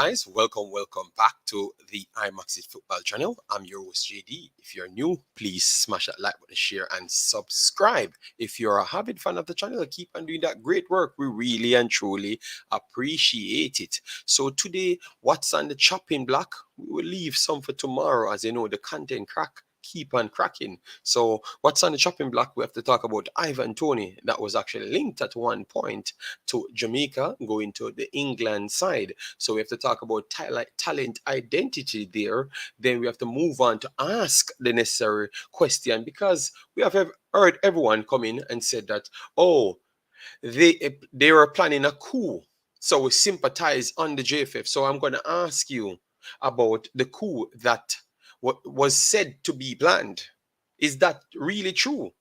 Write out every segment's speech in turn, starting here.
guys, welcome back to the Imaxit football channel. I'm your host JD. If you're new, please smash that like button, share and subscribe. If you're a avid fan of the channel, keep on doing that great work. We really and truly appreciate it. So today, what's on the chopping block? We will leave some for tomorrow. As you know, the content crack keep on cracking. So what's on the chopping block? We have to talk about Ivan Toney. That was actually linked at one point to Jamaica going to the England side. So we have to talk about talent identity there. Then we have to move on to ask the necessary question, because we have heard everyone come in and said that, oh, they were planning a coup. So we sympathize on the JFF. So I'm going to ask you about the coup that was said to be planned. Is that really true?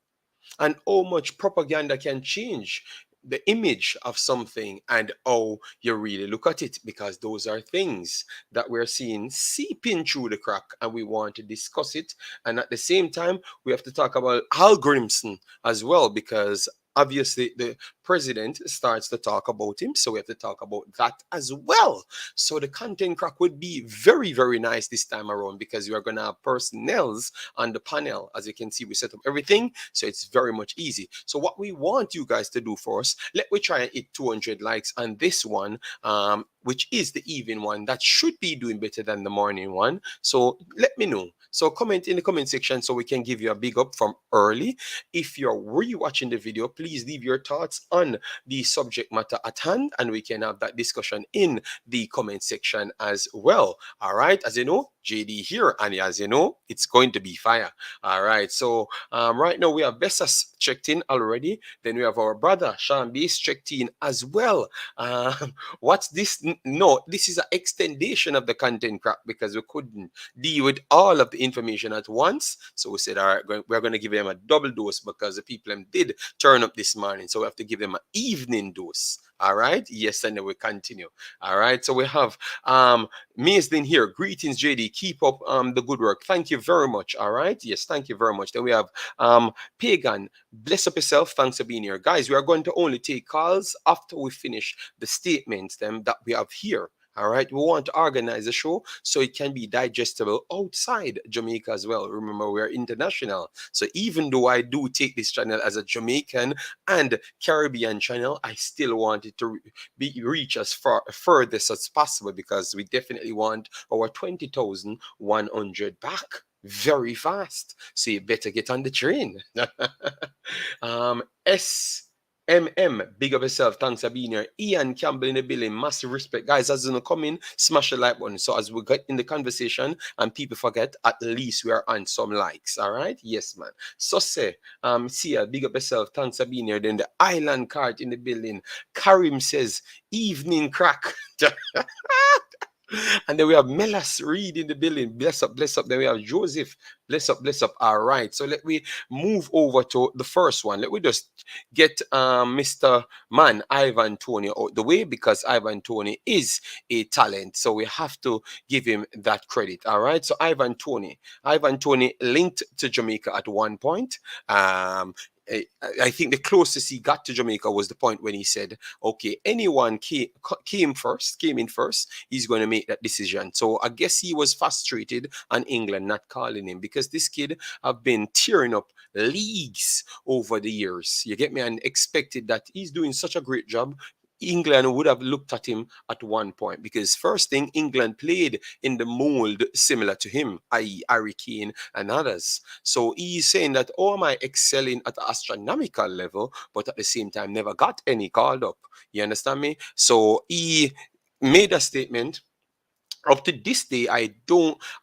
And how much propaganda can change the image of something and how you really look at it, because those are things that we're seeing seeping through the crack and we want to discuss it. And at the same time, we have to talk about Grimson as well, because obviously the president starts to talk about him, so we have to talk about that as well. So the content crack would be very, very nice this time around, because you are going to have personnels on the panel. As you can see, we set up everything, so it's very much easy. So what we want you guys to do for us, let me try and hit 200 likes on this one, which is the evening one. That should be doing better than the morning one. So let me know. So comment in the comment section so we can give you a big up from early. If you're rewatching the video, please leave your thoughts on the subject matter at hand, and we can have that discussion in the comment section as well. All right, as you know, JD here, and as you know, it's going to be fire. All right, so right now we have Bessas checked in already. Then we have our brother Sean Beast checked in as well. What's this? No, this is an extension of the content crack, because we couldn't deal with all of the information at once. So we said, all right, we're going to give them a double dose, because the people did turn up this morning. So we have to give them an evening dose. All right. Yes, and then we continue. All right. So we have Maisden here. Greetings, JD. Keep up the good work. Thank you very much. All right. Yes, thank you very much. Then we have Pagan. Bless up yourself. Thanks for being here. Guys, we are going to only take calls after we finish the statements that we have here. All right, we want to organize a show so it can be digestible outside Jamaica as well. Remember, we're international. So even though I do take this channel as a Jamaican and Caribbean channel, I still want it to reach as furthest as possible, because we definitely want our 20,100 back very fast. So you better get on the train. Big up yourself. Thanks for being here. Ian Campbell in the building. Massive respect. Guys, as you come in, smash the like button. So as we get in the conversation and people forget, at least we are on some likes. All right? Yes, man. So say, Sia, big up yourself. Thanks for being here. Then the Island card in the building. Karim says, evening crack. And then we have Melas Reed in the building. Bless up, bless up. Then we have Joseph. Bless up, bless up. All right. So let me move over to the first one. Let me just get Mr. Man, Ivan Toney, out the way, because Ivan Toney is a talent. So we have to give him that credit. All right. So Ivan Toney linked to Jamaica at one point. I think the closest he got to Jamaica was the point when he said, okay, anyone came in first, he's going to make that decision. So I guess he was frustrated on England not calling him, because this kid have been tearing up leagues over the years. You get me? And expected that he's doing such a great job. England would have looked at him at one point, because first thing, England played in the mold similar to him, i.e. Harry Kane and others. So he's saying that, oh, am I excelling at the astronomical level, but at the same time never got any called up. You understand me? So he made a statement. Up to this day, I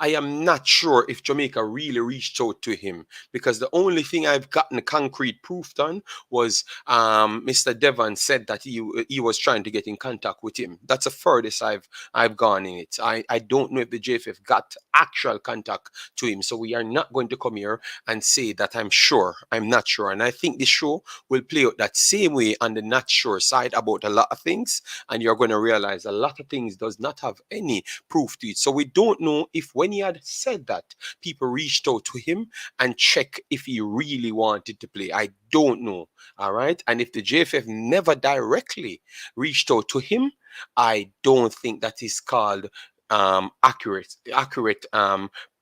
am not sure if Jamaica really reached out to him, because the only thing I've gotten concrete proof on was Mr. Devon said that he was trying to get in contact with him. That's the furthest I've gone in it. I don't know if the JFF got actual contact to him. So we are not going to come here and say that I'm sure. I'm not sure. And I think the show will play out that same way on the not sure side about a lot of things. And you're going to realize a lot of things does not have any proof to it. So we don't know if when he had said that, people reached out to him and check if he really wanted to play. I don't know. All right. And if the JFF never directly reached out to him, I don't think that is called accurate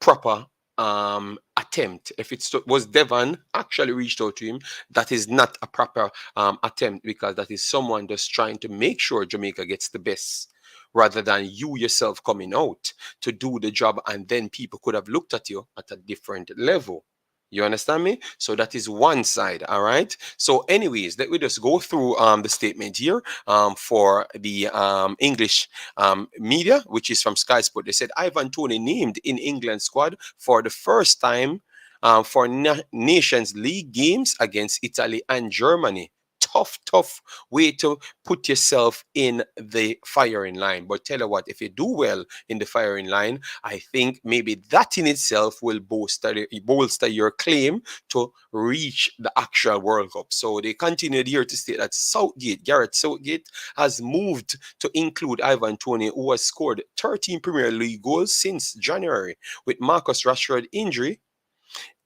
proper attempt. If it was Devon actually reached out to him, that is not a proper attempt, because that is someone just trying to make sure Jamaica gets the best, rather than you yourself coming out to do the job, and then people could have looked at you at a different level. You understand me? So that is one side. All right. So, anyways, let me just go through the statement here for the English media, which is from Sky Sport. They said Ivan Toney named in England squad for the first time for Nations League games against Italy and Germany. Tough way to put yourself in the firing line. But tell you what, if you do well in the firing line, I think maybe that in itself will bolster your claim to reach the actual World Cup. So they continued here to state that Gareth Southgate, has moved to include Ivan Toney, who has scored 13 Premier League goals since January. With Marcus Rashford injury,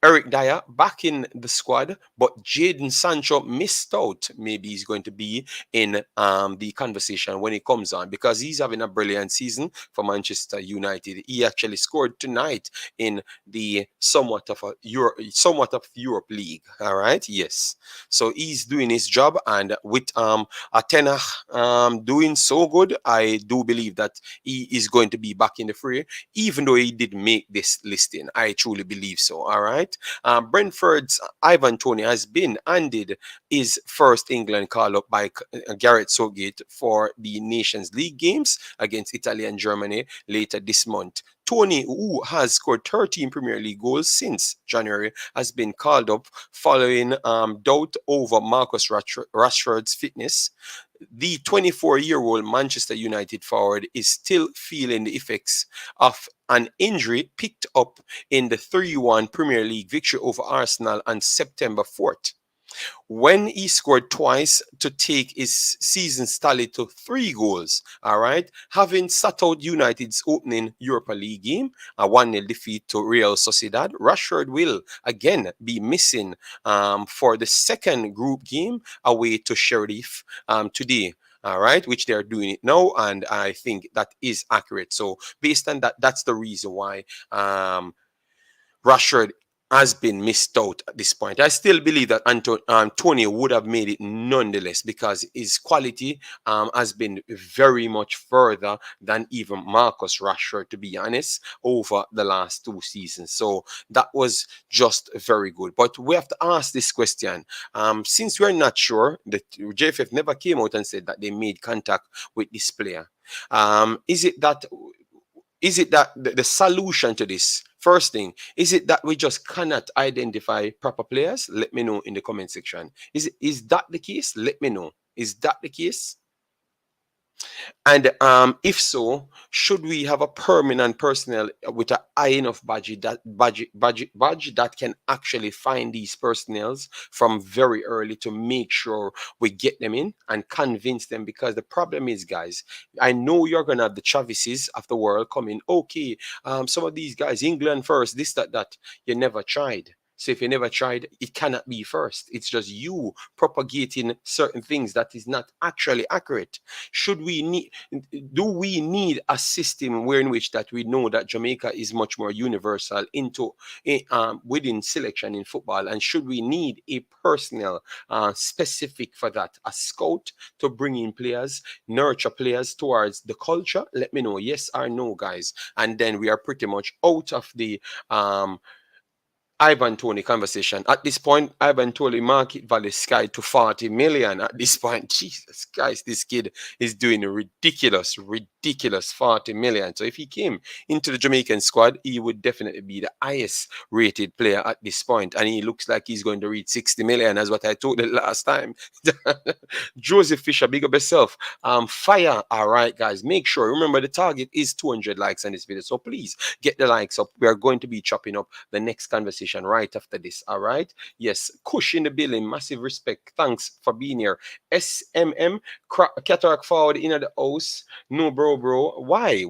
Eric Dyer back in the squad, but Jadon Sancho missed out. Maybe he's going to be in the conversation when he comes on, because he's having a brilliant season for Manchester United. He actually scored tonight in the somewhat of Europe League. All right, yes. So he's doing his job, and with Athena doing so good, I do believe that he is going to be back in the fray, even though he didn't make this listing. I truly believe so. All right. Brentford's Ivan Toney has been handed his first England call up by Gareth Southgate for the Nations League games against Italy and Germany later this month. Toney, who has scored 13 Premier League goals since January, has been called up following doubt over Marcus Rashford's fitness. The 24-year-old Manchester United forward is still feeling the effects of an injury picked up in the 3-1 Premier League victory over Arsenal on September 4th, when he scored twice to take his season tally to 3 goals. All right. Having sat out United's opening Europa League game, a 1-0 defeat to Real Sociedad, Rashford will again be missing for the second group game away to Sheriff today. All right, which they're doing it now, and I think that is accurate. So based on that, that's the reason why Rashford has been missed out at this point. I still believe that Toney would have made it nonetheless, because his quality has been very much further than even Marcus Rashford, to be honest, over the last 2 seasons. So that was just very good. But we have to ask this question. Since we're not sure, the JFF never came out and said that they made contact with this player. Is it that the solution to this, first thing, is it that we just cannot identify proper players? Let me know in the comment section. Is that the case? Let me know. Is that the case? And if so, should we have a permanent personnel with an high enough budget that can actually find these personnels from very early to make sure we get them in and convince them? Because the problem is, guys, I know you're gonna have the Travises of the world coming. Okay, some of these guys, England first, this, that. You never tried. So if you never tried, it cannot be first. It's just you propagating certain things that is not actually accurate. Do we need a system where in which that we know that Jamaica is much more universal within selection in football? And should we need a personnel specific for that, a scout to bring in players, nurture players towards the culture? Let me know, yes or no, guys. And then we are pretty much out of the Ivan Toney conversation. At this point, Ivan Toney market value sky to 40 million. At this point, Jesus Christ, this kid is doing a ridiculous 40 million. So if he came into the Jamaican squad, he would definitely be the highest rated player at this point. And he looks like he's going to reach 60 million, as what I told you last time. Joseph Fisher, big up yourself. Fire. All right, guys, make sure, remember the target is 200 likes on this video. So please get the likes up. We are going to be chopping up the next conversation right after this. All right, yes, Kush in the building, massive respect, thanks for being here. SMM cataract forward in the house. No, bro, why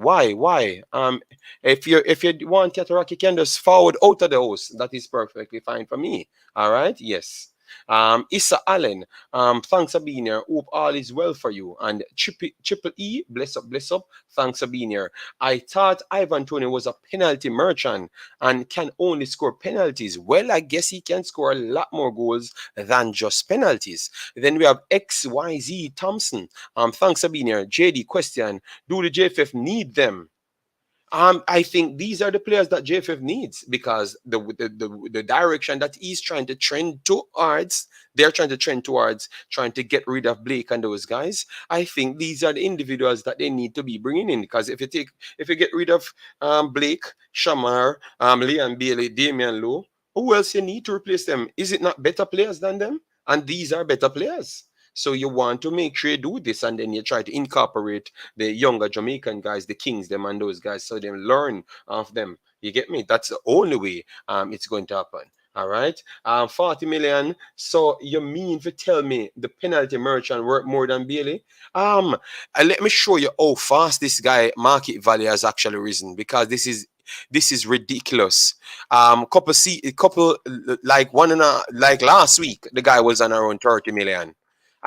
if you want cataract, you can just forward out of the house. That is perfectly fine for me. All right, yes. Issa Allen, thanks for being here. Hope all is well for you. And Triple E, bless up, bless up. Thanks for being here. I thought Ivan Toney was a penalty merchant and can only score penalties. Well, I guess he can score a lot more goals than just penalties. Then we have XYZ Thompson. Thanks for being here. JD question: do the JFF need them? I think these are the players that JFF needs because the direction that he's trying to trend towards, they're trying to trend towards trying to get rid of Blake and those guys. I think these are the individuals that they need to be bringing in because if you get rid of Blake, Shamar, Leon Bailey, Damian Lowe, who else you need to replace them? Is it not better players than them? And these are better players. So you want to make sure you do this, and then you try to incorporate the younger Jamaican guys, the Kings, them and those guys, so they learn of them. You get me? That's the only way it's going to happen. All right. 40 million. So you mean to tell me the penalty merchant worth more than Bailey? Let me show you how fast this guy market value has actually risen because this is ridiculous. Couple like one and a like last week, the guy was on around 30 million.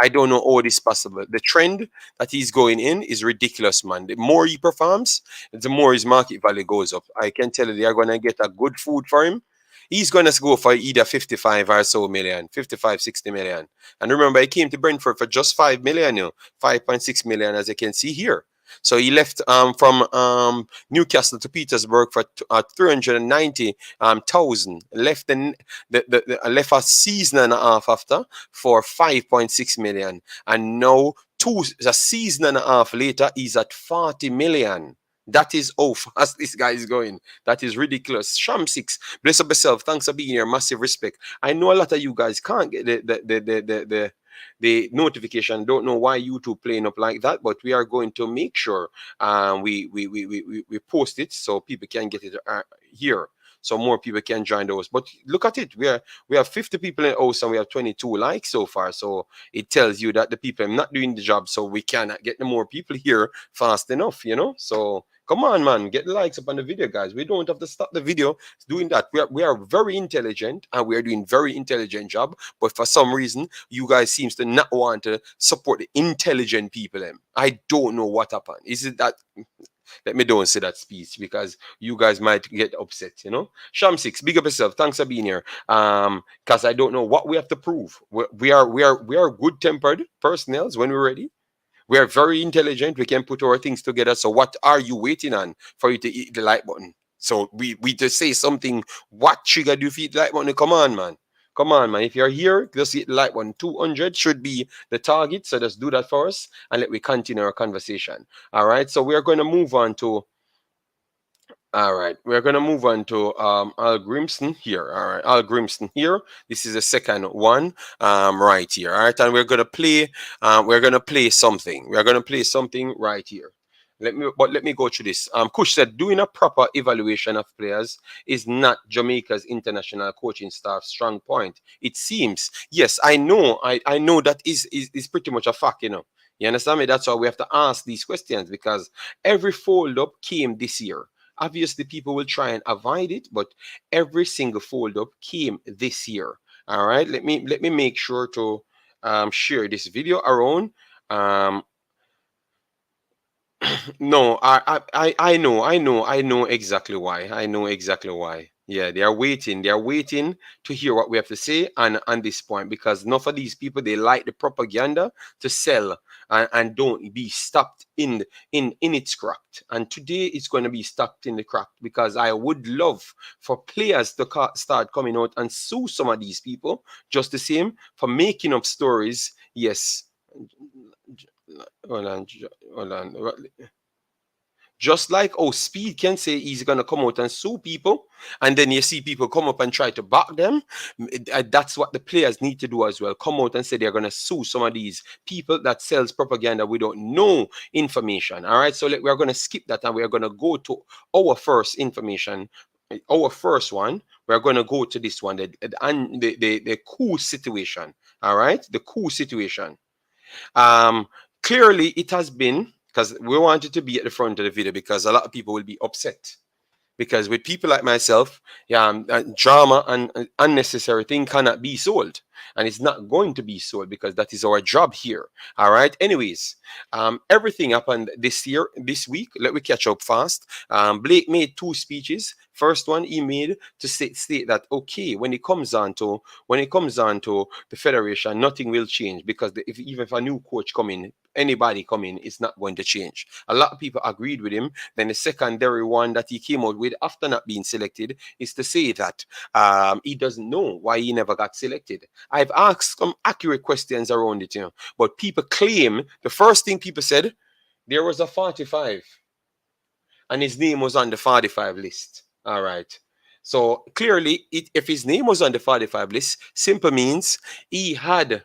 I don't know how this is possible. The trend that he's going in is ridiculous, man. The more he performs, the more his market value goes up. I can tell you they are going to get a good food for him. He's going to go for either 55 or so million, 55, 60 million. And remember, he came to Brentford for just 5 million, 5.6 million, as you can see here. So he left from Newcastle to Petersburg for 390,000. Left left a season and a half after for 5.6 million, and now a season and a half later he's at 40 million. That is how fast this guy is going. That is ridiculous. Sham 6, bless up yourself. Thanks for being here. Massive respect. I know a lot of you guys can't get the notification. Don't know why YouTube playing up like that, but we are going to make sure we post it so people can get it here, so more people can join those. But look at it, we have 50 people in the house and we have 22 likes so far, so it tells you that the people are not doing the job, so we cannot get the more people here fast enough, so come on, man, get the likes up on the video, guys. We don't have to stop the video doing that. We are very intelligent and we are doing very intelligent job, but for some reason you guys seems to not want to support the intelligent people. I don't know what happened. Is it that let me don't say that speech because you guys might get upset, Sham 6, big up yourself. Thanks for being here. Because I don't know what we have to prove. We are good-tempered personnel when we're ready. We are very intelligent. We can put our things together. So what are you waiting on for you to hit the like button? So we just say something. What trigger do you hit the like button? Come on, man. Come on, man. If you're here, just hit the like button. 200 should be the target. So just do that for us and let me continue our conversation. All right. So we're going to move on to Al Grimson here. All right, Al Grimson here. This is the second one right here. All right, and we're gonna play something. We're gonna play something right here. Let me go through this. Kush said doing a proper evaluation of players is not Jamaica's international coaching staff's strong point. It seems. Yes, I know. I know that is pretty much a fact, You understand me? That's why we have to ask these questions, because every fold up came this year. Obviously, people will try and avoid it, but every single fold up came this year. All right, let me make sure to share this video around. No, I know exactly why. I know exactly why. Yeah, they are waiting. They are waiting to hear what we have to say on this point, because enough of these people, they like the propaganda to sell and don't be stopped in its cracked. And today it's going to be stopped in the crack, because I would love for players to start coming out and sue some of these people just the same for making up stories. Yes. Hold on. Just like Speed can say he's going to come out and sue people, and then you see people come up and try to back them. That's what the players need to do as well. Come out and say they're going to sue some of these people that sells propaganda without no information. All right, so we're going to skip that and we're going to go to our first information. Our first one, we're going to go to this one, the coup situation. All right, the coup situation. Clearly, it has been, because we wanted to be at the front of the video, because a lot of people will be upset. Because with people like myself, drama and unnecessary thing cannot be sold. and it's not going to be sold because that is our job here. All right. Anyways, everything happened this week. Let me catch up fast. Blake made two speeches. First one he made to state that okay, when it comes on to the federation, nothing will change because even if a new coach come in, anybody come in, it's not going to change. A lot of people agreed with him. Then the secondary one that he came out with after not being selected is to say that he doesn't know why he never got selected. I've asked some accurate questions around it, but people claim the first thing people said, there was a 45 and his name was on the 45 list. All right. So clearly, if his name was on the 45 list, simple means he had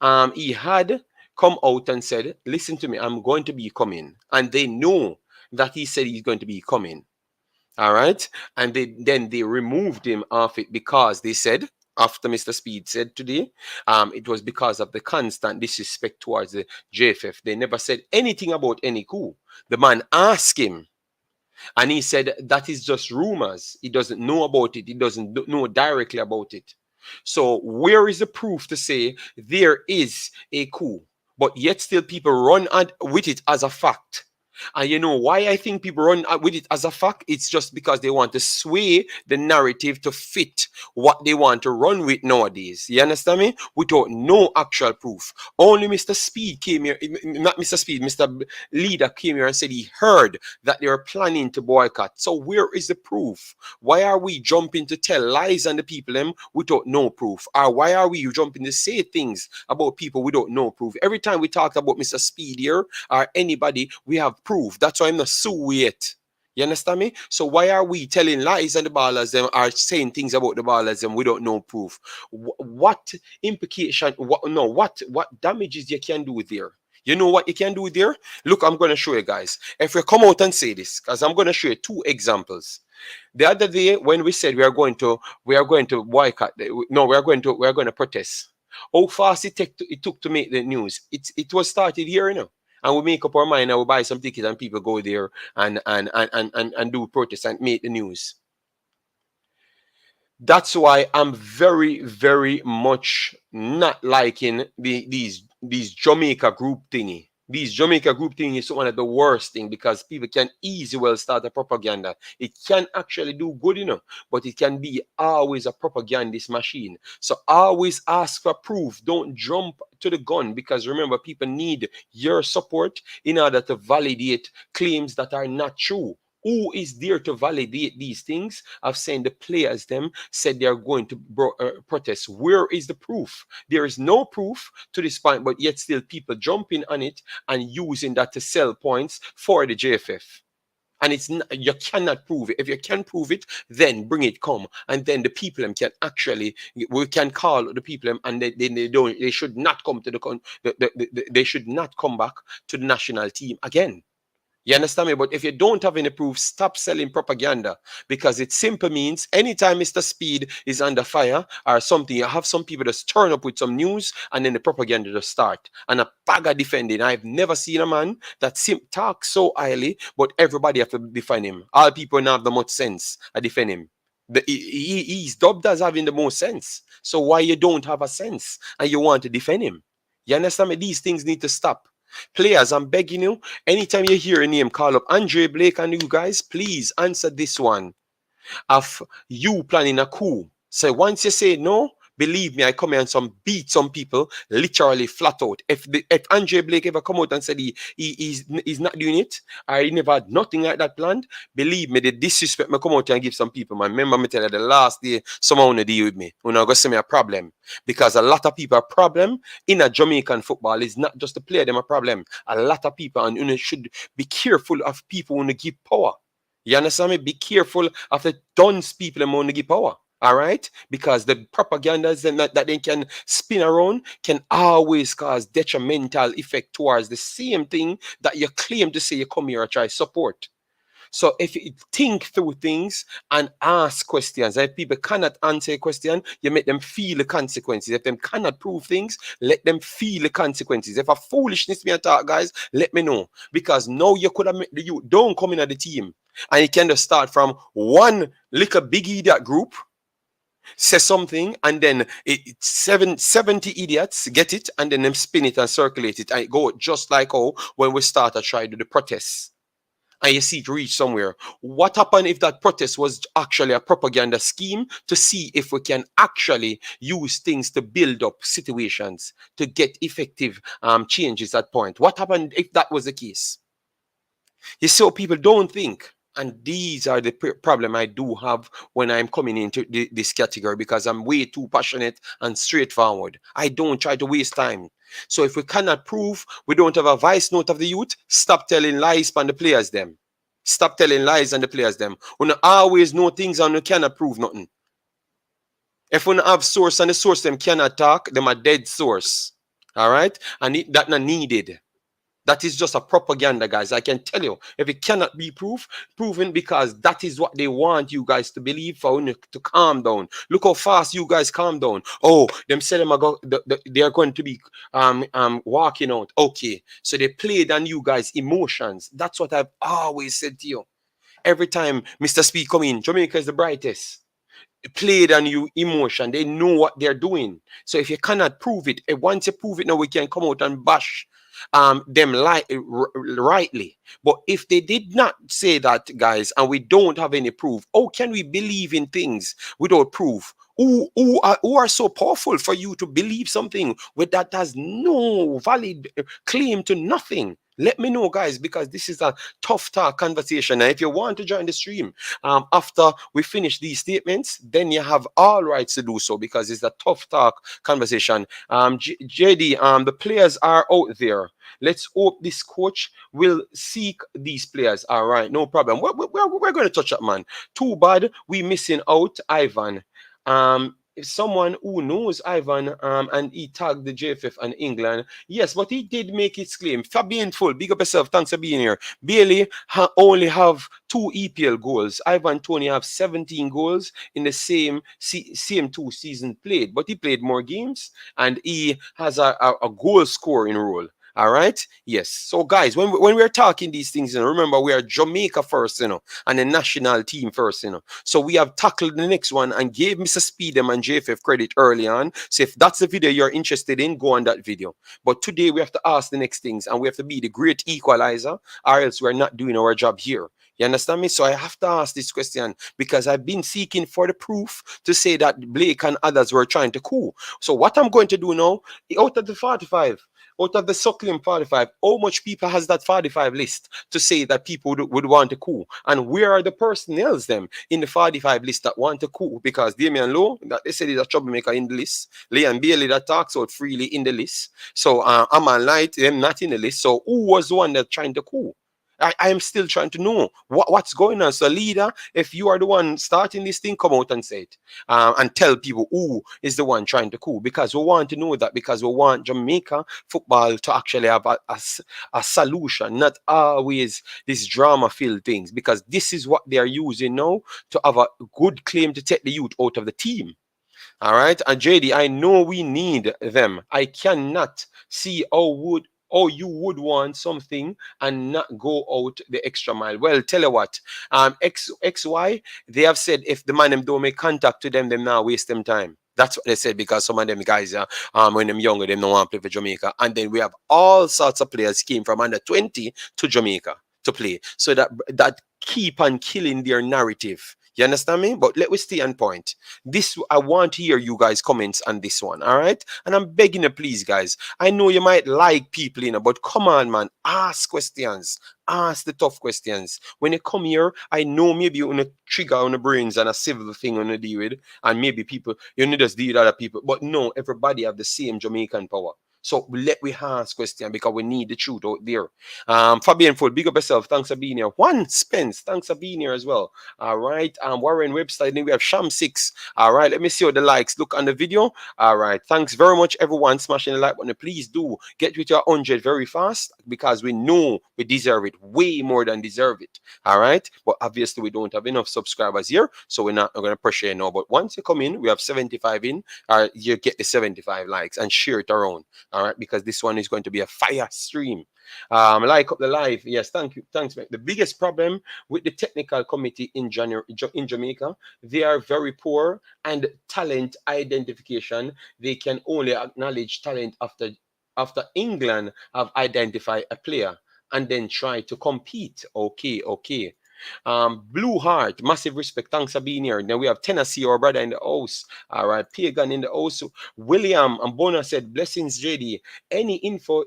come out and said, listen to me, I'm going to be coming. And they know that he said he's going to be coming. All right. And then they removed him off it because they said, after Mr. Speed said today, it was because of the constant disrespect towards the JFF. They never said anything about any coup. The man asked him, and he said that is just rumors. He doesn't know about it. He doesn't know directly about it. So where is the proof to say there is a coup? But yet still people run with it as a fact. And you know why I think people run with it as a fact? It's just because they want to sway the narrative to fit what they want to run with nowadays. You understand me? Without no actual proof. Only Mr. Speed came here, not Mr. Speed, Mr. Leader came here and said he heard that they were planning to boycott. So where is the proof? Why are we jumping to tell lies on the people them without no proof? Or why are we jumping to say things about people without no proof? Every time we talk about Mr. Speed here or anybody, we have proof. That's why I'm not sue yet. You understand me? So why are we telling lies and the ballers them are saying things about the ballers them without no proof? What implication? What damages you can do there? You know what you can do there? Look, I'm going to show you guys. If we come out and say this, because I'm going to show you two examples. The other day when we said we are going to boycott, no, we are going to protest. How fast it took to make the news? It was started here, and we make up our mind and we buy some tickets and people go there and do protests and make the news. That's why I'm very, very much not liking these Jamaica group thingy. These Jamaica group thing is one of the worst thing because people can easily well start a propaganda. It can actually do good, but it can be always a propagandist machine. So always ask for proof. Don't jump to the gun because remember, people need your support in order to validate claims that are not true. Who is there to validate these things? I've seen the players them said they are going to protest. Where is the proof? There is no proof to this point, but yet still people jumping on it and using that to sell points for the JFF. And it's not, you cannot prove it. If you can prove it, then bring it come, and then the people can actually, we can call the people and they should not come to they should not come back to the national team again. You understand me? But if you don't have any proof, stop selling propaganda because it simply means anytime Mr. Speed is under fire or something, you have some people just turn up with some news and then the propaganda just start. And a bag defending. I've never seen a man that talks so highly, but everybody have to defend him. All people don't have the much sense. I defend him. He's dubbed as having the most sense. So why you don't have a sense and you want to defend him? You understand me? These things need to stop. Players, I'm begging you, anytime you hear a name call up Andre Blake and you guys, please answer this one. Of you planning a coup. So once you say no, believe me, I come here and beat some people literally flat out. If Andre Blake ever come out and said he's not doing it, or he never had nothing like that planned, believe me, the disrespect me come out and give some people, man. Remember me tell you the last day someone wanna deal with me. When I go see me a problem. Because a lot of people are problem in a Jamaican football is not just the player, them a problem. A lot of people, and you should be careful of people who give power. You understand me? Be careful of the dunce people who want to give power. All right? Because the propagandas that they can spin around can always cause detrimental effect towards the same thing that you claim to say you come here and try support. So if you think through things and ask questions, if people cannot answer a question, you make them feel the consequences. If them cannot prove things, let them feel the consequences. If a foolishness me attack, guys, let me know. Because now you could have made the youth don't come in at the team. And you can just start from one little big idiot group say something, and then 70 idiots get it, and then them spin it and circulate it, and it go just like how when we start to try to do the protests, and you see it reach somewhere. What happened if that protest was actually a propaganda scheme to see if we can actually use things to build up situations to get effective changes at point? What happened if that was the case? You see how people don't think. And these are the problem I do have when I'm coming into this category, because I'm way too passionate and straightforward. I don't try to waste time. So if we cannot prove we don't have a vice note of the youth, stop telling lies on the players them. Stop telling lies on the players them. We always know things and we cannot prove nothing. If we don't have source and the source them cannot talk, them a dead source. All right? And that not needed. That is just a propaganda, guys. I can tell you, if it cannot be proven, because that is what they want you guys to believe for you to calm down. Look how fast you guys calm down. Oh, them say them they are going to be walking out. Okay, so they played on you guys' emotions. That's what I've always said to you. Every time Mr. Speed come in, Jamaica is the brightest. Played on you emotion. They know what they're doing. So if you cannot prove it, once you prove it, now we can come out and bash them rightly. But if they did not say that, guys, and we don't have any proof, how can we believe in things without proof? Who are so powerful for you to believe something with that has no valid claim to nothing? Let me know, guys, because this is a tough talk conversation. And if you want to join the stream after we finish these statements, then you have all rights to do so, because it's a tough talk conversation. JD, the players are out there. Let's hope this coach will seek these players. All right, no problem. We're going to touch up, man. Too bad we missing out Ivan. Someone who knows Ivan and he tagged the JFF and England. Yes, but he did make his claim. Fabian Full, big up yourself. Thanks for being here. Bailey only have 2 EPL goals. Ivan Toney have 17 goals in the same 2 seasons played, but he played more games and he has a goal scoring role. All right. Yes. So, guys, when we're talking these things, remember we are Jamaica first, and the national team first, So we have tackled the next one and gave Mr. Speedem and JFF credit early on. So if that's the video you're interested in, go on that video. But today we have to ask the next things, and we have to be the great equalizer, or else we're not doing our job here. You understand me? So I have to ask this question because I've been seeking for the proof to say that Blake and others were trying to coup. So what I'm going to do now, out of the 45, out of the suckling 45, how much people has that 45 list to say that people would want a coup? And where are the personnel them in the 45 list that want a coup? Because Damian Lowe, that they said is a troublemaker in the list. Leon Bailey that talks out freely in the list. So Aman Light, them not in the list. So who was the one that trying to coup? I am still trying to know what's going on. So, leader, if you are the one starting this thing, come out and say it and tell people who is the one trying to coup, because we want to know that, because we want Jamaica football to actually have a solution, not always these drama-filled things, because this is what they are using now to have a good claim to take the youth out of the team. All right. And JD, I know we need them. I cannot see how you would want something and not go out the extra mile. Well, tell you what, XY, they have said if the man them don't make contact to them now waste them time. That's what they said, because some of them guys, when them younger, them don't want to play for Jamaica. And then we have all sorts of players came from under 20 to Jamaica to play. So that keep on killing their narrative. You understand me? But let me stay on point. This, I want to hear you guys' comments on this one, all right? And I'm begging you, please, guys. I know you might like people, but come on, man. Ask questions. Ask the tough questions. When you come here, I know maybe you want to trigger on the brains and a civil thing on the deal with, and maybe people, you need to deal with other people. But no, everybody have the same Jamaican power. So let we ask question, because we need the truth out there. Fabian Full, big up yourself. Thanks for being here. One Spence, thanks for being here as well. All right. Warren website. Then we have Sham6. All right. Let me see what the likes look on the video. All right. Thanks very much, everyone. Smashing the like button. Please do get with your 100 very fast, because we know we deserve it way more than deserve it. All right. But obviously, we don't have enough subscribers here, so we're not going to pressure you now. But once you come in, we have 75 in. You get the 75 likes and share it around. All right, because this one is going to be a fire stream. Like up the live. Yes, thank you. Thanks, mate. The biggest problem with the technical committee in in Jamaica, they are very poor and talent identification. They can only acknowledge talent after England have identified a player and then try to compete. Okay, okay. Blue Heart, massive respect. Thanks for being here. Then we have Tennessee, our brother in the house. All right, Pagan in the house. William and Bona said, blessings, JD. Any info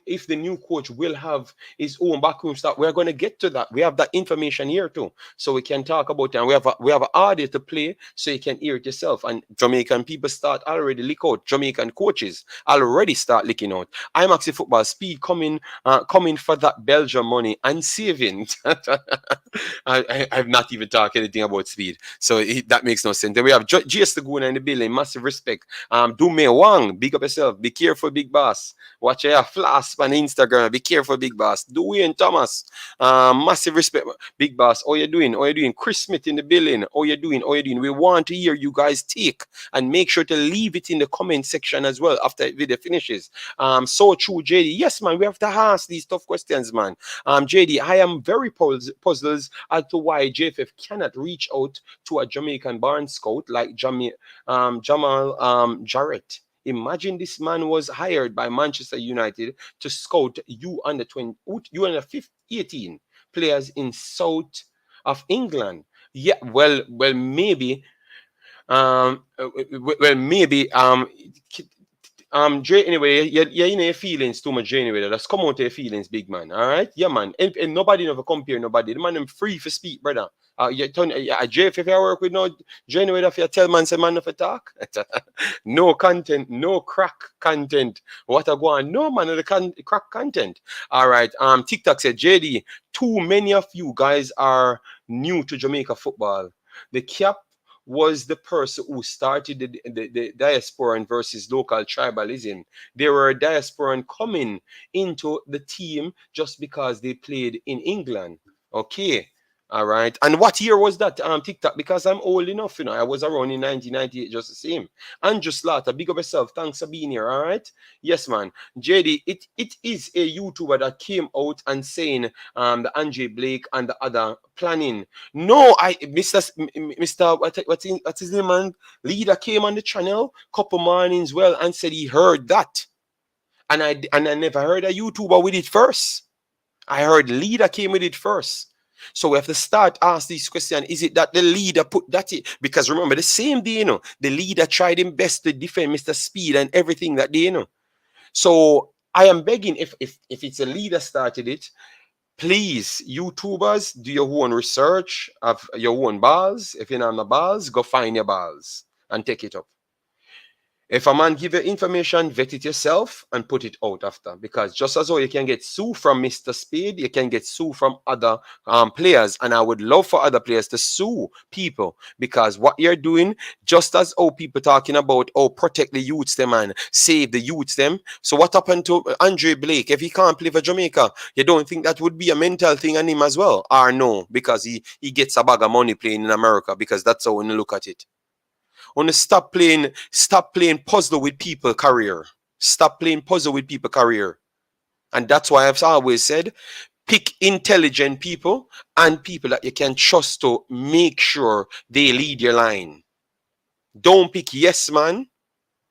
if the new coach will have his own backroom staff, we're going to get to that. We have that information here too, so we can talk about it. And we have an audio to play, so you can hear it yourself. And Jamaican people start already leak out. Jamaican coaches already start leaking out. Imaxit football speed coming for that Belgium money and saving. I've not even talked anything about speed, so that makes no sense. Then we have GS Laguna in the building. Massive respect. Dume Wang, big up yourself. Be careful, big boss. Watch your flasp on Instagram. Be careful, big boss. Dwayne Thomas. Massive respect, big boss. How you doing? How you doing? Chris Smith in the building. How you doing? How you doing? We want to hear you guys take, and make sure to leave it in the comment section as well after the video finishes. So true, JD. Yes, man. We have to ask these tough questions, man. JD, I am very puzzled as to why JFF cannot reach out to a Jamaican barn scout like Jamal Jarrett. Imagine this man was hired by Manchester United to scout under 18 players in south of England. Yeah, well, maybe, Jay, anyway, you're in your feelings too much, Jay, anyway. Let's come out to your feelings, big man. All right? Yeah, man. And nobody never compare nobody. The man them free for speak, brother. Jay, if you work with no Jay, anyway, if you tell man, say man, if you talk. No content, no crack content. What a go on? No, man, the crack content. All right. TikTok said, JD, too many of you guys are new to Jamaica football. The cap was the person who started the diasporan versus local tribalism. They were diasporan coming into the team just because they played in England. Okay. All right. And what year was that, TikTok? Because I'm old enough, I was around in 1998, just the same. Andrew Slaughter, big up yourself. Thanks for being here. All right. Yes, man. JD, it is a YouTuber that came out and saying the Andre Blake and the other planning. No, Mr. What's his name, man? Leader came on the channel couple mornings and said he heard that. And I never heard a YouTuber with it first. I heard Leader came with it first. So we have to start ask these questions. Is it that the leader put that in? Because remember, the same day, the leader tried his best to defend Mr. Speed and everything that day, So I am begging, if it's a leader started it, please, YouTubers, do your own research, have your own balls. If you're not on the balls, go find your balls and take it up. If a man give you information, vet it yourself and put it out after. Because just as though you can get sued from Mr. Speed, you can get sued from other players. And I would love for other players to sue people. Because what you're doing, just as people talking about, protect the youths them and save the youths them. So what happened to Andre Blake? If he can't play for Jamaica, you don't think that would be a mental thing on him as well? Or no? Because he gets a bag of money playing in America. Because that's how we look at it. Want to stop playing puzzle with people career. Stop playing puzzle with people career. And that's why I've always said, pick intelligent people and people that you can trust to make sure they lead your line. Don't pick yes man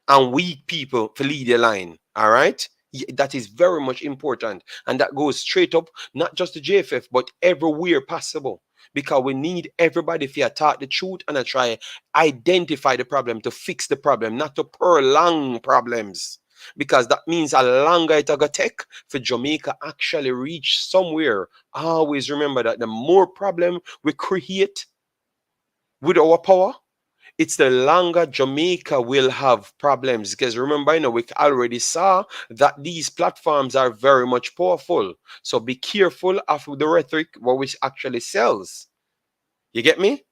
and weak people to lead your line. All right? That is very much important. And that goes straight up, not just to JFF, but everywhere possible. Because we need everybody to talk the truth and to try identify the problem to fix the problem, not to prolong problems. Because that means a longer it will take for Jamaica actually reach somewhere. Always remember that the more problem we create with our power, it's the longer Jamaica will have problems. Because remember, we already saw that these platforms are very much powerful. So be careful of the rhetoric, what which actually sells. You get me?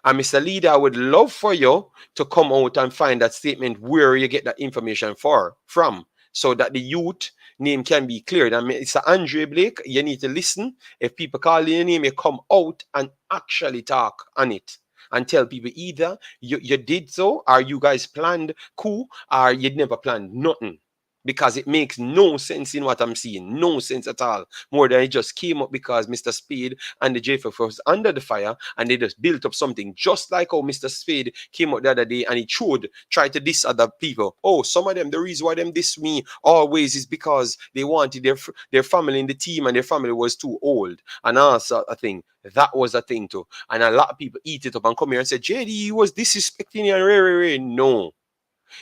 And Mr. Leader, I would love for you to come out and find that statement where you get that information from, so that the youth name can be cleared. I mean, it's Andre Blake. You need to listen. If people call your name, you come out and actually talk on it. And tell people either you did so, or you guys planned coup, or you never planned nothing. because it makes no sense in what I'm seeing. No sense at all. More than it just came up because Mr. Speed and the JFF was under the fire and they just built up something. Just like how Mr. Speed came out the other day and he tried to diss other people. Oh, some of them, the reason why them diss me always is because they wanted their family in the team and their family was too old. And also a thing. That was a thing too. And a lot of people eat it up and come here and say, JD, he was disrespecting you and rare. No.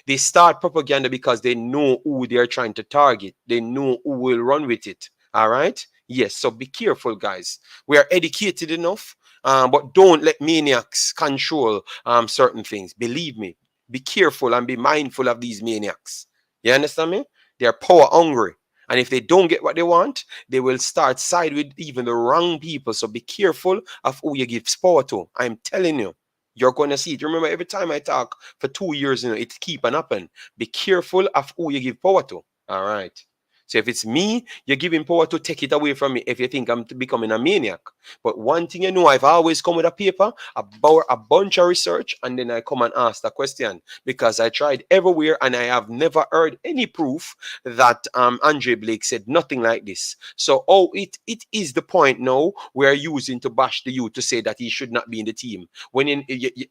They start propaganda because they know who they're trying to target. They know who will run with it. All right? Yes, so be careful, guys. We are educated enough, but don't let maniacs control certain things. Believe me. Be careful and be mindful of these maniacs. You understand me? They are power hungry. And if they don't get what they want, they will start side with even the wrong people. So be careful of who you give power to. I'm telling you. You're going to see it. Remember, every time I talk for 2 years, it keep on happen. Be careful of who you give power to. All right. So if it's me, you're giving power to, take it away from me if you think I'm becoming a maniac. But one thing you know, I've always come with a paper, about a bunch of research, and then I come and ask the question. Because I tried everywhere and I have never heard any proof that Andre Blake said nothing like this. So it is the point now we are using to bash the youth to say that he should not be in the team. When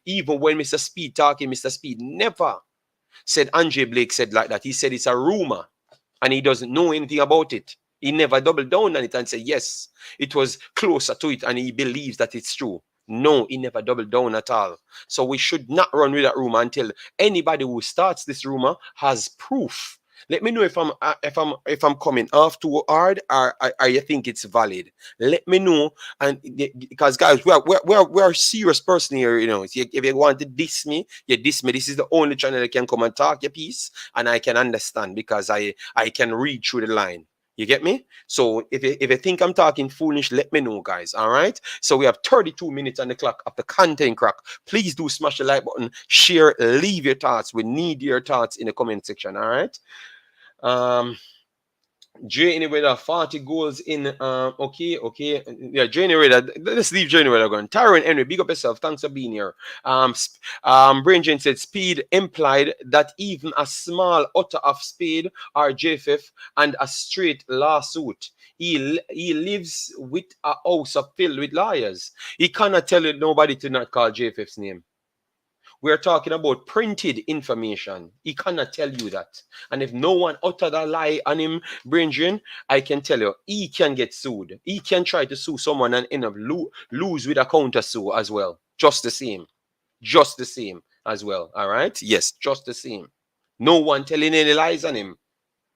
even when Mr. Speed talking, Mr. Speed never said Andre Blake said like that. He said it's a rumor. And he doesn't know anything about it. He never doubled down on it and said, yes, it was closer to it and he believes that it's true. No, he never doubled down at all. So we should not run with that rumor until anybody who starts this rumor has proof. Let me know if I'm coming off too hard or you think it's valid. Let me know, and because guys, we're a serious person here. You know, if you want to diss me, you diss me. This is the only channel that can come and talk your piece, and I can understand because I can read through the line. You get me? So if you think I'm talking foolish, let me know, guys. All right. So we have 32 minutes on the clock of the content crack. Please do smash the like button, share, leave your thoughts. We need your thoughts in the comment section. All right. Jay anyway, 40 goals in okay. Yeah, Jay anyway, let's leave Jay anyway going. Tyron Henry, big up yourself. Thanks for being here. Brain Jane said Speed implied that even a small utter of Speed or JFF and a straight lawsuit. He lives with a house filled with liars. He cannot tell nobody to not call JFF's name. We're talking about printed information. He cannot tell you that. And if no one uttered a lie on him, Bringin, I can tell you, he can get sued. He can try to sue someone and end up lose with a counter sue as well. Just the same. Just the same as well. All right? Yes, just the same. No one telling any lies on him.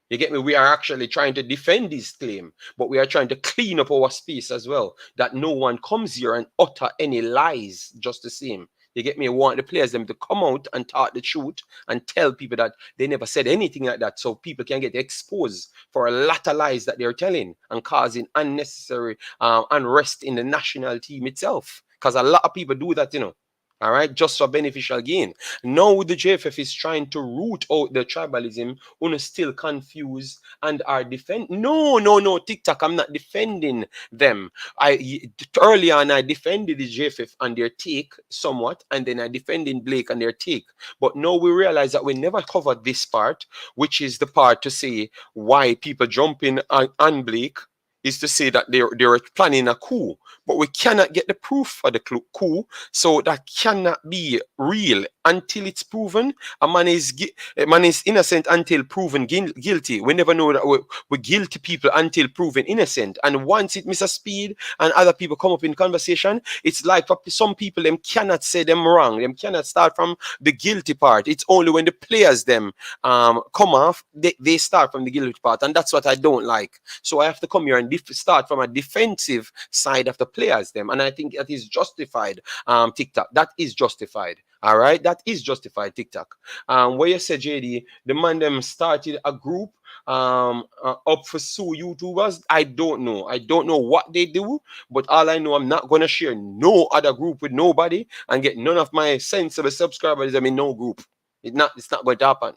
You get me? We are actually trying to defend this claim, but we are trying to clean up our space as well, that no one comes here and utter any lies just the same. You get me? I want the players them to come out and talk the truth and tell people that they never said anything like that, so people can get exposed for a lot of lies that they're telling and causing unnecessary unrest in the national team itself. Because a lot of people do that, you know. All right, just for beneficial gain. Now the JFF is trying to root out the tribalism, still confused and are No, TikTok, I'm not defending them. Earlier on, I defended the JFF and their take somewhat, and then I defended Blake and their take. But now we realize that we never covered this part, which is the part to say why people jump in on Blake, is to say that they're planning a coup, but we cannot get the proof for the coup, so that cannot be real until it's proven. A man is innocent until proven guilty. We never know that we're guilty people until proven innocent. And once it Mr. Speed and other people come up in conversation, it's like for some people, them cannot say them wrong. Them cannot start from the guilty part. It's only when the players them come off, they start from the guilty part, and that's what I don't like. So I have to come here and start from a defensive side of the players them, and I think that is justified. TikTok, that is justified. All right, that is justified. TikTok. Where you said, JD, the man them started a group up for sue YouTubers. I don't know what they do, but all I know, I'm not gonna share no other group with nobody and get none of my sensible subscribers. I mean, no group. It's not going to happen.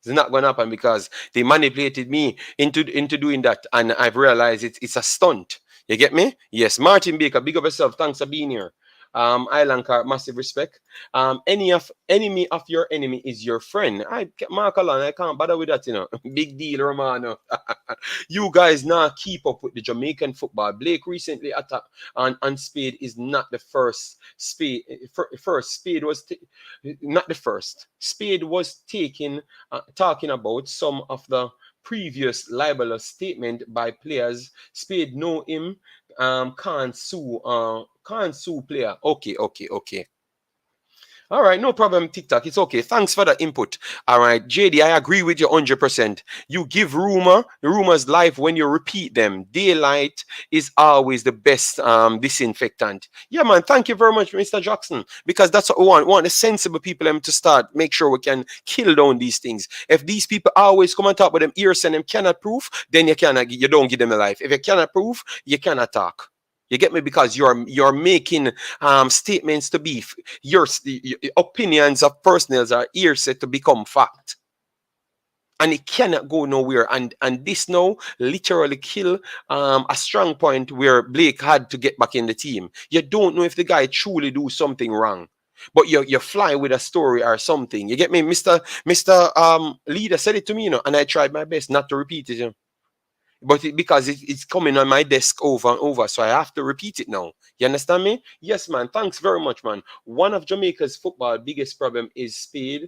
It's not going to happen because they manipulated me into doing that, and I've realized it's a stunt. You get me? Yes, Martin Baker, big up yourself. Thanks for being here. Island Car, massive respect. Enemy of your enemy is your friend. I Mark Alon, I can't bother with that, you know. Big deal, Romano. You guys now keep up with the Jamaican football. Blake recently attacked on Spade is not the first. First Spade was not the first. Spade was talking about some of the previous libelous statement by players. Spade know him can't sue player. Okay. All right, no problem, TikTok. It's okay. Thanks for the input. All right, JD, I agree with you 100%. You give rumors life when you repeat them. Daylight is always the best disinfectant. Yeah, man. Thank you very much, Mr. Jackson. Because that's what we want. We want the sensible people to start. Make sure we can kill down these things. If these people always come and talk with them ears and them cannot prove, then you don't give them a life. If you cannot prove, you cannot talk. You get me? Because you're making statements to be your opinions of personals are here set to become fact, and it cannot go nowhere. And this now literally kill a strong point where Blake had to get back in the team. You don't know if the guy truly do something wrong, but you fly with a story or something. You get me, Mr. Leader said it to me, and I tried my best not to repeat it. But because it's coming on my desk over and over, so I have to repeat it now. You understand me? Yes, man. Thanks very much, man. One of Jamaica's football biggest problem is speed.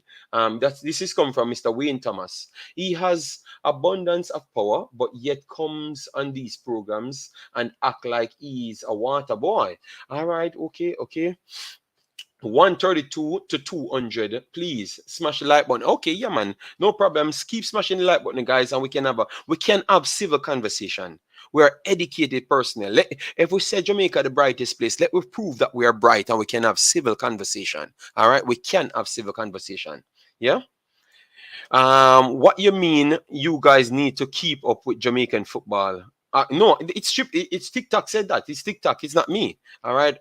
This is coming from Mr. Wayne Thomas. He has abundance of power, but yet comes on these programs and act like he's a water boy. All right, okay. 132 to 200, please smash the like button. Okay, yeah, man, no problems. Keep smashing the like button, guys, and we can have civil conversation. We are educated personnel. If we say Jamaica the brightest place, let we prove that we are bright and we can have civil conversation. All right, we can have civil conversation. Yeah. What you mean? You guys need to keep up with Jamaican football. No, it's TikTok said that. It's TikTok. It's not me. All right.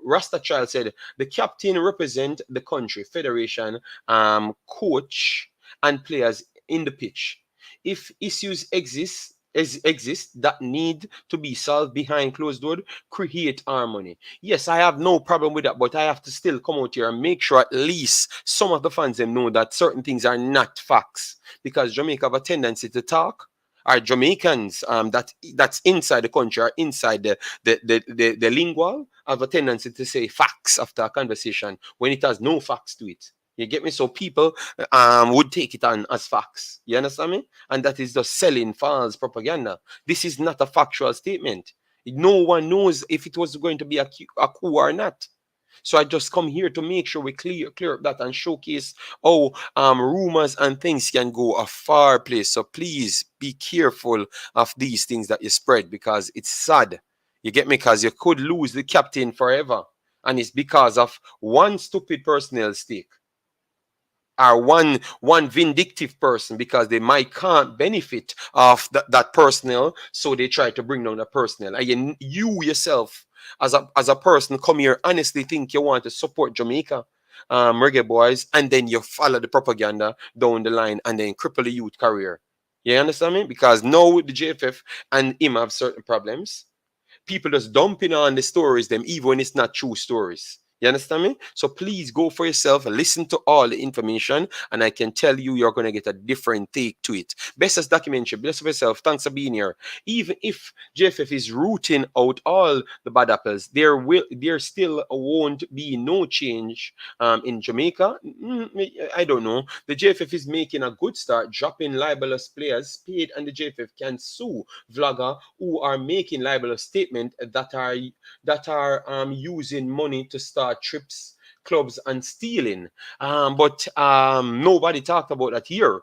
Rasta Child said the captain represent the country, federation, coach, and players in the pitch. If issues exist that need to be solved behind closed door, create harmony. Yes, I have no problem with that, but I have to still come out here and make sure at least some of the fans them know that certain things are not facts, because Jamaica have a tendency to talk. Our Jamaicans that's inside the country or inside the lingual have a tendency to say facts after a conversation when it has no facts to it. You get me? So people would take it on as facts. You understand me? And that is just selling false propaganda. This is not a factual statement. No one knows if it was going to be a coup or not. So I just come here to make sure we clear up that and showcase how rumors and things can go a far place. So please be careful of these things that you spread, because it's sad. You get me? Because you could lose the captain forever. And it's because of one stupid personnel stake. Or one vindictive person, because they might can't benefit of that personnel, so they try to bring down the personnel. And you yourself, as a person, come here honestly think you want to support Jamaica, Reggae Boyz, and then you follow the propaganda down the line and then cripple the youth career. You understand me? Because now the JFF and him have certain problems. People just dumping on the stories them, even when it's not true stories. You understand me? So please go for yourself, listen to all the information, and I can tell you you're going to get a different take to it. Best as documentary, bless of yourself. Thanks for being here. Even if JFF is rooting out all the bad apples, there still won't be no change in Jamaica. I don't know. The JFF is making a good start, dropping libelous players. Spade and the JFF can sue vlogger who are making libelous statements that are using money to start trips, clubs, and stealing. But nobody talked about that here.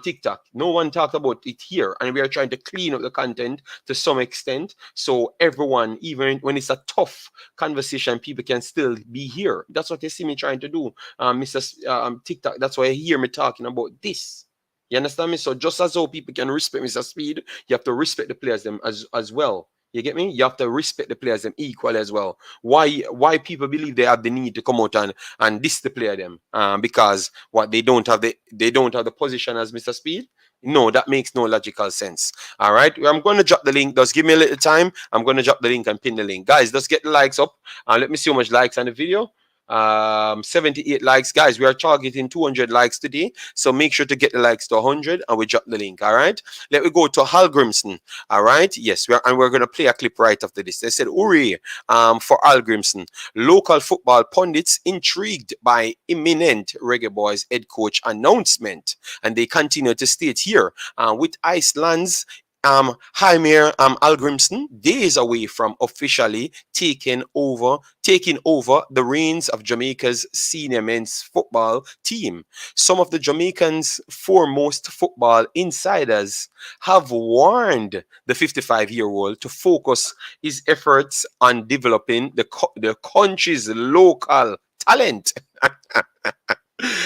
TikTok. No one talked about it here. And we are trying to clean up the content to some extent. So everyone, even when it's a tough conversation, people can still be here. That's what they see me trying to do, Mr. TikTok. That's why you hear me talking about this. You understand me? So just as how people can respect Mr. Speed, you have to respect the players them as well. You get me? You have to respect the players them equally as well. Why people believe they have the need to come out and diss the player them? Because what they don't have the position as Mr. Speed. No, that makes no logical sense. All right. I'm going to drop the link. Just give me a little time. I'm going to drop the link and pin the link. Guys, let's get the likes up. Let me see how much likes on the video. 78 likes. Guys, we are targeting 200 likes today. So make sure to get the likes to 100 and we drop the link. All right. Let me go to Hallgrimsson. All right. Yes, we're going to play a clip right after this. They said, hooray for Hallgrimsson. Local football pundits intrigued by imminent Reggae Boyz head coach announcement. And they continue to state here with Iceland's Heimir Hallgrimsson days away from officially taking over the reins of Jamaica's senior men's football team. Some of the Jamaicans' foremost football insiders have warned the 55-year-old to focus his efforts on developing the country's local talent.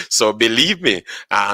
So believe me,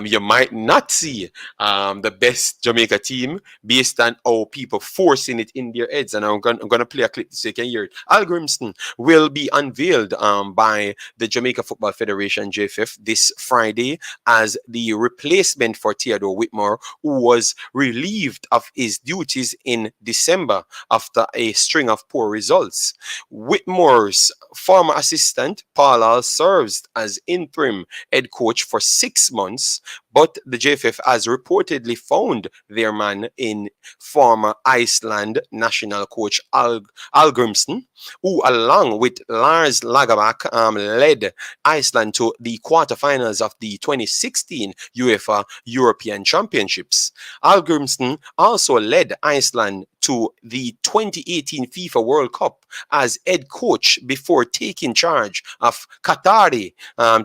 you might not see the best Jamaica team based on how people forcing it in their heads. And I'm going to play a clip so you can hear it. Hallgrimsson will be unveiled by the Jamaica Football Federation, JFF, this Friday as the replacement for Theodore Whitmore, who was relieved of his duties in December after a string of poor results. Whitmore's former assistant, Paul Hall, serves as interim head coach for 6 months, but the JFF has reportedly found their man in former Iceland national coach Hallgrimsson, who along with Lars Lagerbäck led Iceland to the quarterfinals of the 2016 UEFA European Championships. Hallgrimsson also led Iceland to the 2018 FIFA World Cup as head coach before taking charge of Qatari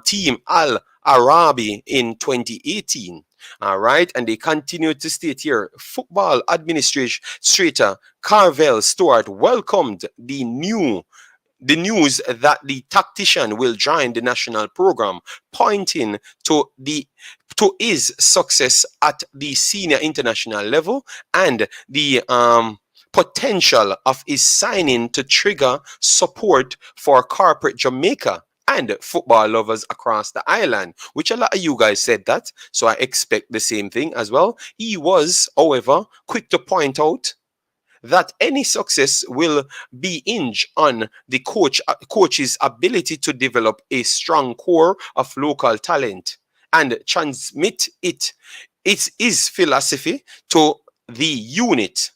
team Al Arabi in 2018. All right, and they continue to state here, football administrator Carvel Stewart welcomed the news that the tactician will join the national program, pointing to his success at the senior international level and the potential of his signing to trigger support for corporate Jamaica and football lovers across the island, which a lot of you guys said that, so I expect the same thing as well. He was, however, quick to point out that any success will be hinged on the coach's ability to develop a strong core of local talent and transmit its his philosophy to the unit.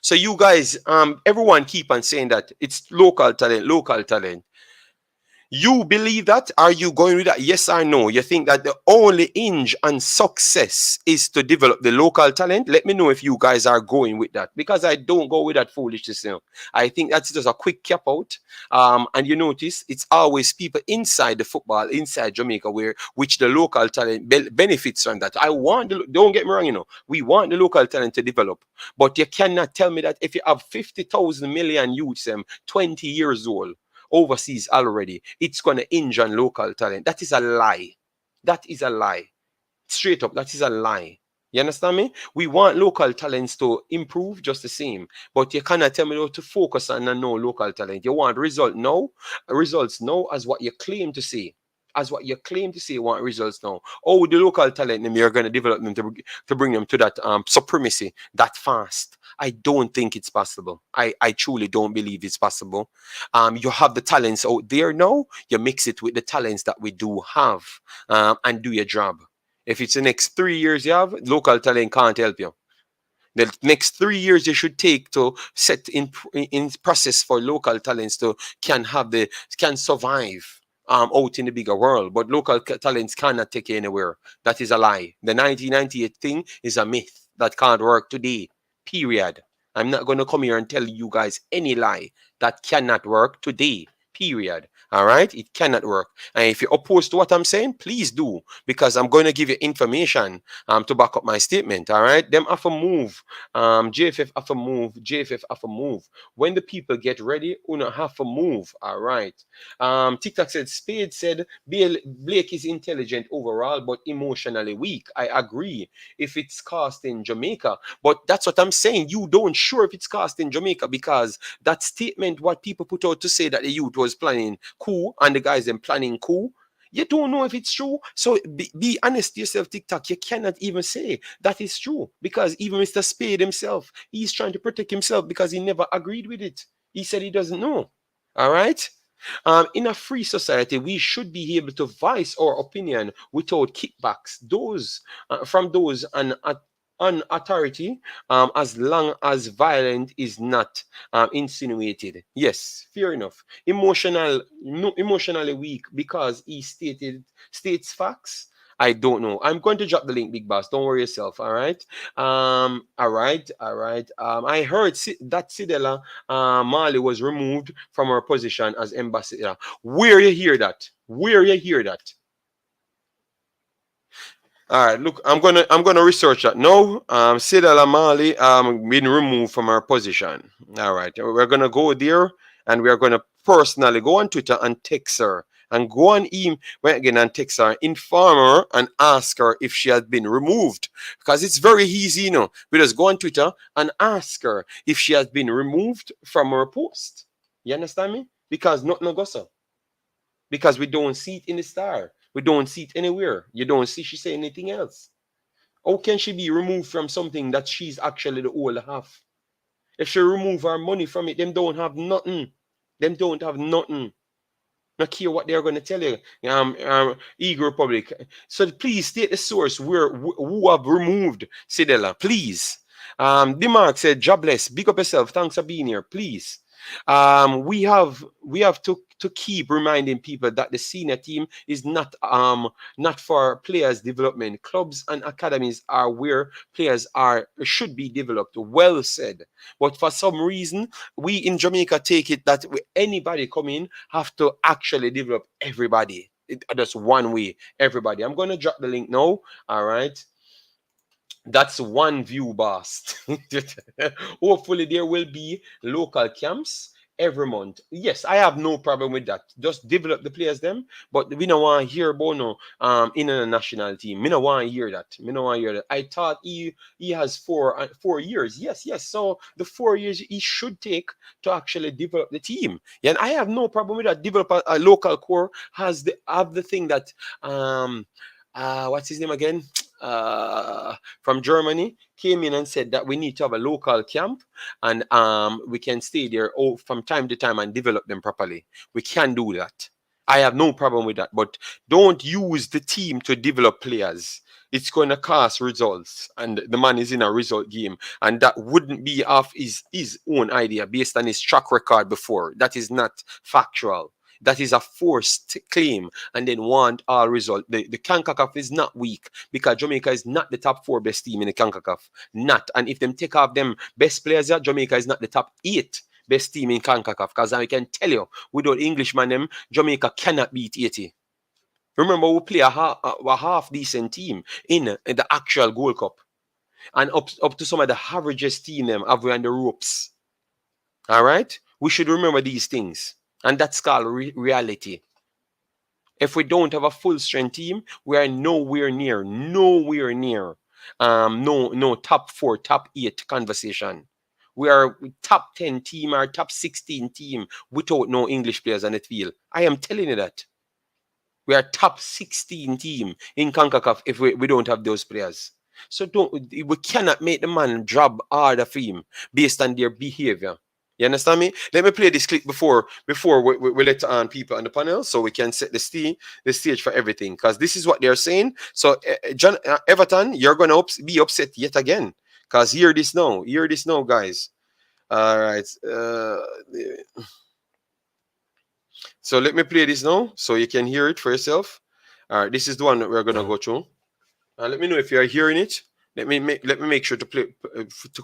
So you guys, everyone keep on saying that it's local talent, local talent. You believe that? Are you going with that? Yes or no? You think that the only hinge on success is to develop the local talent? Let me know if you guys are going with that, because I don't go with that foolishness. I think that's just a quick cap out. And you notice it's always people inside the football, inside Jamaica, which the local talent benefits from that. Don't get me wrong, we want the local talent to develop, but you cannot tell me that if you have 50,000 million youths, 20 years old, overseas already, it's going to hinge on local talent. That is a lie. That is a lie. Straight up, that is a lie. You understand me? We want local talents to improve just the same, but you cannot tell me to focus on no local talent. You want results now as what you claim to say. As what you claim to say, you want results now. Oh, the local talent, you're going to develop them to bring them to that supremacy that fast. I don't think it's possible. I truly don't believe it's possible. You have the talents out there now. You mix it with the talents that we do have and do your job. If it's the next 3 years you have, local talent can't help you. The next 3 years you should take to set in process for local talents to can survive out in the bigger world. But local talents cannot take you anywhere. That is a lie. The 1998 thing is a myth that can't work today. Period. I'm not going to come here and tell you guys any lie that cannot work today. Period. All right? It cannot work. And if you're opposed to what I'm saying, please do, because I'm going to give you information to back up my statement. All right? Them have to move. JFF have to move. JFF have to move. When the people get ready, Una have to move. All right? TikTok said, Spade said, Blake is intelligent overall, but emotionally weak. I agree if it's cast in Jamaica. But that's what I'm saying. You don't sure if it's cast in Jamaica, because that statement, what people put out to say that the youth was planning coup and the guys them planning coup, You don't know if it's true. So be honest to yourself, TikTok. You cannot even say that is true because even Mr. Spade himself, he's trying to protect himself because he never agreed with it. He said he doesn't know. All right. In a free society, we should be able to voice our opinion without kickbacks. Those from those on authority, as long as violence is not insinuated. Yes, fair enough. Emotionally weak because he states facts. I don't know. I'm going to drop the link, Big Boss. Don't worry yourself. All right. All right. I heard that Sidela Mali was removed from her position as ambassador. Where you hear that? Where you hear that? All right, look, I'm gonna research that now. Sidela Mali been removed from her position. All right, we're gonna go there and we're gonna personally go on Twitter and text her and go on email again and text her, inform her and ask her if she has been removed because it's very easy, you know. We just go on Twitter and ask her if she has been removed from her post. You understand me? Because nothing no go so. Because we don't see it in the star. We don't see it anywhere. You don't see she say anything else. How can she be removed from something that she's actually the whole half? If she remove her money from it, them don't have nothing. Them don't have nothing. Not care what they're going to tell you. Eagle Republic. So please state the source where who have removed Sidela. Please. Demark said, jobless. Big up yourself. Thanks for being here. Please. We have to keep reminding people that the senior team is not for players development. Clubs and academies are where players should be developed. Well said. But for some reason, we in Jamaica take it that anybody come in have to actually develop everybody. That's one way. Everybody. I'm gonna drop the link now. All right. That's one view, boss. Hopefully, there will be local camps every month. Yes, I have no problem with that. Just develop the players them, but we don't want to hear Bono in a national team. We don't want to hear that. We don't want to hear that. I thought he has 4 years. Yes. So the 4 years he should take to actually develop the team. Yeah, and I have no problem with that. Develop a local core have the thing that what's his name again? From Germany came in and said that we need to have a local camp and we can stay there from time to time and develop them properly. We can do that. I have no problem with that, but don't use the team to develop players. It's going to cost results, and the man is in a result game, and that wouldn't be off his own idea based on his track record before. That is not factual. That is a forced claim and then want all result. The Concacaf is not weak because Jamaica is not the top 4 best team in the Concacaf. Not. And if them take off them best players, Jamaica is not the top 8 best team in Concacaf. Because I can tell you, without Englishman them, Jamaica cannot beat 80. Remember, we play a half decent team in the actual Gold Cup. And up to some of the averagest team them have we on the ropes. All right? We should remember these things. And that's called reality. If we don't have a full strength team, we are nowhere near no top 4, top 8 conversation. We are top 10 team or top 16 team without no English players on the field. I am telling you that. We are top 16 team in CONCACAF if we don't have those players. So we cannot make the man job harder for him based on their behavior. You understand me? Let me play this clip before we let on people on the panel so we can set the stage for everything. Because this is what they're saying. So, Everton, you're going to be upset yet again. Because hear this now, guys. All right. So let me play this now so you can hear it for yourself. All right, this is the one that we're going to go through. Let me know if you're hearing it. Let me make sure to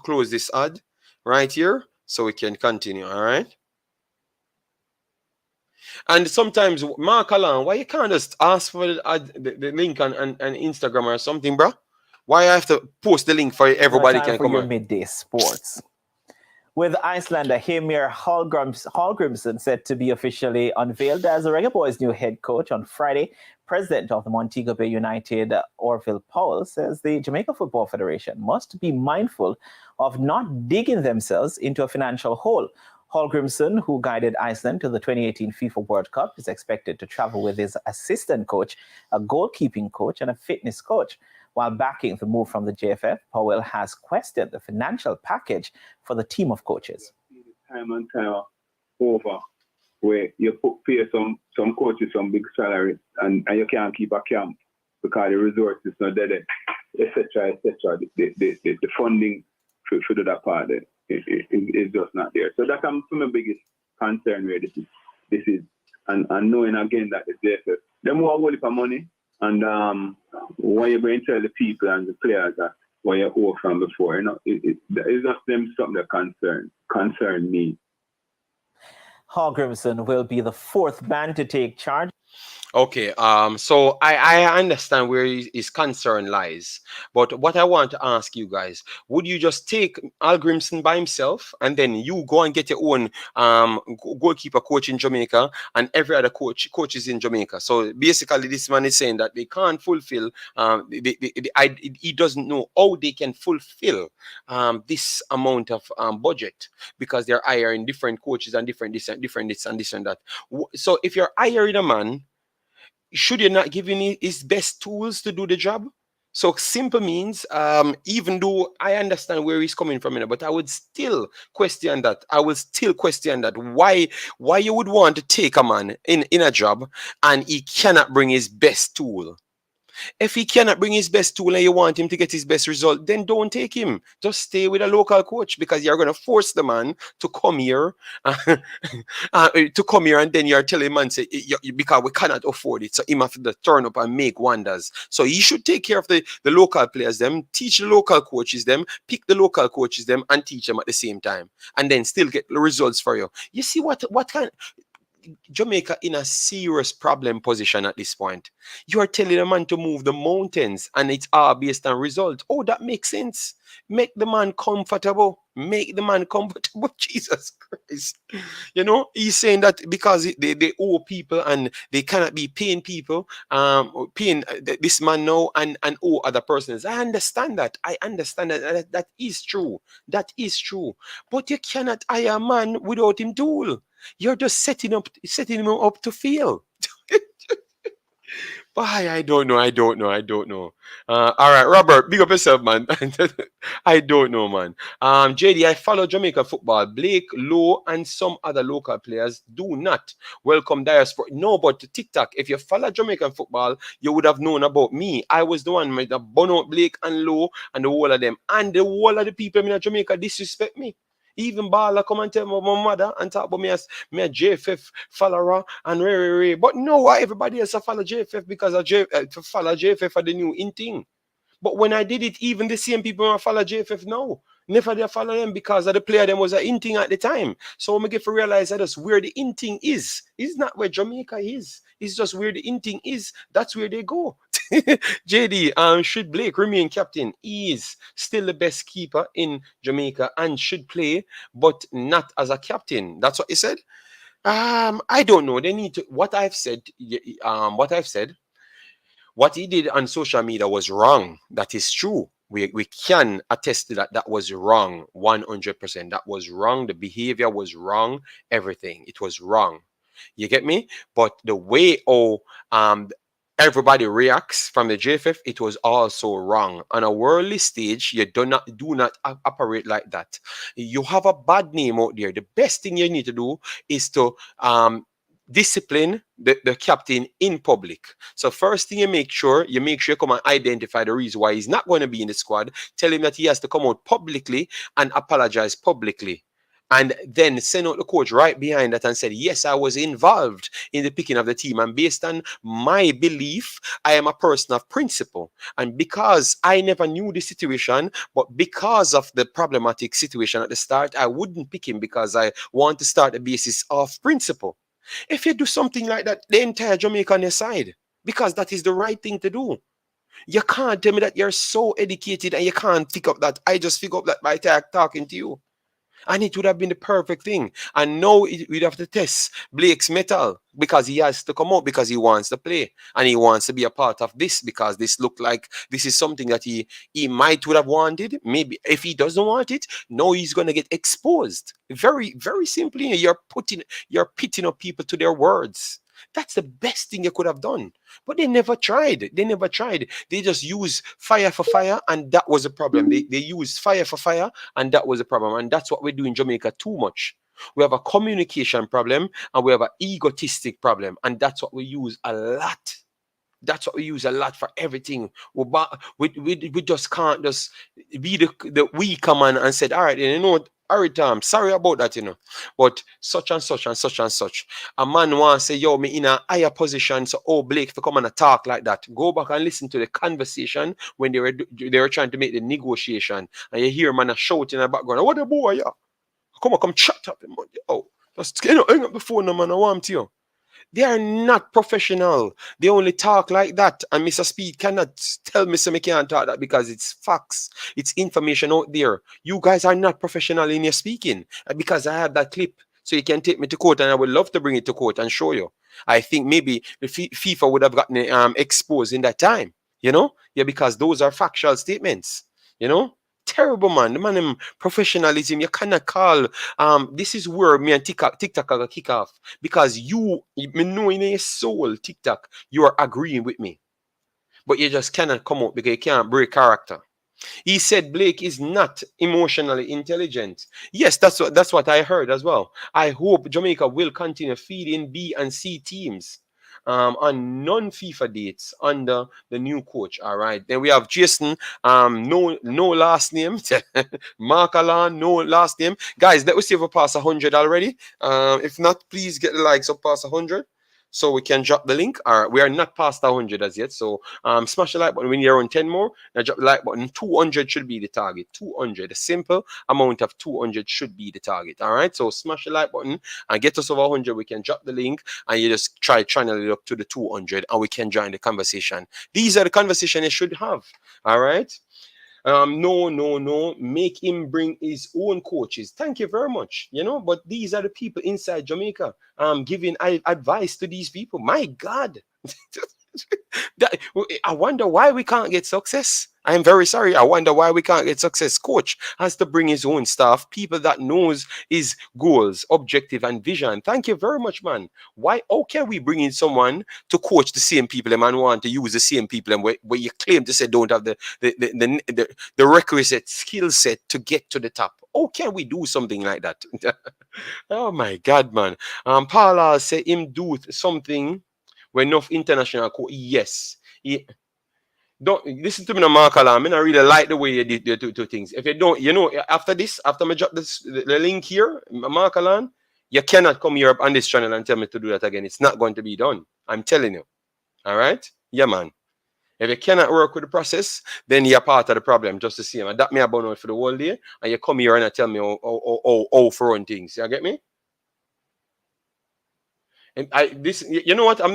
close this ad right here. So we can continue, all right? And sometimes, Mark Alan, why you can't just ask for the link on Instagram or something, bro? Why I have to post the link for everybody can come on? Midday sports. With Icelander Heimir Hallgrimsson set to be officially unveiled as the Reggae Boyz' new head coach on Friday, president of the Montego Bay United, Orville Powell, says the Jamaica Football Federation must be mindful of not digging themselves into a financial hole. Hallgrimsson, who guided Iceland to the 2018 FIFA World Cup, is expected to travel with his assistant coach, a goalkeeping coach, and a fitness coach. While backing the move from the JFF, Powell has questioned the financial package for the team of coaches. Time and time over, where you pay some coaches some big salary and you can't keep a camp because the resources not there, etc., etc. The funding for do that part is just not there. So that's my biggest concern where this is. And knowing again that the JFF, they more worry for money. And when you're going to tell the people and the players that what you owe from before, it's just them something that concern me. Hallgrimsson will be the fourth man to take charge. Okay, so I understand where his concern lies, but what I want to ask you guys, would you just take Hallgrimsson by himself and then you go and get your own goalkeeper coach in Jamaica and every other coaches in Jamaica? So basically this man is saying that they can't fulfill, he doesn't know how they can fulfill this amount of budget because they're hiring different coaches and different this and that. So if you're hiring a man, should you not give him his best tools to do the job? So simple means, even though I understand where he's coming from, but I would still question that. Why you would want to take a man in a job and he cannot bring his best tool? If he cannot bring his best tool and you want him to get his best result, then don't take him. Just stay with a local coach because you're going to force the man to come here, and then you're telling man say because we cannot afford it, so he have to turn up and make wonders. So he should take care of the local players, them teach the local coaches, them pick the local coaches, them and teach them at the same time, and then still get the results for you. You see what kind. Jamaica in a serious problem position at this point. You are telling a man to move the mountains and it's all based on result. Oh, that makes sense. Make the man comfortable. Jesus Christ. He's saying that because they owe people and they cannot be paying people, paying this man now and owe other persons. I understand that. That is true. But you cannot hire a man without him tool. You're just setting him up to fail. I don't know. All right, Robert, big up yourself, man. I don't know, man. JD, I follow Jamaica football. Blake, Lowe, and some other local players do not welcome diaspora. No, but TikTok, if you follow Jamaican football, you would have known about me. I was the one with the Bono, Blake, and Lowe, and the whole of them. And the whole of the people in Jamaica disrespect me. Even Bala come and tell my mother and talk about me as a JFF follower and Ray. But no, why everybody else follow JFF because to follow JFF for the new in thing. But when I did it, even the same people who follow JFF now, never they follow them because of the player them was an in thing at the time. So I get to realize that that's where the in thing is. It's not where Jamaica is. It's just where the in thing is. That's where they go. JD, should Blake remain captain? He is still the best keeper in Jamaica and should play, but not as a captain. That's what he said. I don't know. They need to. What I've said. What he did on social media was wrong. That is true. We can attest to that. That was wrong. 100%. That was wrong. The behavior was wrong. Everything. It was wrong. You get me? But the way everybody reacts from the JFF, it was also wrong. On a worldly stage, you do not operate like that. You have a bad name out there. The best thing you need to do is to discipline the captain in public. So first thing you make sure you come and identify the reason why he's not going to be in the squad. Tell him that he has to come out publicly and apologize publicly. And then send out the coach right behind that and said, yes, I was involved in the picking of the team. And based on my belief, I am a person of principle. And because I never knew the situation, but because of the problematic situation at the start, I wouldn't pick him because I want to start the basis of principle. If you do something like that, the entire Jamaica on your side, because that is the right thing to do. You can't tell me that you're so educated and you can't pick up that. I just pick up that by talking to you. And it would have been the perfect thing. And now we'd have to test Blake's metal because he has to come out because he wants to play and he wants to be a part of this because this looked like this is something that he might would have wanted. Maybe if he doesn't want it, no, he's going to get exposed. Very, very simply, you're pitting up people to their words. That's the best thing you could have done. But they never tried. They never tried. They just used fire for fire, and that was a problem. They used fire for fire, and that was a problem. And that's what we do in Jamaica too much. We have a communication problem, and we have an egotistic problem, and that's what we use a lot. That's what we use a lot for everything. We just can't just be the weaker man and said, all right, you know what? All right, sorry about that, you know. But such and such and such and such. A man wants to say, yo, me in a higher position, so Blake for come and talk like that. Go back and listen to the conversation when they were trying to make the negotiation. And you hear man shouting in the background, what the boy, yeah? Come chat up him. Oh, just hang up the phone, man, I want to you. They are not professional. They only talk like that. And Mr. Speed cannot tell me so me can't talk that because it's facts. It's information out there. You guys are not professional in your speaking. Because I have that clip. So you can take me to court and I would love to bring it to court and show you. I think maybe the FIFA would have gotten exposed in that time. You know? Yeah, because those are factual statements. You know? Terrible, man. The man, professionalism, you cannot call. This is where me and TikTok are kick off. Because me know in your soul, TikTok, you are agreeing with me. But you just cannot come out because you can't break character. He said Blake is not emotionally intelligent. Yes, that's what I heard as well. I hope Jamaica will continue feeding B and C teams. On non-FIFA dates under the new coach. All right. Then we have Jason. No last name. Mark Alan, no last name. Guys, let us see if we pass 100 already. If not, please get the likes up past 100. So we can drop the link. We are not past 100 as yet. So smash the like button when you're on 10 more. Now drop the like button. 200 should be the target. 200. A simple amount of 200 should be the target. All right. So smash the like button and get us over 100. We can drop the link and you just try channel it up to the 200 and we can join the conversation. These are the conversation you should have. All right. No. Make him bring his own coaches. Thank you very much. You know, but these are the people inside Jamaica. Giving advice to these people. My God. I wonder why we can't get success. I'm very sorry. I wonder why we can't get success. Coach has to bring his own staff, people that knows his goals, objective, and vision. Thank you very much, man. How can we bring in someone to coach the same people and man want to use the same people and where you claim to say don't have the requisite skill set to get to the top? How can we do something like that? Oh my God, man. Paula say him do something when enough international yes. Don't listen to me no Mark Alarm. I don't really like the way you did the two things. If you don't, you know, after me drop the link here, Mark Alarm, you cannot come here on this channel and tell me to do that again. It's not going to be done. I'm telling you. All right? Yeah, man. If you cannot work with the process, then you're part of the problem, just the same. And that me about it for the whole day, and you come here and tell me how for run things. You get me? And you know what? I'm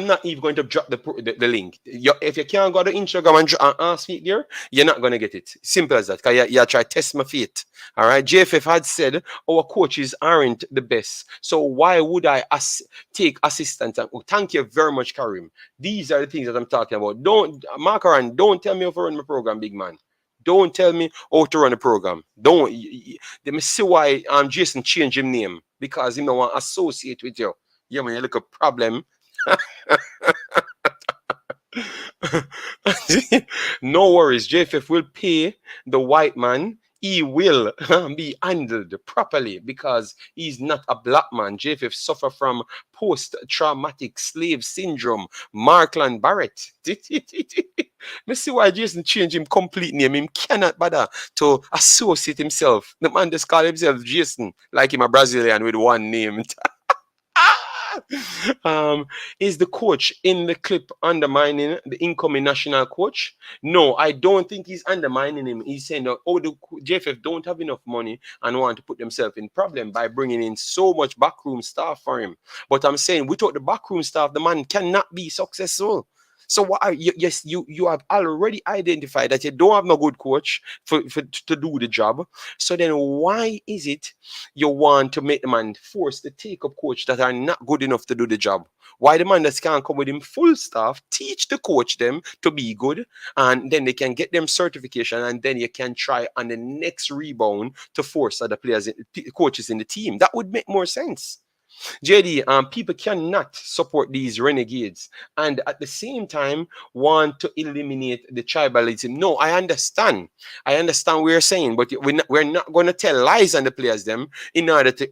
not even going to drop the link. If you can't go to Instagram and ask me there, you're not going to get it. Simple as that. Because you try to test my feet. All right. JFF had said our coaches aren't the best. So why would I take assistance? Thank you very much, Karim. These are the things that I'm talking about. Markaran, don't tell me how to run my program, big man. Don't tell me how to run a program. Let me see why Jason changed his name. Because he don't want to associate with you. Yeah, man, you look a problem. No worries. JFF will pay the white man. He will be handled properly because he's not a black man. JFF suffer from post-traumatic slave syndrome. Markland Barrett. Me see why Jason changed him complete name. Him cannot bother to associate himself. The man just call himself Jason, like him a Brazilian with one name. Is the coach in the clip undermining the incoming national coach? No, I don't think he's undermining him. He's saying that the JFF don't have enough money and want to put themselves in problem by bringing in so much backroom staff for him. But I'm saying without the backroom staff, the man cannot be successful. So what are you? Yes, you have already identified that you don't have no good coach for to do the job. So then why is it you want to make the man force to take up coach that are not good enough to do the job? Why the man that can't come with him full staff, teach the coach them to be good, and then they can get them certification, and then you can try on the next rebound to force other players, coaches in the team. That would make more sense. JD, people cannot support these renegades and at the same time want to eliminate the tribalism. No, I understand. I understand what you're saying, but we're not going to tell lies on the players them in order to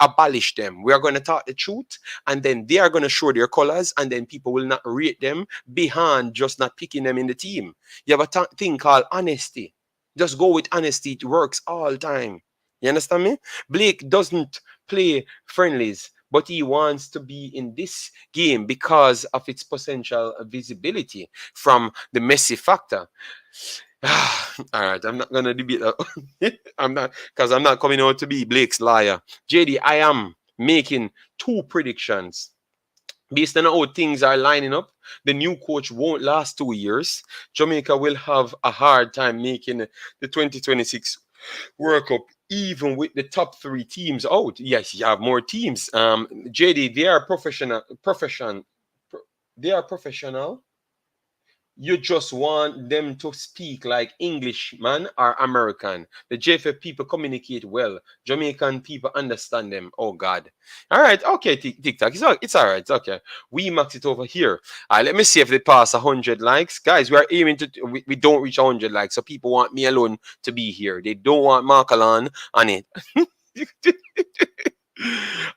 abolish them. We are going to talk the truth, and then they are going to show their colors, and then people will not rate them behind just not picking them in the team. You have a thing called honesty. Just go with honesty. It works all the time. You understand me? Blake doesn't play friendlies, but he wants to be in this game because of its potential visibility from the Messi factor. All right, I'm not gonna debate that. I'm not, because I'm not coming out to be Blake's liar. JD, I am making two predictions. Based on how things are lining up, the new coach won't last 2 years. Jamaica will have a hard time making the 2026 World Cup, even with the top 3 teams out. Yes, you have more teams. JD, they are they are professional. You just want them to speak like Englishman or American. The JFF people communicate well. Jamaican people understand them. Oh God. All right. Okay, TikTok. It's all right. It's okay. We max it over here. Let me see if they pass 100 likes. Guys, we are aiming to, we don't reach 100 likes. So people want me alone to be here. They don't want Markalan on it.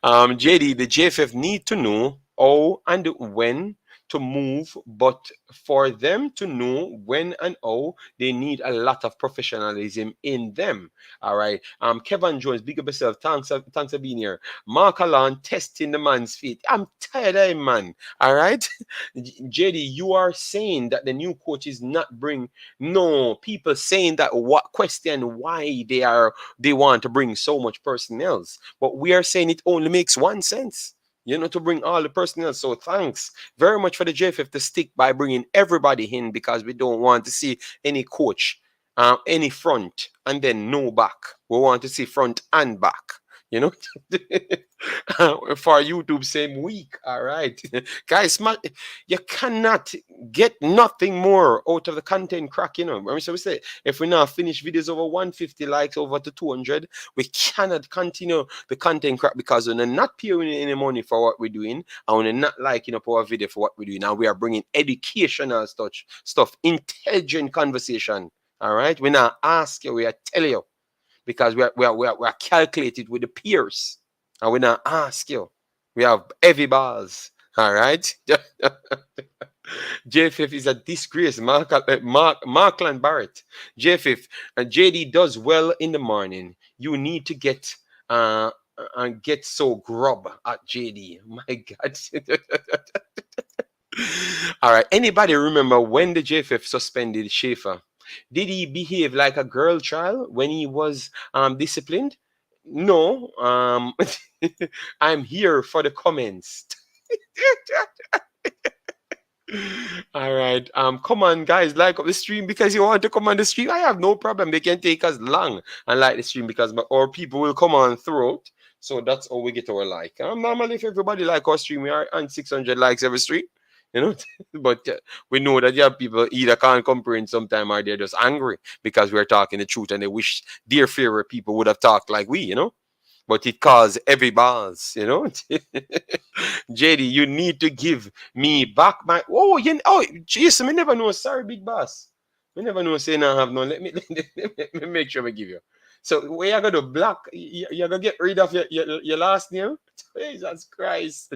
JD, the JFF need to know how and when to move, but for them to know when and how, they need a lot of professionalism in them. All right. Kevin Jones, big up yourself. Thanks for being here. Mark Allen testing the man's feet. I'm tired of him, man. All right. JD, you are saying that the new coach is not bring. No, people saying that what question why they want to bring so much personnel. But we are saying it only makes one sense. To bring all the personnel. So thanks very much for the JFF to stick by bringing everybody in, because we don't want to see any coach, any front, and then no back. We want to see front and back. For YouTube same week. All right. Guys, you cannot get nothing more out of the content crack. So we say if we now finish videos over 150 likes over to 200, we cannot continue the content crack because we're not paying any money for what we're doing, and we're not liking up our video for what we're doing. Now we are bringing educational stuff, intelligent conversation. All right. We're not asking, we are telling you. Because we are calculated with the peers, and we not ask you. We have heavy bars. All right. JFF is a disgrace. Markland Barrett. JFF and JD does well in the morning. You need to get and get so grub at JD. My God. All right. Anybody remember when the JFF suspended Schaefer? Did he behave like a girl child when he was disciplined? No. I'm here for the comments. All right. Come on, guys, like up the stream because you want to come on the stream. I have no problem. They can take us long and like the stream because our people will come on throughout. So that's how we get our like. Normally, if everybody like our stream, we are on 600 likes every stream. But we know that you have people either can't comprehend sometime or they're just angry because we're talking the truth and they wish their favorite people would have talked like we, but it caused every bars, JD, you need to give me back my Jason, we never know. Sorry, big boss. We never know say no have no. Let me make sure we give you. So where you gonna block? You're gonna get rid of your last name? Jesus Christ.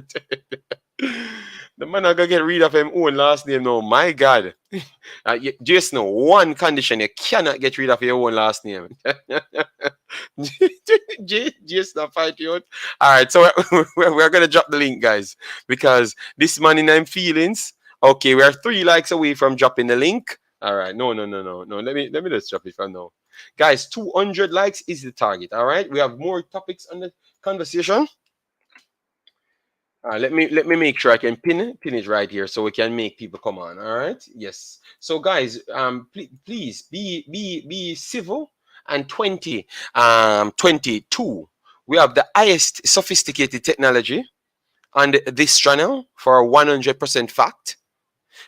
The man are gonna get rid of him own last name now. My God. Just know one condition: you cannot get rid of your own last name. Just not fight you out. All right, so we're gonna drop the link, guys, because this man in them feelings. Okay, we are 3 likes away from dropping the link. All right, no. Let me just drop it from now, guys. 200 likes is the target. All right, we have more topics on the conversation. Let me make sure I can pin it right here so we can make people come on. All right. Yes. So guys, please be civil. And 22. We have the highest sophisticated technology on this channel for 100% fact.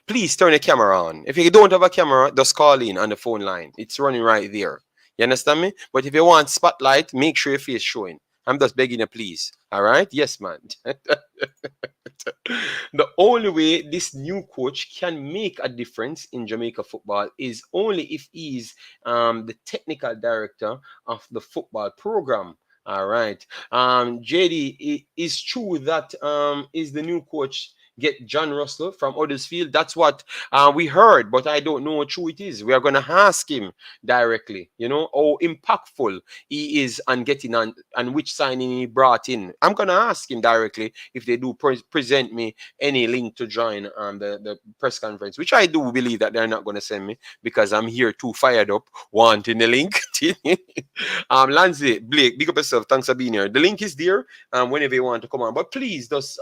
Please turn the camera on. If you don't have a camera, just call in on the phone line. It's running right there. You understand me? But if you want spotlight, make sure your face showing. I'm just begging you, please. All right? Yes, man. The only way this new coach can make a difference in Jamaica football is only if he's the technical director of the football program. All right. JD, it is true that is the new coach get John Russell from Huddersfield. That's what we heard, but I don't know how true it is. We are going to ask him directly, how impactful he is on getting on and which signing he brought in. I'm going to ask him directly if they do present me any link to join the press conference, which I do believe that they're not going to send me because I'm here too fired up wanting the link. Lansley, Blake, big up yourself. Thanks for being here. The link is there whenever you want to come on. But please just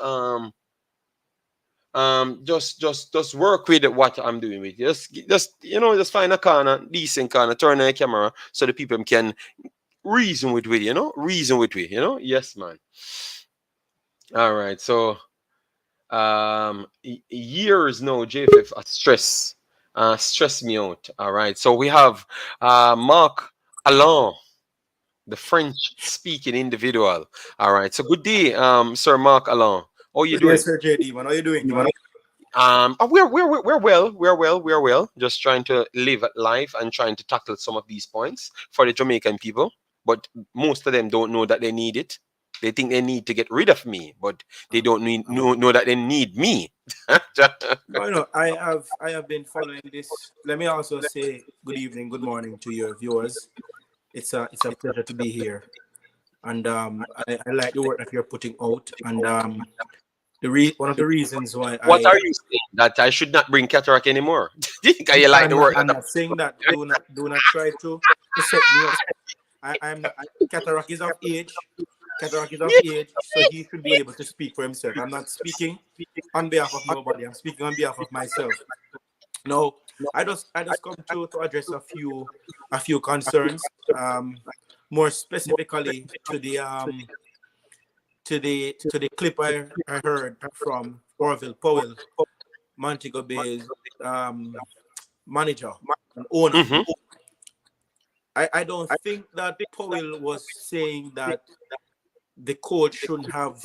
work with what I'm doing with you. Just find a corner, decent corner, turn on the camera so the people can reason with me. Yes, man. All right. So years now, JFF stress me out. All right. So we have Mark Alain, the French speaking individual. All right. So good day, Sir Mark Alain. How you doing? Yes, sir, JD. Man, how you doing? Man? We're well. Just trying to live life and trying to tackle some of these points for the Jamaican people. But most of them don't know that they need it. They think they need to get rid of me, but they don't know that they need me. No, I have been following this. Let me also say good evening, good morning to your viewers. It's a pleasure to be here, and I like the work that you're putting out. And one of the reasons why what are you saying, that I should not bring cataract anymore? Can you like the work? I'm not saying that. Do not try to set me up. I'm not, cataract is of age. Cataract is of age, so he should be able to speak for himself. I'm not speaking on behalf of nobody. I'm speaking on behalf of myself. No, I just come to address a few concerns. More specifically to the clip I heard from Orville Powell, Montego Bay's manager and owner. Mm-hmm. I don't think that Powell was saying that the coach shouldn't have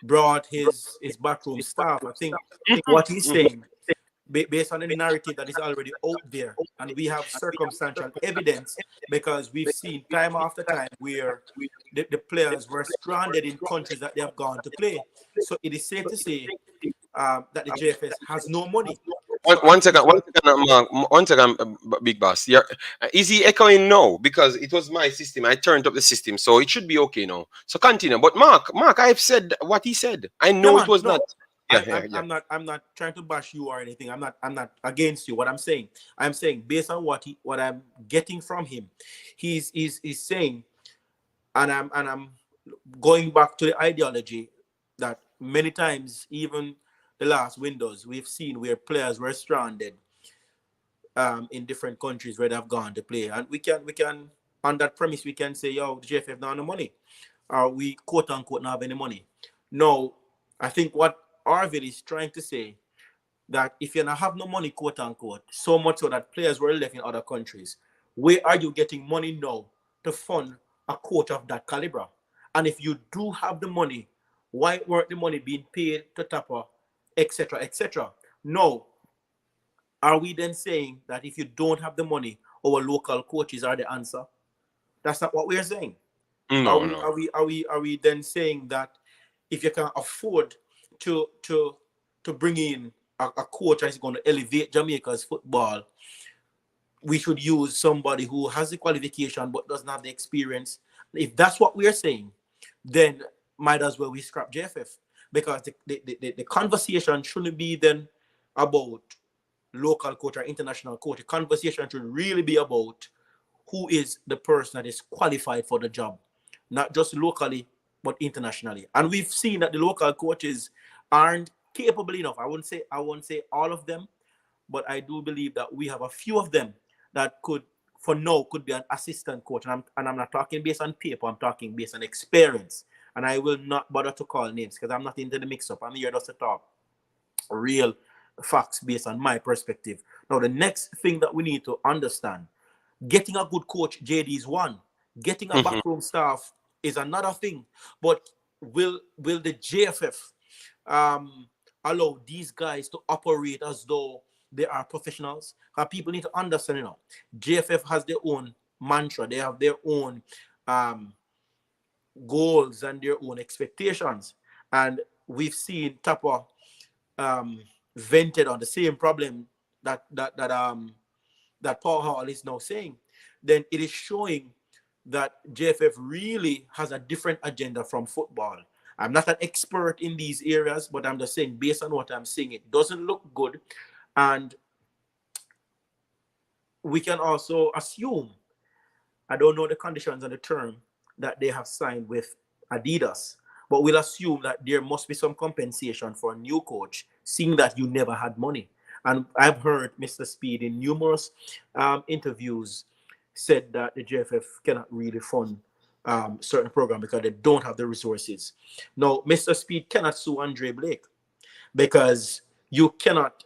brought his backroom staff. I think what he's saying, based on the narrative that is already out there, and we have circumstantial evidence because we've seen time after time where the players were stranded in countries that they have gone to play. So it is safe to say that the JFS has no money. One second, Big Boss. Is he echoing now? Because it was my system. I turned up the system, so it should be okay now. So continue. But Mark, I've said what he said. I know it was not. I'm not trying to bash you or anything. I'm not against you. What I'm saying based on what I'm getting from him, he's saying, and I'm going back to the ideology that many times, even the last windows, we've seen where players were stranded in different countries where they've gone to play, and we can on that premise we can say, yo, the JFF don't have no money, or we quote unquote not have any money. No, I think what Arville is trying to say, that if you don't have no money, quote unquote, so much so that players were left in other countries, where are you getting money now to fund a coach of that caliber? And if you do have the money, why weren't the money being paid to Tapper, etc., etc.? No. Are we then saying that if you don't have the money, our local coaches are the answer? That's not what we're saying. No. Are we then saying that if you can afford to bring in a coach that's going to elevate Jamaica's football, we should use somebody who has the qualification but doesn't have the experience? If that's what we're saying, then might as well we scrap JFF, because the conversation shouldn't be then about local coach or international coach. The conversation should really be about who is the person that is qualified for the job, not just locally, but internationally. And we've seen that the local coaches aren't capable enough. I won't say all of them, but I do believe that we have a few of them that could be an assistant coach. And I'm not talking based on paper, I'm talking based on experience. And I will not bother to call names because I'm not into the mix-up. I'm here just to talk real facts based on my perspective. Now, the next thing that we need to understand, getting a good coach, JD, is one. Getting a backroom staff is another thing. But will the JFF allow these guys to operate as though they are professionals? People need to understand, JFF has their own mantra. They have their own goals and their own expectations. And we've seen Tapa vented on the same problem that Paul Hall is now saying. Then it is showing that JFF really has a different agenda from football. I'm not an expert in these areas, but I'm just saying, based on what I'm seeing, it doesn't look good. And we can also assume, I don't know the conditions and the term that they have signed with Adidas, but we'll assume that there must be some compensation for a new coach, seeing that you never had money. And I've heard Mr. Speed in numerous interviews said that the JFF cannot really fund certain program because they don't have the resources. Now, Mr. Speed cannot sue Andre Blake because you cannot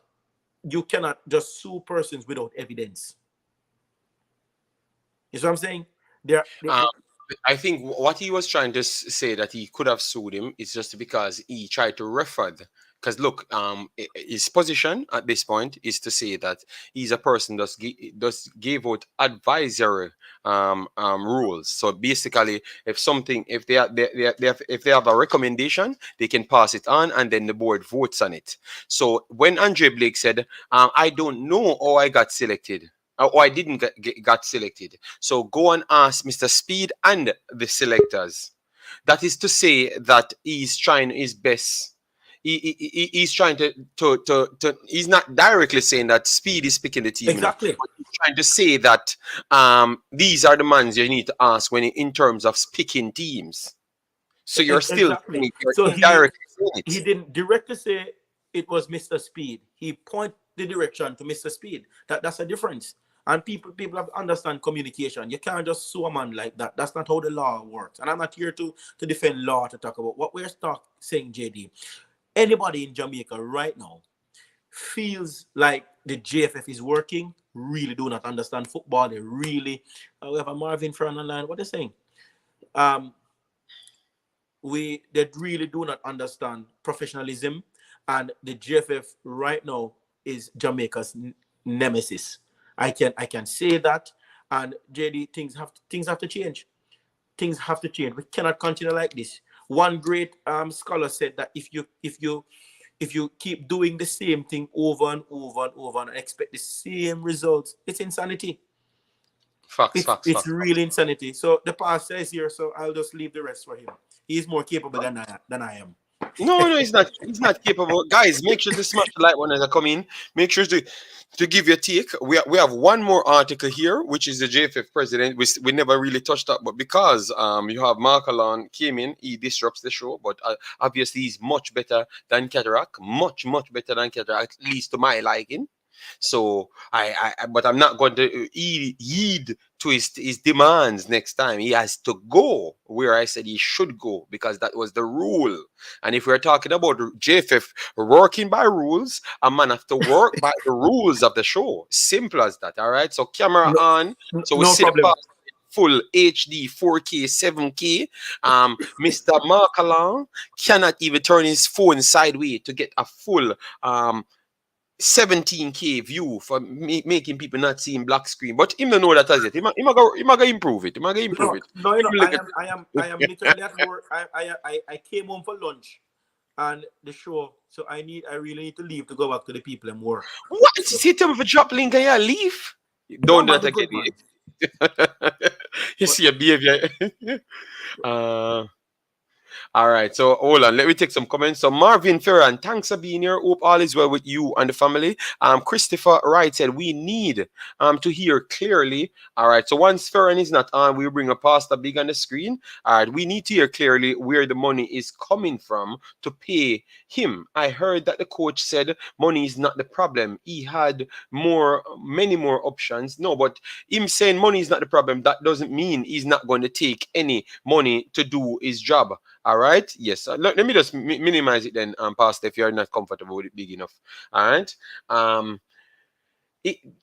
just sue persons without evidence. You see what I'm saying? I think what he was trying to say that he could have sued him is just because he tried to refer. Because look, his position at this point is to say that he's a person that gave out advisory rules. So basically, if they have a recommendation, they can pass it on, and then the board votes on it. So when Andre Blake said, "I don't know how I got selected," or I didn't got selected, so go and ask Mr. Speed and the selectors. That is to say that he's trying his best. He's trying to he's not directly saying that Speed is picking the team. Exactly. But he's trying to say that these are the ones you need to ask when in terms of picking teams. So you're still indirectly saying it. He didn't directly say it was Mr. Speed. He pointed the direction to Mr. Speed. That's a difference. And people have to understand communication. You can't just sue a man like that. That's not how the law works. And I'm not here to defend law, to talk about what we're saying, JD. Anybody in Jamaica right now feels like the JFF is working, really do not understand football. They really, we have a Marvin Fern online. What they're saying? They really do not understand professionalism, and the JFF right now is Jamaica's nemesis. I can say that, and JD, things have to change. Things have to change. We cannot continue like this. One great scholar said that if you keep doing the same thing over and over and over and expect the same results, it's insanity. It's really insanity. So the pastor is here, so I'll just leave the rest for him. He's more capable than I am. No, he's not. He's not capable. Guys, make sure to smash the like button as I come in. Make sure to give your take. We have one more article here, which is the JFF president. We never really touched up, but because you have Mark Alon came in, he disrupts the show. But obviously, he's much better than Cataract, much better than Cataract, at least to my liking. So but I'm not going to heed to his demands next time. He has to go where I said he should go, because that was the rule. And if we're talking about JFF working by rules, a man have to work by the rules of the show. Simple as that. All right. So camera on. So we see the full HD 4K 7K. Mr. Mark Alon cannot even turn his phone sideways to get a full 17K view for making people not seeing black screen, but him don't know that as yet. He might improve it. No, I am literally at work. I came home for lunch and the show, so I really need to leave to go back to the people and work. What? So, see him for drop link and you leave? Don't do that again. You see your behavior. All right, so hold on. Let me take some comments. So Marvin Ferran, thanks for being here. Hope all is well with you and the family. Christopher Wright said we need to hear clearly. All right, so once Ferran is not on, we bring a pastor big on the screen. All right, we need to hear clearly where the money is coming from to pay him. I heard that the coach said money is not the problem. He had many more options. No, but him saying money is not the problem, that doesn't mean he's not going to take any money to do his job. All right. Yes. Let me just minimize it then, Pastor, if you're not comfortable with it big enough. All right.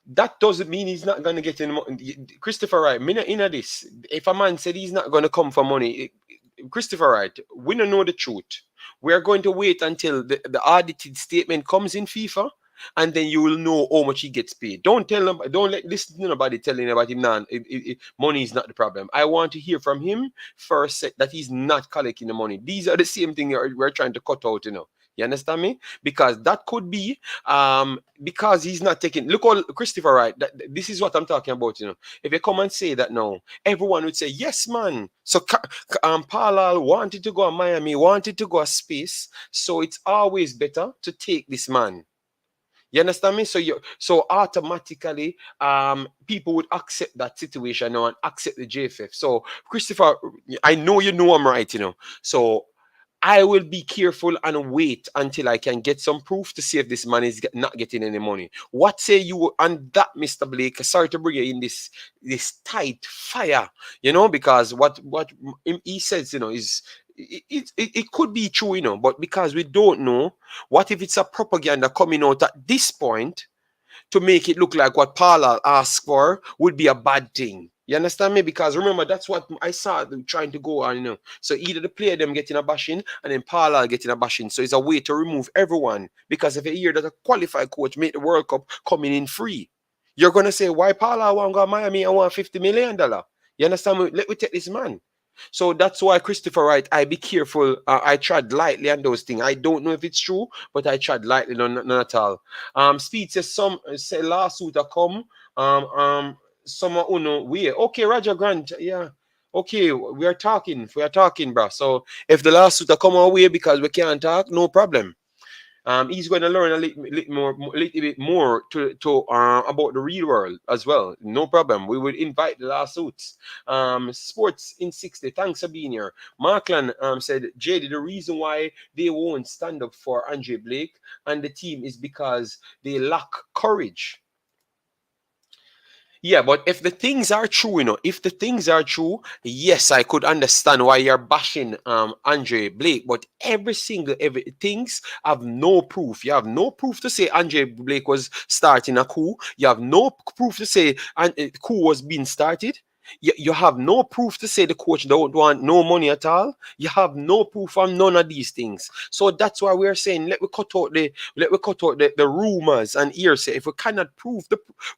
That doesn't mean he's not going to get any money. Christopher Wright, in this, if a man said he's not going to come for money, Christopher Wright, we don't know the truth. We're going to wait until the audited statement comes in FIFA, and then you will know how much he gets paid. Don't listen to nobody telling about him now. Money is not the problem. I want to hear from him first that he's not collecting the money. These are the same thing we're trying to cut out, You understand me? Because that could be because he's not taking. Look, all Christopher, right? This is what I'm talking about. If you come and say that now, everyone would say yes, man. So Parlal wanted to go to Miami, wanted to go to space. So it's always better to take this man. You understand me? So automatically, people would accept that situation now and accept the JFF. So Christopher, I know you know I'm right, So I will be careful and wait until I can get some proof to see if this man is not getting any money. What say you on that, Mr. Blake? Sorry to bring you in this tight fire, because what he says, is. It could be true, but because we don't know, what if it's a propaganda coming out at this point to make it look like what Paula asked for would be a bad thing? You understand me? Because remember, that's what I saw them trying to go on, So either the player them getting a bashing and then Paula getting a bashing. So it's a way to remove everyone. Because if you hear that a qualified coach made the World Cup coming in free, you're going to say, why Paula want to go to Miami and want $50 million? You understand me? Let me take this man. So that's why, Christopher Wright, I be careful. I tread lightly on those things. I don't know if it's true, but I tread lightly, none at all. Speed says say lawsuit a come. Some uno we okay, Roger Grant, yeah. Okay, we are talking, bro. So if the lawsuit a come our way because we can't talk, no problem. He's going to learn a little bit more to about the real world as well. No problem. We would invite the lawsuits. Sports in 60. Thanks for being here. Markland said, JD, the reason why they won't stand up for Andre Blake and the team is because they lack courage. Yeah, but if the things are true, yes, I could understand why you're bashing Andre Blake. But every things have no proof. You have no proof to say Andre Blake was starting a coup. You have no proof to say a coup was being started. You have no proof to say the coach don't want no money at all. You have no proof on none of these things. So that's why we're saying let we cut out the rumors and hearsay. If we cannot prove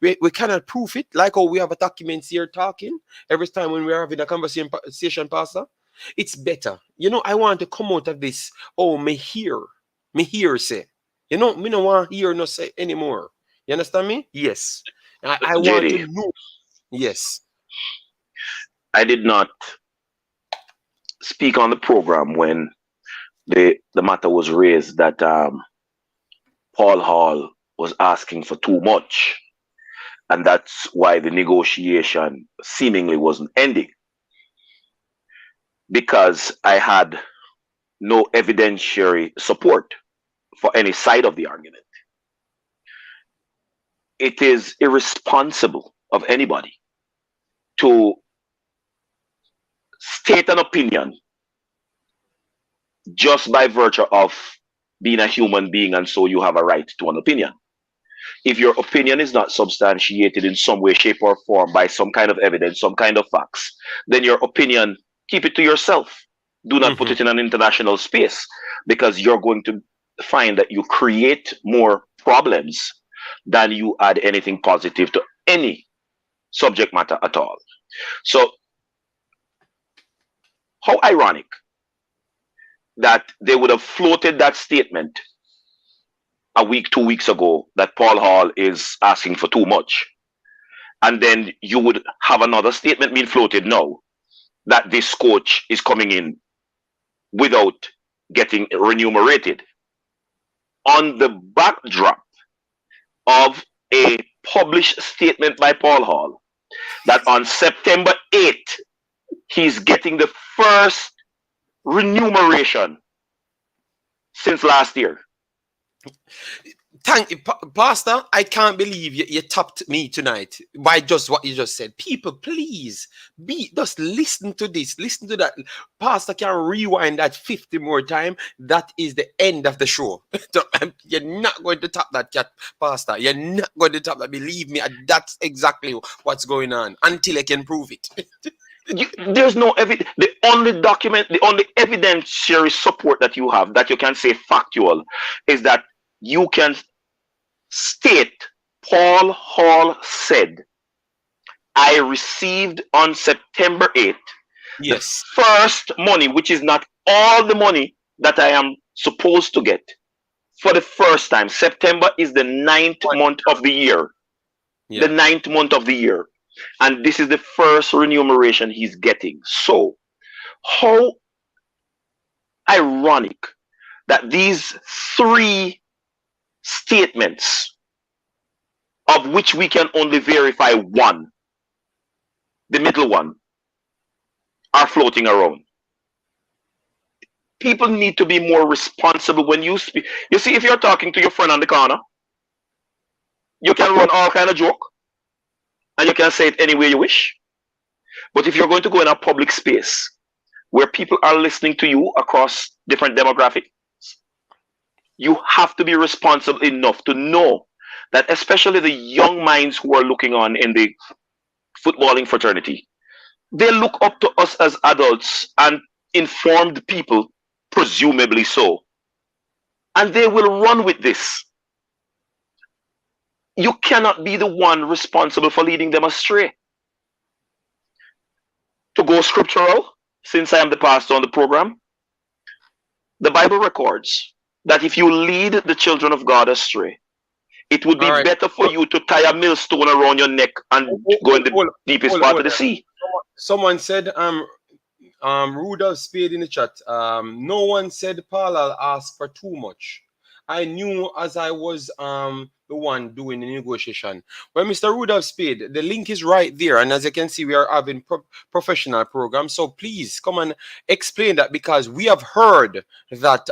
we cannot prove it, like how we have a documents here talking every time when we're having a conversation, Pastor. It's better. I want to come out of this. Oh, me hearsay. Me don't want to hear no say anymore. You understand me? Yes. I want to know. Yes. I did not speak on the program when the matter was raised that Paul Hall was asking for too much, and that's why the negotiation seemingly wasn't ending, because I had no evidentiary support for any side of the argument. It is irresponsible of anybody to state an opinion just by virtue of being a human being, and so you have a right to an opinion. If your opinion is not substantiated in some way, shape, or form by some kind of evidence, some kind of facts, then your opinion, keep it to yourself. Do not put it in an international space, because you're going to find that you create more problems than you add anything positive to any subject matter at all. So, how ironic that they would have floated that statement a week, 2 weeks ago, that Paul Hall is asking for too much. And then you would have another statement being floated now that this coach is coming in without getting remunerated on the backdrop of a published statement by Paul Hall that on September 8th, he's getting the first remuneration since last year. Thank you, Pastor. I can't believe you tapped me tonight by just what you just said. People, please just listen to this. Listen to that. Pastor can rewind that 50 more times. That is the end of the show. You're not going to tap that, Pastor. You're not going to tap that. Believe me, that's exactly what's going on until I can prove it. There's no evidence. The only document, the only evidentiary support that you have that you can say factual is that you can state Paul Hall said, I received on September 8th the first money, which is not all the money that I am supposed to get for the first time. September is the 9th month of the year. The 9th month of the year. And this is the first remuneration he's getting. So, how ironic that these three statements, of which we can only verify one, the middle one, are floating around. People need to be more responsible when you speak. You see, if you're talking to your friend on the corner, you can run all kind of joke, and you can say it any way you wish. But if you're going to go in a public space where people are listening to you across different demographics, you have to be responsible enough to know that especially the young minds who are looking on in the footballing fraternity, they look up to us as adults and informed people, presumably so. And they will run with this. You cannot be the one responsible for leading them astray. To go scriptural, since I am the pastor on the program, the Bible records that if you lead the children of God astray, it would be better for you to tie a millstone around your neck and go in the deepest part of the sea. Someone said, Rudolph Spade in the chat, no one said Paul I'll ask for too much. I knew as I was the one doing the negotiation. Well, Mr. Rudolph Spade, the link is right there. And as you can see, we are having professional programs. So please come and explain that, because we have heard that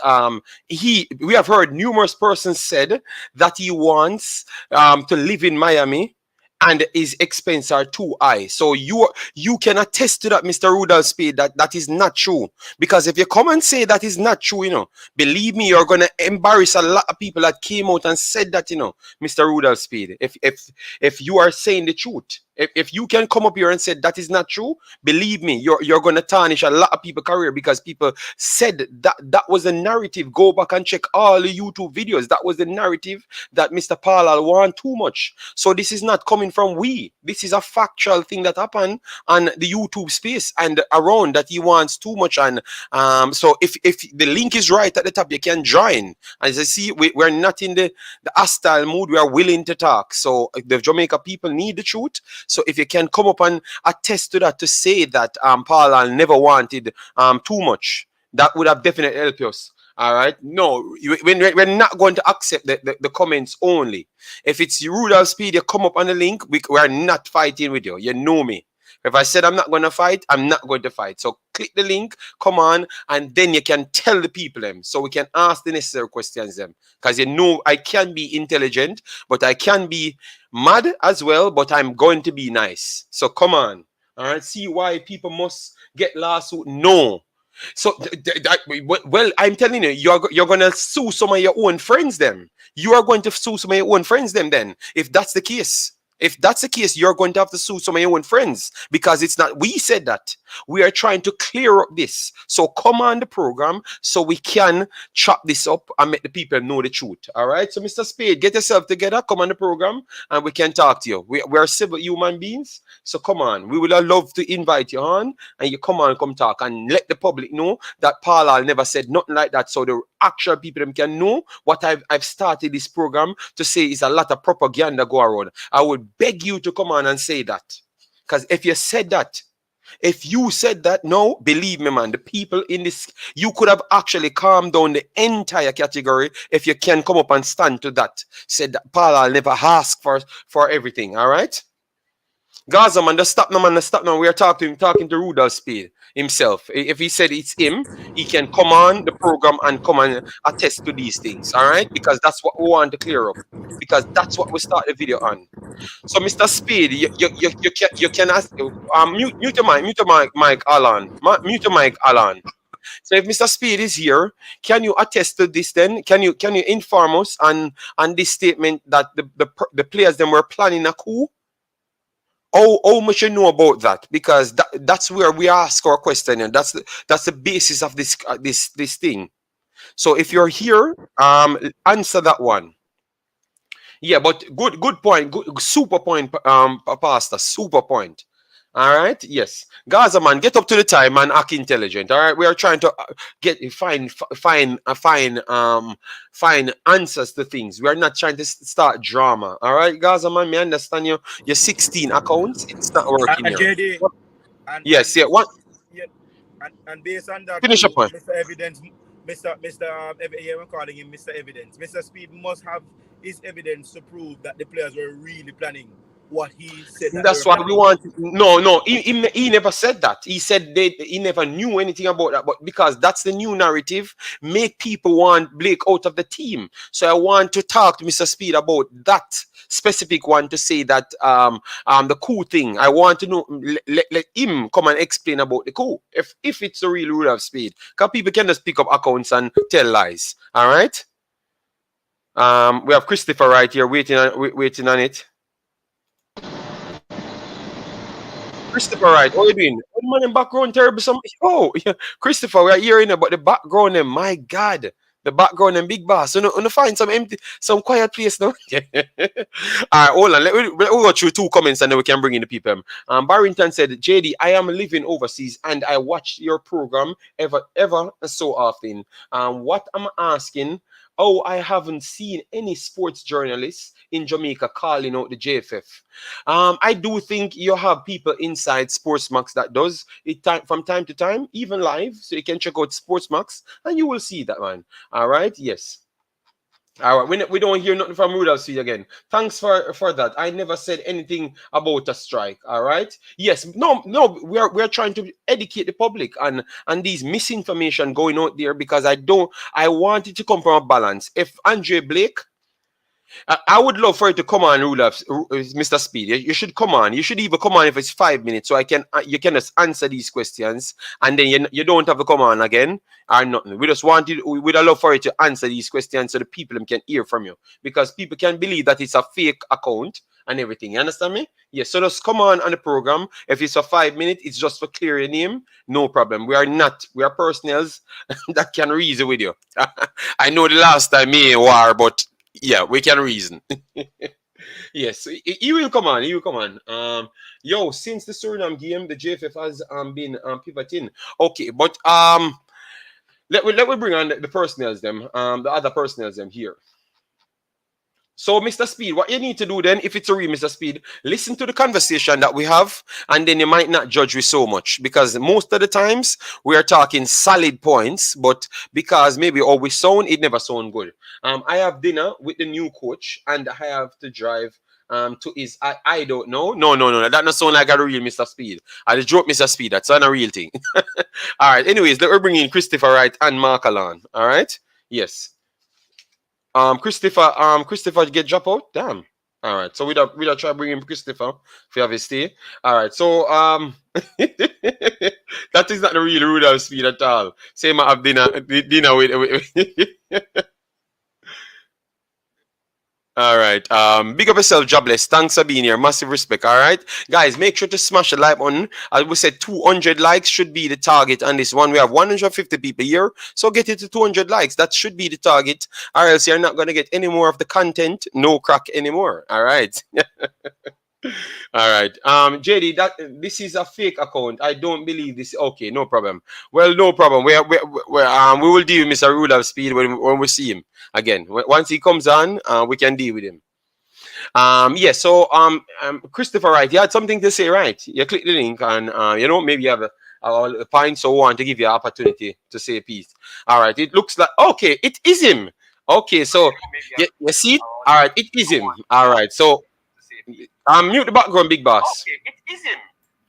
we have heard numerous persons said that he wants to live in Miami and his expenses are too high. So you can attest to that, Mr. Rudolph Spade, that is not true. Because if you come and say that is not true, you know, believe me, you're gonna embarrass a lot of people that came out and said that, you know, Mr. Rudolph Spade. If you are saying the truth, if you can come up here and say that is not true, believe me, you're gonna tarnish a lot of people's career, because people said that was the narrative. Go back and check all the YouTube videos. That was the narrative that Mr. Paul want too much. So this is not coming from we. This is a factual thing that happened on the YouTube space and around, that he wants too much. And so if the link is right at the top, you can join. As I see, we're not in the hostile mood. We are willing to talk. So the Jamaica people need the truth. So if you can come up and attest to that, to say that Paul never wanted too much, that would have definitely helped us. All right. No, we're not going to accept the comments only. If it's Rudolph Speed, you come up on the link, we're not fighting with you. You know me. If I said I'm not going to fight, I'm not going to fight. So click the link, come on, and then you can tell the people them. So we can ask the necessary questions them. Because you know I can be intelligent, but I can be mad as well, but I'm going to be nice. So come on. All right. See why people must get lawsuit? No. So, well, I'm telling you, you're going to sue some of your own friends then. You are going to sue some of your own friends then, if that's the case. If that's the case, you're going to have to sue some of your own friends, because it's not, we said that. We are trying to clear up this. So come on the program so we can chop this up and make the people know the truth. All right. So Mr. Spade, get yourself together, come on the program and we can talk to you. We are civil human beings. So come on. We would love to invite you on, and you come on, come talk and let the public know that Paul never said nothing like that. So the actual people can know what I've started this program to say is a lot of propaganda go around. I would beg you to come on and say that. Because if you said that, If you said that, no, believe me, man, the people in this, you could have actually calmed down the entire category if you can come up and stand to that. Said that Paul, I'll never ask for everything, all right? Gaza, man, just stop now, man, just stop now. We are talking to Rudolph Speed himself. If he said it's him, he can come on the program and come and attest to these things, all right? Because that's what we want to clear up. Because that's what we start the video on. So, Mr. Speed, you can ask, mute your mic, Alan. Mute your mic, Alan. So, if Mr. Speed is here, can you attest to this? Then can you inform us on this statement that the players them were planning a coup? How much you know about that? Because that's where we ask our question, and that's the basis of this this thing. So, if you're here, answer that one. Yeah, but good point. Good, super point, Pastor. Super point. All right. Yes, Gaza man, get up to the time and act intelligent. All right. We are trying to find answers to things. We are not trying to start drama. All right, Gaza man. Me understand you. Your 16 accounts. It's not working And here. JD, Yes. Yeah. What? Yeah, and based on that, Finish up, man. Mr. Evidence, here we're calling him Mr. Evidence. Mr. Speed must have his evidence to prove that the players were really planning what he said. That's why we want. No, he never said that. He said he never knew anything about that. But because that's the new narrative, make people want Blake out of the team. So I want to talk to Mr. Speed about that specific one to say that the coup thing. I want to know. Let him come and explain about the coup. If it's the real rule of Speed, because people can just pick up accounts and tell lies. All right. We have Christopher right here waiting on it. Christopher, right? What are you doing? What man in background terrible? Oh, yeah. Christopher, we are hearing about the background. And my God, the background and big boss. So, no, find some quiet place now. All right, hold on. Let me go through two comments and then we can bring in the people. Barrington said, JD, I am living overseas and I watch your program ever so often. What I'm asking. Oh, I haven't seen any sports journalists in Jamaica calling out the JFF. I do think you have people inside Sportsmax that does it from time to time, even live. So you can check out Sportsmax and you will see that, man. All right. Yes. All right. We don't hear nothing from Rudolph Speed again. Thanks for that. I never said anything about a strike. All right. Yes. No. We are trying to educate the public on these misinformation going out there because I want it to come from a balance. If Andre Blake, I would love for you to come on, Mr. Speed. You should come on. You should even come on if it's 5 minutes, so you can just answer these questions, and then you don't have to come on again or nothing. We just want you. We'd love for you to answer these questions so the people can hear from you, because people can believe that it's a fake account and everything. You understand me? Yes. So just come on the program. If it's for 5 minutes, it's just for clear your name. No problem. We are personals that can reason with you. I know the last time me in war, but. Yeah, we can reason. Yes, he will come on. He will come on. Yo, since the Suriname game, the JFF has been pivoting. Okay, but let me bring on the personnels them, the other personnels them here. So, Mr. Speed, what you need to do then, if it's a real Mr. Speed, listen to the conversation that we have, and then you might not judge me so much, because most of the times we are talking solid points, but because maybe we sound, it never sound good. I have dinner with the new coach, and I have to drive to his, I don't know. No. That not sound like a real Mr. Speed. I just joke Mr. Speed. That's not a real thing. All right. Anyways, let me bring in Christopher Wright and Mark Alon. All right. Yes. Christopher get drop out. Damn. All right. So we don't try bringing Christopher if you have his stay. All right. So that is not the real Rudolph Speed at all. Same I have dinner with All right. Big up yourself, jobless. Thanks for being here. Massive respect. All right. Guys, make sure to smash the like button. As we said, 200 likes should be the target on this one. We have 150 people here. So get it to 200 likes. That should be the target. Or else you're not going to get any more of the content. No crack anymore. All right. All right. JD, this is a fake account. I don't believe this. Okay, no problem. Well, no problem. We will deal with Mr. Rudolph Speed when we see him again. Once he comes on, we can deal with him. Yeah, so Christopher, right, you had something to say, right? You click the link and maybe you have a point, so want to give you an opportunity to say a piece. All right, it looks like okay, it is him. Okay, so you see it? All right, it is him. All right, so mute the background, big boss. Okay, it is him.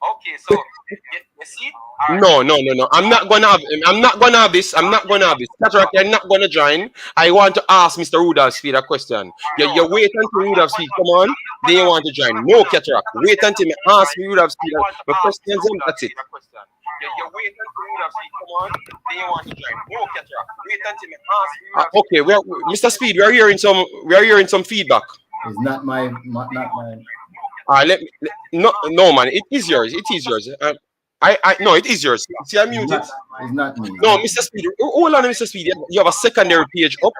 Okay, so you see it? No, no, no, no. I'm not gonna have him. I'm not gonna have this. I'm not gonna have this. Cataract, you're not gonna join. I want to ask Mr. Rudolph Speed a question. You wait until Rudolph Speed come on, then you want to join. No, Cataract. Wait until me ask me Rudolph Speed. My questions him, that's it. You wait until Rudolph Speed come on, then you want to join. No, Cataract. Wait until me ask me okay, Mr. Speed, we are hearing some feedback. It's not my. No, man. It is yours. It is yours. No, it is yours. See, I muted. It's not me. No, Mr. Speed. Hold on, Mr. Speed. You have a secondary page up.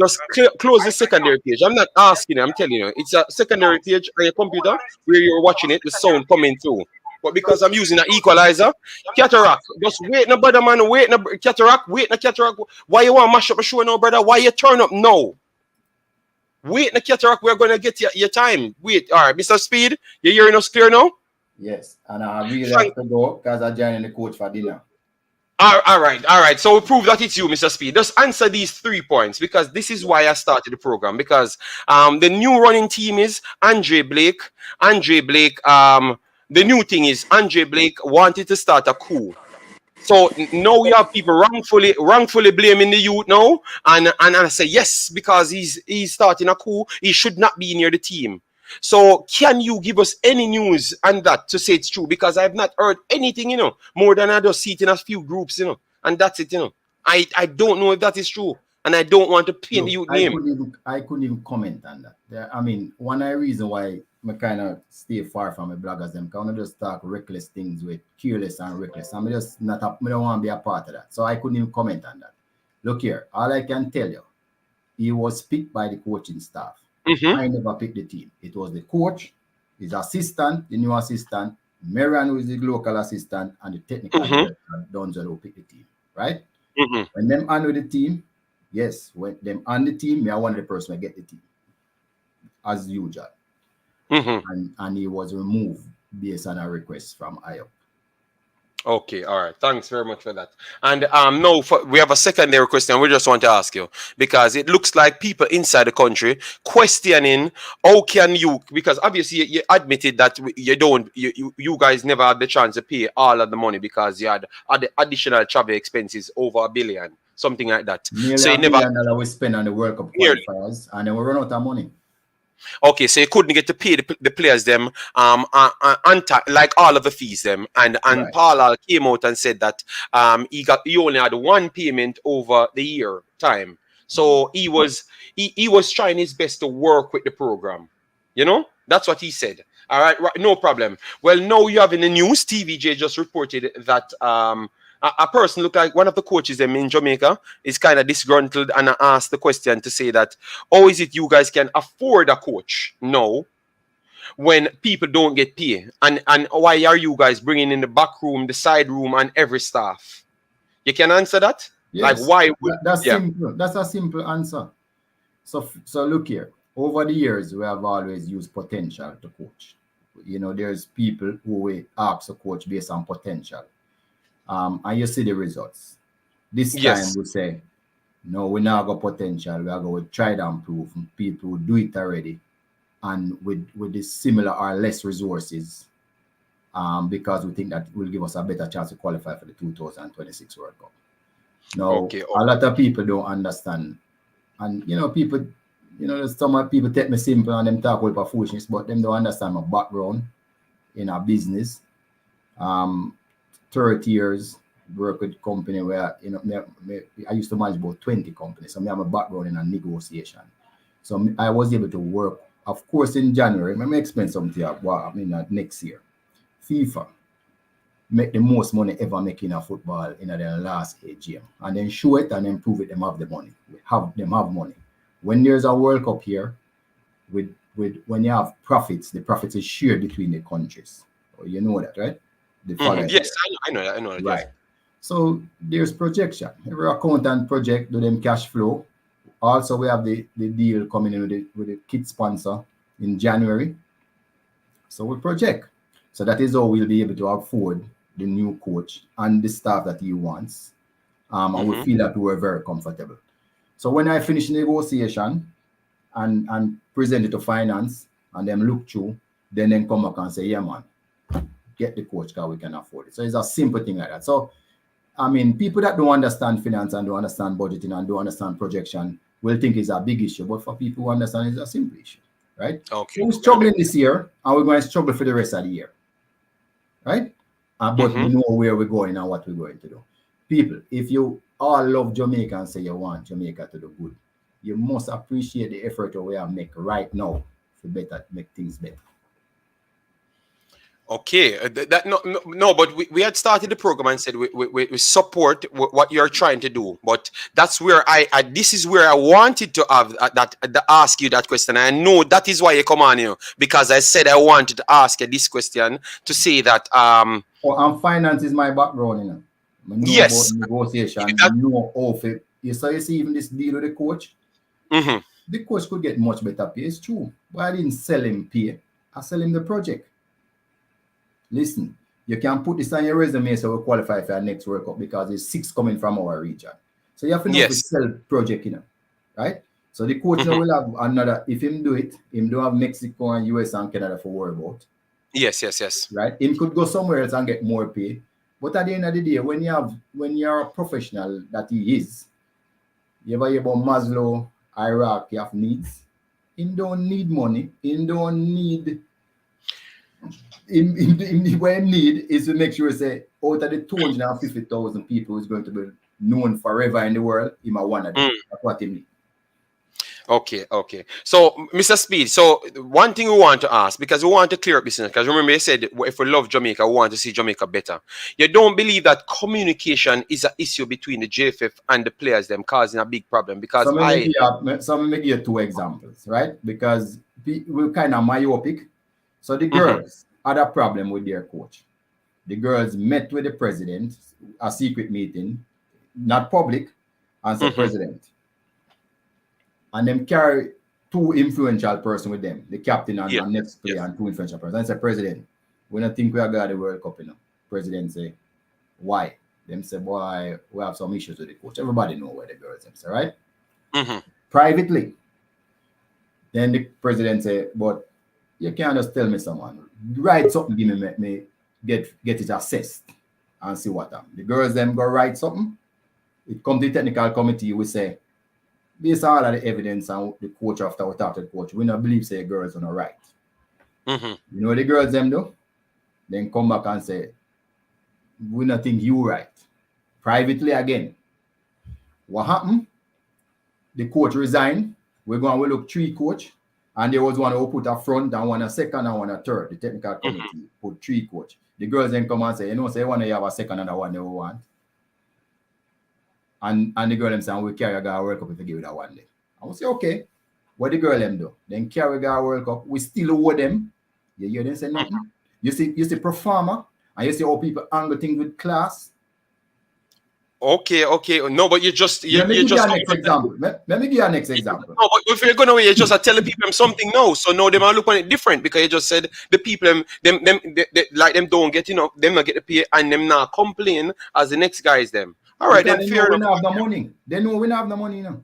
Just close the secondary page. I'm not asking you. I'm telling you. It's a secondary page on your computer where you're watching it. The sound coming through. But because I'm using an equalizer, Cataract. Just wait, no brother, man. Wait, no Cataract. Wait, no Cataract. Why you want to mash up a show now, brother? Why you turn up now? Wait, no Cataract. We're gonna get your time. Wait. All right, Mr. Speed. You're hearing us clear now? Yes, and I really have to go because I'm joining the coach for dinner. All right. So we prove that it's you, Mr. Speed. Just answer these 3 points because this is why I started the program. Because the new running team is Andre Blake. The new thing is Andre Blake wanted to start a coup. So now we have people wrongfully blaming the youth now, and I say yes because he's starting a coup. He should not be near the team. So can you give us any news on that to say it's true? Because I've not heard anything, more than I just see it in a few groups, and that's it, I don't know if that is true, and I don't want to paint the youth name. I couldn't even comment on that. I mean, one reason why I kind of stay far from my bloggers, them kind of just talk reckless things with careless and reckless. I just I don't want to be a part of that. So I couldn't even comment on that. Look here, all I can tell you, he was picked by the coaching staff. Mm-hmm. I never picked the team. It was the coach, his assistant, the new assistant, Marian, who is the local assistant, and the technical director, Donzo, who picked the team, right? Mm-hmm. When them on with the team, yes, when them on the team, me, I wanted the person to get the team, as usual. Mm-hmm. And he was removed based on a request from IOP. Okay, all right. Thanks very much for that. And we have a secondary question we just want to ask you because it looks like people inside the country questioning how can you, because obviously you admitted that you guys never had the chance to pay all of the money because you had additional travel expenses over $1 billion, something like that. Nearly so you $1 billion we spend on the World Cup qualifiers, and then we run out of money. Okay, so you couldn't get to pay the players them like all of the fees them, and right. Paul came out and said that he only had one payment over the year time, so he was trying his best to work with the program, that's what he said. All right, no problem. Well, now you have in the news, TVJ just reported that a person looked like one of the coaches in Jamaica is kind of disgruntled and asked the question to say that, how is it you guys can afford a coach now when people don't get paid? And why are you guys bringing in the back room, the side room, and every staff? You can answer that? Yes, like why? That's simple. That's a simple answer. So look here. Over the years, we have always used potential to coach. There's people who we ask a coach based on potential. And you see the results. This time we say, no, we now got potential. We are going to try and prove people who do it already, and with the similar or less resources, because we think that will give us a better chance to qualify for the 2026 World Cup. Now, a lot of people don't understand, and people, some people take me simple and them talk about foolishness, but them don't understand my background in a business. 30 years work with company where I used to manage about 20 companies, so I have a background in a negotiation. So I was able to work, of course, in January. I may explain something next year. FIFA make the most money ever making a football in their last AGM, and then show it and then prove it. Them have the money. Have money. When there's a World Cup here, when you have profits, the profits is shared between the countries. You know that, right? Yes, I know that. Right. Yes. So there's projection. Every accountant project do them cash flow. Also, we have the deal coming in with the kit sponsor, in January. So we project. So that is how we'll be able to afford the new coach and the staff that he wants. And we feel that we were very comfortable. So when I finish negotiation and present it to finance and them look through, then come back and say, yeah, man, get the coach because we can afford it. So it's a simple thing like that. So, I mean, people that don't understand finance and don't understand budgeting and don't understand projection will think it's a big issue. But for people who understand, it's a simple issue, right? Okay. So we're struggling this year and we're going to struggle for the rest of the year, right? But we know where we're going and what we're going to do. People, if you all love Jamaica and say you want Jamaica to do good, you must appreciate the effort we have make right now to better make things better. Okay, but we had started the program and said we support what you're trying to do, but that's where I this is where I wanted to have ask you that question. I know that is why you come on here, because I said I wanted to ask you this question to say that and finance is my background, you know. I know yes, about negotiation. I know how you see even this deal with the coach. The coach could get much better pay. It's true, but I didn't sell him pay. I sell him the project. Listen, you can put this on your resume so we qualify for our next World Cup because there's 6 coming from our region. So you have to know to sell project, you know, right? So the coach now will have another, if him do it, him don't have Mexico and US and Canada for worry about. Yes. Right? Him could go somewhere else and get more pay. But at the end of the day, when you're a professional that he is, you ever hear about Maslow hierarchy of needs? Him don't need money. Him don't need. What him need is to make sure say out of the 250,000 people who's going to be known forever in the world, him a one of them. That's what he need. Okay. So, Mr. Speed, so one thing we want to ask, because we want to clear up this, because remember you said if we love Jamaica, we want to see Jamaica better. You don't believe that communication is an issue between the JFF and the players, them causing a big problem? Because so let me give you 2 examples, right? Because we're kind of myopic. So the girls had a problem with their coach. The girls met with the president, a secret meeting, not public, and said president. And them carry 2 influential persons with them, the captain and next player and 2 influential persons. And say, president, we don't think we are going to the World Cup, you know. President say, why? Them say, boy, we have some issues with the coach. Everybody know where the girls them say, right? Privately. Then the president say, but you can't just tell me someone. Write something, give me get it assessed and see what happens. The girls them go write something. It comes to the technical committee, we say, based on all of the evidence and the coach after we talk to the coach, we don't believe say girls are not right. You know what the girls them do? Then come back and say, we don't think you right. Privately again. What happened? The coach resigned. We're going to look 3 coach. And there was one who put a front and one a second and one a third. The technical committee put 3 coach. The girls then come and say, you know, say one of you have a second and the one they want. And the girl them say, we carry a guy World Cup if we give it that one day. I will say, okay. What the girl them do? Then carry a guy World Cup. We still owe them. You hear them say nothing? You see performer and you see how people angle things with class. Okay. No, but Let me give you an next example. No, but if you're going away, you're just telling people something now. So now they might look on it different because you just said the people them don't get them not get the pay and them not complain as the next guys them. All right, because then fair enough. We don't have the money. They know we don't have the money, you know.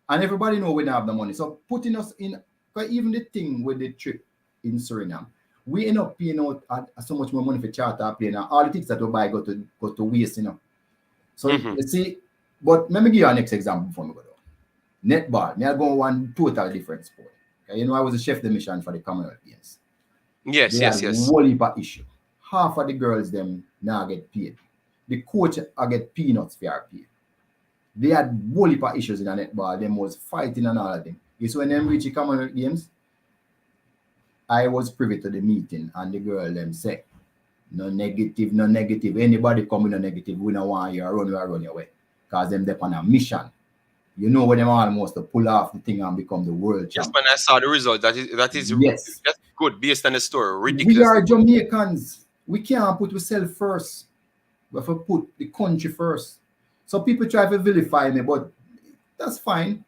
And everybody know we don't have the money. So putting us in, even the thing with the trip in Suriname, we end up paying out so much more money for charter plane and all the things that we buy go to waste, you know. So you see, but let me give you an next example before we go down. Netball, me I go one total different sport. Okay? You know, I was a chef de mission for the Commonwealth Games. Yes. Whole heap of issue. Half of the girls them now get paid. The coach I get peanuts for our pay. They had whole heap of issues in the netball. Them was fighting and all of them. You see when them reach the Commonwealth Games, I was privy to the meeting and the girl them say, no negative. Anybody come in a negative, we don't want you to run your way. Because them they're on a mission. You know when them almost to pull off the thing and become the world champion. Yes, when I saw the result, that is yes. That's good based on the story. Ridiculous. We are Jamaicans. We can't put ourselves first. We have to put the country first. So people try to vilify me, but that's fine.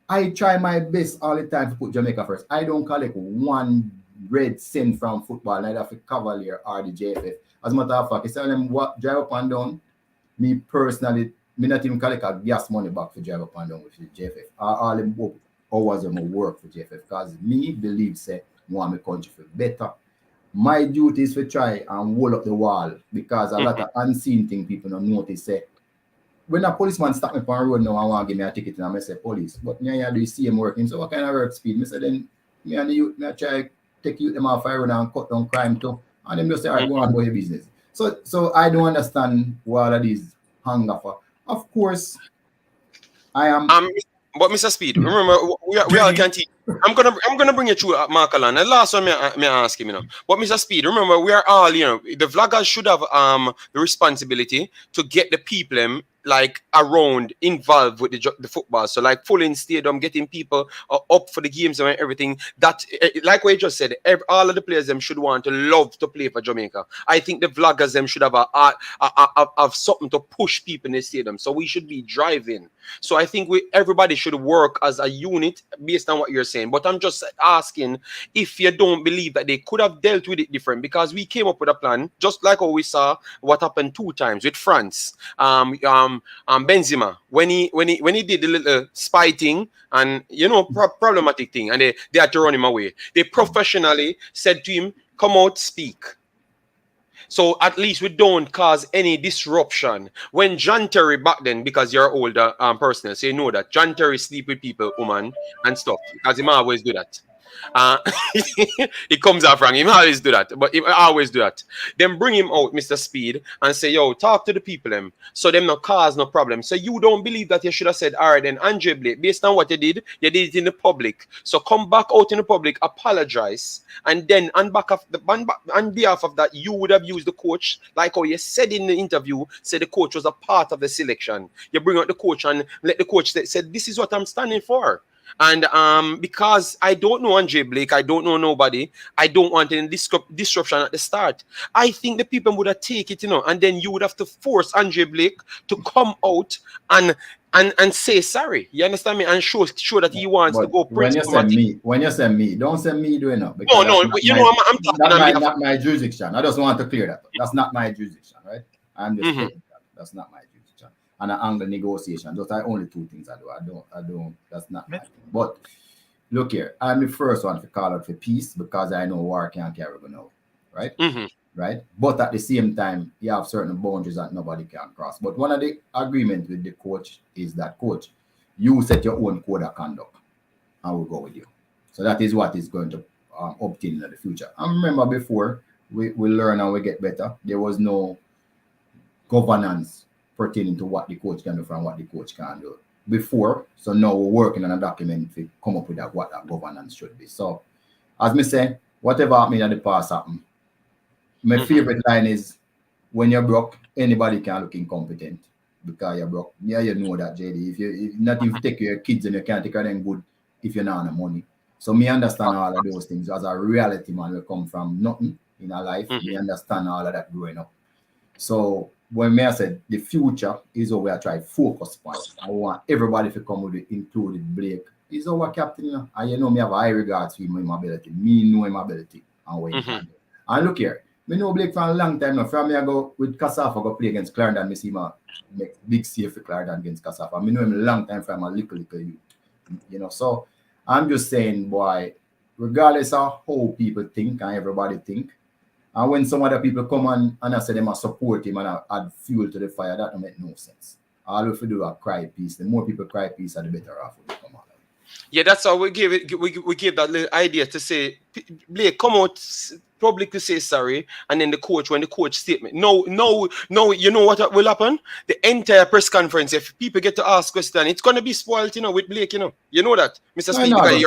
I try my best all the time to put Jamaica first. I don't collect 1 red cent from football, neither for Cavalier or the JFF. As a matter of fact, I tell them what drive up and down. Me personally, me not even collect a gas money back for drive up and down with the JFF. All them hours of my work for JFF because me believe say want my country for better. My duty is to try and hold up the wall because a lot of unseen thing people don't notice. Say when a policeman stop me on the road now and want to give me a ticket and I say police, but me and do see him working. So what kind of work speed? Me say then me and the youth me try take you them off fire and cut down crime too. And them just say, all right, go on about your business. So I don't understand what all of these hunger for. Of course, I am. But Mr. Speed, remember we all can teach. I'm gonna bring you through Mark Allen. The last one may ask him, But Mr. Speed, remember we are all, the vloggers should have the responsibility to get the people like around involved with the football. So like full in stadium, getting people up for the games and everything. That like what you just said, all of the players them should want to love to play for Jamaica. I think the vloggers them should have something to push people in the stadium. So we should be driving. So I think everybody should work as a unit based on what you're saying. But I'm just asking if you don't believe that they could have dealt with it different, because we came up with a plan, just like how we saw what happened 2 times with France. Benzema when he did the little spy thing and problematic thing, and they had to run him away. They professionally said to him, "Come out, speak." So at least we don't cause any disruption. When John Terry back then, because you're older person, so you know that John Terry sleep with people, woman, and stuff, because he always do that. It comes out wrong. He always do that, but he always do that. Then bring him out, Mr. Speed, and say, "Yo, talk to the people, them, so them no cause no problem." So you don't believe that you should have said, "All right, then, Andre Blake, based on what you did it in the public. So come back out in the public, apologize, and then on behalf of that, you would have used the coach like how you said in the interview. Say the coach was a part of the selection. You bring out the coach and let the coach say, this is what I'm standing for." And because I don't know Andre Blake, I don't know nobody, I don't want any disruption at the start. I think the people would have taken it, and then you would have to force Andre Blake to come out and say sorry. You understand me? And show that he wants to go. When you say me, don't say me doing it. No, but I'm talking not my jurisdiction. I just want to clear that. That's not my jurisdiction, right? I'm just saying that's not my jurisdiction. And I angle negotiation. Those are only 2 things I do. I don't. That's not my thing. But look here, I'm the first one to call out for peace because I know war can't carry on now, right? Right. But at the same time, you have certain boundaries that nobody can cross. But one of the agreements with the coach is that, coach, you set your own code of conduct, and we'll go with you. So that is what is going to obtain in the future. And remember, before we learn and we get better, there was no governance pertaining to what the coach can do from what the coach can do before. So now we're working on a document to come up with what that governance should be. So as me say, whatever happened in the past happened. My favorite line is, when you're broke, anybody can look incompetent because you're broke. Yeah, you know that, JD. If not even take your kids and you can't take care of them good if you're not on the money. So me understand all of those things as a reality man. We come from nothing in our life. We understand all of that growing up. So when I said the future is what we are trying to focus on. I want everybody to come with it, including Blake. He's our captain, and me have high regards for him ability. Me know him ability and what he can do. And look here, me know Blake for a long time now. From me I go with Concacaf, I go play against Clarendon. Me see him make big save for Clarendon against Concacaf. I know him a long time from a little youth. So I'm just saying, boy, regardless of how people think and everybody think, and when some other people come and I say them support him and add fuel to the fire, that don't make no sense. All we have to do is cry peace. The more people cry peace, the better off we come out. Yeah, that's how we gave it. We gave that little idea to say, Blake, come out publicly say sorry, and then when the coach statement. No, you know what will happen? The entire press conference, if people get to ask questions, it's gonna be spoiled, with Blake, You know that, Mr. Speed, because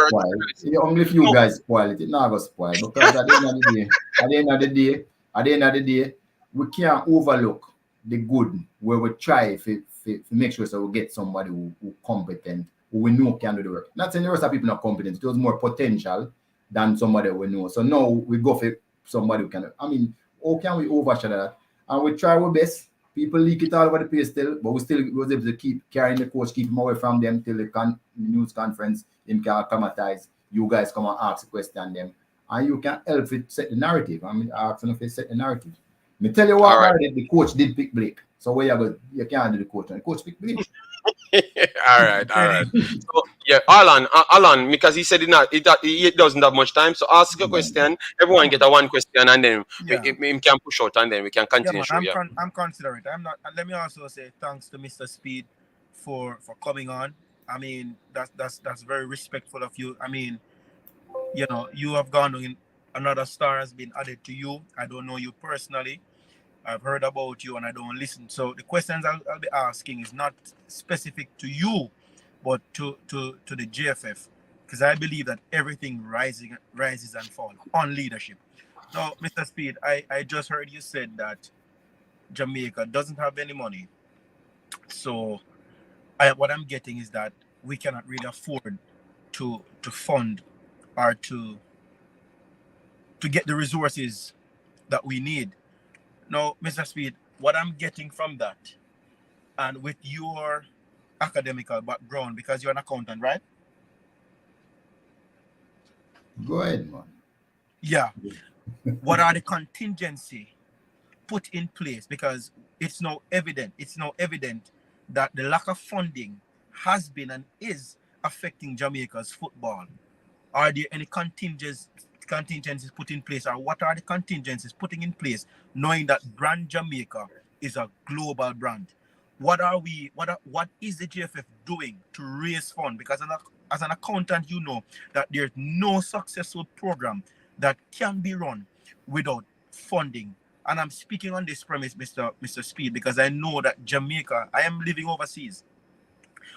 you're only if you guys spoil it, it's not gonna spoil. Because at the end of the day, we can't overlook the good where we try to make sure so we get somebody who competent, who we know can do the work. Not saying the rest of people not competent, it was more potential than somebody we know. So now we go for somebody who can. I mean, how can we overshadow that? And we try our best. People leak it all over the place still, but we still was able to keep carrying the coach, keep him away from them till the news conference. Him can acclimatize. You guys come and ask a question them, and you can help it set the narrative. I mean, asking if it set the narrative. Me tell you what, right. The coach did pick Blake. So where you can't do the coach, and the coach picked Blake. all right. So, yeah, Alan, because he said he doesn't have much time. So ask a question. Everyone get a one question, and then we can push out, and then we can continue. I'm considerate. I'm not. And let me also say thanks to Mr. Speed for coming on. I mean, that's very respectful of you. I mean, you know, you have gone in. Another star has been added to you. I don't know you personally. I've heard about you and I don't listen. So the questions I'll be asking is not specific to you, but to the JFF, because I believe that everything rises and falls on leadership. Now, Mr. Speed, I just heard you said that Jamaica doesn't have any money. So what I'm getting is that we cannot really afford to fund or to get the resources that we need. Now, Mr. Speed, what I'm getting from that, and with your academical background, because you're an accountant, right? Go ahead, man. Yeah. What are the contingency put in place? Because it's now evident that the lack of funding has been and is affecting Jamaica's football. Are there any contingencies put in place, or what are the contingencies putting in place, knowing that brand Jamaica is a global brand? What is the GFF doing to raise funds? Because as an accountant, you know that there's no successful program that can be run without funding. And I'm speaking on this premise, Mr. Speed, because I know that Jamaica, I am living overseas.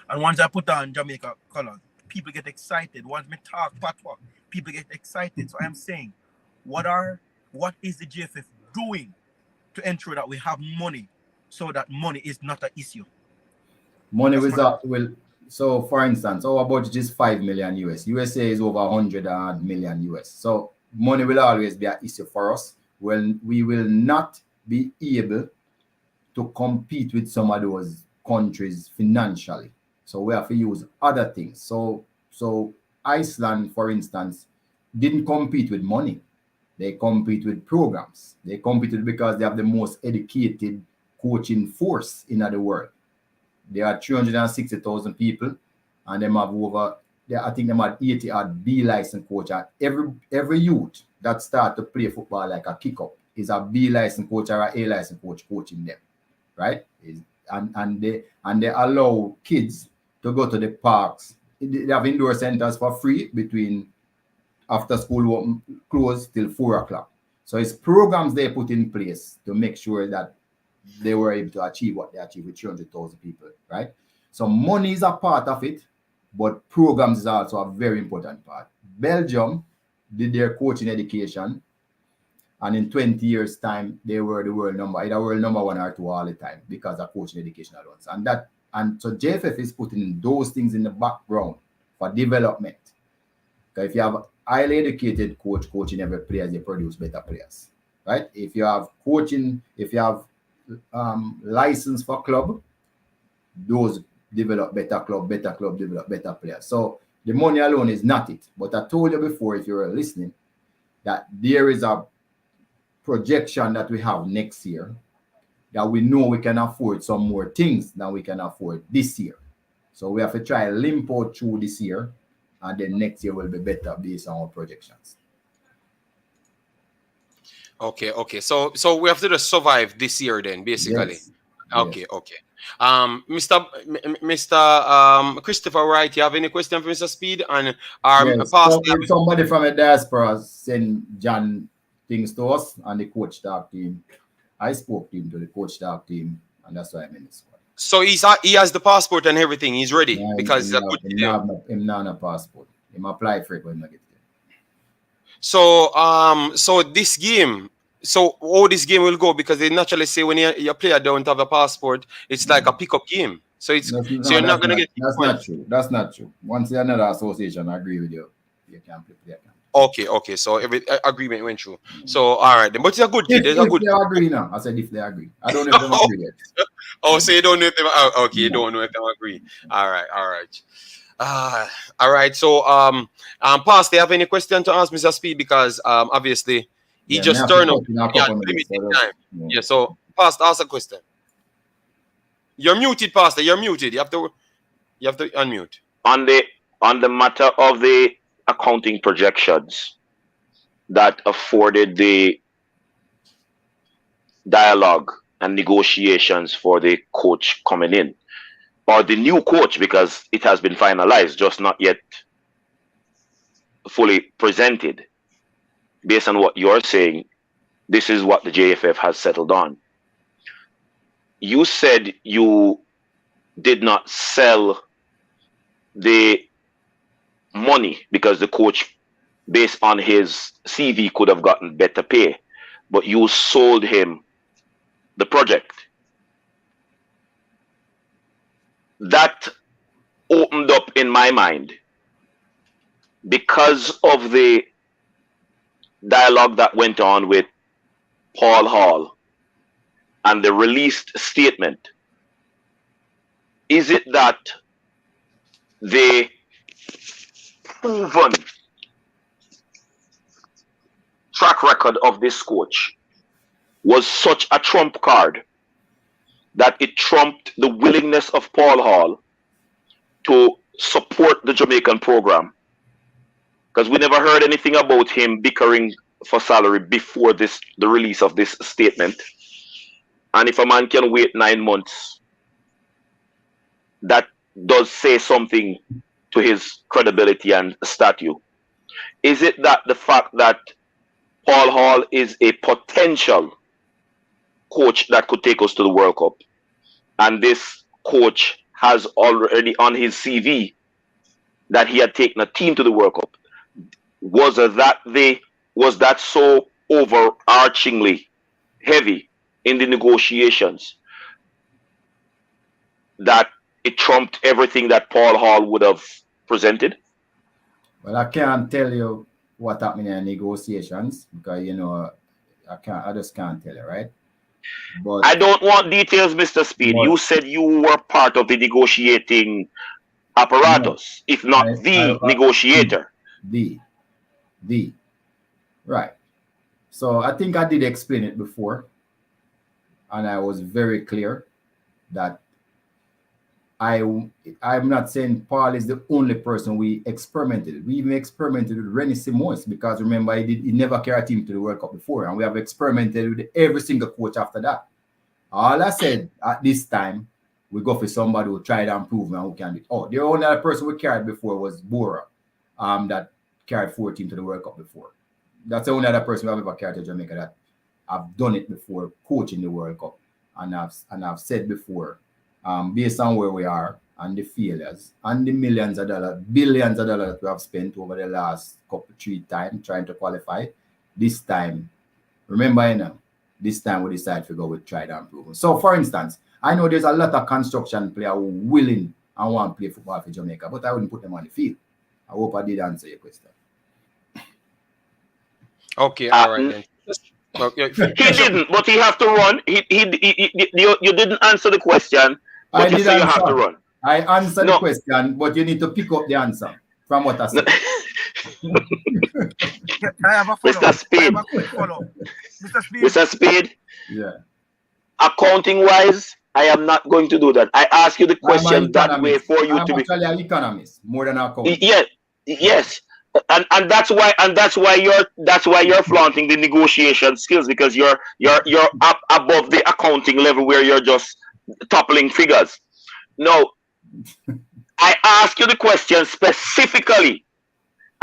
And once I put on Jamaica colors, people get excited. Once me talk patois, people get excited. So I'm saying, what is the GFF doing to ensure that we have money so that money is not an issue? Money so for instance, our budget is 5 million US. USA is over 100 million US. So money will always be an issue for us. When we will not be able to compete with some of those countries financially. So we have to use other things. So Iceland, for instance, didn't compete with money. They compete with programs. They competed because they have the most educated coaching force in the world. There are 360,000 people, and they have I think they have 80 B license coach. And every youth that start to play football like a kick-up is a B license coach or a license coach coaching them, right? And they allow kids to go to the parks. They have indoor centers for free between after school close till 4 o'clock. So it's programs they put in place to make sure that they were able to achieve what they achieved with 300,000 people, right? So money is a part of it, but programs is also a very important part. Belgium did their coaching education, and in 20 years' time, they were the world number, either world number 1 or 2 all the time because of coaching education alone. And so JFF is putting those things in the background for development. Because if you have highly educated coaching every player, they produce better players, right? If you have license for club, those develop better club develop better players. So the money alone is not it. But I told you before, if you were listening, that there is a projection that we have next year that we know we can afford some more things than we can afford this year. So we have to try limp out through this year, and then next year will be better based on our projections. Okay. So we have to just survive this year then, basically. Yes. Okay. Mr. Christopher Wright, you have any question for Mr. Speed? And somebody from the diaspora send John things to us and the coach staff team. I spoke to him, to the coach staff team, and that's why I'm in the squad. So he has the passport and everything. He's ready because him not a passport. Him apply for it when I get there. So this game. So how this game will go, because they naturally say when your player don't have a passport, it's like a pickup game. So you're not gonna get. That's not true. That's not true. Once you're another association, I agree with you. You can't play. Okay. So every agreement went through. So all right then. But it's a good kid. There's a good. If they agree now. I said if they agree. I don't know if they agree yet. Oh, so you don't know if they okay, you don't know if they agree. All right. All right. So Pastor, you have any question to ask Mr. Speed? Because obviously he just turned up. Yeah, limited time. Yeah, so Pastor, ask a question. You're muted, Pastor. You're muted. You have to unmute. On the matter of the accounting projections that afforded the dialogue and negotiations for the coach coming in, or the new coach, because it has been finalized, just not yet fully presented. Based on what you're saying, this is what the JFF has settled on. You said you did not sell the money because the coach, based on his CV, could have gotten better pay, but you sold him the project. That opened up in my mind, because of the dialogue that went on with Paul Hall and the released statement. Is it that the proven track record of this coach was such a trump card that it trumped the willingness of Paul Hall to support the Jamaican program? Because we never heard anything about him bickering for salary before the release of this statement. And if a man can wait 9 months, that does say something to his credibility and stature. Is it that the fact that Paul Hall is a potential coach that could take us to the World Cup, and this coach has already on his CV that he had taken a team to the World Cup? Was that so overarchingly heavy in the negotiations that it trumped everything that Paul Hall would have presented? Well, I can't tell you what happened in negotiations because I just can't tell you, right? But I don't want details, Mr. Speed. You said you were part of the negotiating apparatus, if not the negotiator. The right. So I think I did explain it before, and I was very clear that I'm not saying Paul is the only person we experimented. We even experimented with Reins, because remember he never carried a team to the World Cup before, and we have experimented with every single coach after that. All I said at this time, we go for somebody who tried and prove and who can do it. Oh, the only other person we carried before was Bora, that carried 14 to the World Cup before. That's the only other person we have ever carried to Jamaica that I've done it before, coaching the World Cup. And I've said before, based on where we are and the failures and the billions of dollars that we have spent over the last three times trying to qualify, this time, remember, this time we decide to go with tried and proven. So, for instance, I know there's a lot of construction players who are willing and want to play football for Jamaica, but I wouldn't put them on the field. I hope I did answer your question. Okay, all right then. Okay. He didn't, but he have to run. You didn't answer the question, but you say you have to run. I answered the question, but you need to pick up the answer from what I said. I have a follow. Mr. Speed. I have a quick follow. Mr. Speed. Mr. Speed. Yeah. Accounting wise, I am not going to do that. I ask you the question that way for you to be. I'm actually an economist more than an accountant. Yes. And that's why you're flaunting the negotiation skills, because you're up above the accounting level where you're just toppling figures. No, I ask you the question specifically,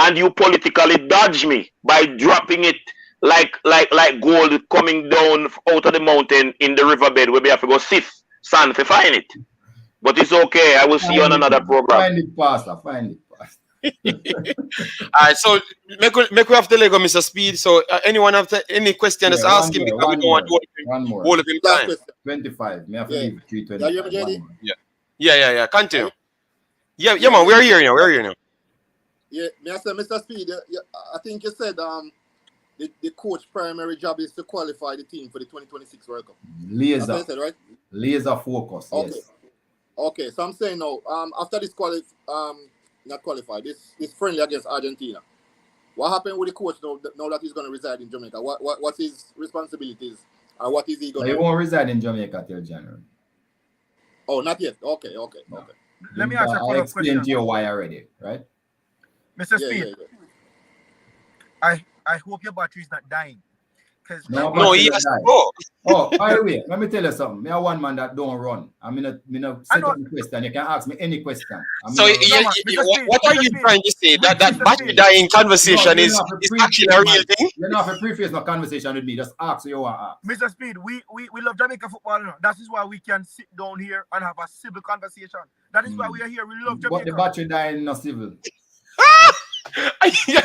and you politically dodge me by dropping it like gold coming down out of the mountain in the riverbed where we have to go sift sand to find it. But it's okay. I will see you on another program. Find it, Pastor. Find it. All right, so make we have to let go, Mr. Speed. So anyone have any question, just ask him, because we don't want to hold of him time. 25. May I have to leave 325? Yeah. Continue. Yeah, man. We're here now. Yeah, may I say, Mr. Speed, I think you said the coach primary job is to qualify the team for the 2026 World Cup. Laser. That's what you said, right? Laser focus, Okay. yes. Okay, so I'm saying now, after this not qualify, this friendly against Argentina, what happened with the coach now that he's going to reside in Jamaica? What's his responsibilities, and what is he going to do? He won't reside in Jamaica till January. Oh, not yet. Okay. No. Let me ask a I follow-up explained question. to you why already, right? Mr. Speed, I hope your battery is not dying. No, he has to go. Oh, by the way, let me tell you something. Me a one man that don't run. I mean, set up the question. You can ask me any question. So what are you trying to say? That battery dying conversation is actually a real thing? You don't have to preface no conversation with me. Just ask what you want to ask. Mr. Speed, we love Jamaica football. You know? That is why we can sit down here and have a civil conversation. That is why we are here. We love Jamaica. But the battery dying no civil.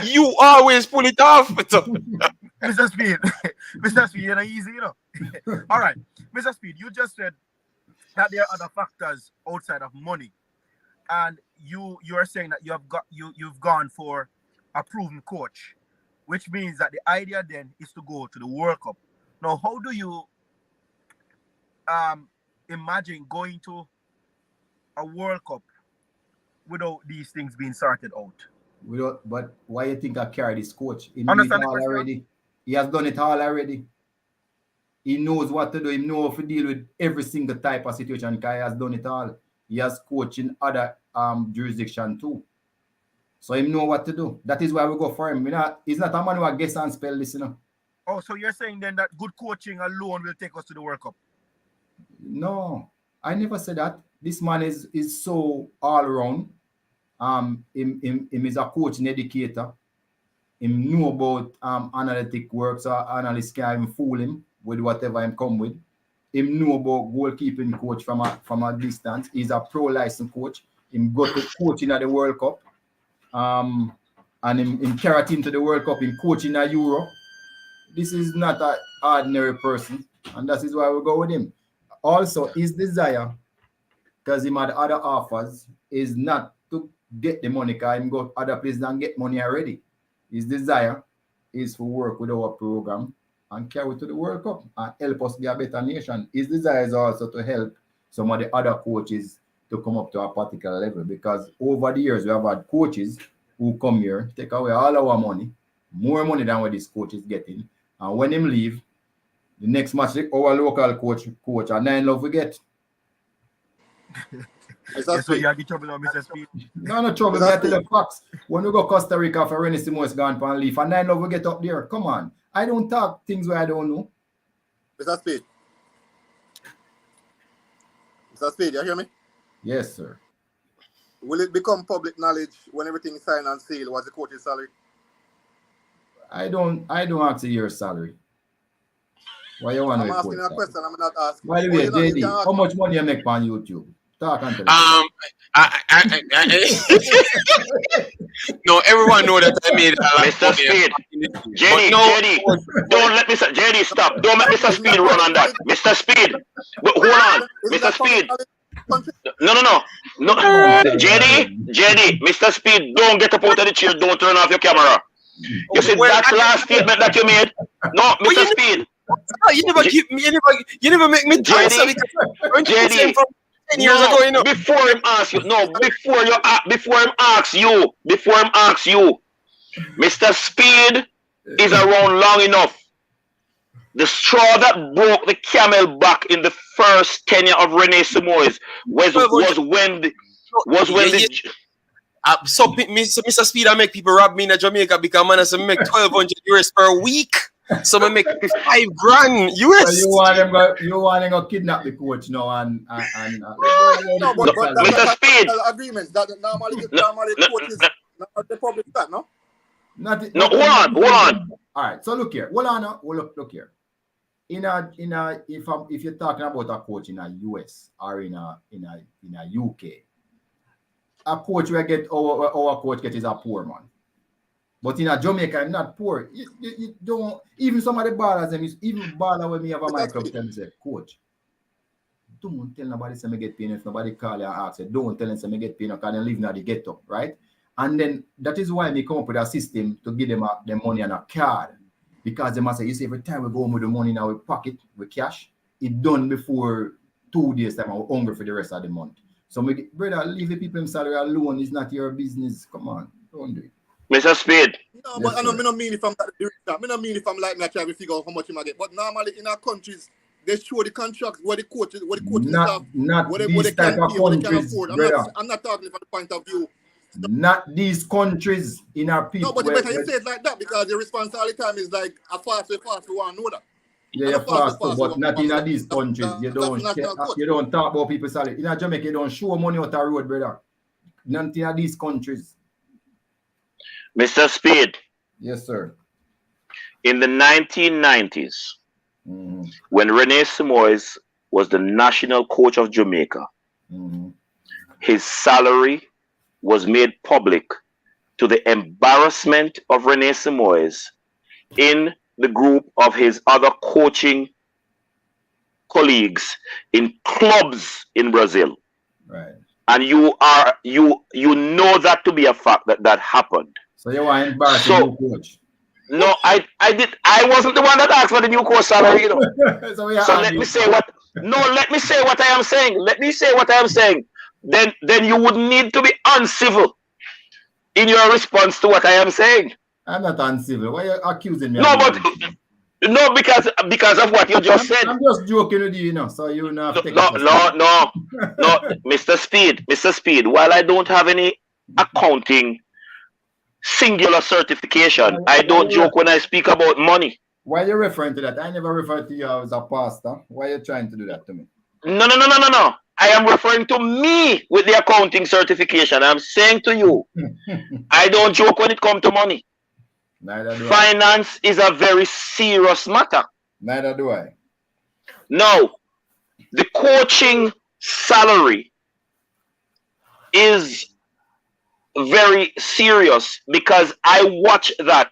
You always pull it off. Mr. Speed, Mr. Speed, you're not easy, you know. All right, Mr. Speed, you just said that there are other factors outside of money, and you are saying that you've gone for a proven coach, which means that the idea then is to go to the World Cup. Now, how do you imagine going to a World Cup without these things being sorted out? But why you think I carry this coach? He Understand it all already. He has done it all already. He knows what to do. He knows how to deal with every single type of situation. He has done it all. He has coached in other jurisdiction too. So he know what to do. That is why we go for him. He's not a man who guess and spell this, you know. Oh, so you're saying then that good coaching alone will take us to the World Cup? No, I never said that. This man is so all around. Him is a coach and educator. Him know about analytic work, so analysts can't even fool him with whatever him come with. Him know about goalkeeping coach from a distance. He's a pro licensed coach. Him go to coaching at the World Cup. And him carry team to the World Cup, him coaching at Euro. This is not an ordinary person, and that is why we go with him. Also, his desire, because he had other offers, is not to get the money, because he go other places and get money already. His desire is to work with our program and carry it to the World Cup and help us be a better nation. His desire is also to help some of the other coaches to come up to a particular level, because over the years we have had coaches who come here, take away all our money, more money than what this coach is getting, and when him leave, the next match our local coach and 9 love we get. So you have the trouble now, Mr. Speed. No trouble. That's the facts. When we go Costa Rica for Renes Simons gone and leave, and 9 love we get up there. Come on. I don't talk things where I don't know. Mr. Speed. Mr. Speed, you hear me? Yes, sir. Will it become public knowledge when everything is signed and sealed? What's the coach's salary? I don't ask your salary. Why you want to? I'm asking a question. I'm not asking. By the way, JD, how much money you make on YouTube? Talk and tell no, everyone know that I made a lot Mr. of Speed. money. JD, don't let Mr. JD stop. Don't let Mr. Speed run on that. Mr. Speed, hold on. Mr. Speed. No. JD, Mr. Speed, don't get up out of the chair. Don't turn off your camera. You see that last statement that you made? No, Mr. Speed. You never give me. You never make me tell something. JD. Years ago, you know. Before him ask you, before him ask you, Mr. Speed is around long enough. The straw that broke the camel back in the first tenure of Renes Simons was when so Mr. Speed, I make people rob me in Jamaica because man has to make $1,200 per week. So I make $5,000 US. So you want them to kidnap the coach now and no, but Mr. Speed agreements that normally coaches the public that, no? Hold on. All right, so look here. Look here. If you're talking about a coach in a US or in a UK, a coach will get our coach get is a poor man. But in a Jamaica, I'm not poor. You don't, even some of the ballers, even baller when me have a micro tell me, say, coach, don't tell nobody say me get paid if nobody call you and ask you. Don't tell them say me get paid because they live in the ghetto, right? And then that is why we come up with a system to give them the money on a card. Because they must say, you see, every time we go home with the money in our pocket, with cash, it's done before 2 days time, we're hungry for the rest of the month. So, brother, leave the people in salary alone. It's not your business. Come on, don't do it. Mr. Speed. No, but I don't mean if I'm like me, I try to figure out how much you might get. But normally in our countries, they show the contracts where the coaches not these type of countries, brother. I'm not talking from the point of view. Not these countries in our people. No, but you better you say it like that because the response all the time is like a fast, we want to know that. Yeah, fast, but not in these countries. You don't talk about people's salary. In Jamaica, you don't show money out the road, brother. Not in these countries. Mr. Speed. Yes, sir. In the 1990s, when Rene Simoes was the national coach of Jamaica, his salary was made public to the embarrassment of Rene Simoes in the group of his other coaching colleagues in clubs in Brazil. Right. And you know that to be a fact that happened. So you are embarrassing the new coach. No, I wasn't the one that asked for the new coach salary, you know. so let me say what I am saying. Let me say what I am saying. Then you would need to be uncivil in your response to what I am saying. I'm not uncivil. Why are you accusing me? No, because of what you just said. I'm just joking with you, you know. So you know. No, Mr. Speed. While I don't have any accounting singular certification, I don't joke when I speak about money. Why are you referring to that? I never referred to you as a pastor. Why are you trying to do that to me? No. I am referring to me with the accounting certification. I'm saying to you, I don't joke when it comes to money. Neither do Finance is a very serious matter. Neither do I. No, the coaching salary is very serious because I watch that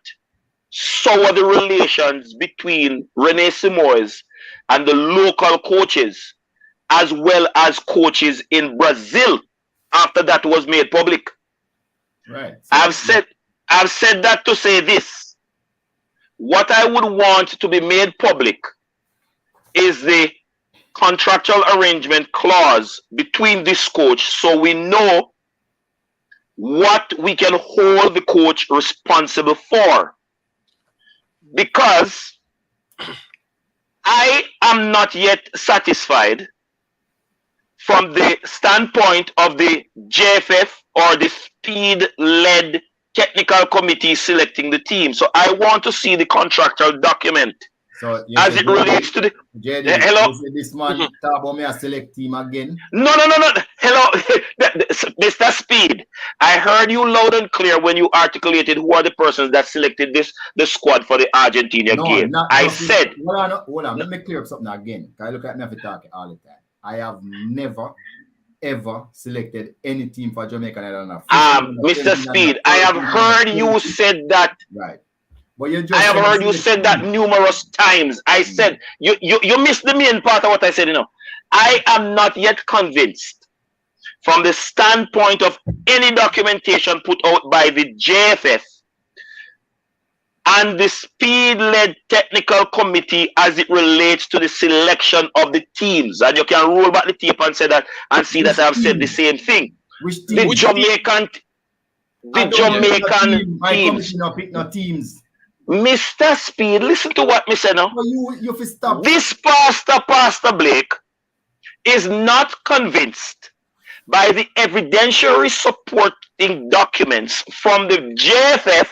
sour the relations between Rene Simoes and the local coaches, as well as coaches in Brazil after that was made public. Right. So I've said that to say this. What I would want to be made public is the contractual arrangement clause between this coach so we know what we can hold the coach responsible for. Because I am not yet satisfied from the standpoint of the JFF or the speed-led technical committee selecting the team. So I want to see the contractual document so as it relates to the... JD, hello? This man talk about me a select team again. No. Hello, Mr. Speed. I heard you loud and clear when you articulated who are the persons that selected the squad for the Argentina game. Said... Hold on. Let me clear up something again. Can I look at me if you talk all the time? I have never ever selected any team for Jamaica. Mr. Speed, I have heard you said that. Right. But you just I have heard you said that numerous times. I said you missed the main part of what I said, you know. I am not yet convinced from the standpoint of any documentation put out by the JFF and the speed-led technical committee as it relates to the selection of the teams. And you can roll back the tape and say that and see that I've said the same thing. Which team? The Jamaican teams. Pick no teams. Mr. Speed, listen to what me say now. You stop. This Pastor Blake is not convinced by the evidentiary supporting documents from the JFF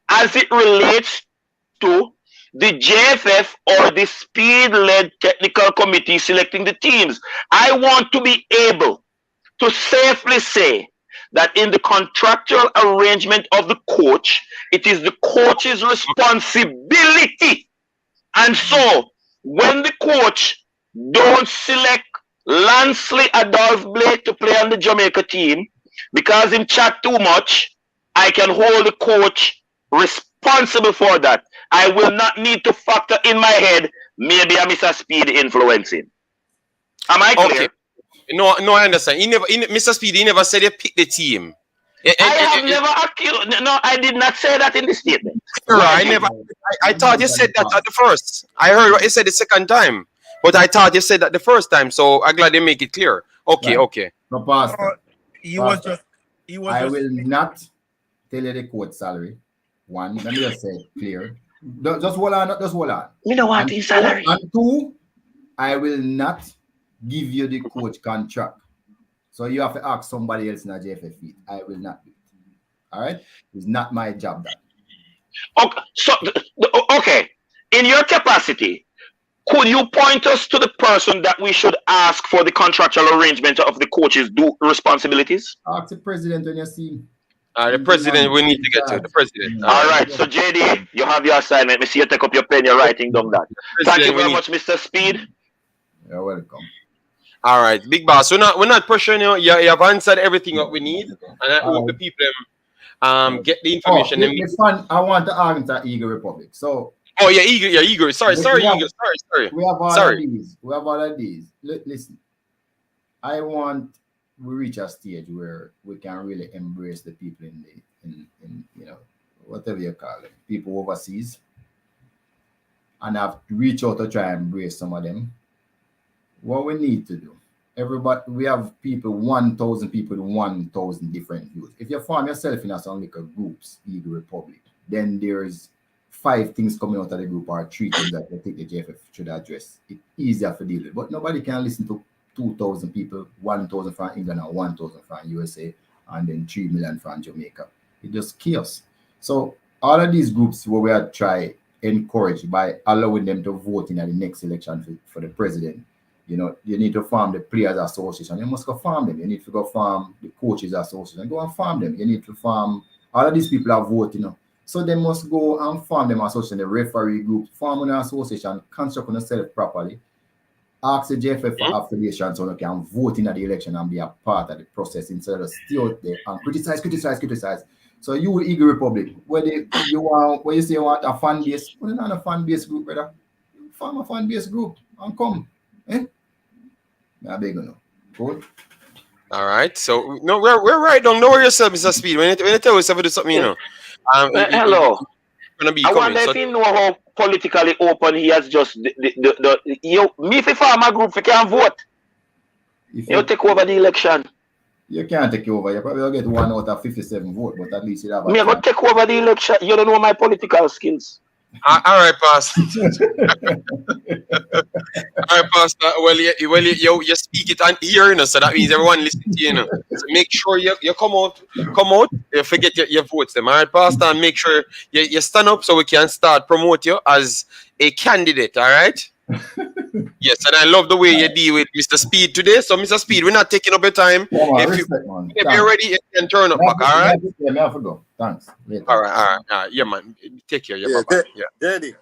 as it relates to the JFF or the speed-led technical committee selecting the teams. I want to be able to safely say that in the contractual arrangement of the coach, it is the coach's responsibility. And so, when the coach don't select Lansley Adolph Blake to play on the Jamaica team because him chat too much, I can hold the coach responsible for that. I will not need to factor in my head maybe I'm Mr. Speed influencing. Am I clear? Okay. No, I understand. Mr. Speed, he never said he picked the team. I have never accused. No, I did not say that in the statement. I never. I thought you said that at the first. I heard what you said the second time, but I thought you said that the first time. So I'm glad you make it clear. Okay, Right. okay. No, Pastor. He was Pastor, just. He was I just. will not tell you the coach salary. One, let me just say it clear. Just hold on, just hold on. You know what his salary? And two, I will not give you the coach contract. So you have to ask somebody else in the JFF feed. I will not do it. All right? It's not my job that. Okay, so okay. In your capacity, could you point us to the person that we should ask for the contractual arrangement of the coach's responsibilities? Ask the president when you see him. The president, we need to get to the president. All right, so JD, you have your assignment. Me see you take up your pen, you're writing down that. Thank you very much, Mr. Speed. You're welcome. All right, big boss. We're not pressuring you. You have answered everything that we need, and I hope the people get the information. I want to answer Eagle Republic. So. Oh yeah, Eagle. Sorry, Eagle. Sorry. We have all of these. We have all of these. Listen, I want we reach a stage where we can really embrace the people in you know, whatever you call them, people overseas, and have to reach out to try and embrace some of them. What we need to do, everybody, we have people, 1,000 people, 1,000 different views. If you form yourself in a some little groups, Eagle Republic, then there's 5 things coming out of the group or 3 things that I think the JFF should address. It's easier to deal with, but nobody can listen to 2,000 people, 1,000 from England and 1,000 from USA, and then 3 million from Jamaica. It's just chaos. So all of these groups where we are try encourage by allowing them to vote in the next election for the president. You know, you need to farm the players association. You must go farm them. You need to go farm the coaches association. Go and farm them. You need to farm. All of these people are voting. You know. So they must go and farm them association, the referee group, farm an association, construct on yourself properly. Ask the JFF for affiliation so they can vote in the election and be a part of the process instead of stay out there and criticize. So you, Eagle Republic, where you say you want a fan base, well, not a fan base group, brother. Farm a fan base group and come. Not big enough. Cool. All right. So no, we're right. Don't lower yourself, Mr. Speed. When you tell yourself to do something, you know. Hello. I wonder if you know how politically open he has just me if you farm a group, you can vote. You take over the election. You can't take over. You probably will get 1 out of 57 votes, but at least you have a me go take over the election. You don't know my political skills. All right, Pastor. All right, Pastor. Well, you speak it and hear, you know, so that means everyone listen to you, you know. So make sure you come out, you forget your votes them. All right, Pastor, and make sure you stand up so we can start promote you as a candidate, all right? Yes, and I love the way you deal with Mr. Speed today. So, Mr. Speed, we're not taking up your time. If you're ready, you can turn up back, all right? Yeah, I have to go. Thanks. Later. All right. Yeah, man. Take care. Yeah, bye-bye. Yeah. Daddy.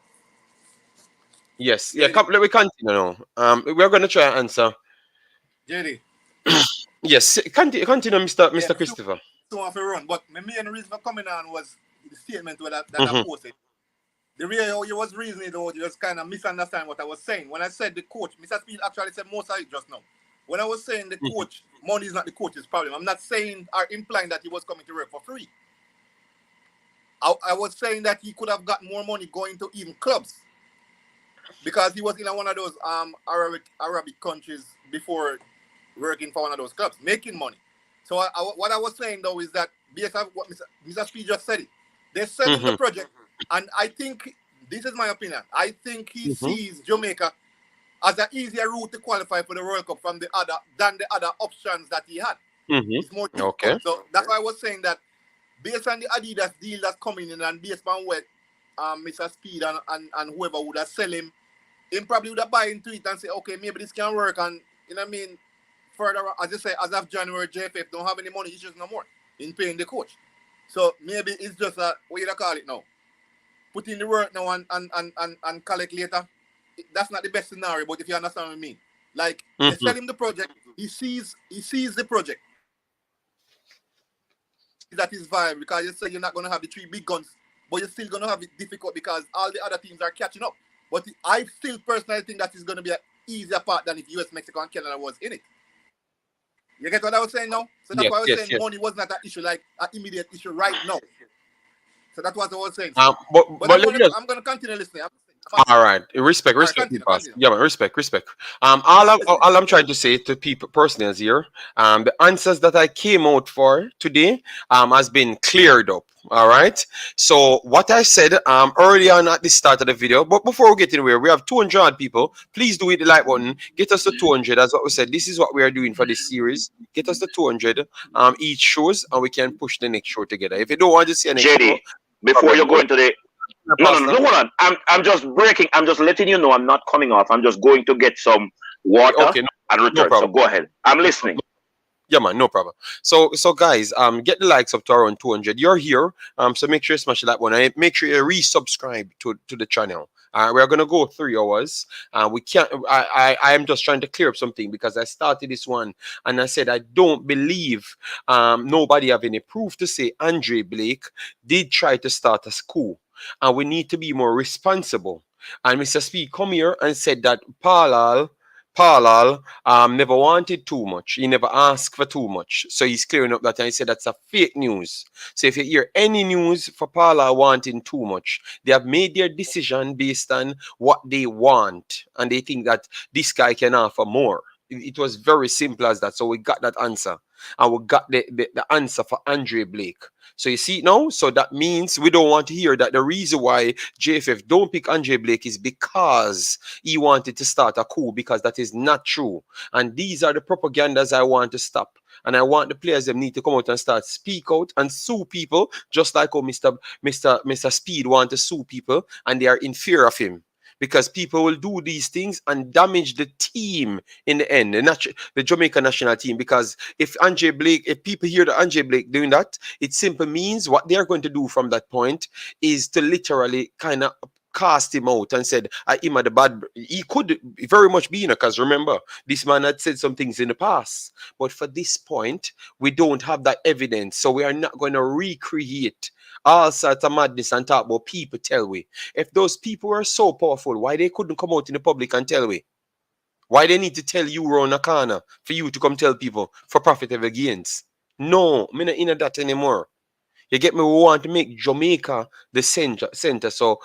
Yes. Yeah, let me continue now. We're going to try and answer. Jerry. Yes, continue, Mr. Christopher. So I have to run, but my main reason for coming on was the statement that I posted. The real you was reasoning though, you just kind of misunderstand what I was saying. When I said the coach, Mr. Speed actually said most of it just now. When I was saying the coach, money is not the coach's problem. I'm not saying or implying that he was coming to work for free. I was saying that he could have got more money going to even clubs. Because he was in one of those Arabic countries before working for one of those clubs, making money. So what I was saying though is that based on what Mr. Speed just said, they're selling the project. And I think, this is my opinion, I think he sees Jamaica as an easier route to qualify for the World Cup than the other options that he had. It's more difficult. Okay. So that's why I was saying that based on the Adidas deal that's coming in and based on what Mr. Speed and whoever would have sell him probably would have buy into it and say, okay, maybe this can work. And, you know what I mean, further, as I say, as of January, JFF don't have any money issues no more in paying the coach. So maybe it's just what you call it now. Put in the work now and collect later. That's not the best scenario, but if you understand what I mean. Like, they sell him the project, he sees the project. That is viable because you say you're not going to have the 3 big guns, but you're still going to have it difficult because all the other teams are catching up. But I still personally think that is going to be an easier part than if US, Mexico, and Canada was in it. You get what I was saying now? So that's why I was Yes, saying yes. money was not an issue, like an immediate issue right now. So that's what I was saying. But But let me just I'm gonna continue listening. all right, respect, All right, respect, continue, boss. continue. Yeah, man, respect, respect. All I'm trying to say to people, personals here, the answers that I came out for today, has been cleared up. All right. So what I said, early on at the start of the video, but before we get anywhere, we have 200 odd people. Please do hit the like button. Get us to 200. That's what we said. This is what we are doing for this series. Get us to 200, each shows, and we can push the next show together. If you don't want to see a next show, JD, before you go into the no, hold on. I'm just breaking. I'm just letting you know I'm not coming off. I'm just going to get some water Okay, and return. So problem. go ahead. I'm listening. Yeah, man, no problem. So guys, get the likes up to around 200. You're here, so make sure you smash that one. And make sure you resubscribe to the channel. We're gonna go 3 hours. We can't. I am just trying to clear up something because I started this one and I said I don't believe nobody have any proof to say Andre Blake did try to start a coup, and we need to be more responsible. And Mr. Speed come here and said that Parlal never wanted too much. He never asked for too much. So he's clearing up that and he said that's a fake news. So if you hear any news for Parlal wanting too much, they have made their decision based on what they want. And they think that this guy can offer more. It was very simple as that. So we got that answer. And we got the answer for Andre Blake. So you see it now? So that means we don't want to hear that the reason why JFF don't pick Andre Blake is because he wanted to start a coup, because that is not true. And these are the propagandas I want to stop. And I want the players them need to come out and start speak out and sue people, just like how Mr. Speed want to sue people, and they are in fear of him. Because people will do these things and damage the team in the end, the Jamaica national team. Because if people hear the Andre Blake doing that, it simply means what they're going to do from that point is to literally kind of cast him out and said, him the bad. He could very much be, because remember, this man had said some things in the past. But for this point, we don't have that evidence. So we are not going to recreate all sorts of madness and talk about people tell we. If those people were so powerful, why they couldn't come out in the public and tell we? Why they need to tell you around a corner for you to come tell people for profitable gains? No, I'm not in that anymore. You get me? We want to make Jamaica the center. So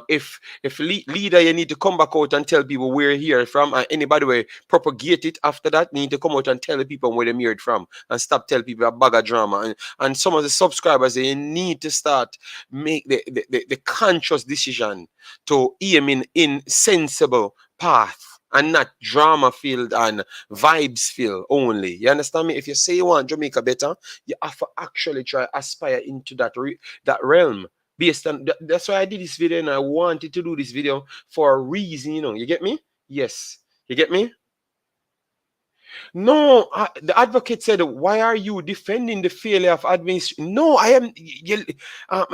if leader, you need to come back out and tell people where you're here from, and anybody will propagate it after that, need to come out and tell the people where they're married from, and stop telling people a bag of drama. And some of the subscribers, they need to start make the conscious decision to aim in sensible path, and not drama filled and vibes filled only. You understand me? If you say you want Jamaica better, you have to actually try aspire into that realm. Based on that's why I did this video, and I wanted to do this video for a reason. You get me? Yes, you get me? No, the advocate said, why are you defending the failure of administration? No, I am. The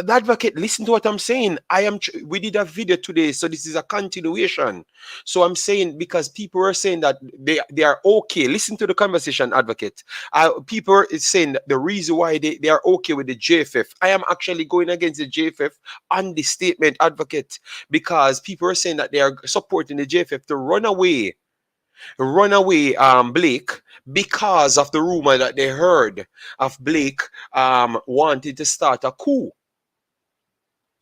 advocate, listen to what I'm saying. We did a video today, so this is a continuation. So I'm saying, because people are saying that they are okay. Listen to the conversation, advocate. People are saying that the reason why they are okay with the JFF. I am actually going against the JFF on the statement, advocate, because people are saying that they are supporting the JFF to run away Blake, because of the rumor that they heard of Blake wanting to start a coup.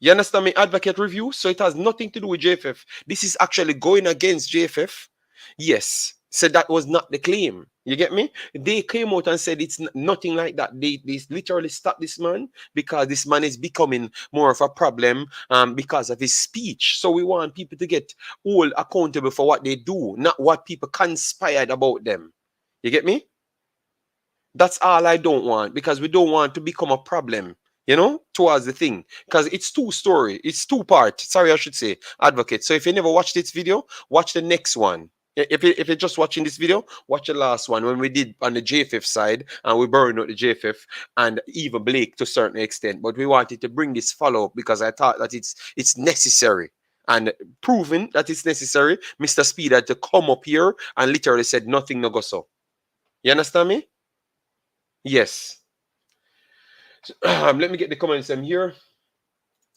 You understand me, advocate review? So it has nothing to do with JFF. This is actually going against JFF. Yes. So that was not the claim. You get me? They came out and said it's nothing like that. They literally stopped this man because this man is becoming more of a problem because of his speech. So we want people to get all accountable for what they do, not what people conspired about them. You get me? That's all I don't want, because we don't want to become a problem, towards the thing. Because it's it's 2 part. Sorry, I should say, advocate. So if you never watched this video, watch the next one. If you're just watching this video, watch the last one when we did on the JFF side, and we burned out the JFF and even Blake to a certain extent. But we wanted to bring this follow-up because I thought that it's necessary. And proving that it's necessary, Mr. Speed had to come up here and literally said nothing no go so. You understand me? Yes. So, let me get the comments here.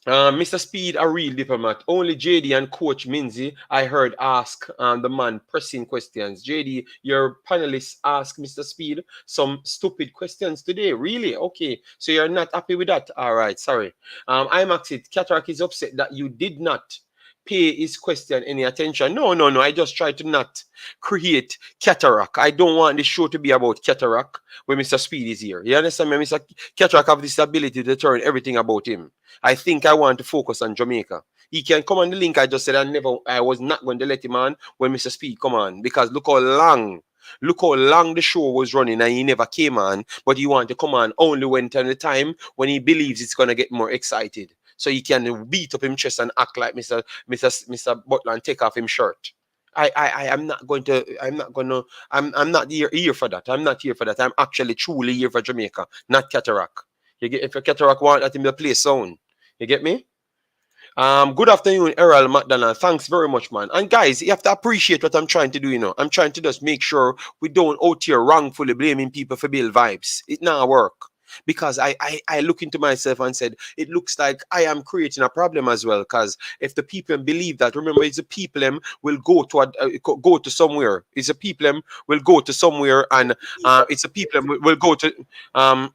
Mr. Speed, a real diplomat. Only JD and Coach Minzy, I heard, ask the man pressing questions. JD, your panelists ask Mr. Speed some stupid questions today. Really? Okay. So you're not happy with that? All right. Sorry. Imaxit, Cataract is upset that you did not pay his question any attention. No, no, no. I just try to not create cataract. I don't want the show to be about cataract when Mr. Speed is here. You understand me? Mr. Cataract have this ability to turn everything about him. I think I want to focus on Jamaica. He can come on the link. I just said I was not going to let him on when Mr. Speed come on, because look how long the show was running and he never came on, but he wanted to come on only when the time when he believes it's going to get more excited. So he can beat up his chest and act like Mr. Butler and take off his shirt. I'm not here for that. I'm not here for that. I'm actually truly here for Jamaica, not Cataract. You get, if a Cataract want that in the play sound. You get me? Good afternoon, Errol McDonald. Thanks very much, man. And guys, you have to appreciate what I'm trying to do, you know. I'm trying to just make sure we don't out here wrongfully blaming people for build vibes. It not work. Because I look into myself and said, it looks like I am creating a problem as well. Because if the people believe that, remember, it's the people will go to somewhere. It's the people will go to somewhere, and it's the people will go to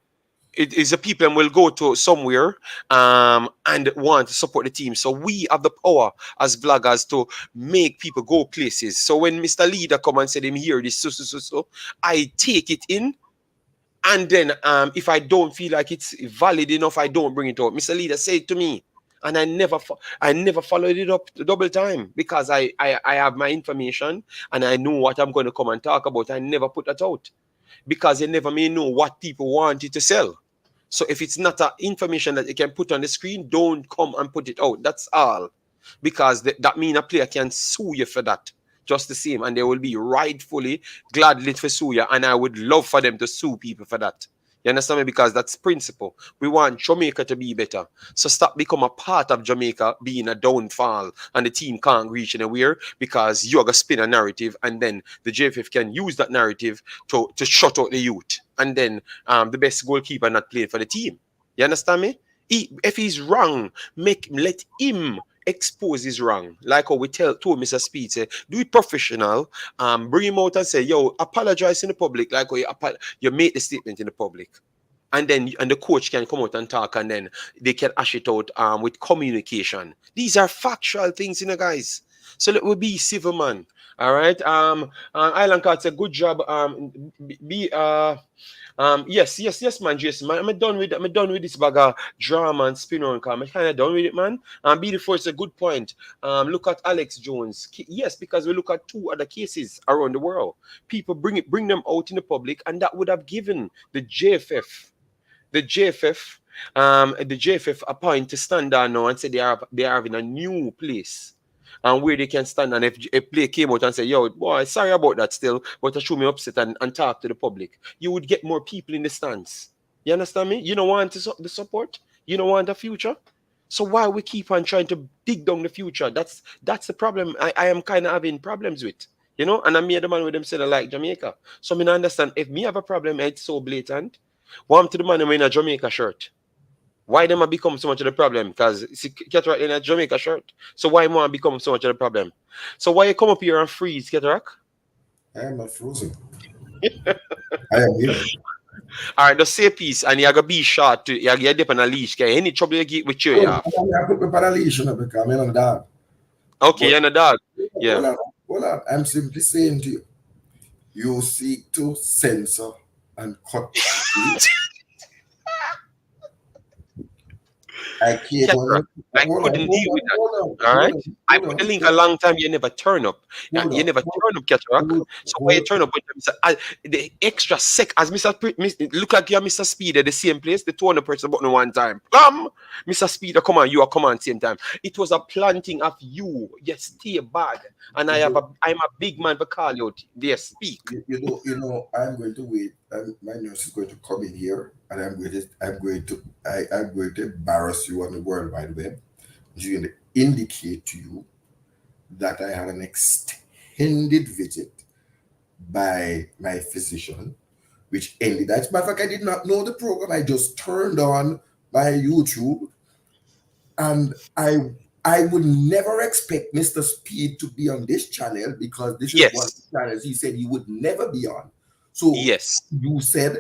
it is the people will go to somewhere and want to support the team. So we have the power as vloggers to make people go places. So when Mr. Leader come and said him here this so, I take it in. And then if I don't feel like it's valid enough, I don't bring it out. Mr. Leader said it to me. And I never followed it up the double time, because I have my information and I know what I'm going to come and talk about. I never put that out, because you never may know what people want you to sell. So if it's not information that you can put on the screen, don't come and put it out. That's all. Because that means a player can sue you for that. Just the same. And they will be rightfully gladly to sue you. And I would love for them to sue people for that. You understand me? Because that's principle. We want Jamaica to be better. So stop become a part of Jamaica being a downfall and the team can't reach anywhere, because you're going to spin a narrative, and then the JFF can use that narrative to shut out the youth. And then the best goalkeeper not playing for the team. You understand me? If he's wrong, let him expose his wrong. Like how we told Mr. Speed, say, do it professional, bring him out and say, yo, apologize in the public, like how you make the statement in the public. And then the coach can come out and talk, and then they can hash it out with communication. These are factual things, you know, guys. So let we be civil, man. All right. Island Card said, good job. Yes, man, Jason. Man, I'm done with this bag of drama and spin on car. I'm kind of done with it, man. Beautiful, it's a good point. Look at Alex Jones. Yes, because we look at 2 other cases around the world. People bring them out in the public, and that would have given the JFF a point to stand down now and say they are having a new place. And where they can stand, and if a player came out and say, yo, boy, sorry about that still, but I show me upset and talk to the public, you would get more people in the stands. You understand me? You don't want the support? You don't want the future? So why we keep on trying to dig down the future? That's the problem I am kind of having problems with. You know? And I'm here the man with them saying I like Jamaica. So I mean, I understand, if me have a problem, it's so blatant. Warm to the man in a Jamaica shirt. Why them have become so much of the problem? Because Cataract in a Jamaica shirt. So why more become so much of the problem? So why you come up here and freeze, Cataract? I am not frozen. I am here. All right, just say peace, and you're going to be short too. You're going to dip on a leash. Okay? Any trouble you get with you, I put me on a leash, because I'm a dog. Okay, you're a dog. Yeah. Hold on. I'm simply saying to you, you seek to censor and cut. I couldn't deal with that. All right. I put the link a long time. You never turn up. You never turn up, Cataract. So when you turn up, the extra sec, as look at you, Mr. Speed at the same place, the 200 person button one time. Mr. Speeder, come on, you are come on same time. It was a planting of you. Yes, stay bad. And I'm a big man for call you out. There, speak. You know, I'm going to wait. My nurse is going to come in here, and I'm going to embarrass you on the World Wide Web. She's going to indicate to you that I had an extended visit by my physician, which ended. As a matter of fact, I did not know the program. I just turned on my YouTube, And I would never expect Mr. Speed to be on this channel because this is one of the channels he said he would never be on. So you said,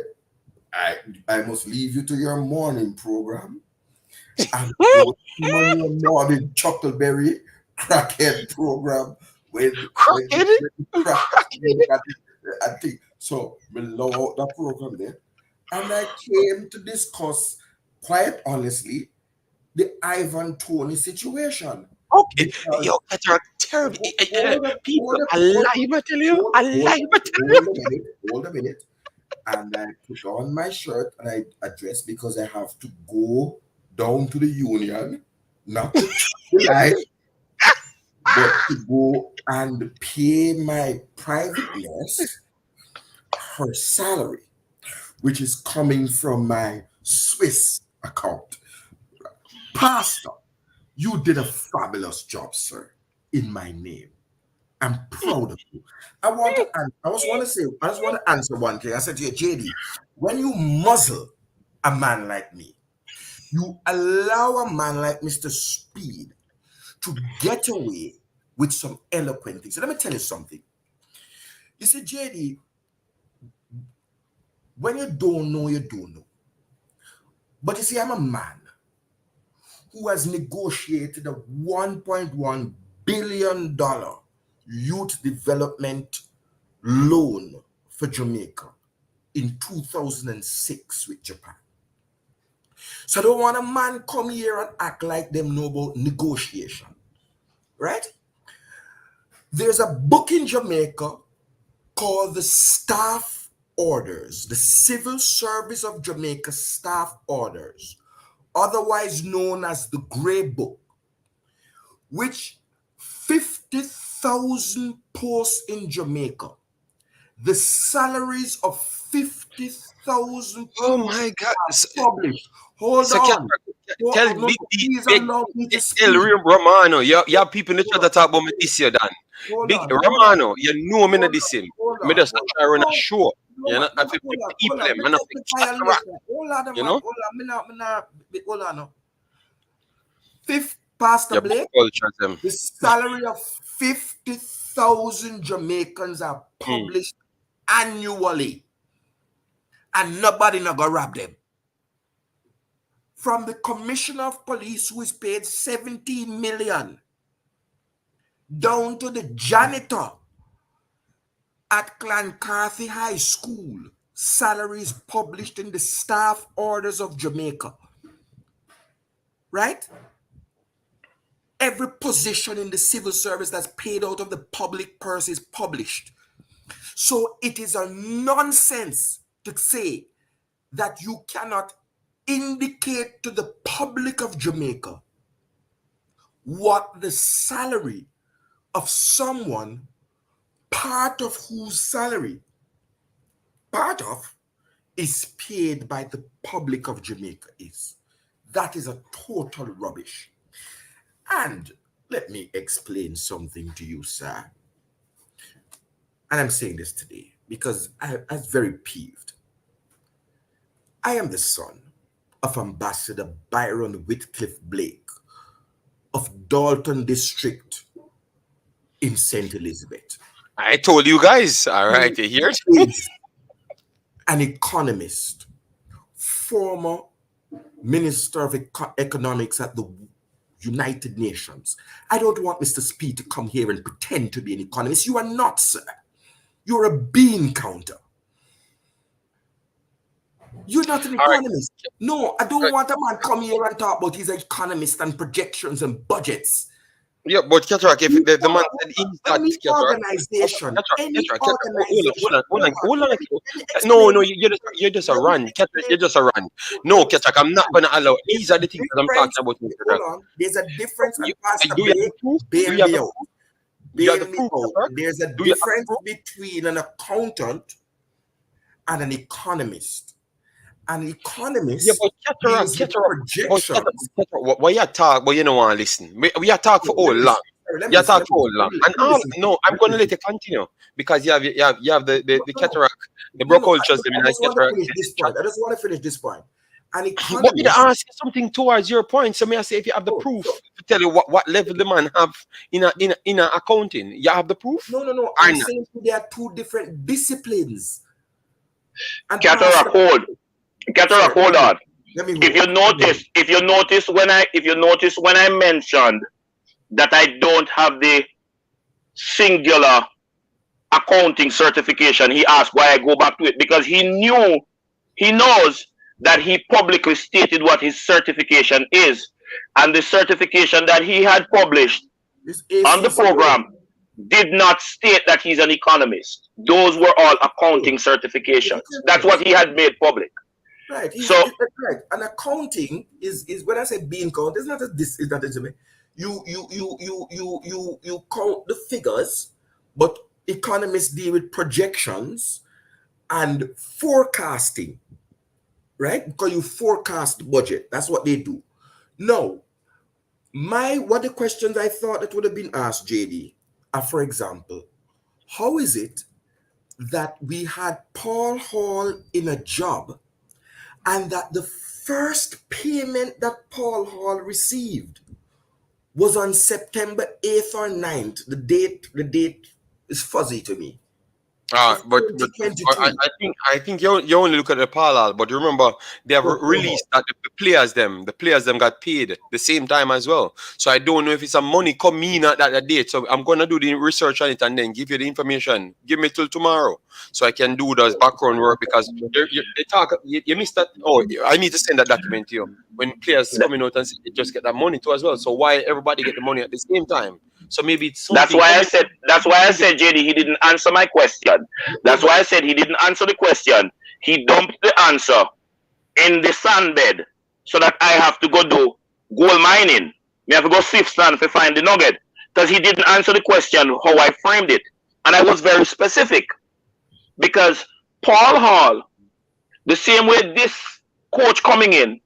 I must leave you to your morning program and go to your morning Chuckleberry crackhead program with I think so. Below the program there, and I came to discuss quite honestly the Ivan Toney situation. Okay, yo, that's terrible. People, alive, I tell you, alive, I tell you. Hold a minute. And I put on my shirt and I address because I have to go down to the union, not to life, but to go and pay my private nurse her salary, which is coming from my Swiss account. Pastor, you did a fabulous job, sir, in my name. I'm proud of you. I just want to answer one thing. I said to you, JD, when you muzzle a man like me, you allow a man like Mr. Speed to get away with some eloquent things. So let me tell you something. You see, JD, when you don't know, you don't know. But you see, I'm a man who has negotiated a $1.1 billion youth development loan for Jamaica in 2006 with Japan. So I don't want a man come here and act like them know about negotiation, right? There's a book in Jamaica called the Staff Orders, the Civil Service of Jamaica Staff Orders, otherwise known as the Grey Book, which 50,000 posts in Jamaica, the salaries of 50,000 oh my God, published. Hold on. Tell Romano, you have people in the chat that talk about me this year, Dan. Big Romano, you know me not this him. Me just not try to run a show. You know, I feel people them, man. You know? Hold on. Fifth Pastor Blake, the salary of 50,000 Jamaicans are published annually. And nobody not gonna rob them. From the Commissioner of Police, who is paid 17 million, down to the janitor at Clancarthy High School, salaries published in the Staff Orders of Jamaica. Right? Every position in the civil service that's paid out of the public purse is published. So it is a nonsense to say that you cannot indicate to the public of Jamaica what the salary of someone, part of whose salary, is paid by the public of Jamaica is. That is a total rubbish. And let me explain something to you, sir. And I'm saying this today because I was very peeved. I am the son of Ambassador Byron Whitcliffe Blake of Dalton District in St. Elizabeth. I told you guys, all right, you hear it? An economist, former Minister of Economics at the United Nations. I don't want Mr. Speed to come here and pretend to be an economist. You are not, sir. You're a bean counter. You're not an economist. Right. No, I don't want a man come here and talk about his economist and projections and budgets. Yeah, but Cataract, if the man said he's that organization, hold on. No, you're just a run. You're just a run. No, Cataract, I'm not gonna allow. These are the things that I'm talking about. Hold on. There's a difference. There's a difference between an accountant and an economist. An economist, why you talk, but you don't want to listen. We are talk for all long. You talk for all long. And all, no, I'm going to let you continue because you have the cataract, the brocultures. I just want to finish this point. an But me economist. ask you something towards your point. So may I say, if you have the proof to tell you what level the man have in a accounting, you have the proof? No. Or I'm not? saying there are two different disciplines. And Cataract, hold on. Let me If you notice when I mentioned that I don't have the singular accounting certification, he asked why I go back to it, because he knows that he publicly stated what his certification is, and the certification that he had published on the program did not state that he's an economist. Those were all accounting certifications. That's what he had made public. Right. So right. And accounting is when I say bean count, it's not this. It's not a you count the figures, but economists deal with projections and forecasting, right? Because you forecast the budget. That's what they do. Now, what the questions I thought that would have been asked, JD, are, for example, how is it that we had Paul Hall in a job and that the first payment that Paul Hall received was on September 8th or 9th? The date is fuzzy to me. But I think you only look at the parallel, but remember they have released that the players them got paid the same time as well. So I don't know if it's some money coming in at that date. So I'm gonna do the research on it and then give you the information. Give me till tomorrow so I can do those background work, because you missed that. Oh, I need to send that document to you when players coming out and just get that money too as well. So why everybody get the money at the same time? So maybe it's that's why I said, JD, he didn't answer my question. That's why I said he didn't answer the question. He dumped the answer in the sandbed so that I have to go do gold mining. Me have to go fifth stand to find the nugget, because he didn't answer the question how I framed it. And I was very specific, because Paul Hall, the same way this coach coming in,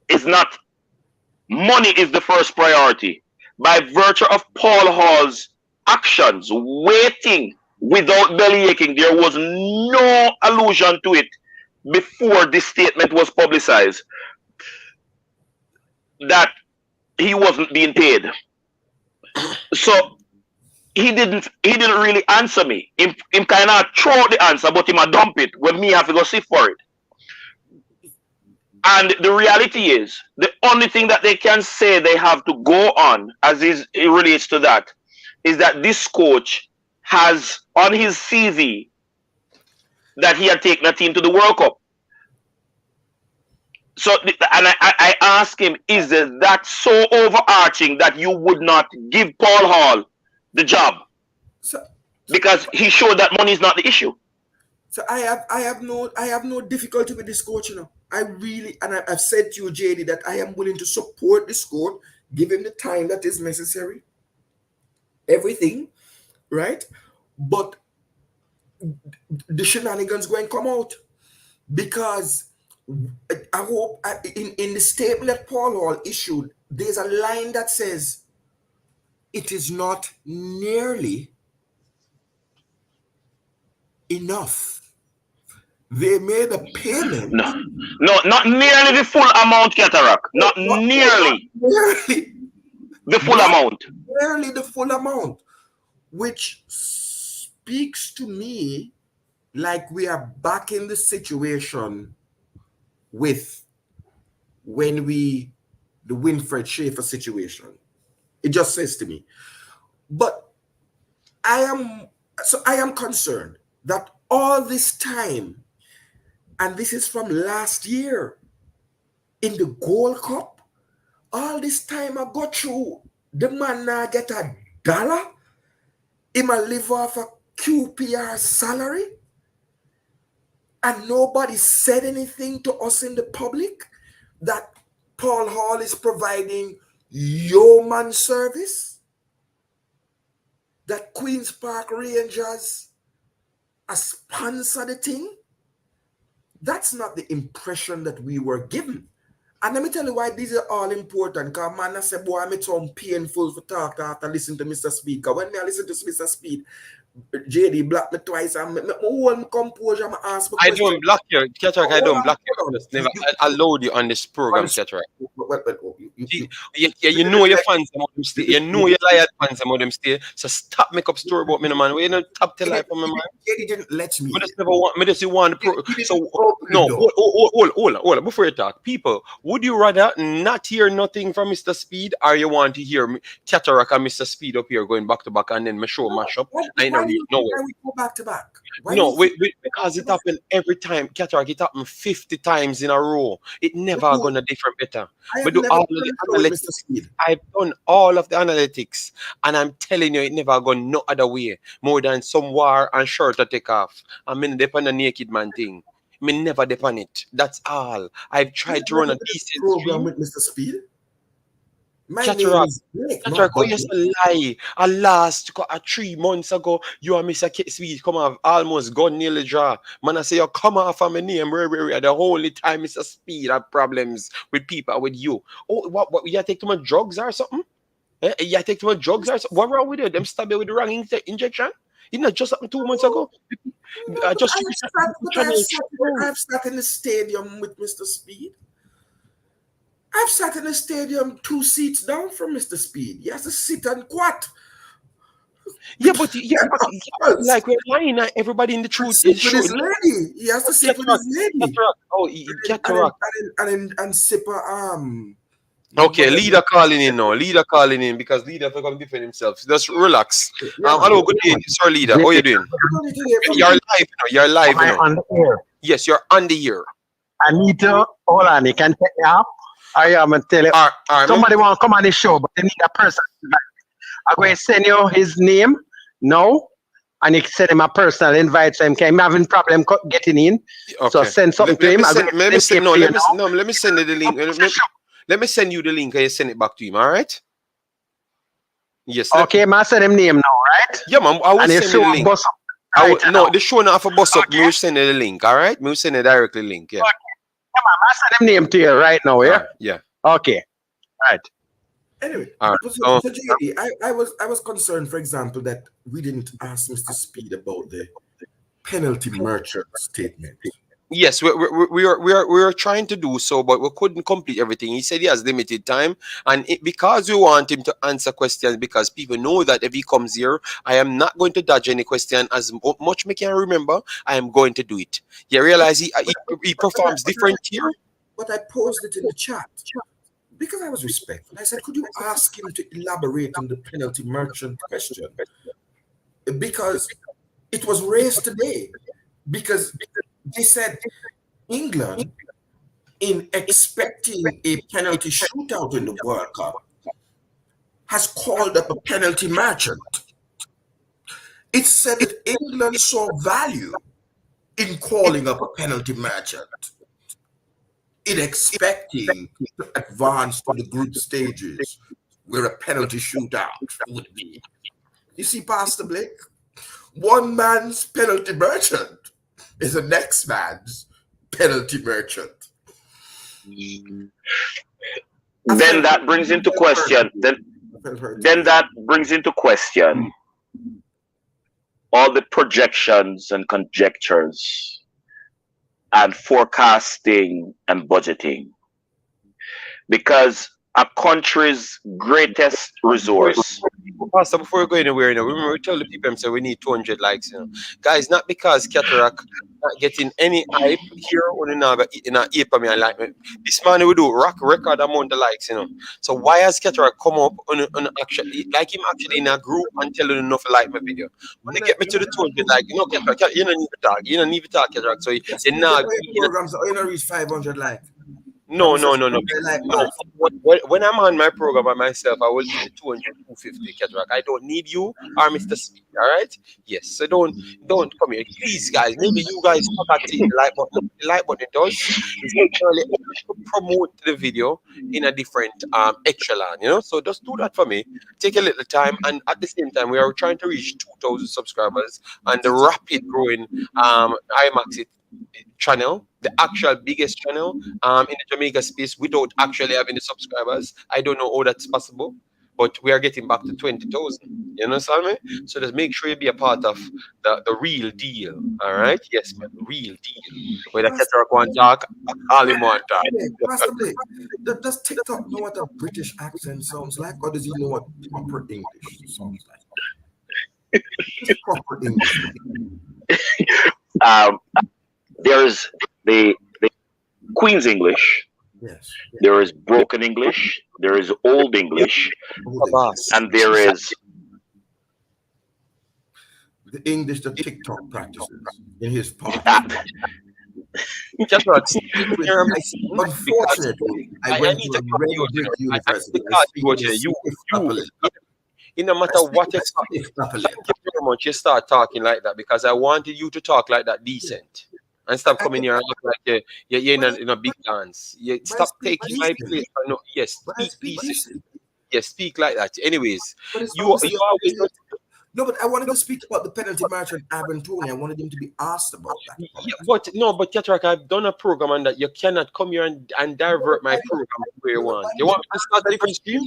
is not money is the first priority. By virtue of Paul Hall's actions, waiting without belly aching, there was no allusion to it before this statement was publicized that he wasn't being paid. So he didn't really answer me. Him kind of throw the answer, but him a dump it when me have to go sit for it. And the reality is, the only thing that they can say they have to go on, as it relates to that, is that this coach has on his CV that he had taken a team to the World Cup. So, and I ask him, is that so overarching that you would not give Paul Hall the job? Because he showed that money is not the issue. So I have no difficulty with this coach, you know. I've said to you, JD, that I am willing to support this coach, give him the time that is necessary, everything, right? But the shenanigans going to come out, because I hope in the statement that Paul Hall issued, there's a line that says it is not nearly enough. They made a payment. No, not nearly the full amount, Cataract. Not nearly the full amount. Nearly the full amount, which speaks to me like we are back in the situation with the Winfred Schaefer situation. It just says to me. But I am concerned that all this time, and this is from last year in the Gold Cup, all this time I got through, the man now get $1. He might live off a QPR salary, and nobody said anything to us in the public that Paul Hall is providing yeoman service, that Queen's Park Rangers are sponsor the thing. That's not the impression that we were given. And let me tell you why these are all important. Because man, I say, boy, I'm so painful for talk after listening to Mr. Speaker. When I listen to Mr. Speed, JD blocked me twice and my whole composure, I ask my I question. don't block you, Cataract. I don't block you. I just never allowed you on this program, Cataract. You know your fans, some of them stay. You know your loyal fans, some of them stay. So stop make up story about me, no, man. We don't top tell life from me, man. JD didn't let me. I just never want. Me just want the so no. Hold on. Before you talk, people, would you rather not hear nothing from Mr. Speed, or you want to hear Cataract and Mr. Speed up here going back to back, and then my show mash up? Why we go back to back? Because it happened every time. Cataract, it happened 50 times in a row. It never gonna different better. But do all the analytics. I've done all of the analytics, and I'm telling you, it never gone no other way more than some war and shirt to take off. I mean, depend on naked man thing. I mean, never depend it. That's all. I've tried to run a decent program with Mr. Speed. My Cataract, name you lie. I last 3 months ago, you and Mr. Speed come off almost gun nearly draw. Man, I say you come off of my name the only time Mr. Speed have problems with people with you. Oh, what you take too much drugs or something? You take too much drugs or something? What wrong with you? Them stab you with the wrong injection? It not just happened 2 months ago. I've sat in the stadium with Mr. Speed. I've sat in the stadium 2 seats down from Mr. Speed. He has to sit and quat. Yeah, but like we're lying. Everybody in the truth is with his lady. He has to sit with his lady. Cataract. And sip Okay, leader calling in now. Leader calling in because leader will come defend himself. Just relax. Hello, good day, sir. Leader, how you doing? You're live. You're live. Am I on the air? Yes, you're on the air. I need to hold on. You can take me up. I am going to tell you. Somebody want to come on the show, but they need a person. I'm going to send you his name now, and you can send him a personal invite. So I'm having problem getting in. Okay. So send something to him. Let me send you the link. Let me send you the link and you send it back to him. All right? Yes. Okay, man. Send him name now, right? Yeah, man. I will send you the link. No, the show not for bus up. Me will send you the link. All right? Me will send you directly link. Yeah. Okay. Come on, I send him name to you right now. Yeah. Yeah. Okay. All right. Anyway, so JD, I was concerned, for example, that we didn't ask Mr. Speed about the penalty merchant statement. Yes, we are trying to do so, but we couldn't complete everything. He said he has limited time, and because we want him to answer questions, because people know that if he comes here, I am not going to dodge any question. As much me can remember, I am going to do it. You realize he performs different here? But I posed it in the chat because I was respectful. I said, could you ask him to elaborate on the penalty merchant question? Because it was raised today. Because they said England, in expecting a penalty shootout in the World Cup, has called up a penalty merchant. It said that England saw value in calling up a penalty merchant, in expecting to advance to the group stages where a penalty shootout would be. You see, Pastor Blake, one man's penalty merchant is the next man's penalty merchant. Then that brings into question. Then that brings into question all the projections and conjectures and forecasting and budgeting, because a country's greatest resource. Pastor, before we go anywhere, we tell the people we need 200 likes. Guys, not because Cataract not getting any hype here or in a ape me and like me. This man will do record amount of likes, So why has Cataract come up on actually like him actually in a group and tell you enough like my video? When they get me to the 200 like, Cataract, you don't need to talk. You don't need to talk, Cataract. So you don't reach 500 likes. No. When I'm on my program by myself, I will do 200, 250, Cataract. I don't need you or Mr. Speed, all right? Yes, so don't come here. Please, guys, maybe you guys contact the like button. The like button does is actually promote the video in a different echelon, So just do that for me. Take a little time, and at the same time, we are trying to reach 2,000 subscribers and the rapid growing Imaxit channel, the actual biggest channel in the Jamaica space without actually having the subscribers. I don't know how that's possible, but we are getting back to 20,000. You understand me? So just make sure you be a part of the real deal. All right? Yes, man, the real deal. Where the Cataract one talk, all him one talk. Possibly. Does TikTok know what a British accent sounds like, or does he know what proper English sounds like? Just proper English. There's the Queen's English. Yes. There is broken English. There is Old English, and there is the English that TikTok practices in his part. Just what? Unfortunately, I went to a very big university. You no matter what you talk, thank you very much. You start talking like that because I wanted you to talk like that decent. And stop coming here and look like you're in a big dance. You stop taking my place. No, yes, speak decent. Yes, speak like that. Anyways, you always. No, but I wanted to speak about the penalty match and Toney. I wanted him to be asked about that. Yeah, but Cataract, I've done a program on that. You cannot come here and divert my program where you want. You want me to start a different stream?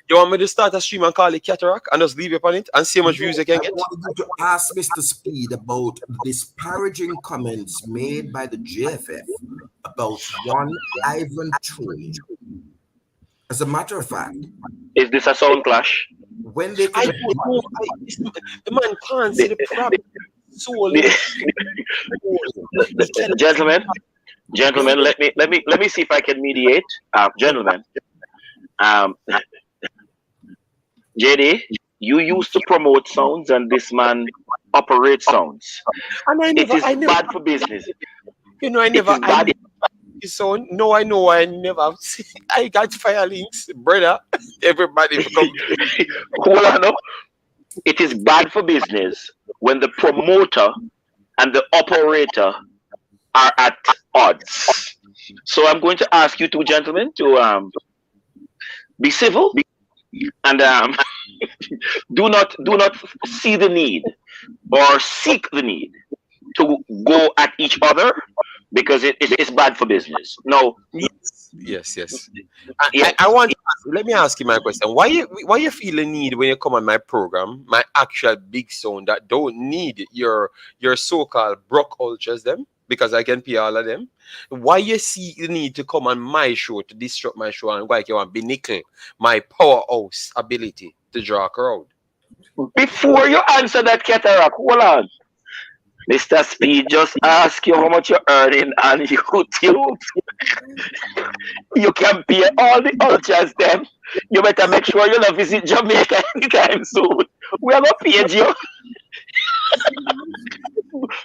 You want me to start a stream and call it Cataract and just leave it on it and see how much views you can get? I wanted you to ask Mr. Speed about disparaging comments made by the JFF about one Ivan Toney. As a matter of fact, is this a sound clash? When they the man can't see the problem. Gentlemen, let me see if I can mediate. Gentlemen, JD, you used to promote sounds, and this man operates sounds. And it is bad for business. You know, I never. So no, I know I never. I got fire links, brother. Everybody come. Hold on, no. It is bad for business when the promoter and the operator are at odds. So I'm going to ask you two gentlemen to be civil and do not see the need or seek the need to go at each other, because it is bad for business. No. Yes. I want to let me ask you my question. Why you feel the need when you come on my program, my actual big sound that don't need your so-called broke ultras them, because I can pay all of them? Why you see the need to come on my show to disrupt my show and why you want to nickel my powerhouse ability to draw a crowd? Before you answer that, Cataract, hold on. Mr. Speed just ask you how much you're earning on YouTube. You can pay all the ultras them. You better make sure you don't visit Jamaica anytime soon. We are going to pay you.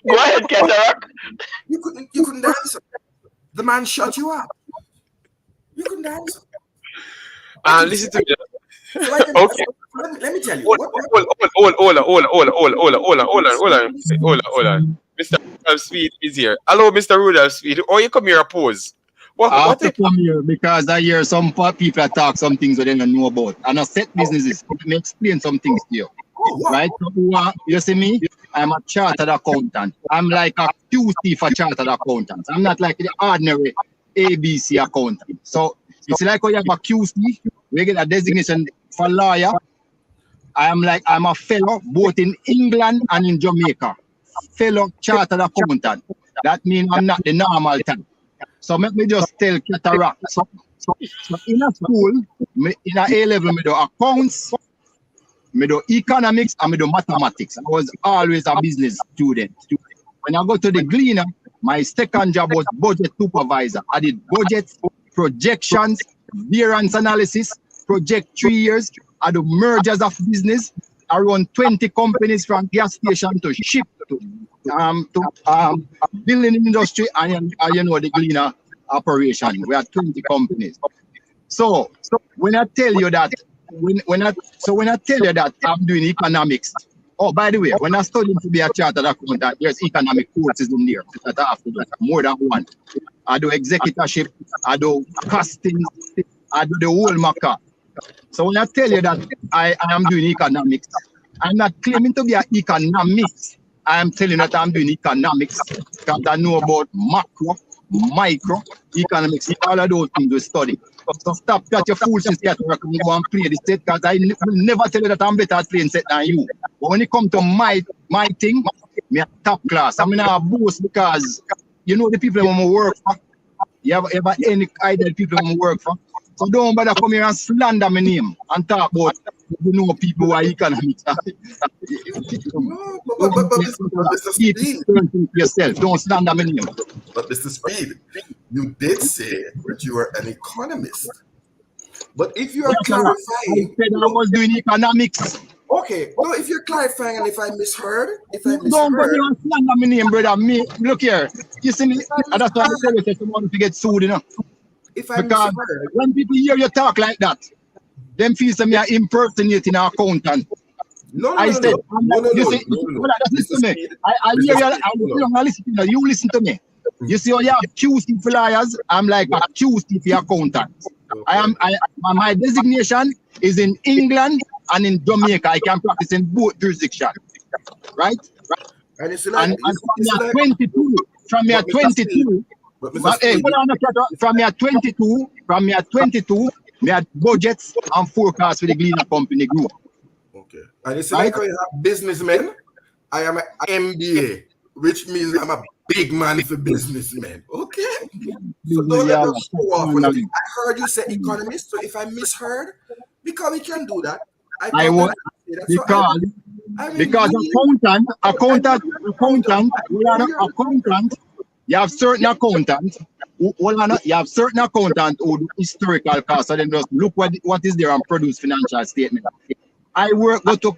Go ahead, Cataract. You couldn't answer. The man shut you up. You couldn't answer. Listen to me. Okay. Let me tell you. Hold on. Mr. Rudolph Speed is here. Hello, Mr. Rudolph Speed. Oh, you come here a pose. I have to come here because I hear some people talk some things that they don't know about. And I set businesses. Let me explain some things to you. Right? You see me? I'm a chartered accountant. I'm like a QC for chartered accountants. I'm not like the ordinary ABC accountant. So it's like when you have a QC, we get a designation for lawyer. I'm a fellow both in England and in Jamaica. Fellow chartered accountant. That means I'm not the normal type. So let me just tell Cataract. So in a school, in a A-level, I do accounts, I do economics, and I do mathematics. I was always a business student. When I go to the Gleaner, my second job was budget supervisor. I did budgets, projections, variance analysis, project 3 years. I do mergers of business. I run 20 companies from gas station to ship to building industry and the Gleaner operation. We have 20 companies. So when I tell you that, when I tell you that I'm doing economics. Oh, by the way, when I studied to be a chartered accountant, there's economic courses in there that I have to do, more than one. I do executorship, I do costing, I do the whole marker. So when I tell you that I am doing economics, I'm not claiming to be an economist. I am telling you that I'm doing economics because I know about macro, micro, economics, all of those things we study. So stop that your foolishness here to go and play the set, because I will never tell you that I'm better at playing set than you. But when it comes to my thing, me a top class. I mean, I boast because you know the people who work for. You have ever any idea people who work for? So don't bother come here and slander my name and talk about you know people who are economics. No, but Mr. Speed. Yourself. Don't slander my name. But Mr. Speed, you did say that you are an economist. But if you are clarifying, I said I was doing economics. Okay, no, if you're clarifying and if I misheard, Don't go there and slander my name, brother. Me, look here. You see me, and that's why I tell you that someone to get sued, you know. Because when people hear you talk like that, them feel some you're impersonating an accountant. Listen to me. I hear you. I listen to you. You listen to me. You see, when you have QC for lawyers, I'm like a QC for accountants. My designation is in England and in Jamaica. I can practice in both jurisdictions, right? And it's like, from your 22. From your 22, me had budgets and forecasts for the Gleaner Company Group. Okay. And it's like when you have businessmen, I am an MBA, which means I'm a big man for businessmen. Okay? So don't let us show off. I heard you say economist, so if I misheard, because we can do that. Because accountant, you have certain accountants. You have certain accountants who do historical costs, and then just look what is there and produce financial statement. I go to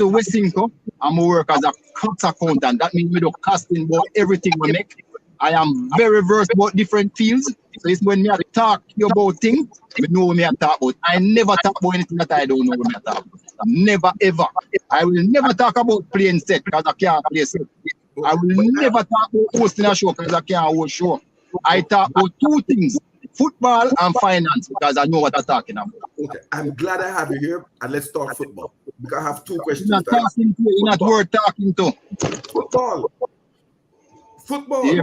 Wesinco, and I work as a cost accountant. That means we do costing about everything we make. I am very versed about different fields. So it's when me talk about things, we know what me talk about. I never talk about anything that I don't know what me talk about. Never ever. I will never talk about playing set because I can't play set. I will never talk about hosting a show because I can't host a show. I talk about two things, football and finance, because I know what I'm talking about. Okay, I'm glad I have you here, and let's talk football. Because I have two questions. You're not worth talking to. Football. Yeah,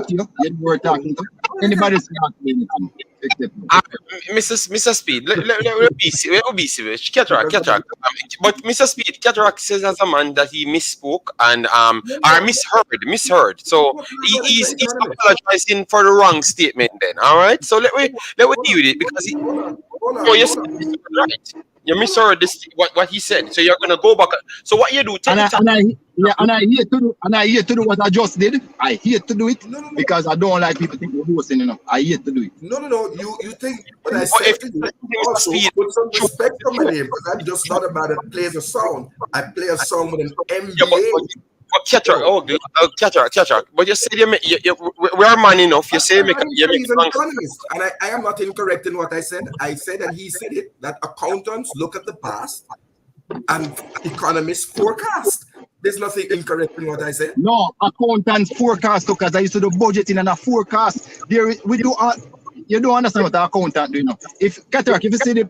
you're talking to. Anybody's not doing anything. Mr. Speed, let be civil. Cataract. But Mr. Speed, Cataract says as a man that he misspoke and or misheard. So he's apologizing for the wrong statement then. All right. So let me deal with it because you said right. You misheard this what he said. So you're gonna go back. So what you do? I hate to do what I just did. I hate to do it because I don't like people think we're hosting enough. I hate to do it. No. You think what I said? Also, put some respect on my name because I'm just not about it. Plays a song. I play a song with an MBA. Cataract. But you said we are man enough. You say you make he's an economist, and I am not incorrect in what I said. I said that he said it that accountants look at the past and economists forecast. There's nothing incorrect in what I said. No, accountants forecast because I used to do budgeting and a forecast. You don't understand what an accountant do, you know. If Cataract, if you see the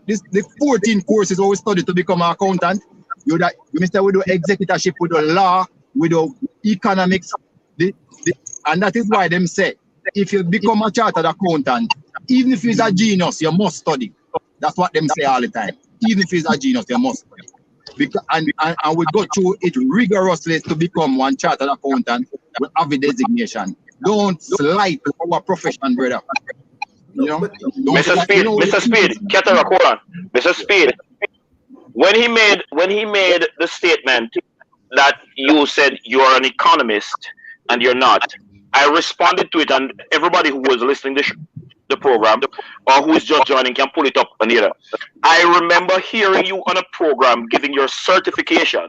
14 courses we study to become an accountant, we do executorship, we do law, we do economics, and that is why them say if you become a chartered accountant, even if he's a genius, you must study. That's what them say all the time. Even if he's a genius, you must study. Because, and we go through it rigorously to become one chartered accountant with have a designation. Don't slight our profession, brother. You know? Mr. Speed, Cataract, hold on. Mr. Speed, when he made the statement that you said you're an economist and you're not, I responded to it, and everybody who was listening to the program or who is just joining can pull it up, Anita. I remember hearing you on a program giving your certification,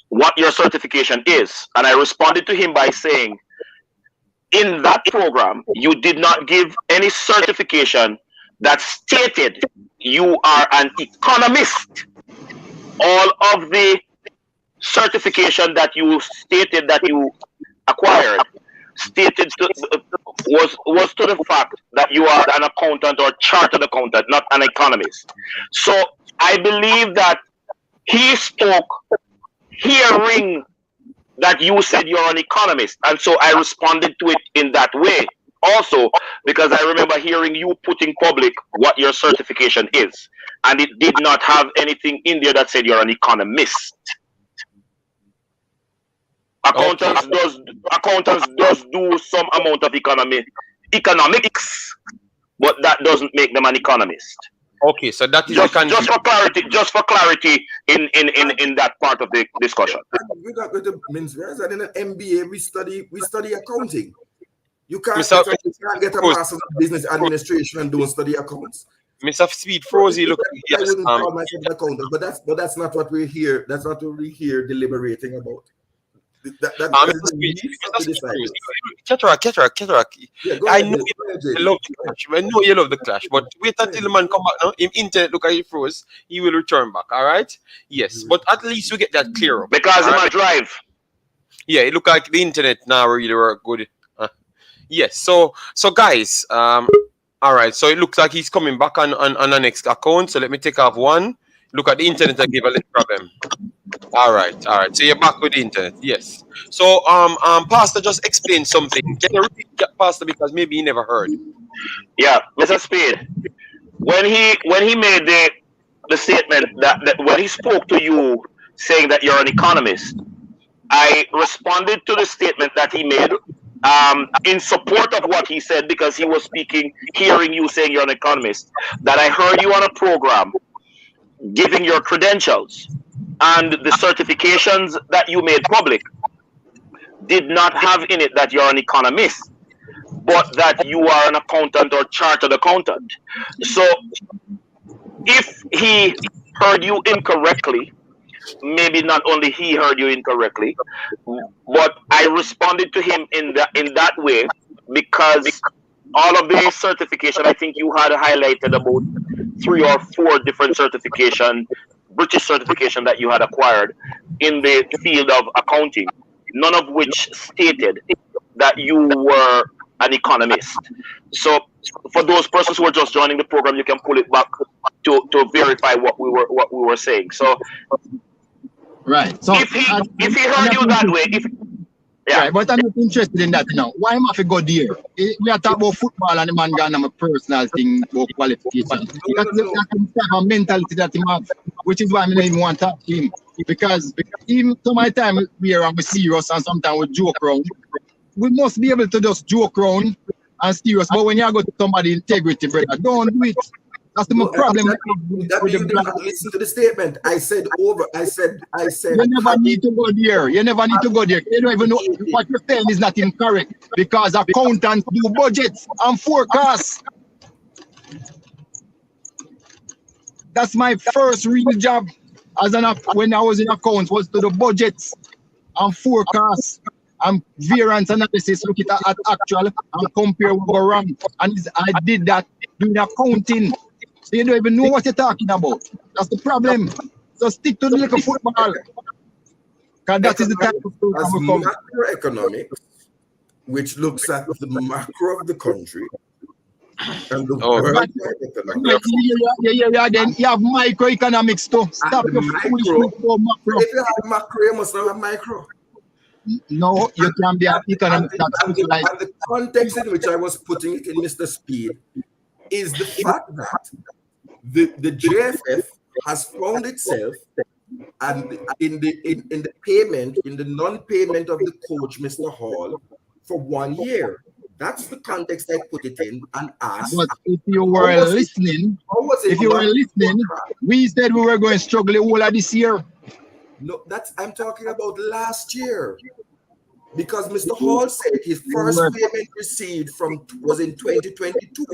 what your certification is, and I responded to him by saying, in that program, you did not give any certification that stated you are an economist. All of the certification that you stated that you acquired was to the fact that you are an accountant or chartered accountant, not an economist. So I believe that he spoke hearing that you said you're an economist, and so I responded to it in that way. Also, because I remember hearing you put in public what your certification is, and it did not have anything in there that said you're an economist. Accountants does do some amount of economics, but that doesn't make them an economist. Okay, so that is just for clarity in that part of the discussion. We got with the men's rights, and in an MBA we study accounting. You can't get a master's of business administration and don't study accounts. Mr. Speed Frozy, look, I wouldn't call myself an accountant, but that's not what we're here. That's not what we're here deliberating about. Cataract. I know you love the clash. I know you love the clash, but wait until the man come back now. If internet look at it froze, he will return back. All right? Yes, but at least we get that clear up. Because he might drive. Yeah, it look like the internet now really work good. Yes, so guys, all right. So it looks like he's coming back on the next account. So let me take off one. Look at the internet and give a little problem. All right. So you're back with the internet, yes. So Pastor just explained something. Can you repeat that, Pastor, because maybe he never heard? Yeah, Mr. Speed. When he made the statement that when he spoke to you saying that you're an economist, I responded to the statement that he made in support of what he said, because he was speaking, hearing you saying you're an economist, that I heard you on a program giving your credentials, and the certifications that you made public did not have in it that you're an economist, but that you are an accountant or chartered accountant. So if he heard you incorrectly, maybe not only he heard you incorrectly, but I responded to him in that way, because all of the certification, I think you had highlighted about 3 or 4 different certification, British certification that you had acquired in the field of accounting, none of which stated that you were an economist. So for those persons who are just joining the program, you can pull it back to verify what we were saying. So right. So if he heard you that way, right, but I'm not interested in that now. Why am I to go there? We are talking about football and the man gonna have a personal thing about qualification. That's a mentality that he have, which is why I don't even want to talk to him. Because even some of the time we are serious and sometimes we joke around. We must be able to just joke around and serious. But when you go to somebody integrity, brother, don't do it. That's the problem. That you did not listen to the statement. I said. You never need to go there. You never need to go there. You don't even know what you're saying is not incorrect, because accountants do budgets and forecasts. That's my first real job when I was in accounts, was to the budgets and forecasts and variance analysis, look at actual and compare what go wrong. And I did that doing accounting. So you don't even know what you're talking about. That's the problem. So stick to the little football. Because that is the type of program we come. Macroeconomics, which looks at the macro of the country. And the then you have microeconomics too. Stop your foolishness for macro. If you have macro, you must not have micro. No, you can be an economic. And the context in which I was putting it in, Mr. Speed, is the fact that the JFF has found itself and in the payment, in the non-payment of the coach, Mr. Hall, for 1 year. That's the context I put it in and asked. But if you were listening, we said we were going to struggle the whole of this year. No, I'm talking about last year. Because Mr. Hall said his first payment received was in 2022.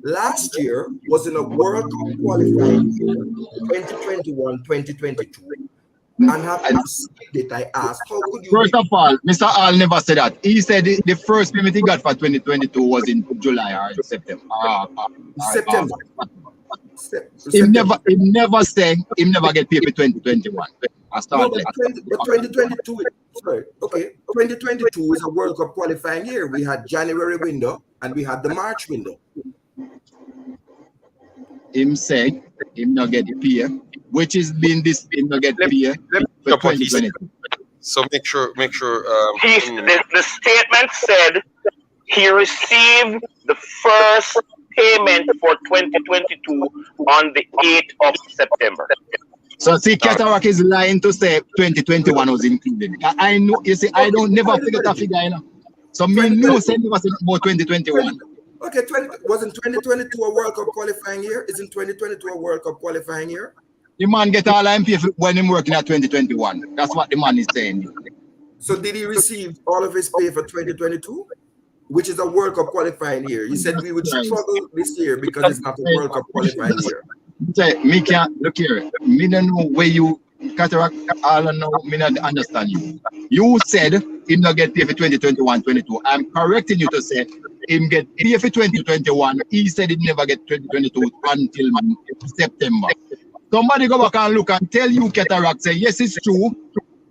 Last year was in a World Cup qualifying year, 2021, 2022. And having said it, I asked, how could you... First of all, Mr. Hall never said that. He said the first payment he got for 2022 was in July or September. September. He never said he never get paid for 2021. No, but 2022, sorry, okay. 2022 is a World Cup qualifying year. We had January window and we had the March window. Him said him not get paid, which is been this him not get paid for 2022. So make sure. The statement said He received the first payment for 2022 on the 8th of September. So see, Cataract is lying to say 2021 was included. I know, you see, I don't never forget a figure, you know. So me no say never say about 2021. Okay, wasn't 2022 a World Cup qualifying year? Isn't 2022 a World Cup qualifying year? The man get all I'm pay when him working at 2021. That's what the man is saying. So did he receive all of his pay for 2022? Which is a World Cup qualifying year. You said we would struggle this year because it's not a World Cup qualifying year. Say, me can't look here. Me don't know where you Cataract. All I know, me not understand you. You said him not get paid for 2021-22. I'm correcting you to say him get paid for 2021. He said he never get 2022 until September. Somebody go back and look and tell you Cataract say yes, it's true.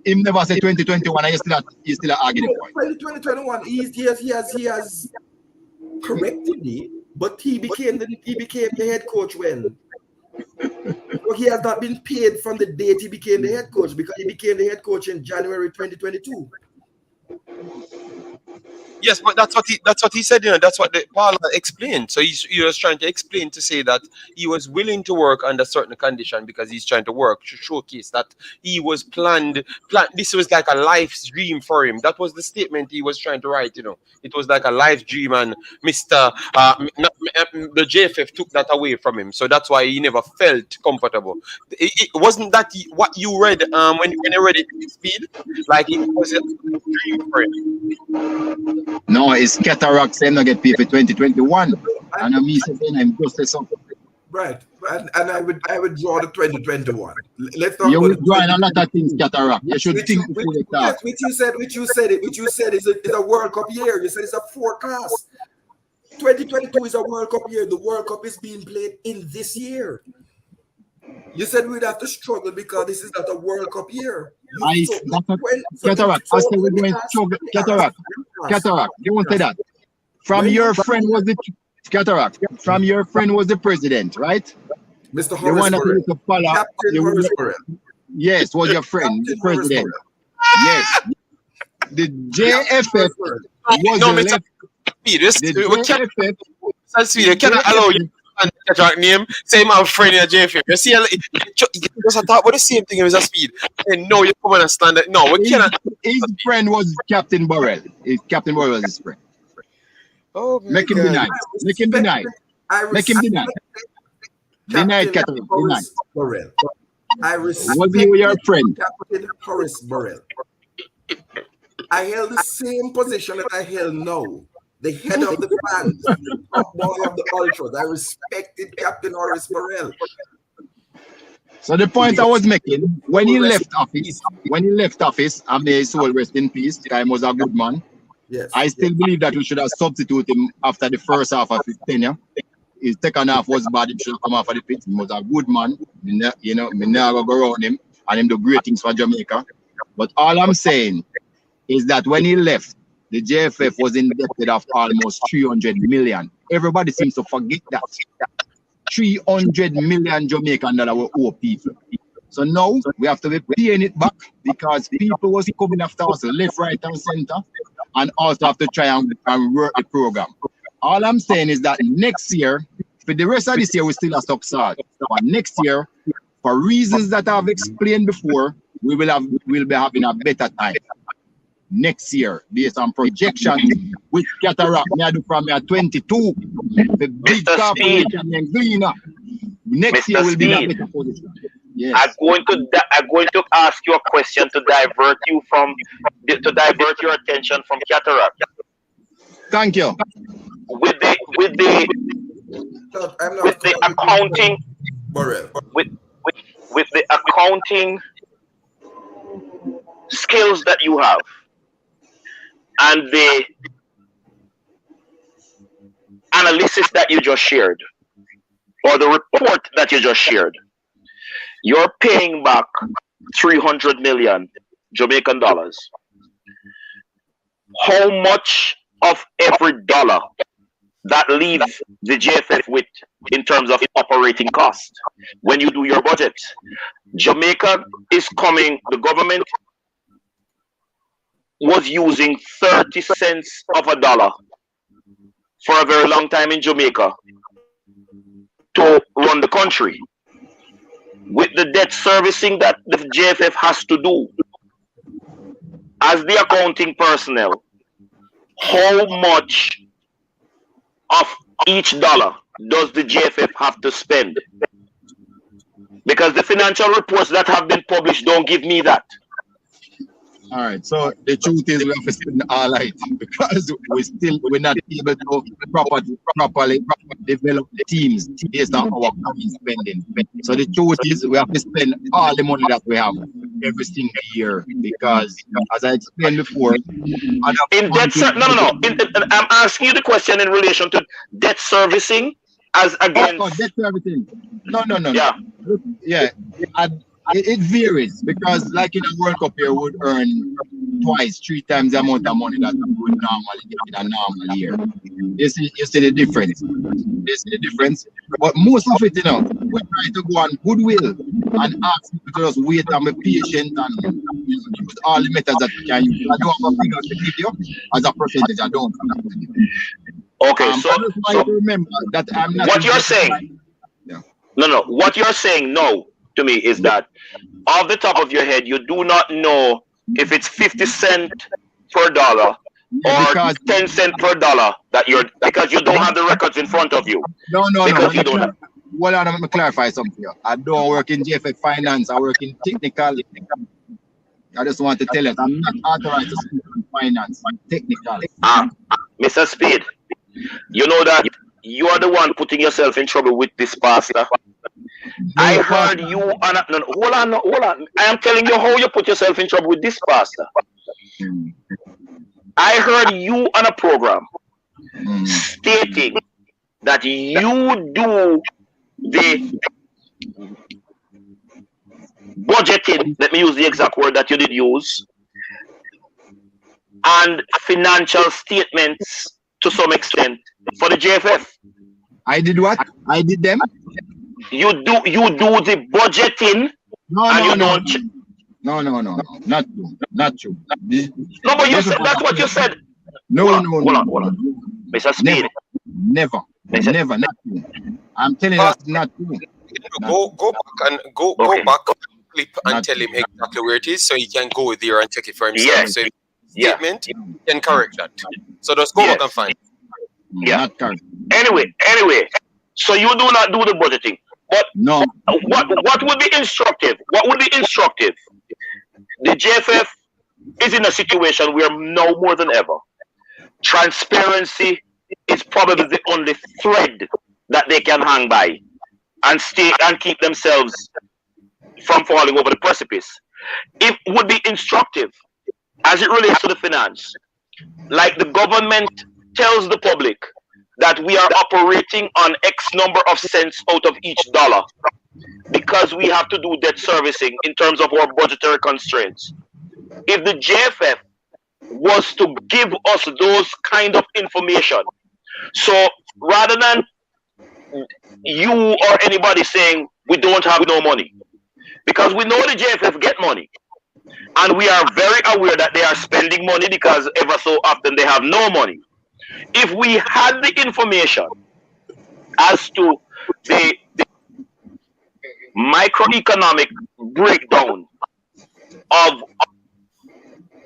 Him never said 2021 and you still arguing the point. 2021, he has corrected me, but he became the head coach when? So he has not been paid from the date he became the head coach, because he became the head coach in January 2022. Yes, but that's what he said. You know, that's what Paul explained. So he was trying to explain to say that he was willing to work under certain condition because he's trying to work to showcase that he was planned. This was like a life dream for him. That was the statement he was trying to write. You know, it was like a life dream, and the JFF took that away from him. So that's why he never felt comfortable. It wasn't that what you read when you read it in speed, like it was a dream for him. No, it's Cataract saying not get paid for 2021. And I'm saying I'm just saying something. Right. And I would draw the 2021. Let's talk You're about withdrawing a lot of things, Cataract. You should think before you talk. Which you said is a World Cup year. You said it's a forecast. 2022 is a World Cup year. The World Cup is being played in this year. You said we'd have to struggle because this is not a World Cup year. Cataract, I said we're going to struggle. Cataract, you won't say that. From your friend was the Cataract. From your friend was the president, right? Mr. Horace Burrell. Captain Horace Burrell. Yes, was your friend, the president. Yes. The JFF was the left. We cannot allow you and Cataract name, same our friend in JFF. You see, just talk about the same thing as a speed. And no, you come and stand it. No, we cannot. His friend was Captain Burrell. Captain Burrell was his friend. Oh, make him deny. Make him deny. Make him deny. Deny Captain Burrell. I respect was he your friend? Captain Horace Burrell. I held the same position that I held now. The head of the fans, one of the ultras. I respected Captain Horace Burrell. So the point I was making, when he left office, and may his soul rest in peace, the guy was a good man. Yes. I still believe that we should have substituted him after the first half of his tenure. His second half was bad. He should have come off of the pitch. He was a good man. You know, me never go around him and him do great things for Jamaica. But all I'm saying is that when he left, the JFF was indebted of almost 300 million. Everybody seems to forget that. 300 million Jamaican dollars were owe people. So now we have to be paying it back because people was coming after us left, right, and center, and also have to try and work the program. All I'm saying is that next year, for the rest of this year, we still have success. But next year, for reasons that I've explained before, we'll be having a better time. Next year, based on projections, with Cataract, me I do from me 22, the big corporation and cleaner. Next year will be in a better position. Yes. I'm going to ask you a question to divert your attention from Cataract. Thank you. With the accounting, with the accounting skills that you have, and the analysis that you just shared, or the report that you just shared, you're paying back 300 million Jamaican dollars. How much of every dollar that leaves the JFF with in terms of operating cost when you do your budget? Jamaica is coming, the government was using 30 cents of a dollar for a very long time in Jamaica to run the country. With the debt servicing that the JFF has to do, as the accounting personnel, how much of each dollar does the JFF have to spend? Because the financial reports that have been published don't give me that. All right. So the truth is we have to spend all right because we're not able to properly develop the teams based on our current spending. So the truth is we have to spend all the money that we have every single year because, as I explained before, I'm asking you the question in relation to debt servicing as against. Oh, debt servicing. No. Yeah. Yeah. It varies because, like in a World Cup, you would earn twice, 3 times the amount of money that you would normally get in a normal year. You see the difference. But most of it, we try to go on goodwill and ask people to just wait and be patient and use all the methods that you can use. I don't have a figure to give you as a percentage. I don't. Okay, so remember that I'm not. What you're saying? Yeah. No. What you're saying no to me is that off the top of your head, you do not know if it's 50 cents per dollar or 10 cents per dollar because you don't have the records in front of you. No. You don't have. Well, I'm going to clarify something here. I don't work in JFF finance. I work in technical. I just want to tell you, I'm not authorized to speak on finance, technical. Mr. Speed, you know that you are the one putting yourself in trouble with this pastor. I heard you on hold on. I am telling you how you put yourself in trouble with this pastor. I heard you on a program stating that you do the budgeting, let me use the exact word that you did use, and financial statements to some extent for the JFF. I did what? I did them? You do the budgeting. No, not true. No, but you said that's what you said. No. Hold on. Mr. Speed. Never, not true. I'm telling you that's not true. Go back clip and tell him exactly where it is so he can go there and check it for himself. Yes. So if statement, you can correct that. So just go back and find it. Yeah. Not correct. Anyway, so you do not do the budgeting. But no. What would be instructive? The JFF is in a situation where now more than ever, transparency is probably the only thread that they can hang by and stay and keep themselves from falling over the precipice. It would be instructive as it relates to the finance. Like the government tells the public that we are operating on X number of cents out of each dollar because we have to do debt servicing in terms of our budgetary constraints. If the JFF was to give us those kind of information, so rather than you or anybody saying we don't have no money, because we know the JFF get money, and we are very aware that they are spending money because ever so often they have no money. If we had the information as to the microeconomic breakdown of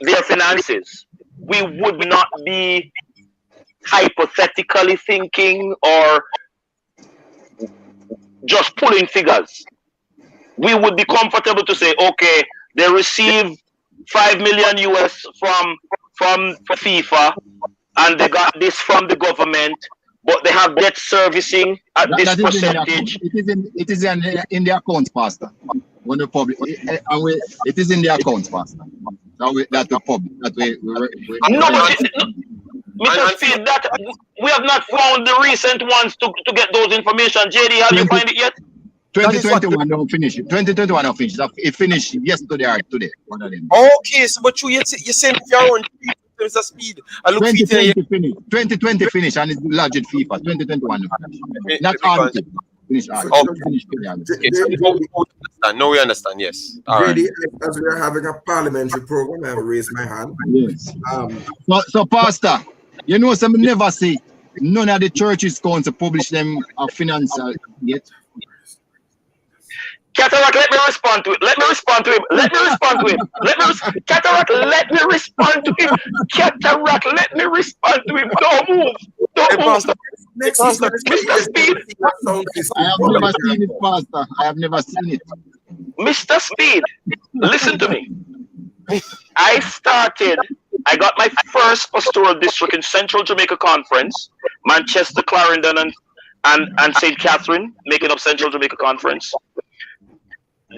their finances, we would not be hypothetically thinking or just pulling figures. We would be comfortable to say, okay, they receive 5 million US from FIFA, and they got this from the government, but they have debt servicing at this percentage. It is in the accounts, Pastor. When the public, it is in the accounts, Pastor. That the public. That we Mr. Speed, that we have not found the recent ones to get those information. JD, have you find it yet? 2021 don't finish it. 2021 don't finish. It finished yesterday or today. One of them. Okay, so but you send your own Mr. Speed. I look 2020 finish and it's lodged in FIFA. 2021 not all finish. No, we understand. Yes. JD, as we are having a parliamentary program, I have raised my hand. Yes. So Pastor, you know, some never say none of the churches going to publish them financial yet. Cataract, let me respond to it. Let me respond to him. Let me respond to him. Cataract, let me respond to him. Cataract, let me respond to him. Don't move. Don't move. Mr. Speed. I have never seen it, Pastor. I have never seen it. Mr. Speed, listen to me. I got my first pastoral district in Central Jamaica Conference, Manchester, Clarendon, and St. Catherine, making up Central Jamaica Conference.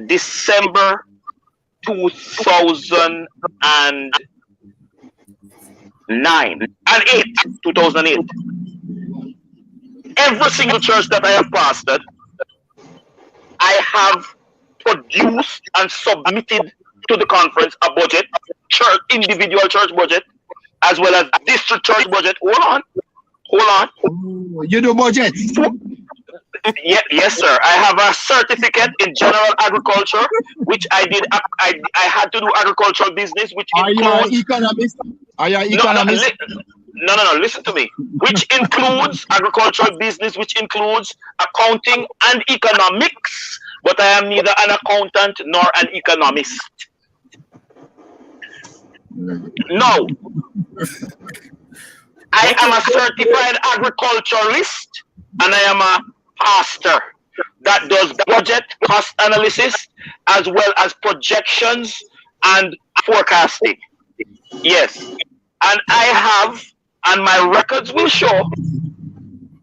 December 2008. Every single church that I have pastored, I have produced and submitted to the conference a budget, individual church budget, as well as district church budget. Hold on. You do budget? Yes, sir. I have a certificate in general agriculture, which I did. I had to do agricultural business, which includes. Are you an economist? Are you an economist? No. Listen to me. Which includes agricultural business, which includes accounting and economics. But I am neither an accountant nor an economist. No. I am a certified agriculturalist, and I am a pastor that does budget, cost analysis, as well as projections and forecasting. Yes. And I have, and my records will show,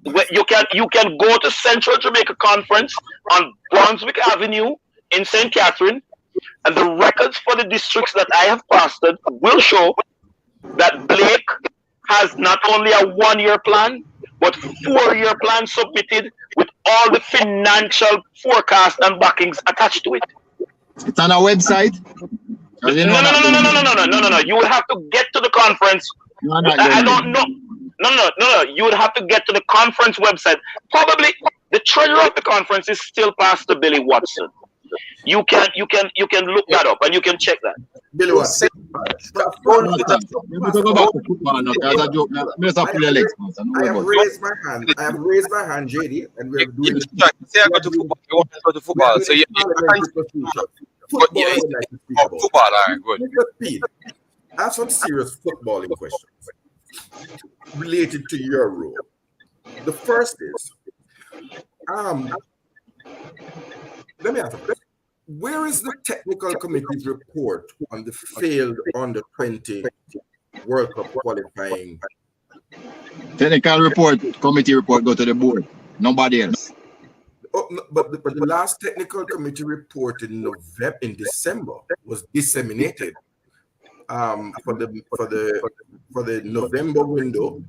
you can go to Central Jamaica Conference on Brunswick Avenue in St. Catherine, and the records for the districts that I have pastored will show that Blake has not only a 1-year plan, but 4-year plan submitted with all the financial forecast and backings attached to it. It's on our website. No. You will have to get to the conference. I don't know. No. You would have to get to the conference website. Probably the treasurer of the conference is still Pastor Billy Watson. You can look that up and you can check that. Billy Watson. I have raised my hand, JD, and we're doing say I go to football. You want to go to football. So football, all right, good. I have some serious footballing questions related to your role. The first is, let me ask you, where is the technical committee's report on the failed under-20 World Cup qualifying? Technical report, committee report go to the board. Nobody else. Oh, no, but the last technical committee report in December was disseminated for the November window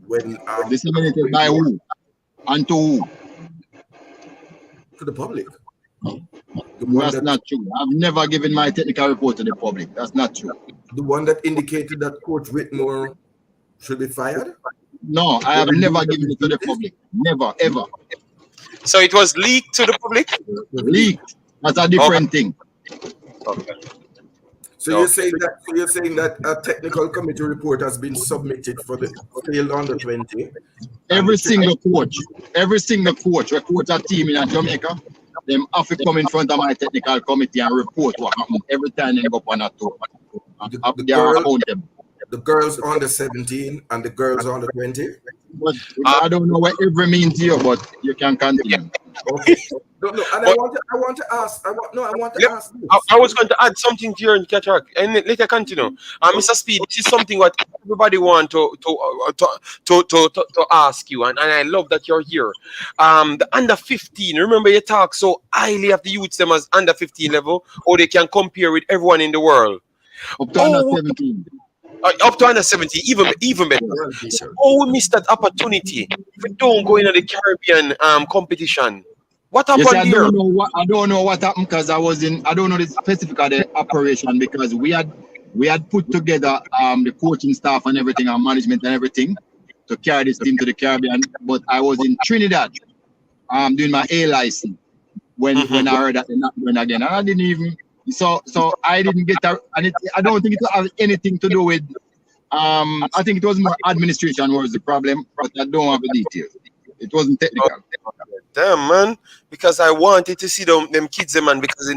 when disseminated by who and to who? To the public. That's not true. I've never given my technical report to the public. That's not true. The one that indicated that Coach Whitmore should be fired? No, I have never given it to the public. Never, ever. So it was leaked to the public? Leaked. That's a different thing. Okay. So you're saying that a technical committee report has been submitted for the failed under-20? Every single coach records a team in Jamaica. Them have to come in front of my technical committee and report what happened every time they go on a tour. The girls under 17 and the girls under 20? But I don't know what every means here, but you can continue. Okay. No, and I want to ask. I was going to add something to your cataract, and let you continue. Mr. Speed, this is something what everybody want to ask you, and I love that you're here. The under 15. Remember, you talk so highly of the youths them as under 15 level, or they can compare with everyone in the world. Up to under 17. Up to under 70, even better. So, we missed that opportunity. We don't go into the Caribbean competition. What happened here? I don't know what happened because I don't know the specific of the operation because we had put together the coaching staff and everything, our management and everything to carry this team to the Caribbean. But I was in Trinidad doing my A license when I heard that they're not going again. And I didn't even. So I didn't get that, and I don't think it has anything to do with I think it was more administration was the problem, but I don't have the details. It wasn't technical. Damn, man, because I wanted to see them kids, man, because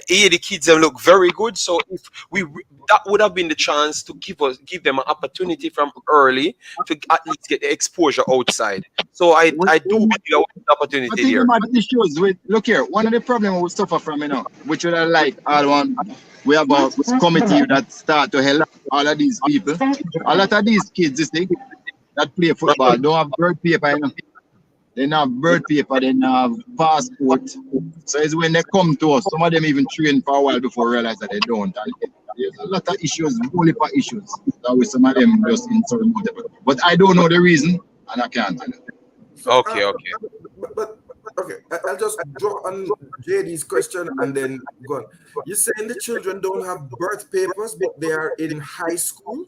the kids them look very good. So if that would have been the chance to give them an opportunity from early to at least get the exposure outside. So I do believe there was an opportunity here. Issues with, look here, one of the problems we suffer from, which would I like all one. We have a committee that start to help all of these people. A lot of these kids, this thing, that play football don't have birth paper, They don't have birth paper, they don't have passport. So it's when they come to us, some of them even train for a while before realize that they don't. And there's a lot of issues, only for issues, that with some of them just insurmountable. But I don't know the reason, and I can't tell you. Okay. But okay, I'll just draw on JD's question and then go on. You're saying the children don't have birth papers, but they are in high school?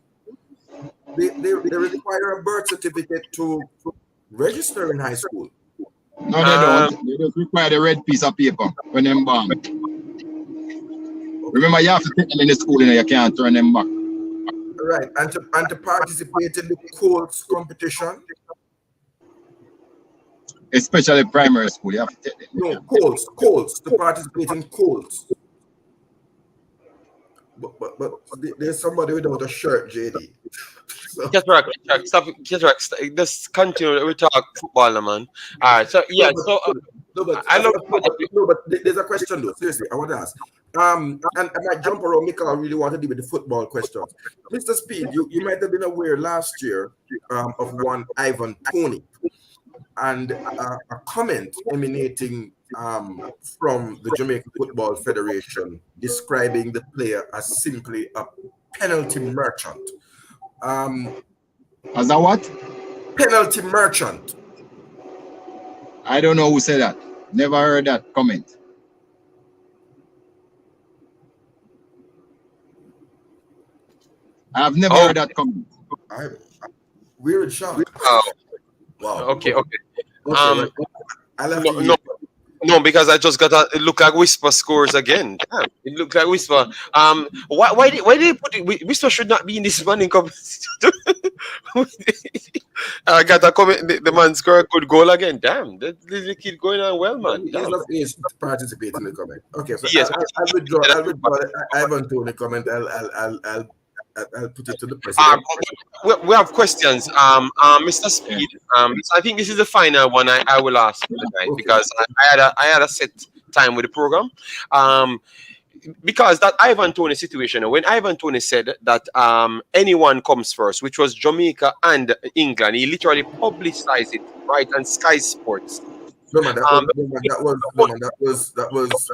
They require a birth certificate to register in high school? No, they don't. They just require the red piece of paper when they're born. Remember, you have to take them in the school and you can't turn them back. Right, and to participate in the Colts competition? Especially primary school, you have to take them. No, Colts, to participate in Colts. But there's somebody without a shirt, JD. Cataract, stop. Just continue. We talk football, man. All right. So yeah. But there's a question though. Seriously, I want to ask. And I might jump around because I really want to deal with the football questions. Mr. Speed, you might have been aware last year of one Ivan Toney, and a comment emanating from the Jamaica Football Federation describing the player as simply a penalty merchant. As a what? Penalty merchant. I don't know who said that. Never heard that comment. I've never heard that comment. Weird shock. Wow. Okay. No. No, because I just got it look like Whisper scores again. Damn, it looked like Whisper. Why did they put it? Whisper should not be in this running competition. I got a comment. The man scored a good goal again. Damn, the kid going on well, man. He's participate in the comment. Okay, so yes, I'll withdraw. Ivan Toney comment. I'll put it to the president. We have questions. Mr. Speed. So I think this is the final one I will ask for tonight, because I had a set time with the program. Because that Ivan Toney situation, when Ivan Toney said that anyone comes first, which was Jamaica and England, he literally publicized it right on Sky Sports. No man, that was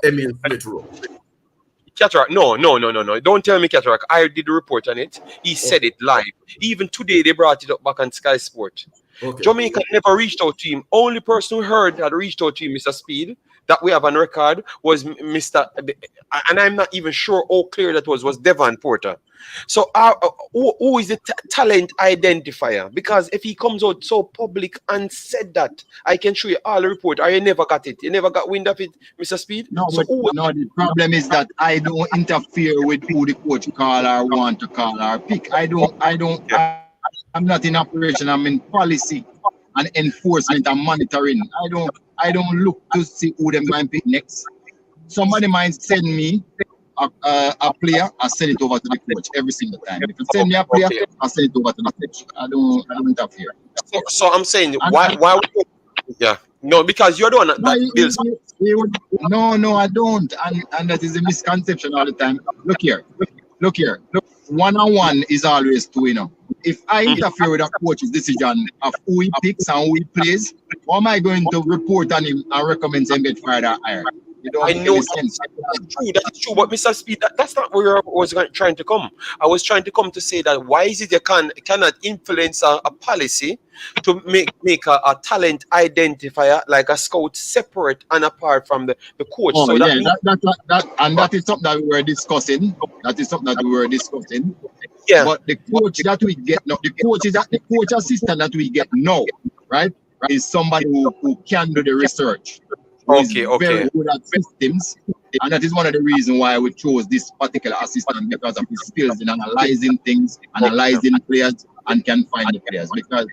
Emil Smith-Rowe. Cataract, no. Don't tell me Cataract. I did the report on it. He said it live. Even today, they brought it up back on Sky Sport. Okay. Jamaica never reached out to him. Only person who heard that reached out to him, Mr. Speed, that we have on record, was Mr. And I'm not even sure how clear that was Devon Porter. So who is the talent identifier? Because if he comes out so public and said that, I can show you all the report. I never got it. You never got wind of it, Mr. Speed? No, the problem is that I don't interfere with who the coach call or want to call or pick. I'm not in operation. I'm in policy and enforcement and monitoring. I don't look to see who them might pick next. Somebody might send me a player, I send it over to the coach every single time. If you send me a player, I send it over to the coach. I don't interfere. So I'm saying, why would you? Yeah. No, because you're the one that builds. No, I don't. And that is a misconception all the time. Look here. One-on-one is always two, If I interfere with a coach's decision of who he picks and who he plays, how am I going to report on him and recommend him get fired or hired? I know that's true, but Mr. Speed, that's not where I was trying to come. I was trying to come to say that why is it you cannot influence a policy to make a talent identifier like a scout separate and apart from the coach? Oh, so that is something that we were discussing. Yeah. But the coach that we get now, the coach assistant that we get now, right, is somebody who can do the research. Very good at systems. And that is one of the reasons why we chose this particular assistant, because of his skills in analyzing things, analyzing players, and can find the players. Because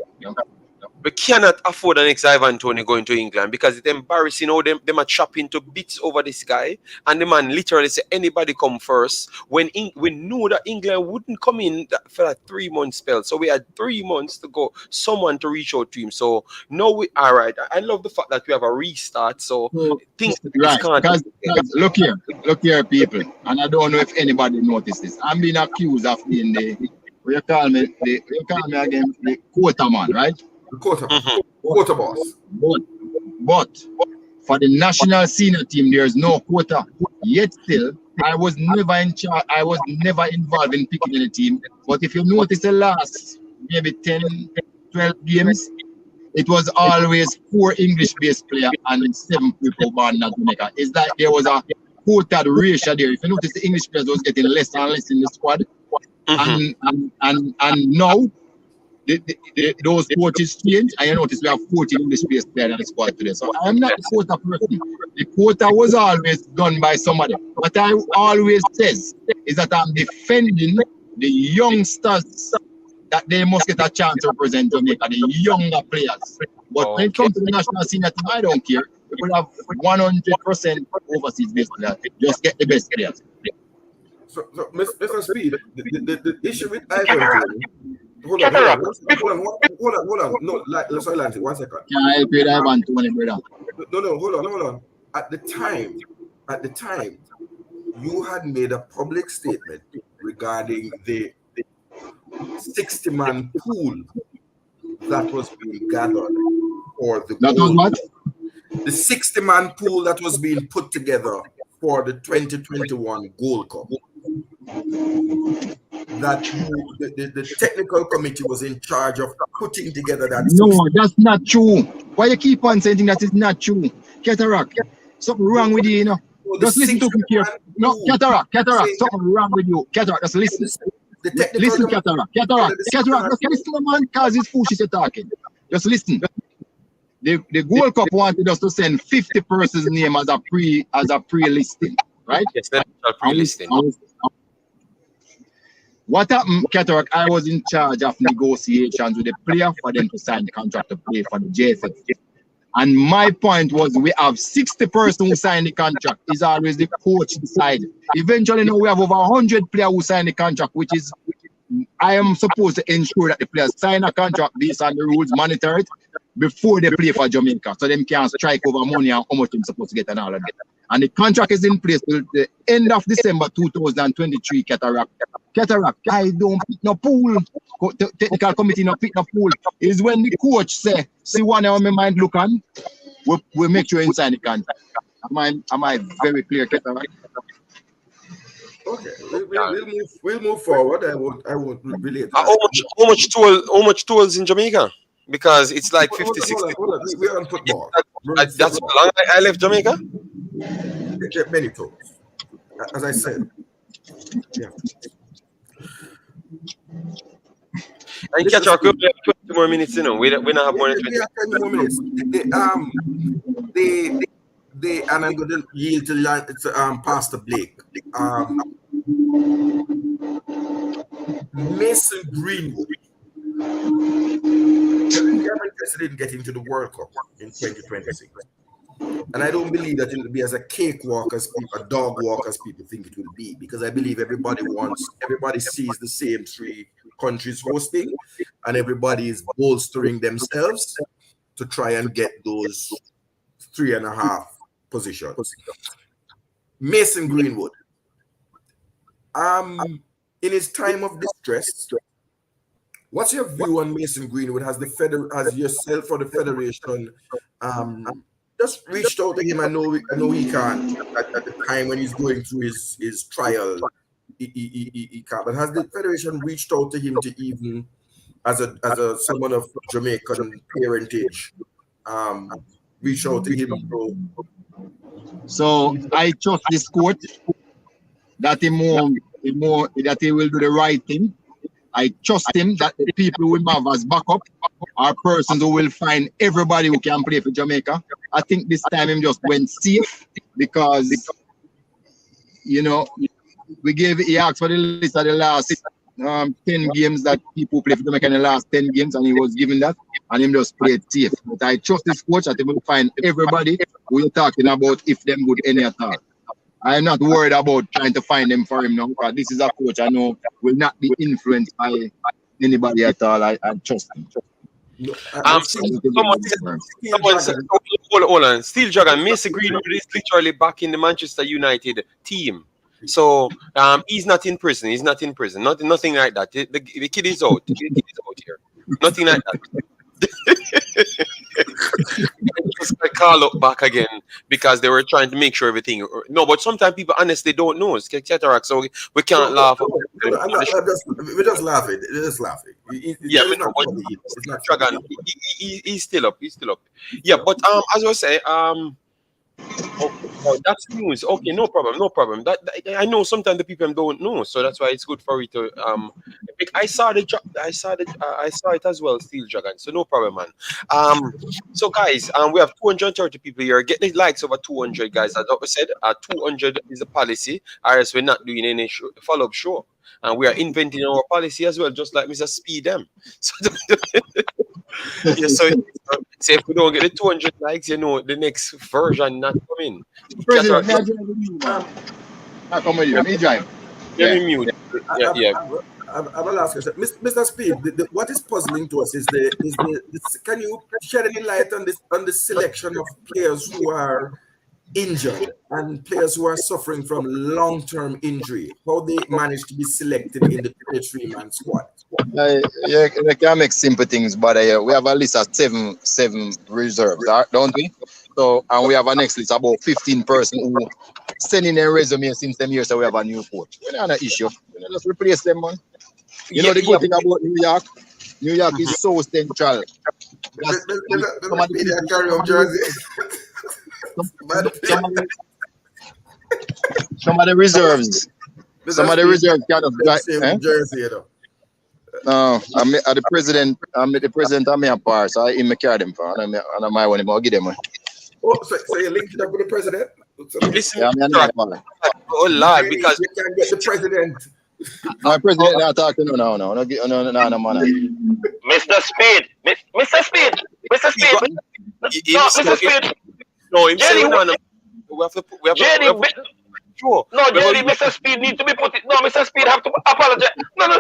we cannot afford an next Ivan Toney going to England, because it's embarrassing how them are chopping to bits over this guy, and the man literally say anybody come first when we knew that England wouldn't come in for a 3-month spell. So we had 3 months to go, someone to reach out to him. So no, we all right. I love the fact that we have a restart. So things right, because look here, people, and I don't know if anybody noticed this. I'm being accused of being the quota man, right? The quota boss. But for the national senior team, there's no quota. Yet still, I was never in charge. I was never involved in picking any team. But if you notice the last maybe 10, 12 games, it was always 4 English-based players and 7 people born in Jamaica. It's like there was a quota ratio there. If you notice, the English players was getting less and less in the squad. And now those coaches change, and you notice we have 14 English-based players in the squad today. So I'm not the quota person. The quota was always done by somebody. What I always says is that I'm defending the youngsters, that they must get a chance to represent Jamaica, the younger players. But when it comes to the national senior team, I don't care. We could have 100% overseas-based players. Just get the best players. So Mr. Speed, the issue with Ivan Toney. Hold on. No, let's silence it. 1 second. Can I help you, Ivan Toney, brother? No, hold on. At the time, you had made a public statement regarding the 60-man pool that was being gathered for the that was what? The 60-man pool that was being put together for the 2021 Gold Cup. That the technical committee was in charge of putting together that. No, that's not true. Why you keep on saying that is not true? Cataract, something wrong with you, you know. Just listen to me here. No, cataract, something wrong with you. Cataract, just listen. Listen, cataract, just listen, man, because it's foolish you're talking. Just listen. The Gold Cup wanted us to send 50 persons' name as a pre-listing, right? Yes, that's a pre-listing. What happened, Cataract? I was in charge of negotiations with the player for them to sign the contract to play for the JFF. And my point was, we have 60 persons who sign the contract. It's always the coach decide. Eventually, now we have over 100 players who sign the contract, which is, I am supposed to ensure that the players sign a contract based on the rules, monitor it before they play for Jamaica, so them can strike over money and how much they're supposed to get and all of that. And the contract is in place till the end of December 2023, Cataract, I don't pick no pool. Technical committee no pick no pool. Is when the coach say, see one of my mind look on, we make sure inside the contract. Am I very clear, Cataract? Okay, we'll move forward. I won't relate. How much tools in Jamaica? Because it's like 50, 60. Hold on. We're on football. That's how long I left Jamaica? Many tools. As I said. Yeah. And catch our club, 20 more minutes, you know. We don't have more than 20. We have 20 more minutes. They and I'm going to yield to Pastor Blake. Mason Greenwood. We are interested in getting to the World Cup in 2026. And I don't believe that it will be as a cakewalk as people, a dog walk as people think it will be, because I believe everybody sees the same 3 countries hosting, and everybody is bolstering themselves to try and get those 3.5 positions. Mason Greenwood, in his time of distress, what's your view on Mason Greenwood? Has yourself or the federation just reached out to him? I know he can't at the time when he's going through his trial. He can't. But has the federation reached out to him to even, as a someone of Jamaican parentage, reach out to him? So I trust this court that he will do the right thing. I trust him that the people who have as backup are persons who will find everybody who can play for Jamaica. I think this time him just went safe because you know, he asked for the list of the last 10 games that people play for Jamaica in the last 10 games, and he was given that, and him just played safe. But I trust this coach that he will find everybody who you're talking about, if them good any at all. I'm not worried about trying to find them for him now, because this is a coach I know will not be influenced by anybody at all. I trust him. Someone said, hold on. Steel Dragon, Mason Greenwood is literally back in the Manchester United team. So he's not in prison. He's not in prison. Nothing like that. The kid is out. The kid is out here. Nothing like that. Just call up back again because they were trying to make sure everything. No, but sometimes people honestly don't know. It's cataract, so we can't laugh. We're just laughing. We're just laughing. Yeah, but Dragon, he's still up. He's still up. Yeah, but as I was saying, oh, that's news. Okay, no problem. That I know sometimes the people don't know, so that's why it's good for you to I saw it as well, Steel Dragon. So no problem, man. So guys, we have 230 people here. Get the likes over 200, guys. As I said, 200 is a policy, or else we're not doing any follow-up show. And we are inventing our policy as well, just like Mr. Speed them. So, yeah, so if we don't get the 200 likes, you know, the next version not coming. President, I come with you. Me drive. Let me mute. Yeah. I will ask you, Mr. Speed. What is puzzling to us is can you shed any light on the selection of players who are injured and players who are suffering from long-term injury? How they manage to be selected in the 23-man squad? Yeah, we can make simple things, but we have a list of seven reserves, don't we? So, and we have a next list about 15 persons who send in their resume since them years, so we have a new coach. We don't have an issue. Just replace them, man. You know the good thing about New York? New York is so central. Some of the reserves. Some of the reserves kind of Jersey, you know. No, I'm the president. I'm the president of my part, so I carry them for, and I might want to give them. Oh, so you're linked up with the president? Listen, oh Lord, because you can get the president. My president not talking. No, man. Mr. Speed. Mr. Speed. Mr. Speed. No, him Jenny, saying no. We have to Jenny, sure. No, Jenny, Mr. Speed need to be put it. No, Mr. Speed have to apologize. No,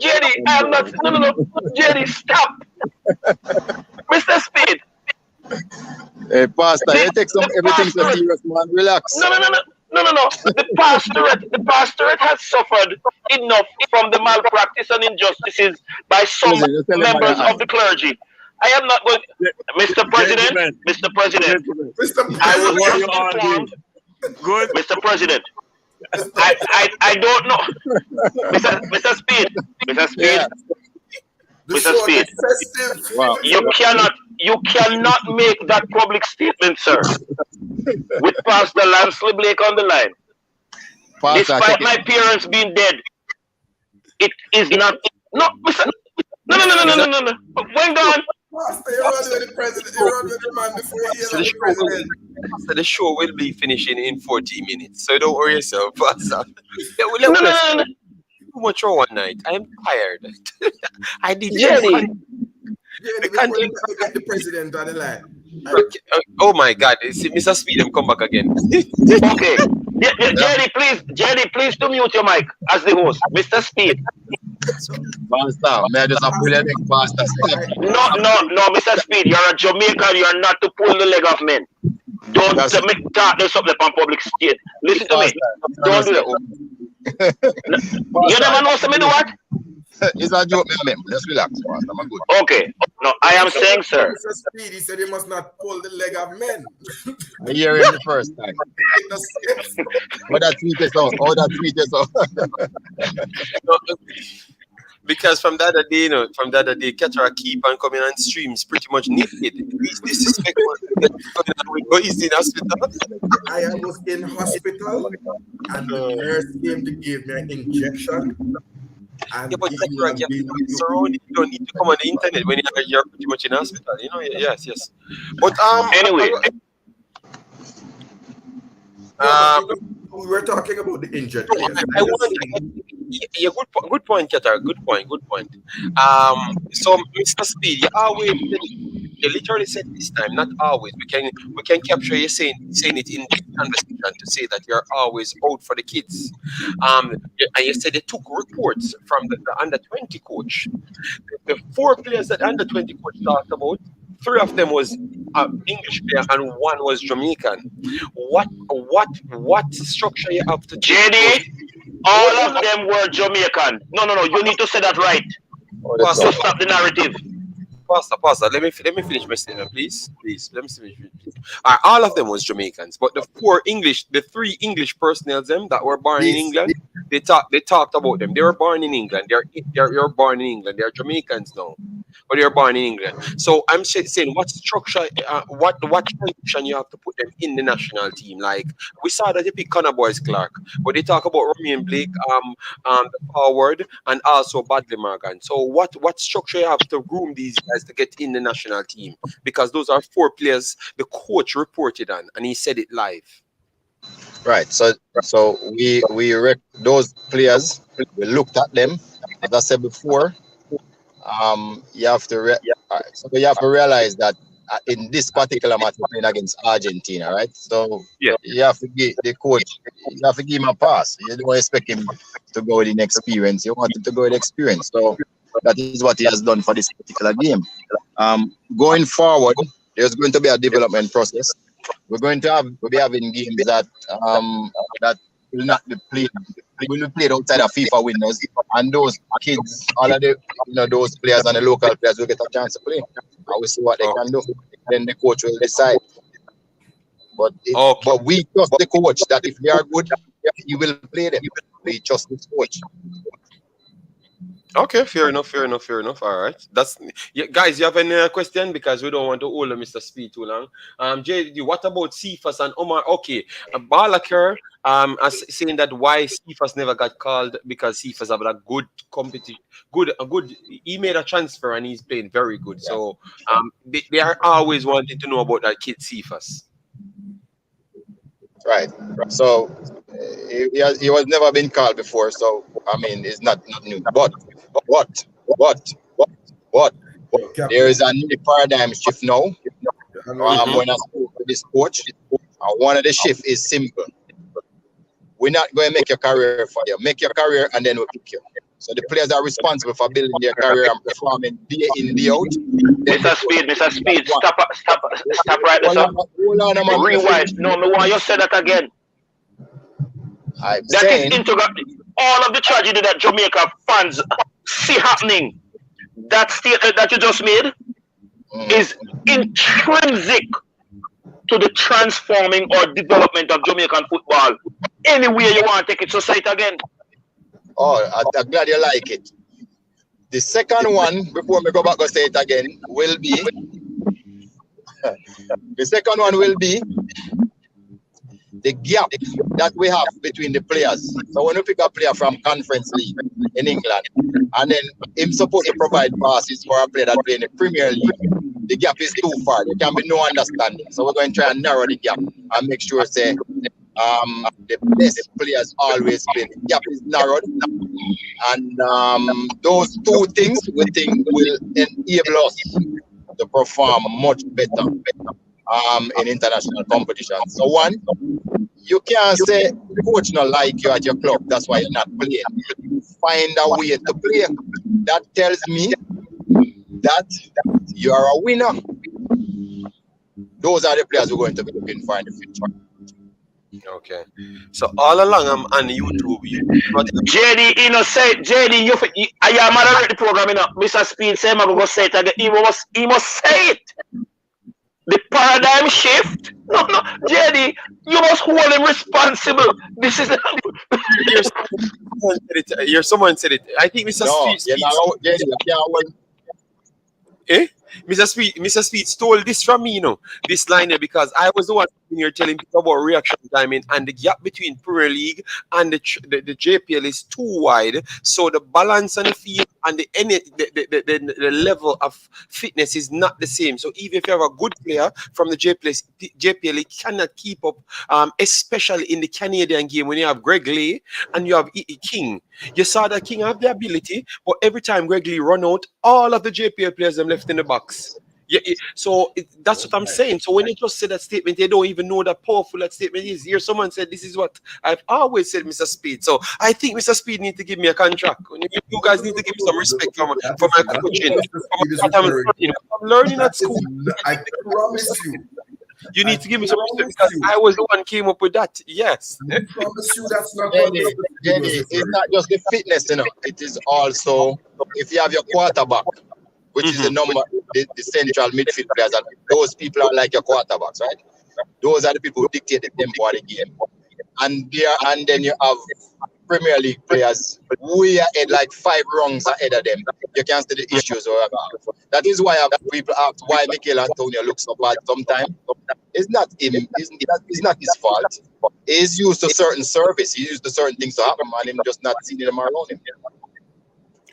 Jenny, I'm not. No, Jenny, stop. Mr. Speed. Hey, Pastor, you take everything so serious, man. Relax. No. The pastorate has suffered enough from the malpractice and injustices by some members of the clergy. I am not going, Mr. President. I was just informed. Good, Mr. President. I don't know, Mr. Speed. Mr. Speed. Wow. You cannot make that public statement, sir, with Pastor Lansley Blake on the line. Pastor, despite my parents being dead, it is not. No, Mr. No. When gone. Pastor, you're running with the president. You're running with the man before he is the president. So the show will be finishing in 40 minutes. So don't worry yourself, Pastor. No. Too much for one night. I'm tired. I did Jenny. The president on the line. Oh my God! Mr. Speed, come back again. Okay, Jenny, please to mute your mic as the host, Mr. Speed. Pastor, may I just pull your neck, Pastor? No, Mr. Speed, you're a Jamaican. You're not to pull the leg of men. Don't make talk this up on public stage. Listen to me. Don't do that. You never know something what? It's a joke, man. Just relax, Pastor. I'm good. Okay. No, I am saying, sir. Mr. Speed, he said he must not pull the leg of men. I hear it the first time. That tweet is out. Because from the other day, Catara keep on coming on streams pretty much naked. He's disrespectful. He's in hospital. I was in hospital and the nurse came to give me an injection. And but you don't need to come on the internet when you're pretty much in hospital. You know, yes. But anyway. We were talking about the injured No, players. I want. Yeah, good point, Qatar. Good point. So Mr. Speed, you literally said this time, not always. We can capture you saying it in this conversation to say that you're always out for the kids. And you said they took reports from the under 20 coach. The 4 players that under 20 coach talked about, 3 of them was English player and 1 was Jamaican. What structure you have to JD, all of them were Jamaican. No. You need to say that right. Pastor, So stop the narrative. Pastor, let me finish my statement, please. Let me finish. All of them was Jamaicans, but the 3 English personnel them that were born in England, they talked about them. They were born in England. They're born in England. They're Jamaicans now, but they're born in England. So I'm saying, what structure, what transition you have to put them in the national team? Like we saw that they pick Connor Boys Clark, but they talk about Romain Blake, the forward, and also Badley Morgan. So what structure you have to groom these guys to get in the national team? Because those are 4 players the coach reported on, and he said it live. Right. So those players, we looked at them. As I said before, you have to realize that in this particular match we're playing against Argentina, right? So you have to give the coach, you have to give him a pass. You don't expect him to go with inexperience. You want him to go with experience. So that is what he has done for this particular game. Going forward, there's going to be a development process. We'll be having games that will not be played. Will be played outside of FIFA windows, and those kids, all of the those players and the local players will get a chance to play. And we'll see what they can do. Then the coach will decide. But we trust the coach that if they are good, he will play them. We trust the coach. Okay, fair enough. All right. Guys, you have any question? Because we don't want to hold Mr. Speed too long. JD, what about Cephas and Omar? Okay, Balakir saying that why Cephas never got called, because Cephas have a good competition. He made a transfer and he's playing very good. Yeah. So they are always wanting to know about that kid Cephas. Right. So he was never been called before. So I mean, it's not new. But there is a new paradigm shift now. When I spoke with this coach, one of the shift is simple. We're not going to make your career for you. Make your career and then we'll pick you. So the players are responsible for building their career and performing day in, day out. Mr. Speed, stop right there. Rewind. No, I want you to say that again. That is integral. All of the tragedy that Jamaica fans see happening, that statement that you just made is intrinsic to the transforming or development of Jamaican football. Anywhere you want to take it, so say it again. Oh, I'm glad you like it. The second one, before we go back and say it again, will be the gap that we have between the players. So when you pick a player from Conference League in England, and then him supposed to provide passes for a player that play in the Premier League, the gap is too far. There can be no understanding. So we're going to try and narrow the gap and make sure say the best players always play. The gap is narrowed, and those 2 things we think will enable us to perform much better in international competition. So one, you can't say the coach not like you at your club, that's why you're not playing. Find a way to play. That tells me that you are a winner. Those are the players we're going to be looking for in the future. Okay. So all along I'm on YouTube. JD, I am moderating the program, Mr. Speed say I'm going to say it again. He must say it. The paradigm shift. No, JD, you must hold him responsible. This is someone said it. I think Mr. Speed. Mr. Speed stole this from me, this line here, because I was the one when you're telling people about reaction timing, and the gap between Premier League and the JPL is too wide. So the balance on the field and the level of fitness is not the same. So even if you have a good player from the JPL, he cannot keep up, especially in the Canadian game when you have Greg Lee and you have King. You saw that King have the ability, but every time Greg Lee run out, all of the JPL players them left in the box. Yeah, that's what I'm saying. So when they just say that statement, they don't even know that powerful that statement is. Here, someone said, "This is what I've always said, Mr. Speed." So I think Mr. Speed need to give me a contract. You guys need to give me some respect for my coaching. I'm learning at school. I promise you. You need to give me some respect because I was the one who came up with that. Yes. I promise you that's not Jenny, it's not just the fitness, it is also if you have your quarterback, which is the central midfield players, and those people are like your quarterbacks, right? Those are the people who dictate the tempo of the game. And then you have Premier League players way ahead, like 5 rungs ahead of them. You can see the issues. That is why people ask why Mikel Antonio looks so bad sometimes. It's not him. It's not his fault. He's used to certain service. He's used to certain things to happen, and him just not seeing them around him.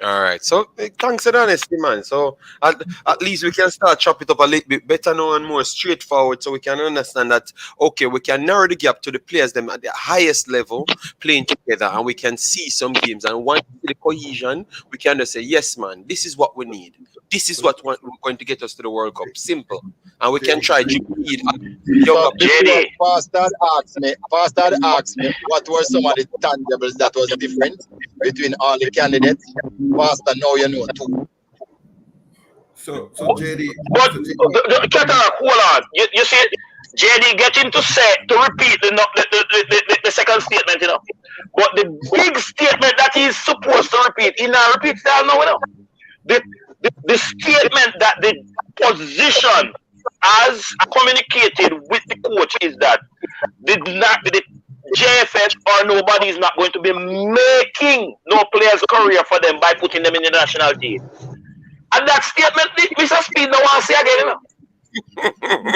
All right. So thanks for the honesty, man. So at least we can start chop it up a little bit better now and more straightforward, so we can understand that okay, we can narrow the gap to the players them at the highest level playing together, and we can see some games. And once the cohesion, we can just say, yes, man, this is what we need. This is what we're going to get us to the World Cup. Simple. And we can try to lead. Pastor asked me what were some of the tangibles that was different between all the candidates. Pastor, now you know too. So JD. But hold on. You see, JD getting to repeat the second statement, But the big statement that he's supposed to repeat, he now repeats that now, The statement that the position as communicated with the coach is that the JFH or nobody is not going to be making no player's career for them by putting them in the national team. And that statement, Mr. Speed, no one say again,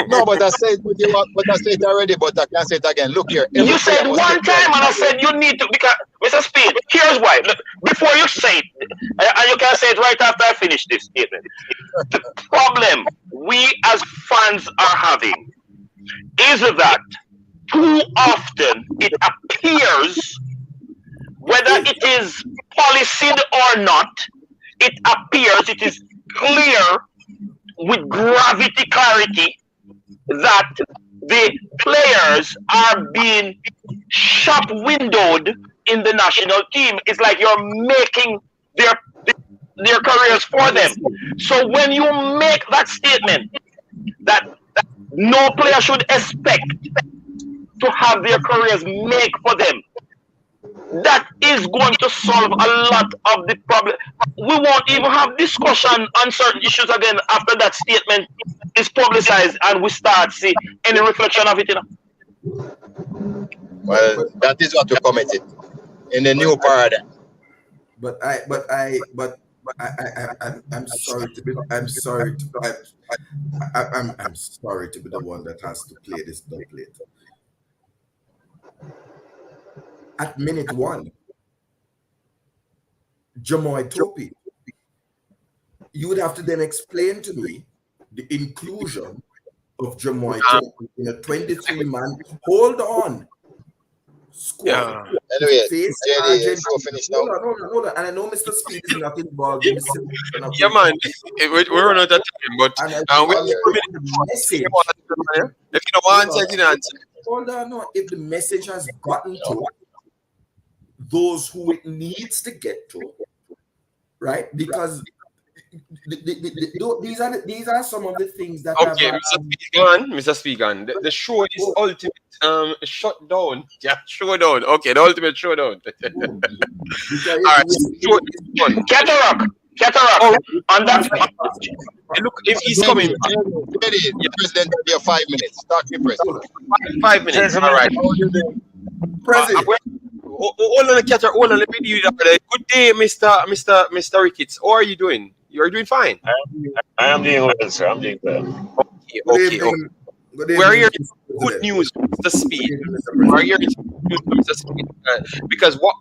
No, but I said it already, but I can't say it again. Look here. You said one time, and I said you need to, because Mr. Speed, here's why. Look, before you say it, and you can say it right after I finish this statement. The problem we as fans are having is that too often it appears, whether it is policed or not, it appears, it is clear with gravity clarity that the players are being shop windowed in the national team. It's like you're making their careers for them. So when you make that statement that no player should expect to have their careers made for them, that is going to solve a lot of the problem. We won't even have discussion on certain issues again after that statement is publicized and we start see any reflection of it. Well, that is what we committed in the new paradigm. I'm sorry to be I'm sorry to be the one that has to play this doublet. At minute 1, Jamoy Topi, you would have to then explain to me the inclusion of Jamoy Topi in a 23-man. Hold on. Squad. Anyway, hold on. And I know Mr. Speed is not involved in this. Yeah, man. We're on that time, but if you don't want to answer. Hold on, no. If the message has gotten to those who it needs to get to, right? Because these are some of the things that. Okay, Mr. Speaker, the show is ultimate shutdown. Yeah, showdown. Okay, the ultimate showdown. All right, Cataract. Oh, on that. Look, if he's coming, the president will be 5 minutes. Start your president. 5 minutes. All right. President. Hold on, Cataract. Hold on. Let me do that. Good day, Mr. Ricketts. How are you doing? You're doing fine. I am doing well, sir. I'm doing well. Okay. Good We're evening, here Mr. good President. news, Mr. Speed. Good evening, Mr. We're President. here news, Mr. Speed, because what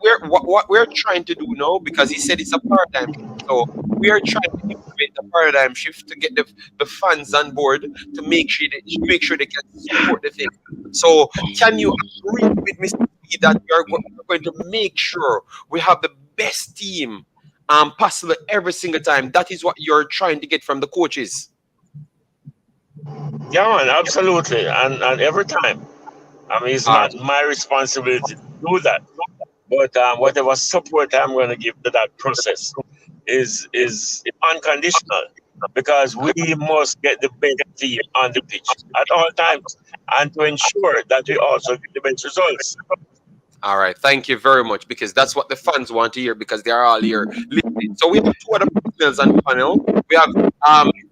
we're trying to do now, because he said it's a paradigm shift, so we are trying to implement a paradigm shift to get the fans on board to make sure they can support the thing. So can you agree with Mr. Speed that we're going to make sure we have the best team possible every single time? That is what you're trying to get from the coaches. Yeah, man, absolutely. And every time. I mean, it's not my responsibility to do that. But whatever support I'm going to give to that process is unconditional, because we must get the best team on the pitch at all times, and to ensure that we also get the best results. All right, thank you very much, because that's what the fans want to hear, because they are all here listening. So we have two other panels on the panel. We have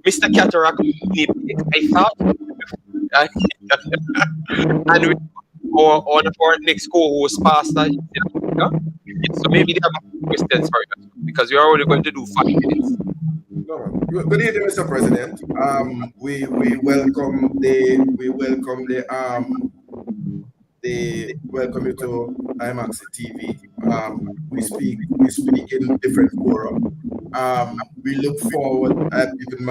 Mr. Cataract, I thought, and we on our next co-host, Pastor. So maybe they have questions for you, because we're only going to do 5 minutes. No, good evening, Mr. President. We welcome you to Imaxit TV. We speak in different forum. We look forward. I've given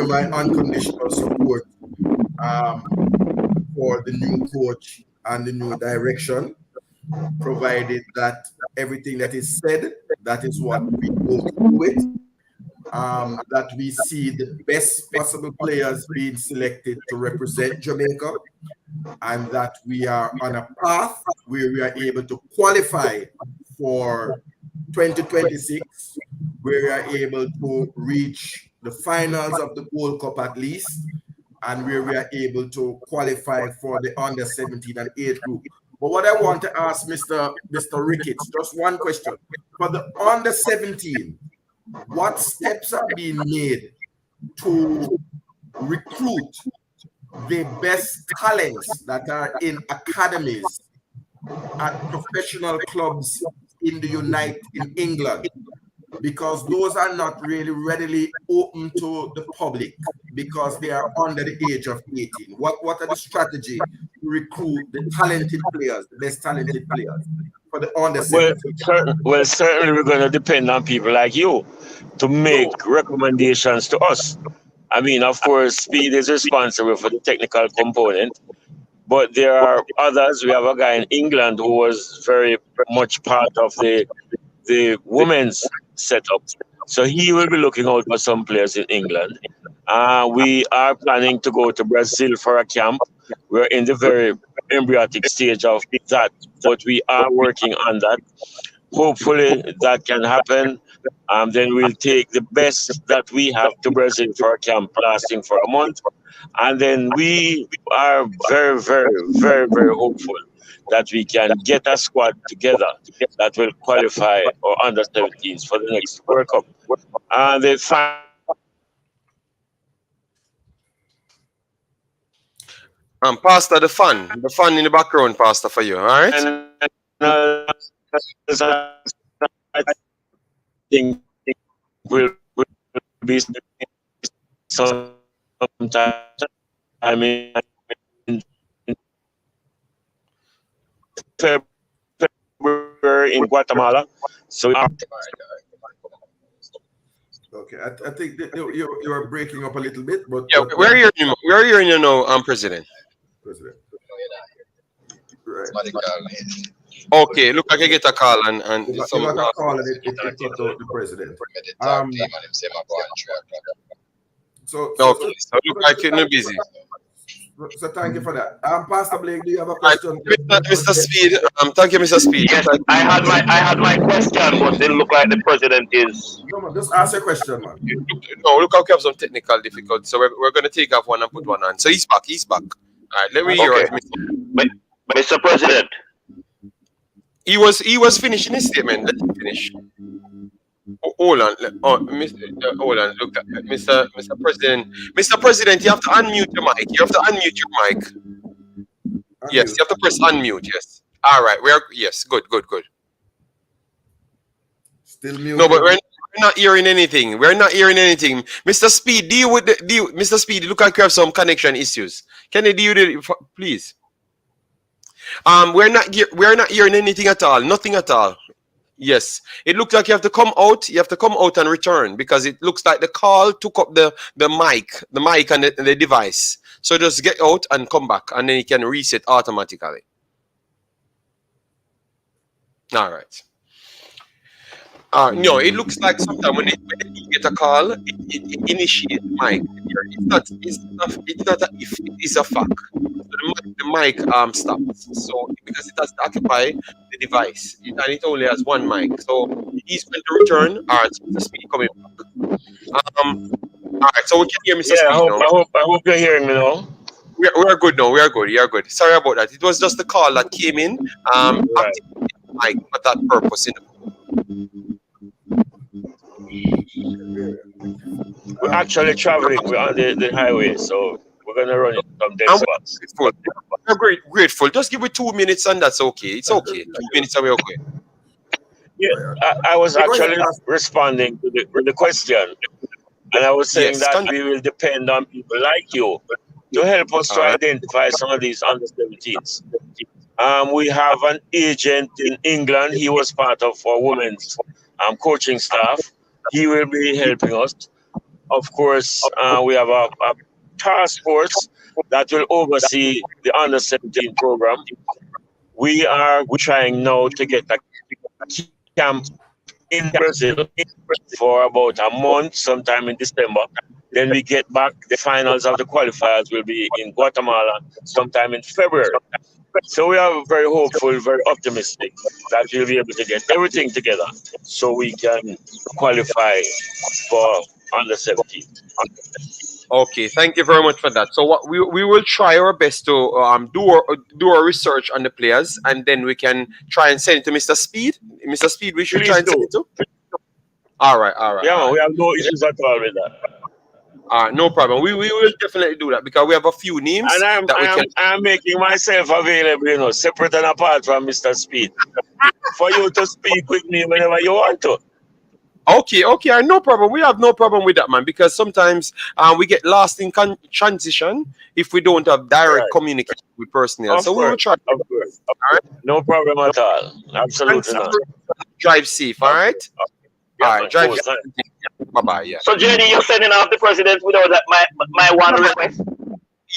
my unconditional support for the new coach and the new direction, provided that everything that is said, that is what we go through with. That we see the best possible players being selected to represent Jamaica, and that we are on a path where we are able to qualify for 2026, where we are able to reach the finals of the World Cup at least, and where we are able to qualify for the under 17 and 8 group. But what I want to ask Mr. Ricketts, just one question. For the under 17, what steps are being made to recruit the best talents that are in academies at professional clubs in England? Because those are not really readily open to the public, because they are under the age of 18. What are the strategy to recruit the talented players, the best talented players for the under 17? Well, certainly we're going to depend on people like you to make recommendations to us. I mean, of course, Speed is responsible for the technical component, but there are others. We have a guy in England who was very much part of the women's setup. So he will be looking out for some players in England. We are planning to go to Brazil for a camp. We're in the very embryonic stage of that, but we are working on that. Hopefully that can happen. Then we'll take the best that we have to Brazil for a camp lasting for a month. And then we are very, very, very, very hopeful that we can get a squad together that will qualify our under 17s for the next World Cup. And the Pastor, the fun in the background, Pastor, for you, all right? I think will be sometime in February in Guatemala. So okay, I think that you are breaking up a little bit, but yeah, we're hearing you now, President. Right. Okay, look, I can get a call and some got a call and it cut out the president. So look, I couldn't be busy. So thank you for that. Pastor Blake, do you have a question? Mr. Speed, thank you, Mr. Speed. Yes, I had my question, but it look like the president is. No, just ask a question, man. No, look how we have some technical difficulties. So we're going to take off one and put one on. So he's back. All right, let me hear it. Mr. President. He was finishing his statement. Let him finish. Hold on. Hold on. Look, Mr. President. Mr. President, you have to unmute your mic. Yes, you have to press unmute. Yes. All right. Yes. Good. Still mute. No, but we're not hearing anything. We're not hearing anything. Mr. Speed, deal with the deal. Mr. Speed, look like you have some connection issues. Can you deal with it, please? We're not hearing anything at all. Nothing at all. Yes, it looks like you have to come out. You have to come out and return because it looks like the call took up the mic and the device. So just get out and come back, and then you can reset automatically. All right. No, it looks like sometimes when you get a call, it initiates the mic. It's not a if, it is a fact. So the mic stops. So because it has to occupy the device, and it only has one mic. So he's going to return. All right, so Mr. Speed coming back. All right, so we can hear Mr. Speed now. I hope you're hearing me now. We're good now. We are good. You're good. Sorry about that. It was just the call that came in. Right. Activated the mic for that purpose. We're actually traveling. We're on the highway, so we're gonna run it from dead spots. We're grateful. Just give it 2 minutes, and that's okay. It's okay. 2 minutes, and we're okay. Yeah, I was actually responding to the question, and I was saying that we will depend on people like you to help us to identify some of these under-17s. We have an agent in England. He was part of our women's coaching staff. He will be helping us. Of course, we have a task force that will oversee the under-17 program. We are trying now to get a camp in Brazil for about a month, sometime in December. Then we get back. The finals of the qualifiers will be in Guatemala sometime in February. So we are very hopeful, very optimistic that we'll be able to get everything together so we can qualify for under 17. Okay, thank you very much for that. So what we will try our best to do our research on the players, and then we can try and send it to Mr. Speed. Mr. Speed, we should try and send it to. All right. Yeah, we have no issues at all with that. No problem. We will definitely do that because we have a few names. And I'm making myself available, separate and apart from Mr. Speed, for you to speak with me whenever you want to. Okay, no problem. We have no problem with that, man, because sometimes we get lost in transition if we don't have direct communication with personnel. So we will try. Of course. All right. No problem at all. Absolutely not. Drive safe, all right? Yeah, all right, drive safe. Bye-bye, yeah. So, JD, you're sending off the president without that, my one request?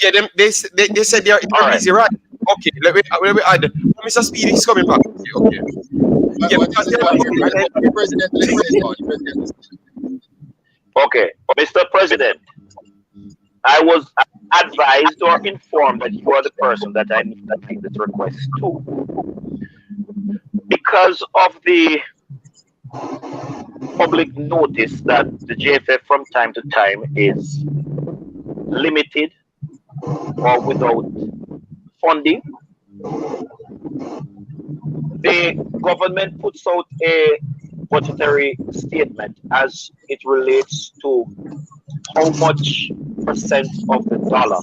Yeah, they said they're busy, right? Okay, let me add. Mr. Speed is coming back. Okay. Okay, Mr. President, I was advised or informed that you are the person that I need to make this request to. Because of the public notice that the JFF from time to time is limited or without funding, the government puts out a budgetary statement as it relates to how much percent of the dollar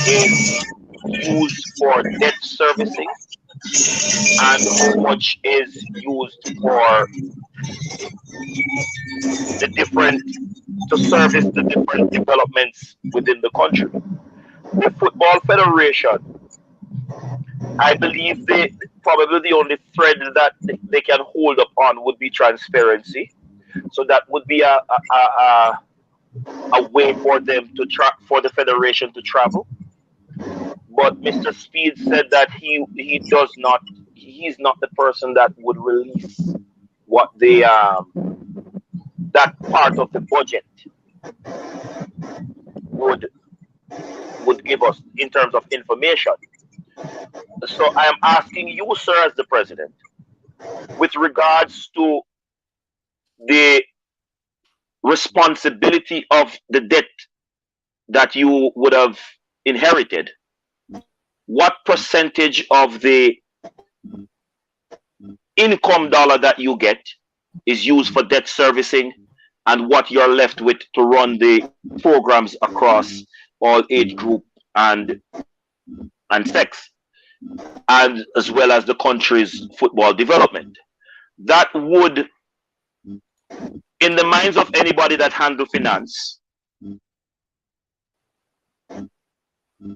is used for debt servicing and how much is used for to service the different developments within the country. The Football Federation, I believe probably the only thread that they can hold up on would be transparency. So that would be a way for them to for the federation to travel. But Mr. Speed said that he's not the person that would release what that part of the budget would give us in terms of information. So I am asking you, sir, as the president, with regards to the responsibility of the debt that you would have inherited, what percentage of the income dollar that you get is used for debt servicing, and what you're left with to run the programs across all age group and sex, and as well as the country's football development. That would in the minds of anybody that handle finance,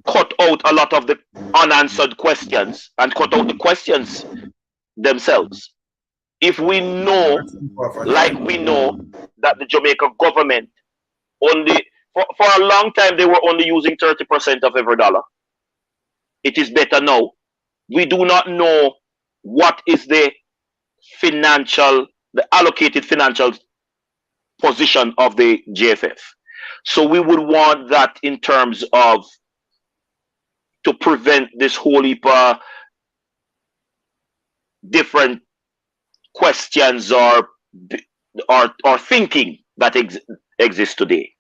cut out a lot of the unanswered questions and cut out the questions themselves. If we know, like we know, that the Jamaica government only, for a long time, they were only using 30% of every dollar. It is better now. We do not know what is the allocated financial position of the JFF. So we would want that in terms of to prevent this whole heap of different questions or thinking that exists today.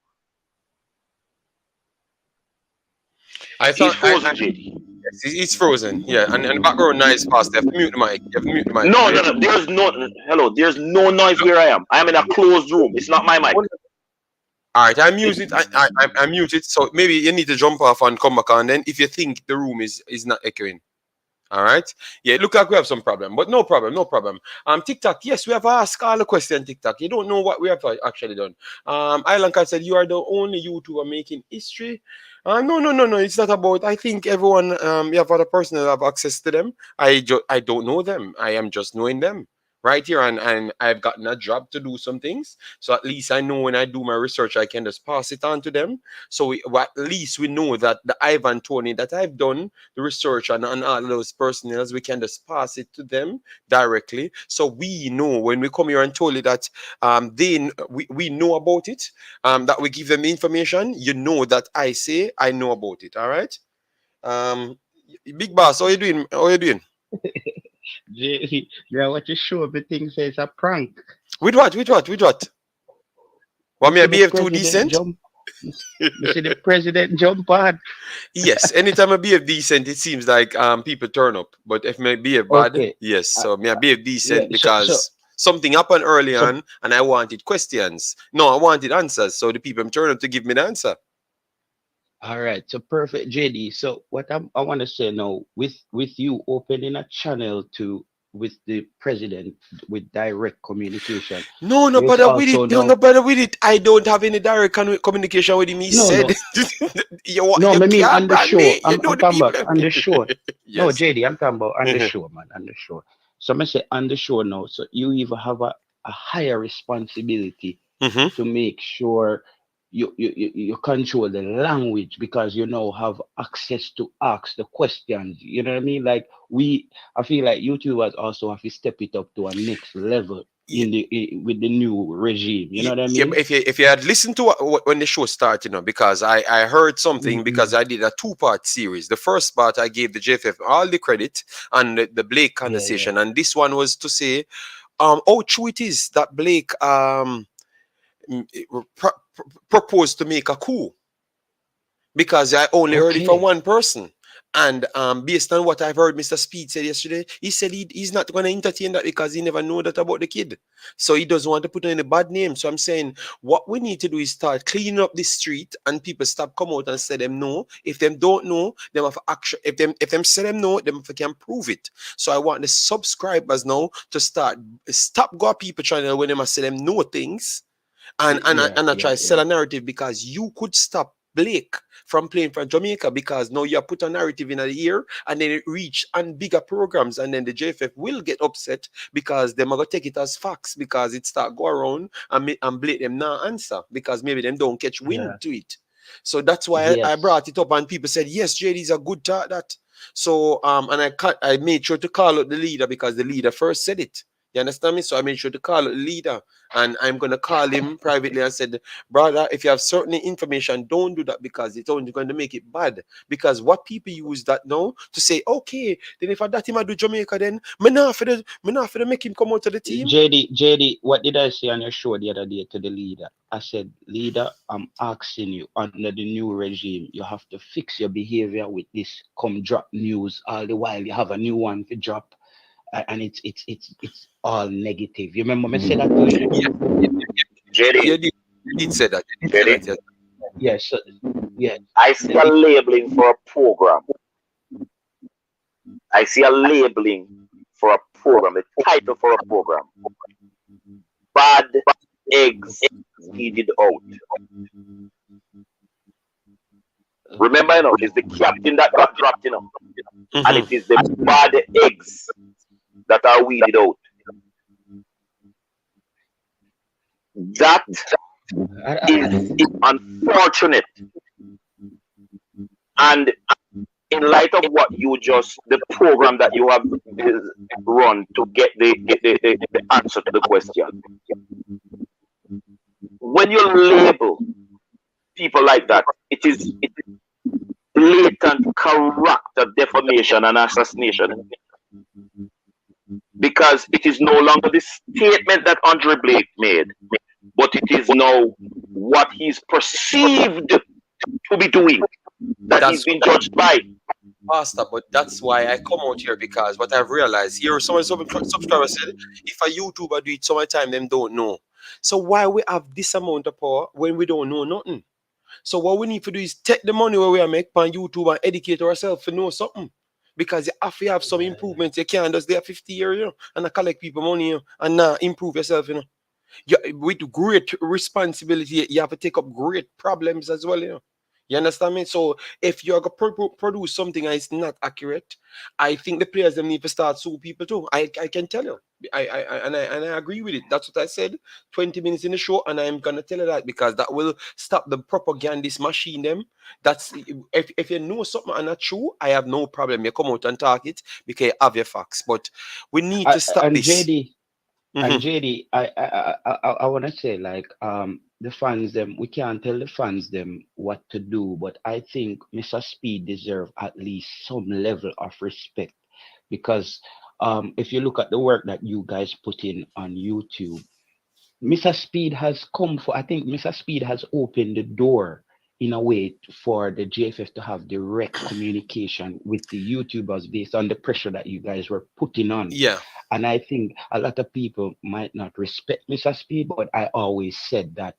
I thought He's frozen, JD. Yes, he's frozen. Yeah, and the background noise fast. You have to mute the mic. You have to mute the mic. No. There's no noise where I am. I am in a closed room. It's not my mic. All right, I mute it. I mute it. So maybe you need to jump off and come back on. Then if you think the room is not echoing. All right. Yeah, it look like we have some problem, but no problem. TikTok, yes, we have asked all the question. TikTok, you don't know what we have actually done. Island Cat said you are the only YouTuber making history. No. It's not about. I think everyone, you have other person that have access to them. I don't know them. I am just knowing them right here, and I've gotten a job to do some things. So at least I know when I do my research, I can just pass it on to them. So at least we know that the Ivan Toney that I've done the research on all those personnels, we can just pass it to them directly. So we know when we come here and told you that we know about it, that we give them information. You know that I know about it. All right. Big boss, how you doing? Yeah, what you show me things is a prank. With what? Want me to behave too decent? You see the president jump on. Yes, anytime I behave decent, it seems like people turn up. But if I behave bad, yes. So me I behave decent because something happened early on and I wanted questions. No, I wanted answers. So the people turn up to give me the answer. All right, so perfect, JD. So what I want to say now, with you opening a channel with the president with direct communication. No bother with it. No bother with it. I don't have any direct communication with him. He said, I mean on the show. I'm talking about on the show. Yes. No, JD, I'm talking about on the show, man, on the show. So I say on the show now. So you even have a higher responsibility to make sure you control the language, because you now have access to ask the questions. You know what I mean? Like I feel like YouTubers also have to step it up to a next level with the new regime. You know what I mean? Yeah, but if you had listened to when the show started, because I heard something, because I did a 2-part series. The first part I gave the JFF all the credit and the Blake conversation, and this one was to say how true it is that Blake proposed to make a coup, because I only heard it from one person. And based on what I've heard Mr. Speed said yesterday, he said he's not going to entertain that because he never know that about the kid. So he doesn't want to put in a bad name. So I'm saying what we need to do is start cleaning up the street, and people stop come out and say them no. If them don't know, them have action. If them say them no, them can prove it. So I want the subscribers now to stop go people channel when them say them no things. And I try to sell a narrative, because you could stop Blake from playing for Jamaica, because now you put a narrative in a year and then it reach and bigger programs, and then the JFF will get upset because them are going to take it as facts, because it start go around and Blake them not answer because maybe them don't catch wind to it. So that's why I brought it up, and people said, yes, JD is a good talk that. So and I made sure to call out the leader, because the leader first said it. You understand me? So I made sure to call the leader, and I'm going to call him privately and said, brother, if you have certain information, don't do that, because it's only going to make it bad. Because what people use that now to say, okay, then if I that him I do Jamaica, then me not for the make him come out to the team. JD, what did I say on your show the other day to the leader? I said, leader, I'm asking you, under the new regime, you have to fix your behavior with this come drop news all the while. You have a new one to drop. And it's all negative. You remember me say that to you? JD, you did say that. JD. Yes. Yeah. I see a labeling for a program. The title for a program. bad eggs weeded out. Remember, it's the captain that got dropped, and it is the bad eggs that are weeded out. That is unfortunate. And in light of what the program that you have run to get the answer to the question, when you label people like that, it is blatant character defamation and assassination, because it is no longer the statement that Andre Blake made, but it is now what he's perceived to be doing that he's been judged by. Pastor, but that's why I come out here, because what I've realized here, some subscriber said, if a YouTuber do it so much time, them don't know. So why we have this amount of power when we don't know nothing? So what we need to do is take the money where we are make on YouTube and educate ourselves to know something. Because you have to have some improvements. You can't just there 50 years, and collect people money, and improve yourself, with great responsibility, you have to take up great problems as well, You understand me? So if you're going to produce something that is not accurate, I think the players them need to start suing people too. I can tell you. I agree with it. That's what I said 20 minutes in the show, and I'm gonna tell you that, because that will stop the propagandist machine them. That's if you know something and not true, I have no problem. You come out and talk it because you have your facts. But we need to stop and this. JD, and JD, I want to say, like, the fans them, we can't tell the fans them what to do, but I think Mr. Speed deserve at least some level of respect, because if you look at the work that you guys put in on YouTube, Mr. Speed has come for, I think Mr. Speed has opened the door in a way for the JFF to have direct communication with the YouTubers based on the pressure that you guys were putting on. Yeah. And I think a lot of people might not respect Mr. Speed, but I always said that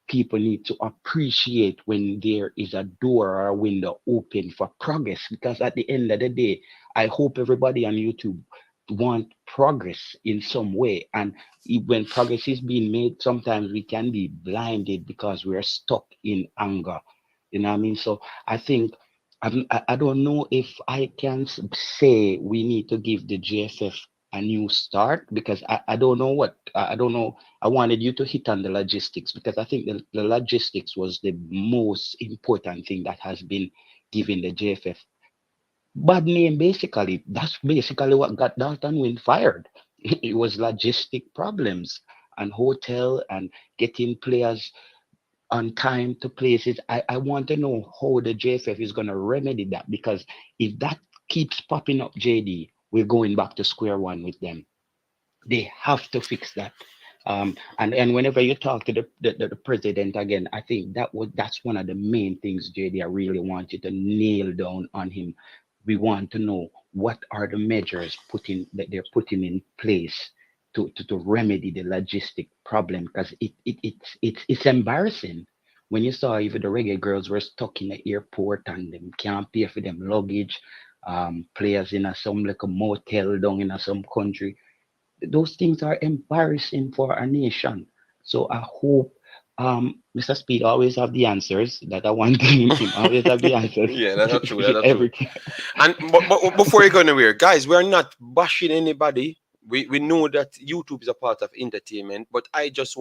people need to appreciate when there is a door or a window open for progress, because at the end of the day, I hope everybody on YouTube want progress in some way. And when progress is being made, sometimes we can be blinded because we're stuck in anger. You know what I mean? So I think, I don't know if I can say we need to give the JFF a new start, because I don't know what, I don't know. I wanted you to hit on the logistics, because I think the logistics was the most important thing that has been given the JFF bad name. Basically, that's basically what got Dalton Wynn fired. It was logistic problems and hotel and getting players on time to places. I want to know how the JFF is going to remedy that, because if that keeps popping up, JD, we're going back to square one with them. They have to fix that. And whenever you talk to the president again, I think that's one of the main things, JD, I really want you to nail down on him. We want to know what are the measures that they're putting in place to remedy the logistic problem, because it's embarrassing when you saw even the Reggae Girls were stuck in the airport and them can't pay for them luggage. Players in some like a motel down in some country. Those things are embarrassing for our nation. So I hope Mr. Speed always have the answers that I want him always have the answers. Yeah, that's true. That's true. And but before you go anywhere, guys, we're not bashing anybody. We know that YouTube is a part of entertainment, but I just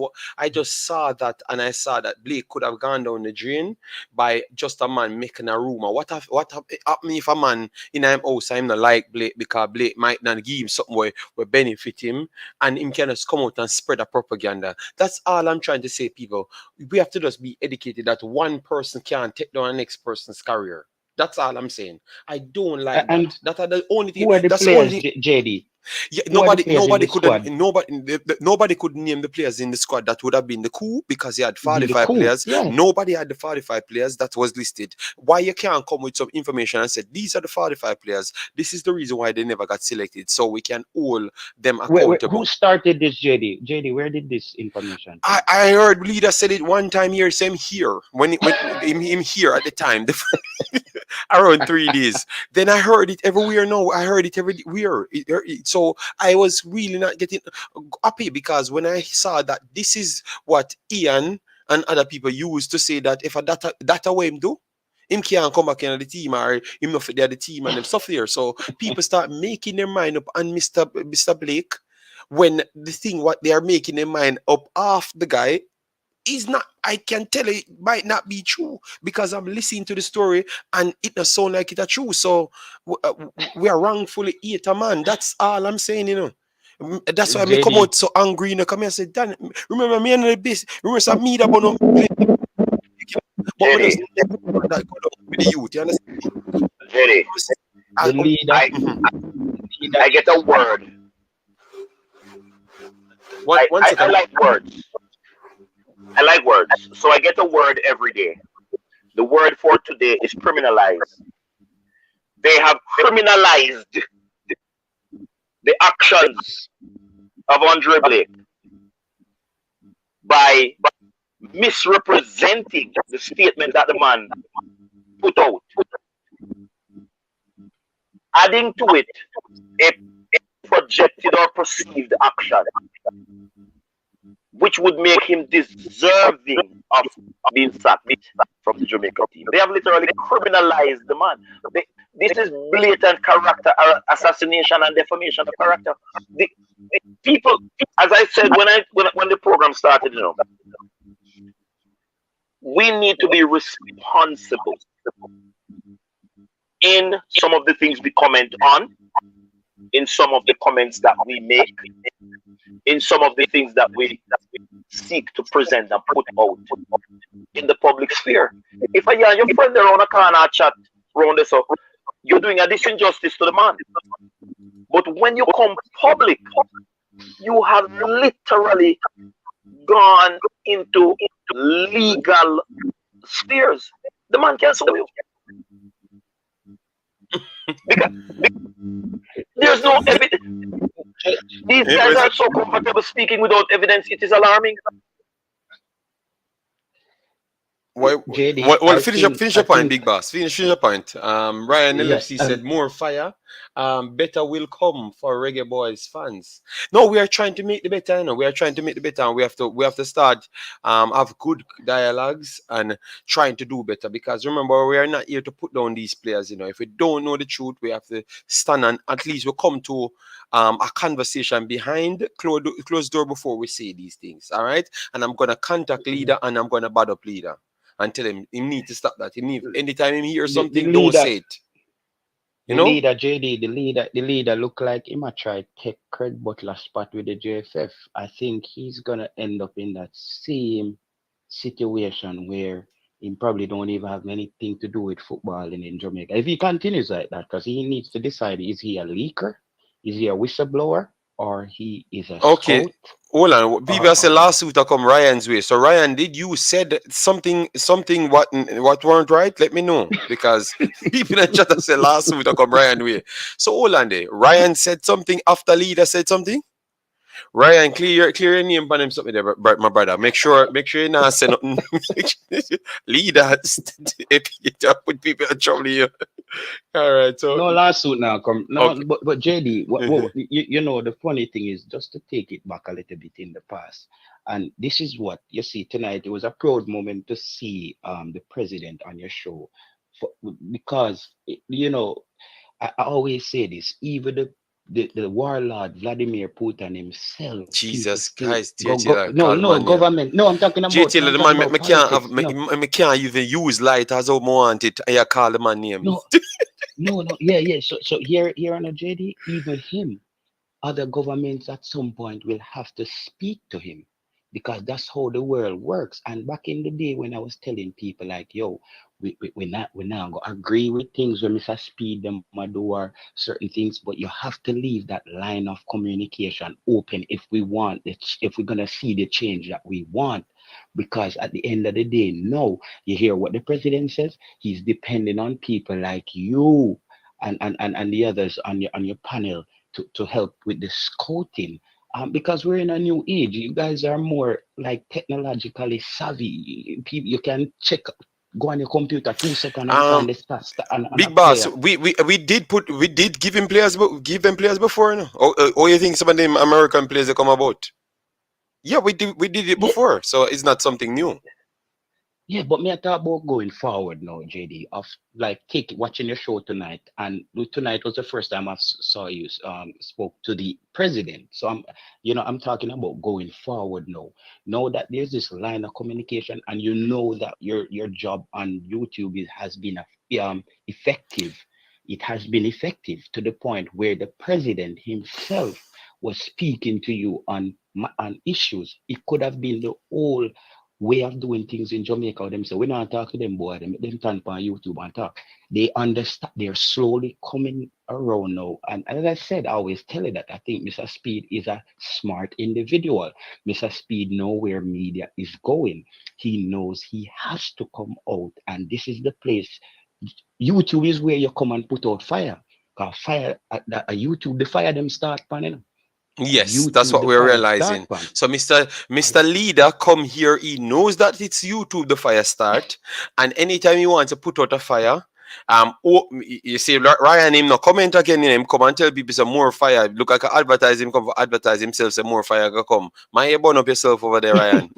saw that, and I saw that Blake could have gone down the drain by just a man making a rumor. What happened if a man in him house I'm not like Blake, because Blake might not give him something where benefit him, and him can just come out and spread a propaganda. That's all I'm trying to say, people. We have to just be educated that one person can't take down the next person's career. That's all I'm saying. I don't like that. That are the only thing. Who are the that's players, the only JD? Yeah, nobody could name the players in the squad. That would have been the coup, because he had 45 players. Yeah. Nobody had the 45 players that was listed. Why you can't come with some information and say these are the 45 players? This is the reason why they never got selected, so we can hold them accountable. Who started this, JD? JD, where did this information come? I heard leader said it one time here, same here when him here at the time. around 3 days. Then I heard it everywhere now. I heard it everywhere. So I was really not getting happy because when I saw that this is what Ian and other people used to say that if a data way him do, him can't come back in the team or him not fit there the team and them stuff there. So people start making their mind up on Mr. Blake when the thing what they are making their mind up off the guy is not, I can tell it might not be true because I'm listening to the story and it doesn't sound like it's true. So we are wrongfully hate a man. That's all I'm saying, you know. That's why I come JD, out so angry, you know. Come here and say, Dan, remember me and the base, remember some me that but no, but we Jerry, just that go down with the youth, you understand? Jerry, the leader, I leader. get a word. One I second. like words. I like words. So I get a word every day. The word for today is criminalized. They have criminalized the actions of Andre Blake by misrepresenting the statement that the man put out. Adding to it a projected or perceived action which would make him deserving of being sacked from the Jamaica team. They have literally criminalized the man. This is blatant character assassination and defamation of character. The people, as I said when the program started, you know, we need to be responsible in some of the things we comment on, in some of the comments that we make, in some of the things that we seek to present and put out in the public sphere. If I hear your friend around a corner chat around this, so you're doing a disinjustice to the man. But when you come public, you have literally gone into legal spheres. The man can sue you. Because there's no evidence. These guys are so comfortable speaking without evidence. It is alarming. Well, JD, finish your point, big boss. Finish your point. Ryan LFC said more fire. Better will come for Reggae Boyz fans. No, we are trying to make the better. You know, we are trying to make the better, and we have to start have good dialogues and trying to do better. Because remember, we are not here to put down these players. You know, if we don't know the truth, we have to stand and at least we come to a conversation behind closed door before we say these things. All right, and I'm gonna contact leader and I'm gonna bad up leader and tell him he need to stop that. He need anytime he hears something, don't say it. You know? Leader, JD, the leader look like he might try to take Craig Butler spot with the JFF. I think he's gonna end up in that same situation where he probably don't even have anything to do with football in Jamaica. If he continues like that, because he needs to decide, is he a leaker, is he a whistleblower, or he is a okay. scout? Hold on. People say lawsuit to come Ryan's way. So Ryan, did you said something what weren't right? Let me know. Because people in chat say lawsuit to come Ryan's way. So hold on there. Ryan said something after leader said something? Ryan, clear your name on him something there, my brother. Make sure you not say nothing. Leader put people in trouble here. All right. So no lawsuit now come. No, okay. but JD, you know, the funny thing is just to take it back a little bit in the past. And this is what you see tonight. It was a proud moment to see the president on your show. Because you know, I always say this, even the warlord Vladimir Putin himself. Jesus Christ, government. No, I'm talking about. the man, me can't even use light as I want it. I call the man name. No, yeah. So here on a JD, even him, other governments at some point will have to speak to him, because that's how the world works. And back in the day when I was telling people like, yo, we're not gonna agree with things when Mr. Speed them do or certain things, but you have to leave that line of communication open if we're gonna see the change that we want. Because at the end of the day, no, you hear what the president says, he's depending on people like you and the others on your panel to help with the scouting. Because we're in a new age. You guys are more like technologically savvy. People, you can check go on your computer 2 seconds and find the stats and Big boss, we did give them players before, no? Or you think some of them American players that come about? Yeah, we did it before, so it's not something new. Yeah, but me I talk about going forward now, JD, of like watching your show tonight, and tonight was the first time I saw you spoke to the president. So I'm talking about going forward now. Know that there's this line of communication, and you know that your job on YouTube has been effective. It has been effective to the point where the president himself was speaking to you on issues. It could have been the whole way of doing things in Jamaica. Them say, we not talk to them, boy. Them turn on YouTube and talk. They understand. They're slowly coming around now. And as I said, I always tell you that I think Mr. Speed is a smart individual. Mr. Speed knows where media is going. He knows he has to come out, and this is the place. YouTube is where you come and put out fire. Because fire at YouTube, the fire them start panning. Yes, YouTube, that's what the we're fire realizing. start pan. So Mr. Leader come here, he knows that it's YouTube the fire start, and anytime he wants to put out a fire, you see Ryan him no comment again in him, come and tell people some more fire. Look like advertise him, come for advertise himself, some more fire go come. Man, you burn up yourself over there, Ryan.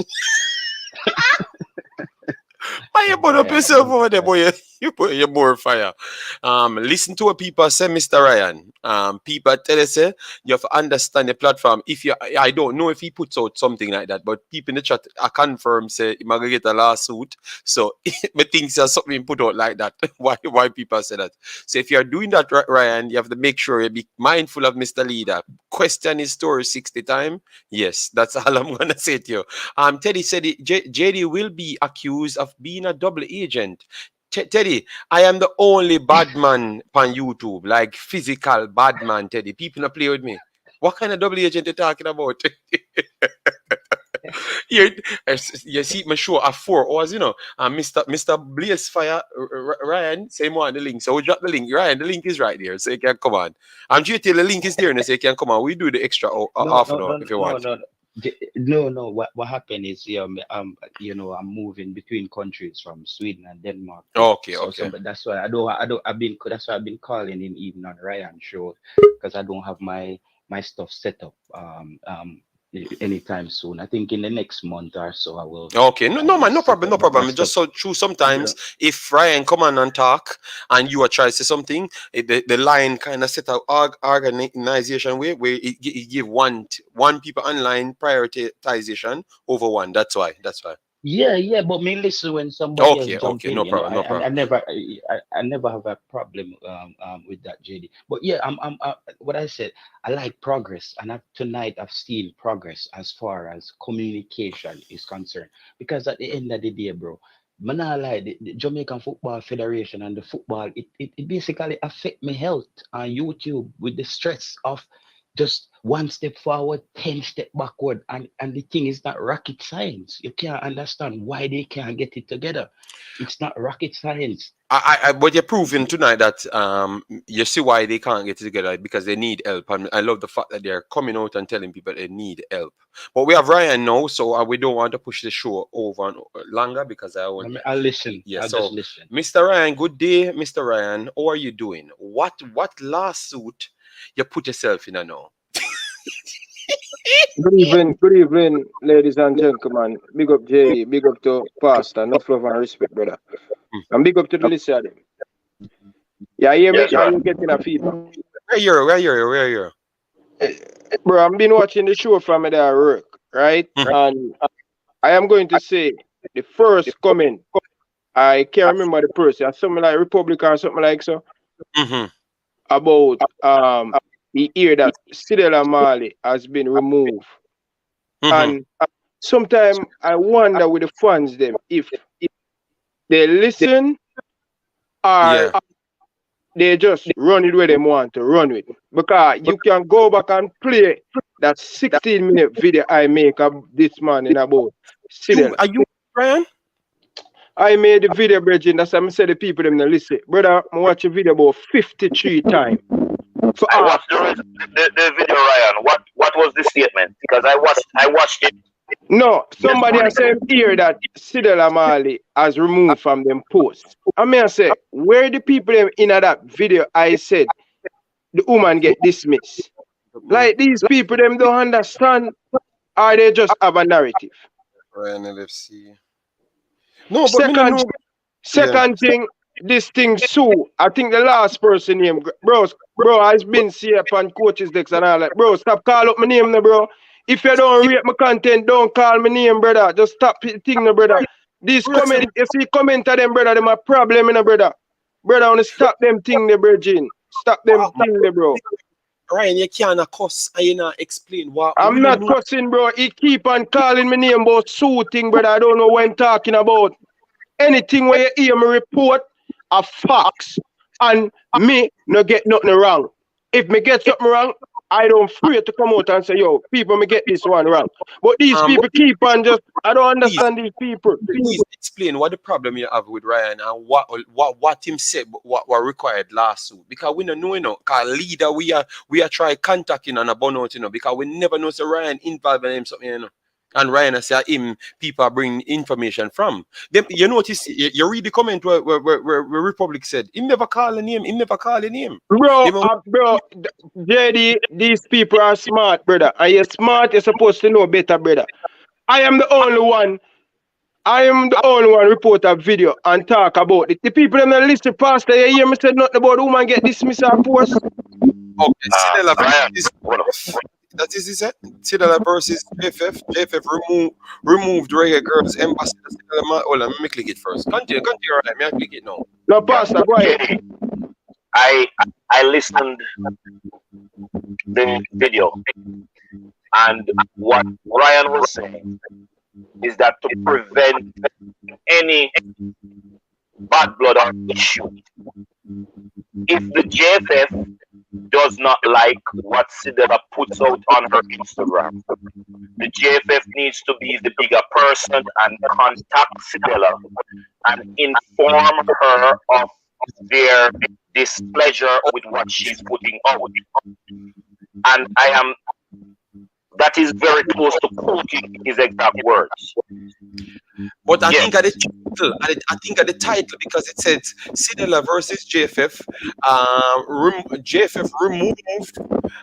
Man, you burn up yourself over there, boy. You put your more fire. Listen to what people say, Mr. Ryan. People tell us, you have to understand the platform. I don't know if he puts out something like that, but people in the chat I confirm say he might get a lawsuit. So but things are something put out like that. Why people say that? So if you're doing that, Ryan, you have to make sure you be mindful of Mr. Leader. Question his story 60 times. Yes, that's all I'm gonna say to you. Teddy said JD will be accused of being a double agent. Teddy, I am the only bad man on YouTube, like physical bad man, Teddy. People not play with me. What kind of double agent you talking about? You see my show at 4 hours, and Mr. Blaze Fire, Ryan, same one, the link. So we drop the link. Ryan, the link is right there, so you can come on. I'm due till the link is there, and so you can come on. We do the extra half an hour if you want. No. What happened is, I'm moving between countries from Sweden and Denmark. Okay. But that's why that's why I've been calling in even on Ryan show, because I don't have my stuff set up anytime soon. I think in the next month or so I will. Okay, no man, no problem. Just so true. Sometimes if Ryan come on and talk and you are trying to say something, the line kind of set out organization way where it give one people online prioritization over one. That's why. Yeah, but me listen when somebody else jump in. No problem. I never have a problem with that, JD. But yeah, I'm what I said, I like progress, and tonight I've seen progress as far as communication is concerned. Because at the end of the day, bro, man, I like the Jamaican Football Federation and the football. It basically affect my health on YouTube with the stress of just 1 step forward, 10 step backward, and the thing is not rocket science. You can't understand why they can't get it together. It's not rocket science. But you're proving tonight that you see why they can't get it together, because they need help. And I love the fact that they're coming out and telling people they need help. But we have Ryan now, so we don't want to push the show over longer, because I'll listen. Yeah, I'll just listen. Mr. Ryan, good day, Mr. Ryan. How are you doing? What lawsuit you put yourself in now? Good evening, ladies and gentlemen. Big up JD, big up to Pastor, enough love and respect, brother. And big up to the listener. Yeah, hear me? Are you getting a feedback? Where you? Bro, I've been watching the show from there work, right? And I am going to say the first comment, I can't remember the person, something like Republican or something like so. About the ear that Sidela Mali has been removed. And sometimes I wonder with the fans them if they listen or they just run it where they want to run with. Because you can go back and play that 16-minute video I make of this morning about Sidela. Are you Brian? I made the video, Bridget. That's why I said the people them to listen. Brother, I watch the video about 53 times. So I watched the video, Ryan. What was the statement? Because I watched it No, somebody has said here that Sidel Amali has removed from them posts. I mean, I say, where the people them in that video I said the woman get dismissed? Like these people them don't understand, or they just have a narrative. Ryan LFC. No, but me no know. Second thing, this thing Sue. I think the last person name, bro, has been see up on coaches decks and all that. Bro, stop call up my name now, bro. If you don't rate my content, don't call my name, brother. Just stop the thing, no, brother. These comment, if you comment to them, brother, them a problem, no, brother. Brother, I want to stop them thing, the virgin. Stop them thing, bro. Ryan, you can't cuss and you not explain what. I'm not cussing, bro. He keep on calling my name about shooting, brother. I don't know what I'm talking about. Anything where you hear me report a facts and me no get nothing wrong. If me get something wrong, I don't afraid to come out and say, yo, people me get this one wrong. But these people keep on just, I don't understand these people. Please explain what the problem you have with Ryan and what him said, what required lawsuit. Because we don't know, you know, because leader we are try contacting and a burnout, you know, because we never know so Ryan involved in him something, you know. And Ryan has said him people are bringing information from. Them, you notice, you read the comment where Republic said, him never call a name, him never call a name. Bro, JD, these people are smart, brother. And you're smart, you're supposed to know better, brother. I am the only one report a video and talk about it. The people in the list, pastor, you hear me say nothing about the woman get dismissed and post? Okay, that is he said. Sidela versus JFF. JFF removed Reggae Girlz ambassador. Hold on, let me click it first. Continue, right? May I click it now? No, pastor, go ahead. I listened the video, and what Ryan was saying is that to prevent any bad blood or issue, if the JFF does not like what Sidela puts out on her Instagram, the JFF needs to be the bigger person and contact Sidela and inform her of their displeasure with what she's putting out. And that is very close to quoting his exact words. But I think at the title, because it says Sidela versus JFF, JFF removed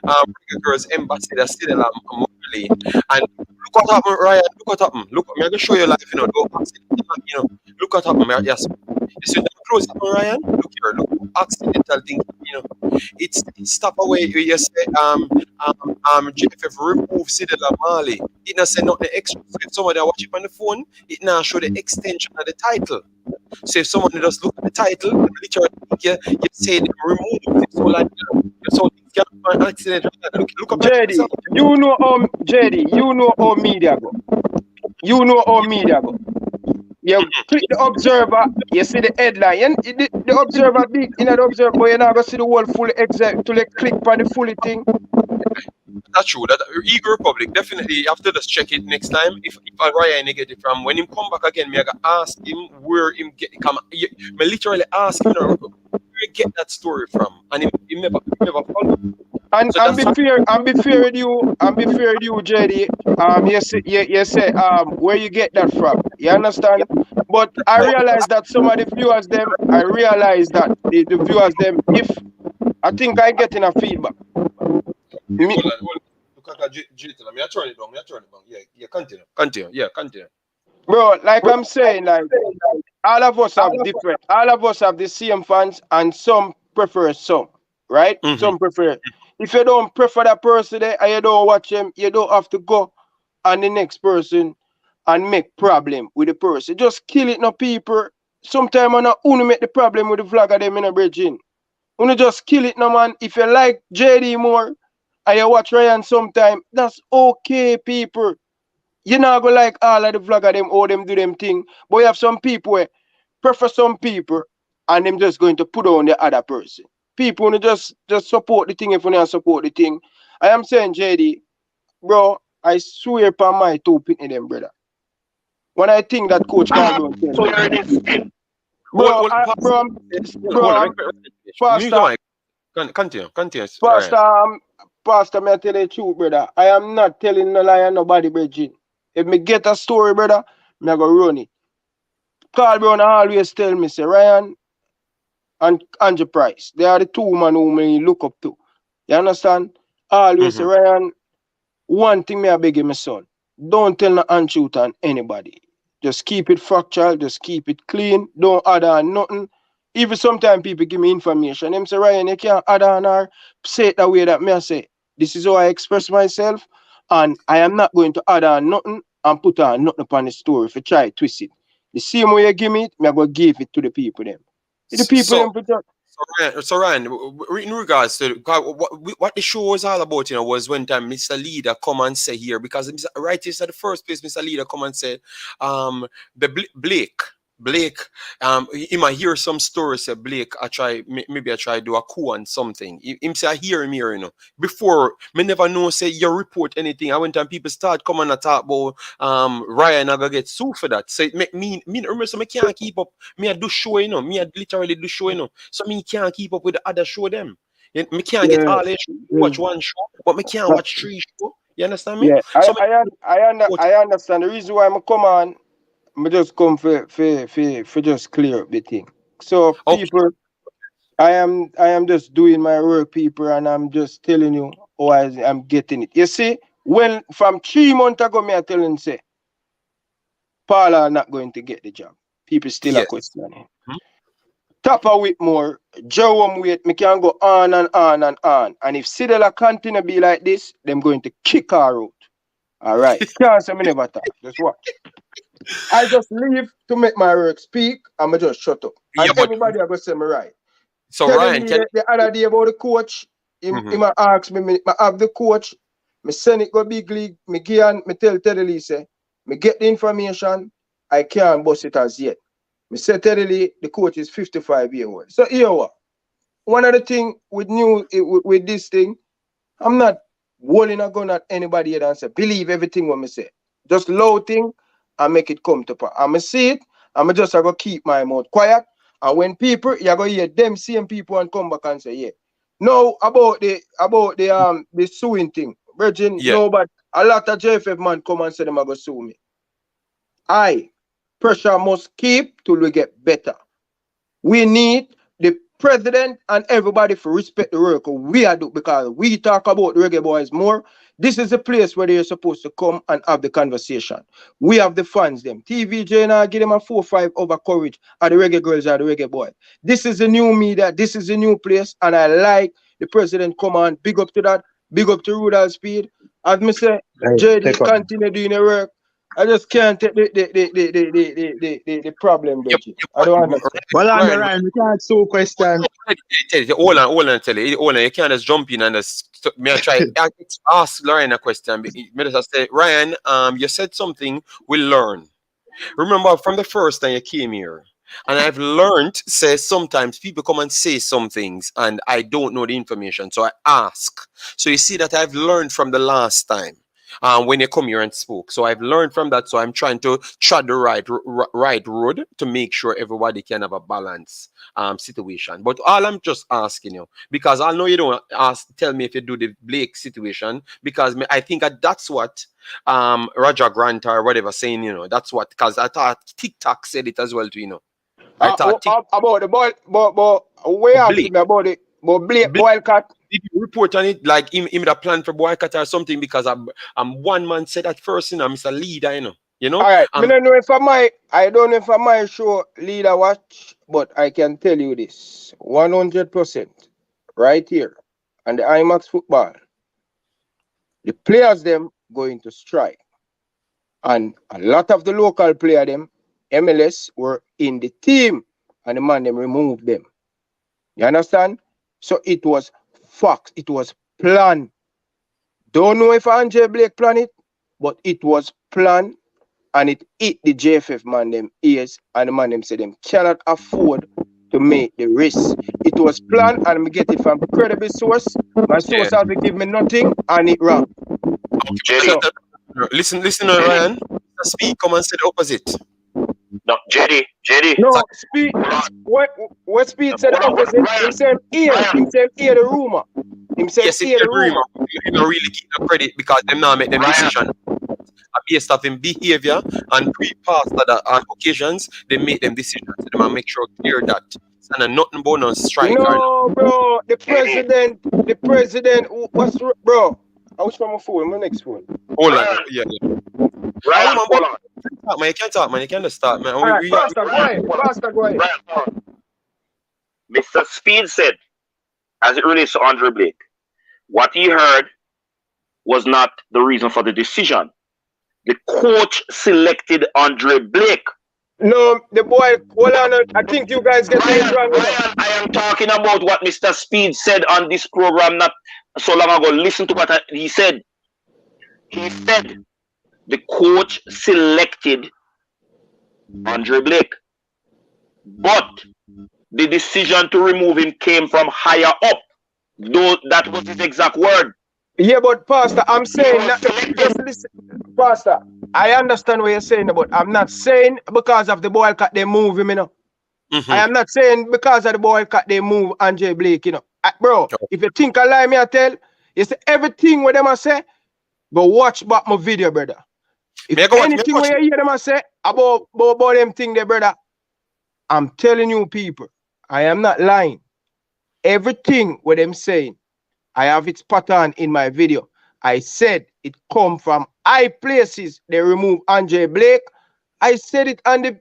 Reggae Girlz ambassador Sidela Morley. And look what happened, Ryan. Look what happened. Look, I'm going to show you live, you know. Look what happened. Yes. You see, close up, Ryan. Look here. Look, accidental thing. You know, it's stop away. You say JFF remove Sidela Morley. It not say nothing extra. So if somebody watch it on the phone, it now show the extension of the title. So if someone just look at the title, literally you say they removed it. So like so things can accident. Look up JD, you know how media go. You know how media go. You click the Observer, you see the headline. The Observer big in the Observer, but you're not going to see the whole full exact to click on the fully thing. That's true. That Eagle Republic definitely have to just check it next time. If Ryan get it from when him come back again, me I gotta ask him where him get come. Me literally ask him where you get that story from, and him never follow. And so be fair with you, JD. You say where you get that from. You understand? But I realize that some of the viewers them, the viewers them, if I think I getting a feedback. Hold on. Look at J-Tell. Me I turn it down. Yeah, continue. Bro, like I'm saying, like all of us have different. All of us have the same fans, and some prefer some, right? Mm-hmm. Some prefer. If you don't prefer that person there and you don't watch him, you don't have to go on the next person and make problem with the person. Just kill it, no people. Sometimes I don't make the problem with the vlogger them in a bridging. You just kill it, no man. If you like JD more and you watch Ryan sometime, that's okay, people. You're not gonna like all of the vlogger them, all them do them thing. But you have some people who prefer some people and them just going to put on the other person. People who just support the thing if you don't support the thing. I am saying, JD, bro, I swear upon my two pitney them, brother. When I think that coach can't do it. So you're in this thing. Bro, Pastor. Continue. Pastor, may I tell you the truth, brother? I am not telling no lie on nobody, Bridget. If me get a story, brother, me I go run it. Carl Brown always tell me, say, Ryan and Andrew Price, they are the two men who me look up to. You understand? Always say, Ryan, one thing me I beg you, my son, don't tell no untruth on anybody. Just keep it factual, just keep it clean, don't add on nothing. Even sometimes people give me information. Them say, Ryan, you can't add on or say it the way that me I say. This is how I express myself, and I am not going to add on nothing and put on nothing upon the story if you try to twist it. The same way you give me it, me I go give it to the people them. The people them So Ryan, in regards to what the show was all about, was when time Mr. Leader come and say here, because right here at the first place, Mr. Leader come and say, the Blake, he might hear some stories say Blake, I try do a coup on something. Him say I hear him here, Before me never know say you report anything. I went and people start coming and talk about Ryan I gonna get sued for that. So it make me remember so me can't keep up. Me I do show, me I literally do show, So me can't keep up with the other show them. Me can't get all the show, watch one show, but me can't watch 3 shows. You understand me? Yeah, So I understand. The reason why I come on, I just come for just clear up the thing. So people, I am just doing my work, people, and I'm just telling you how I'm getting it. You see, when from 3 months ago, me I telling say, Paula are not going to get the job. People still are questioning. Tapa Whitmore, Jerome Wait, me can go on and on and on. And if Sidela continue to be like this, them going to kick her out. All right. Can't say me never talk. Just watch. I just leave to make my work speak, and I just shut up. And everybody are going to say me right. So Ryan, the other day about the coach, he might ask me, I have the coach, me send it go big league, me tell Teddy Lee, say, me get the information, I can't bust it as yet. Me say Teddy Lee, the coach is 55 years old. So here what? One of the things with this thing, I'm not holding a gun at anybody and say, believe everything what me say. Just loud thing and make it come to pass. I'm going to see it, I'm just going to keep my mouth quiet. And when people, you're going to hear them same people and come back and say, yeah. No, about the suing thing. Virgin, no, but a lot of JFF man come and say them are going to sue me. Pressure must keep till we get better. We need the president and everybody to respect the work we are doing, because we talk about the Reggae Boyz more. This is the place where they're supposed to come and have the conversation. We have the fans, them. TVJ now give them a 4-5 over courage at the Reggae Girls or the Reggae Boy. This is the new media, this is the new place, and I like the president come on, big up to that, big up to Rudolph Speed. As me say, JD continue doing the work. I just can't take the problem, Reggie. I don't understand. Well, on the Ryan, we can't so question. Hold on, tell you. Hold on, you can't just jump in and just me I try ask Ryan a question. Me just say, Ryan, you said something we learn. Remember from the first time you came here, and I've learned, say sometimes people come and say some things and I don't know the information, so I ask. So you see that I've learned from the last time. When you come here and spoke. So I've learned from that. So I'm trying to tread the right road to make sure everybody can have a balanced situation. But all I'm just asking you, because I know you don't tell me if you do the Blake situation, because I think that's what Roger Grant or whatever saying, that's what, because I thought TikTok said it as well too, I thought about the boy, but where have me about it? But Blake Boycott. Did you report on it like him the plan for boycott or something? Because I'm one man said at first, Mr. Leader, All right, I don't know if I might show Leader watch, but I can tell you this 100% right here on the IMAX football. The players them going to strike, and a lot of the local player them MLS were in the team, and the man them removed them. You understand? So it was facts. It was planned. Don't know if Andre Blake planned it, but it was planned, and it hit the JFF man them ears, and the man them said them cannot afford to make the risk. It was planned, and we get it from credible source. My source has give me nothing, and it wrong. So, listen, Ryan. Speak, come and say the opposite. No, JD. No, Speed. What Speed said the opposite? He said hear the rumor. He said hear the rumor. You don't really give the credit because them now make them decision. based off in behavior and pre-past other occasions, they make them decisions. So they might make sure clear that it's nothing but no strike. No, bro. The president, what's bro? I was from my phone, my next phone. Hold on. Yeah. Ryan, hold on. Man, you can't talk, man. You can't start, man. All right, Pastor, go ahead. Pastor, go ahead. Mr. Speed said, as it relates to Andre Blake, what he heard was not the reason for the decision. The coach selected Andre Blake. No, the boy, hold on. I think you guys get it wrong. Ryan, I am talking about what Mr. Speed said on this program not so long ago. Listen to what he said. He said the coach selected Andre Blake, but the decision to remove him came from higher up. Though that was his exact word. Yeah, but Pastor, I'm saying that, just listen, Pastor, I understand what you're saying, but I'm not saying because of the boycott they move him, you know. I am not saying because of the boycott they move Andre Blake, you know. Bro, if you think I lie, me I tell, you say everything what them I say, go watch back my video, brother. If anything what you hear them I say about them thing there, brother, I'm telling you people, I am not lying. Everything what them saying, I have its pattern in my video. I said it come from high places. They remove Andre Blake. I said it and they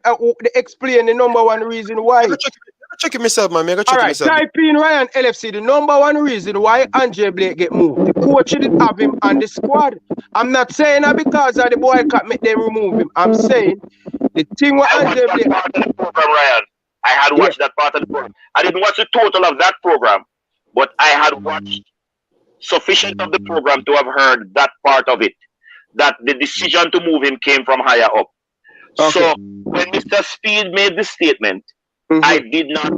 explain the number one reason why. Check it myself, man. Check all right, myself. type in Ryan LFC. The number one reason why Andre Blake get moved. The coach didn't have him on the squad. I'm not saying that because of the boycott make them remove him. I'm saying the thing with Andre Blake. Ryan, I had watched that part of the program. I didn't watch the total of that program, but I had watched sufficient of the program to have heard that part of it, that the decision to move him came from higher up. Okay. So when Mr. Speed made the statement, I did not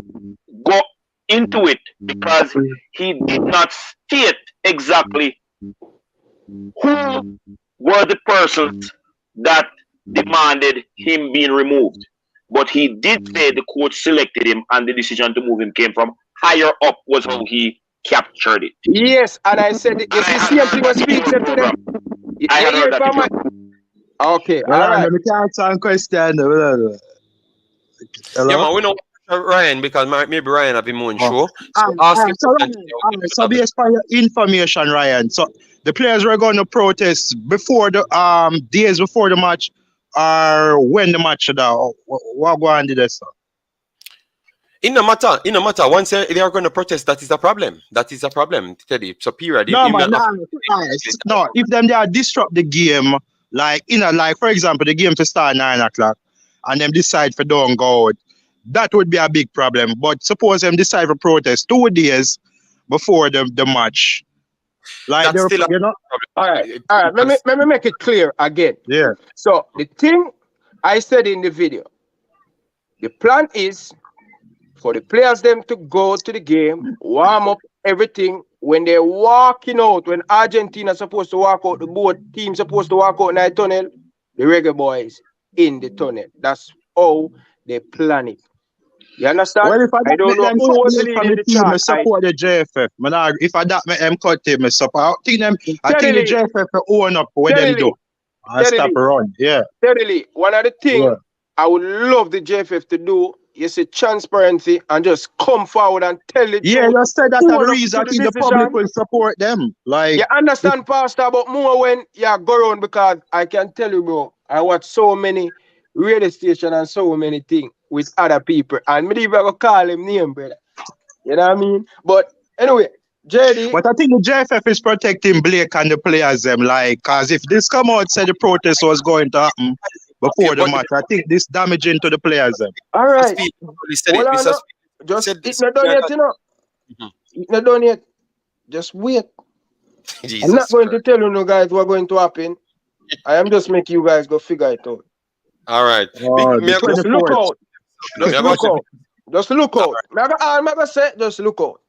go into it because he did not state exactly who were the persons that demanded him being removed. But he did say the coach selected him and the decision to move him came from higher up was how he captured it. Yes, and I said it's the same thing was Speed said to them. I heard that. Okay, all right. Let me answer a question. Hello? Yeah, man, we know Ryan because maybe Ryan have been more show. So based on your information, Ryan, so the players were going to protest before the days before the match or when the match what go on did they say? In no matter. Once they are going to protest, that is a problem. That is a problem, Teddy. So period. No, if them they are disrupt the game, like like for example, the game to start 9 o'clock, and them decide for don't go out, that would be a big problem. But suppose them decide for protest 2 days before the match, like that's still you know. All right. Let me make it clear again. Yeah. So the thing I said in the video, the plan is for the players them to go to the game, warm up everything. When they're walking out, when Argentina supposed to walk out, the both teams supposed to walk out in the tunnel, the Reggae Boyz in the tunnel. That's how they plan it. You understand? Well, if I don't know who was leading the team, chart. I support the JFF. Man, if I that me cut him, I support. I think the JFF own up what them do and stop run. Yeah. Steadily, one of the things I would love the JFF to do is a transparency and just come forward and tell it. Yeah, you said that's the reason I think the public will support them. Like you understand, Pastor, but more when you go around because I can tell you, bro, I watch so many radio stations and so many things with other people, and maybe I go call him name, brother. You know what I mean? But anyway, JD. But I think the JFF is protecting Blake and the players them, like, cause if this come out said the protest was going to happen before the match, I think this damaging to the players them. All right. Just it's not done yet, you know. It's not done yet. Just wait. I'm not going to tell you, no guys, what going to happen. I am just making you guys go figure it out. All right. Just look out. Just look out. Just look out.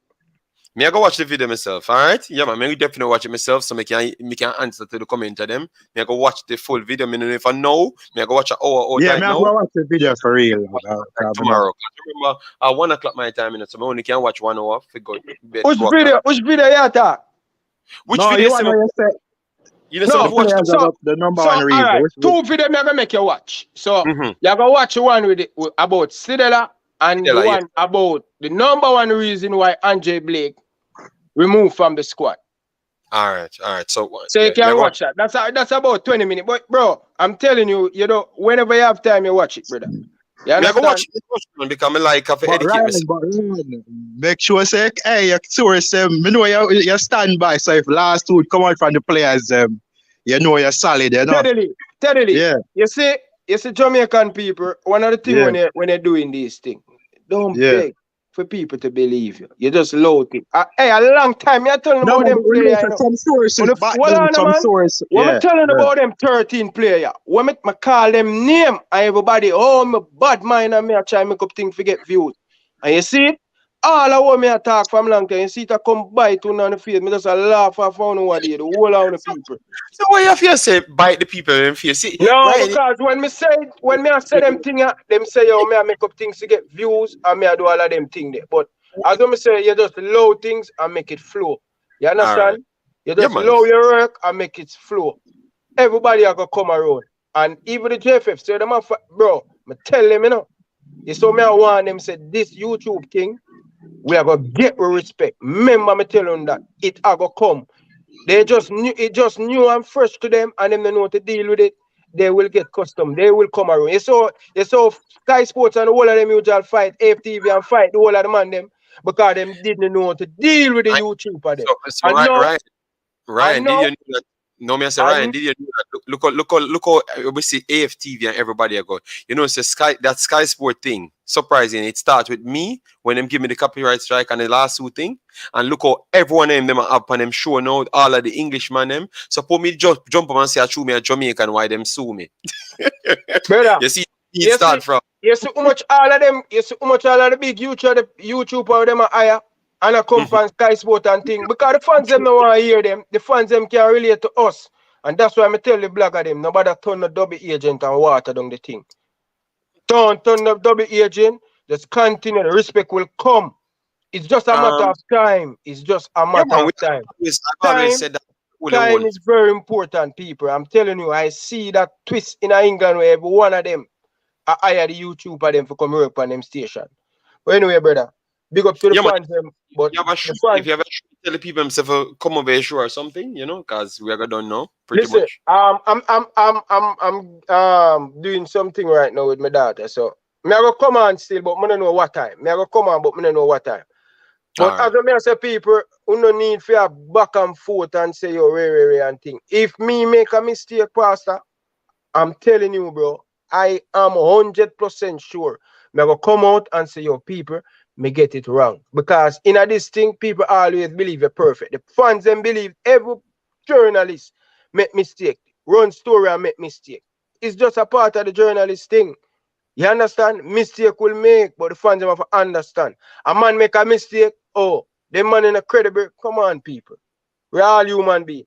Me I go watch the video myself, all right? Yeah, man, me definitely watch it myself, so me can answer to the comment of them. Me I go watch the full video. Me know if I know, me I go watch an hour yeah, me I go watch the video for real. Tomorrow. Remember, at 1 o'clock my time, so I only can watch 1 hour. Which video you talk? Which video? You know, No, some watch players so, are the number so one all reason. right, two for them you're gonna make you watch. So you're gonna watch the one with about Sidela and the one about the number one reason why Andre Blake removed from the squad. All right. So you can watch that. That's about 20 minutes. But bro, I'm telling you, you know, whenever you have time, you watch it, brother. You understand? I watch it because I like to educate myself. Make sure say, hey, you tourist, me know you stand by. So if last two come out from the players, you know you're solid, you know. Steadily. Yeah. You see Jamaican people, one of the things when they're doing these things, don't beg for people to believe you. You just load it. Hey, a long time you're telling about them players. You know. Some sources back Hold then, on, some man. sources. When I'm telling about them 13 players, when I call them name, and everybody, oh, my bad mind, and me I try to make up things to get views. And you see it? All of what me talk from long time, you see it come bite on the face. Me just a laugh and found what they the whole of the people. So why you have to say bite the people in face? See, no, right? Because when me I say them things, them say yo, me I make up things to get views and me I do all of them things there. But as I say, you just load things and make it flow. You understand? Right. You just load your work and make it flow. Everybody are gonna come around. And even the JFF say them bro, me tell them, you know. You saw me I want them say this YouTube thing, we are gonna get with respect. Remember me tell them that it are gonna come. They just knew it just new and fresh to them, and them they know how to deal with it. They will get custom. They will come around. You saw Sky Sports and the whole of them usual fight AFTV and fight the whole of the man them because them didn't know how to deal with the YouTube for them. So Ryan, did you know that? No, me I say Ryan, did you know that? Look how we see AFTV and everybody go. You know, it's that Sky Sport thing. Surprising. It starts with me when them give me the copyright strike and the last two thing. And look how everyone them are up on them show now, all of the Englishman them. So put me jump up and say I chew me a Jamaican why them sue me. Brother, you see start from. You see how much all of them, the big YouTuber them are higher and I come from Sky Sport and thing. Because the fans them don't want to hear them. The fans them can relate to us. And that's why I tell the blogger them, nobody turn the double agent and water down the thing. Don't turn the double agent, just continue. The respect will come. It's just a matter of time. It's just a matter of time. Time is very important, people. I'm telling you, I see that twist in England where every one of them I hire the YouTuber them for come work on them station. But anyway, brother, big up to the fans them. But if you ever tell the people themselves come over here show or something, you know, because we are done now. Listen, much. I'm doing something right now with my daughter. So me I go come on still, but I don't know what time. Me I go come on, but I don't know what time. But as I say, people who no need for back and forth and say yo re and thing. If me make a mistake, Pastor, I'm telling you, bro, I am 100% sure. Me go come out and say yo people, me get it wrong. Because in this thing, people always believe you're perfect. The fans them believe every journalist make mistake, run story and make mistake. It's just a part of the journalist thing. You understand? Mistake will make, but the fans them have to understand. A man make a mistake, oh, the man in a credible. Come on, people. We're all human beings.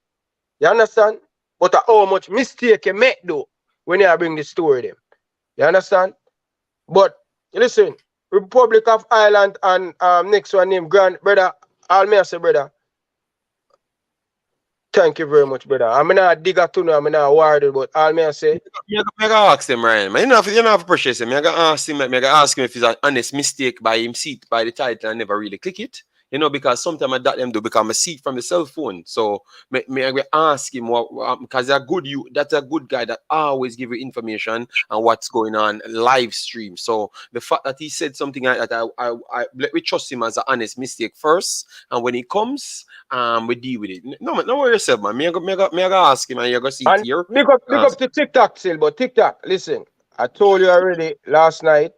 You understand? But how much mistake you make though when you bring the story them. You understand? But listen, Republic of Ireland and next one named Grand Brother. All me I say, brother. Thank you very much, brother. I'm not digger to know, I'm not worried, but all me I say. I gotta ask them, Ryan. Man, you don't have to pressure him. I gotta ask him if it's an honest mistake by him see it by the title and never really click it. You know, because sometimes I that them do become a seat from the cell phone. So I ask him what because that's a good guy that always give you information and what's going on live stream. So the fact that he said something like that, I let me trust him as an honest mistake first, and when he comes, we deal with it. No worry yourself, man. Me I go ask him and you go see it here. Big up to TikTok still, but TikTok, listen, I told you already last night.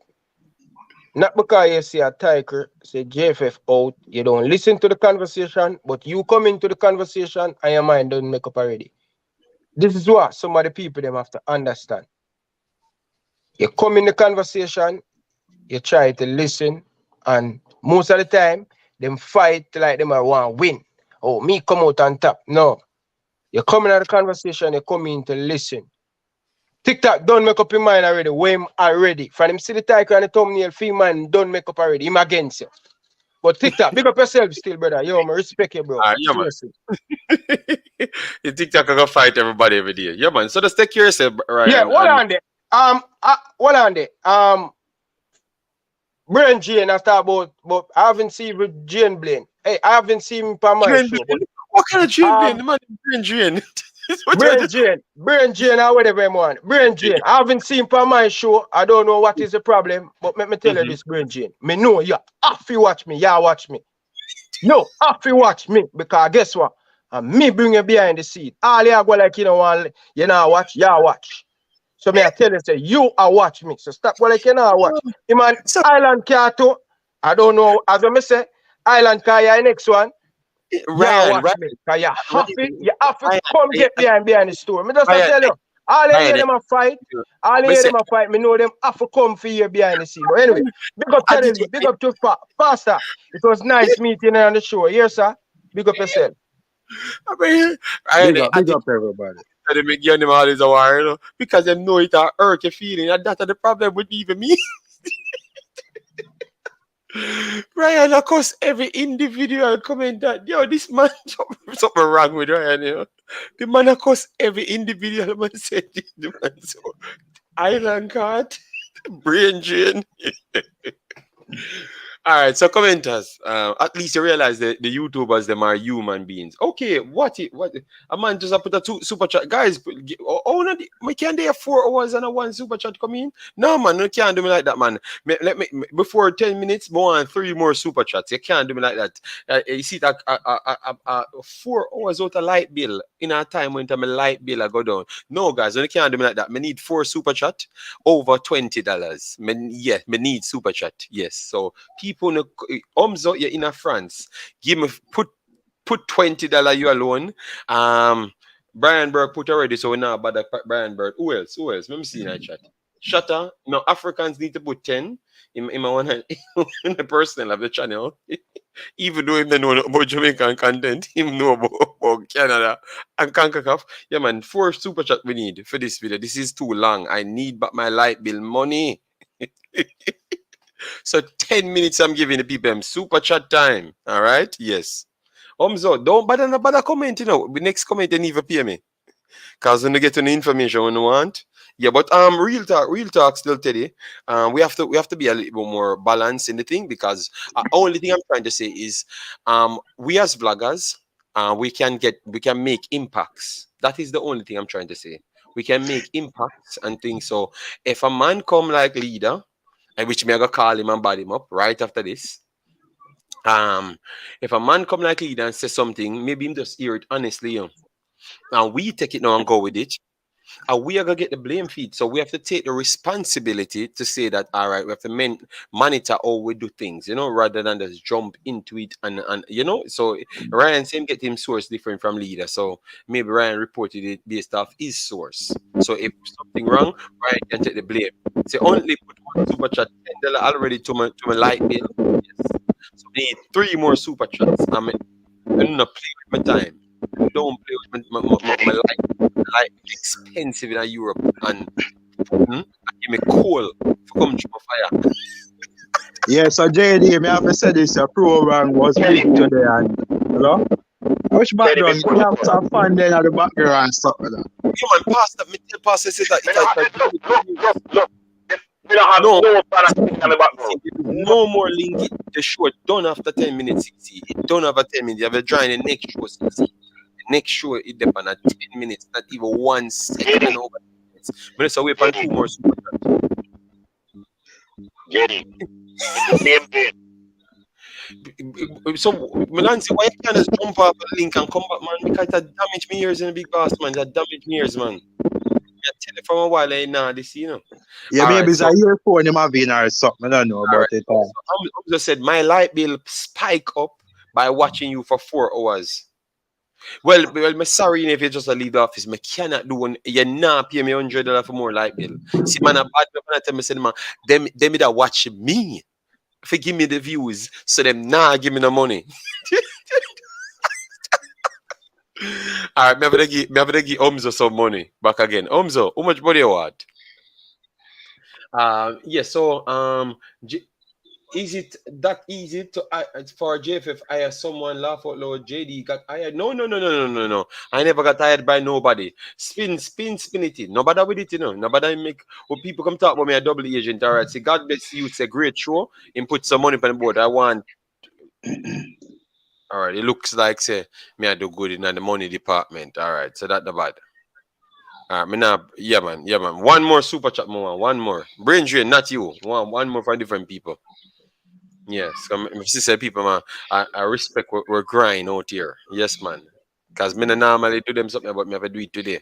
Not because you see a tiger say JFF out, you don't listen to the conversation, but you come into the conversation and your mind don't make up already. This is what some of the people them have to understand. You come in the conversation, you try to listen, and most of the time, them fight like them want to win. Oh, me come out on top. No. You come in the conversation, you come in to listen. TikTok don't make up your mind already. When already. From him see the tiger and the thumbnail, feel man don't make up already. Him against you. But TikTok, big up yourself still, brother. Yo, man, respect you, bro. Yeah, man. Seriously. You TikTok gonna fight everybody every day. Yeah, man. So just take care of yourself, Ryan. Yeah, hold on there. Hold on there. Brian Jane, I start about I haven't seen with Jane Blaine. Hey, I haven't seen him for my show. But, what kind of Jane Blaine? The man is Brian Jane. Brian Jane, or whatever him want. Brian Jane. I haven't seen him for my show. I don't know what is the problem, but let me tell you this, Brian Jane. Me know you have to watch me. Yeah, watch me. No, have to watch me because guess what? And me bring you behind the seat. All you go like you know watch, yeah watch. So me I tell you say you are watch me. So stop like you know watch. Man, Island car too. I don't know as I say Island car your next one. Ryan, watch me. Cause you have to come get behind the store. Me just tell you. All you hear them a fight. All you hear them a fight. Me know them have to come for you behind the scene. But anyway, big up Kennedy, big up to Pastor. It was nice meeting you on the show. Here, sir. Big up yourself. Big up everybody. They make you them all this a war, you know, because they know it hurt your feeling, and that's the problem with even me. Ryan, of course, every individual comment that yo, this man something wrong with Ryan, you know. The man, of course, every individual man said the man so Island card, brain drain. All right, so commenters, at least you realize that the YouTubers, them are human beings. Okay, what a man just put a super chat. Guys, we can't have 4 hours and a 1 super chat come in? No, man, you can't do me like that, man. Let me before 10 minutes, more and 3 more super chats. You can't do me like that. You see that 4 hours out of light bill in a time when my light bill I go down. No, guys, you can't do me like that. Me need 4 super chat over $20. Me need super chat. Yes, so people Omzo, you're in a France. Give me put $20 you alone. Brian Burke put already, so we now bother Brian Burke. Who else? Let me see in that chat. Shutter. No, Africans need to put 10 in my one in the personal of the channel. Even though him know about Jamaican content, him know about Canada and Concacaf. Yeah, man, 4 super chat we need for this video. This is too long. I need but my light bill money. So 10 minutes I'm giving the people super chat time. All right? Yes. Omzo, don't bother comment, you know. The next comment you never pay me. Because when you get the information when you want. Yeah, but real talk still Teddy. We have to be a little bit more balanced in the thing because only thing I'm trying to say is we as vloggers we can make impacts. That is the only thing I'm trying to say. We can make impacts and things. So if a man come like leader, and which me I go call him and bad him up right after this. If a man come like leader and say something, maybe him just hear it honestly, you know, and we take it now and go with it, and we are gonna get the blame feed. So we have to take the responsibility to say that all right, we have to monitor how we do things, you know, rather than just jump into it and you know. So Ryan same get him source different from leader. So maybe Ryan reported it based off his source. So if something wrong, Ryan can take the blame. Say only put 1 super chat $10 already to my light bill. Yes. So we need 3 more super chats. I mean, I'm not play with my time. Don't play with my life expensive in Europe and give me coal for come to my fire. Yeah, so JD, me have to say this program was big today and hello? Which background? We have some fun then at the background and stuff like that. Yeah, man, Pastor says that no more link it. The show done after 10 minutes. It done after 10 minutes. You have to join the next show. The next show it depends at 10 minutes, not even 1 second over minutes. But let's wait for 2 more super So Melancy, why you can't just jump off the link and come back, man? Because that damage me ears in the big boss, man. That damage me ears, man. I tell you from a while I now this, you know. Yeah, maybe it's a earphone you have in or something. I don't know about it. So I just said my light bill spike up by watching you for 4 hours. Well, I'm sorry if you just leave the office. I cannot do one. You not pay me $100 for more light bill. See, man, a bad man tell me, say, man, them that watch me, for give me the views, so them nah give me the money. All right, me have to give Omzo some money back again. Omzo, how much money you want? Yeah, so is it that easy to for JFF hire someone laugh out loud? JD got hired? No. I never got hired by nobody. Spin it in. Nobody with it, Nobody make when people come talk about me a double agent. All right, say God bless you. It's a great show. And put some money on the board. I want. All right, it looks like say me I do good in the money department. All right, so that's the bad. All right, me now, yeah man. One more super chat, more. One more. Brain drain, not you. One more for different people. Yes, if she say people, man, I respect what we're grind out here. Yes, man. Because me not normally do them something, but me have to do it today.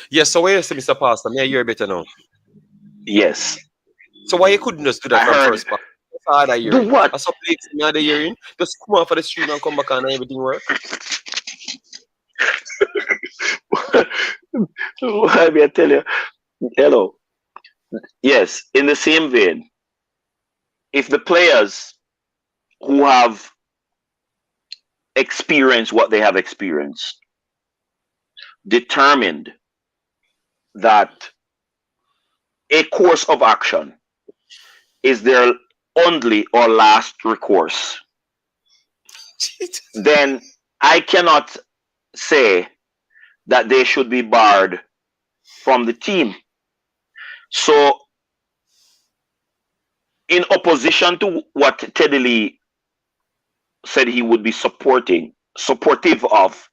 Yes, so where you say, Mr. Pastor? Me I hear better now. Yes. So why you couldn't just do that I from heard. first part? That's hard I hear. Do what? That's some place me had the hearing. Just come off of the street and come back and everything work. I mean, I tell you, hello. Yes, in the same vein, if the players who have experienced what they have experienced determined that a course of action is their only or last recourse, then I cannot say that they should be barred from the team. So, in opposition to what Teddy Lee said he would be supportive of,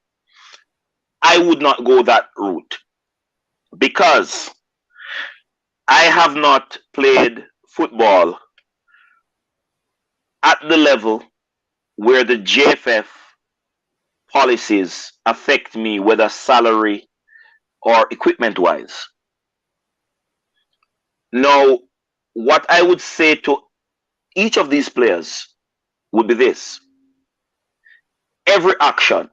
I would not go that route because I have not played football at the level where the JFF policies affect me, whether salary or equipment wise. Now, what I would say to each of these players would be this: every action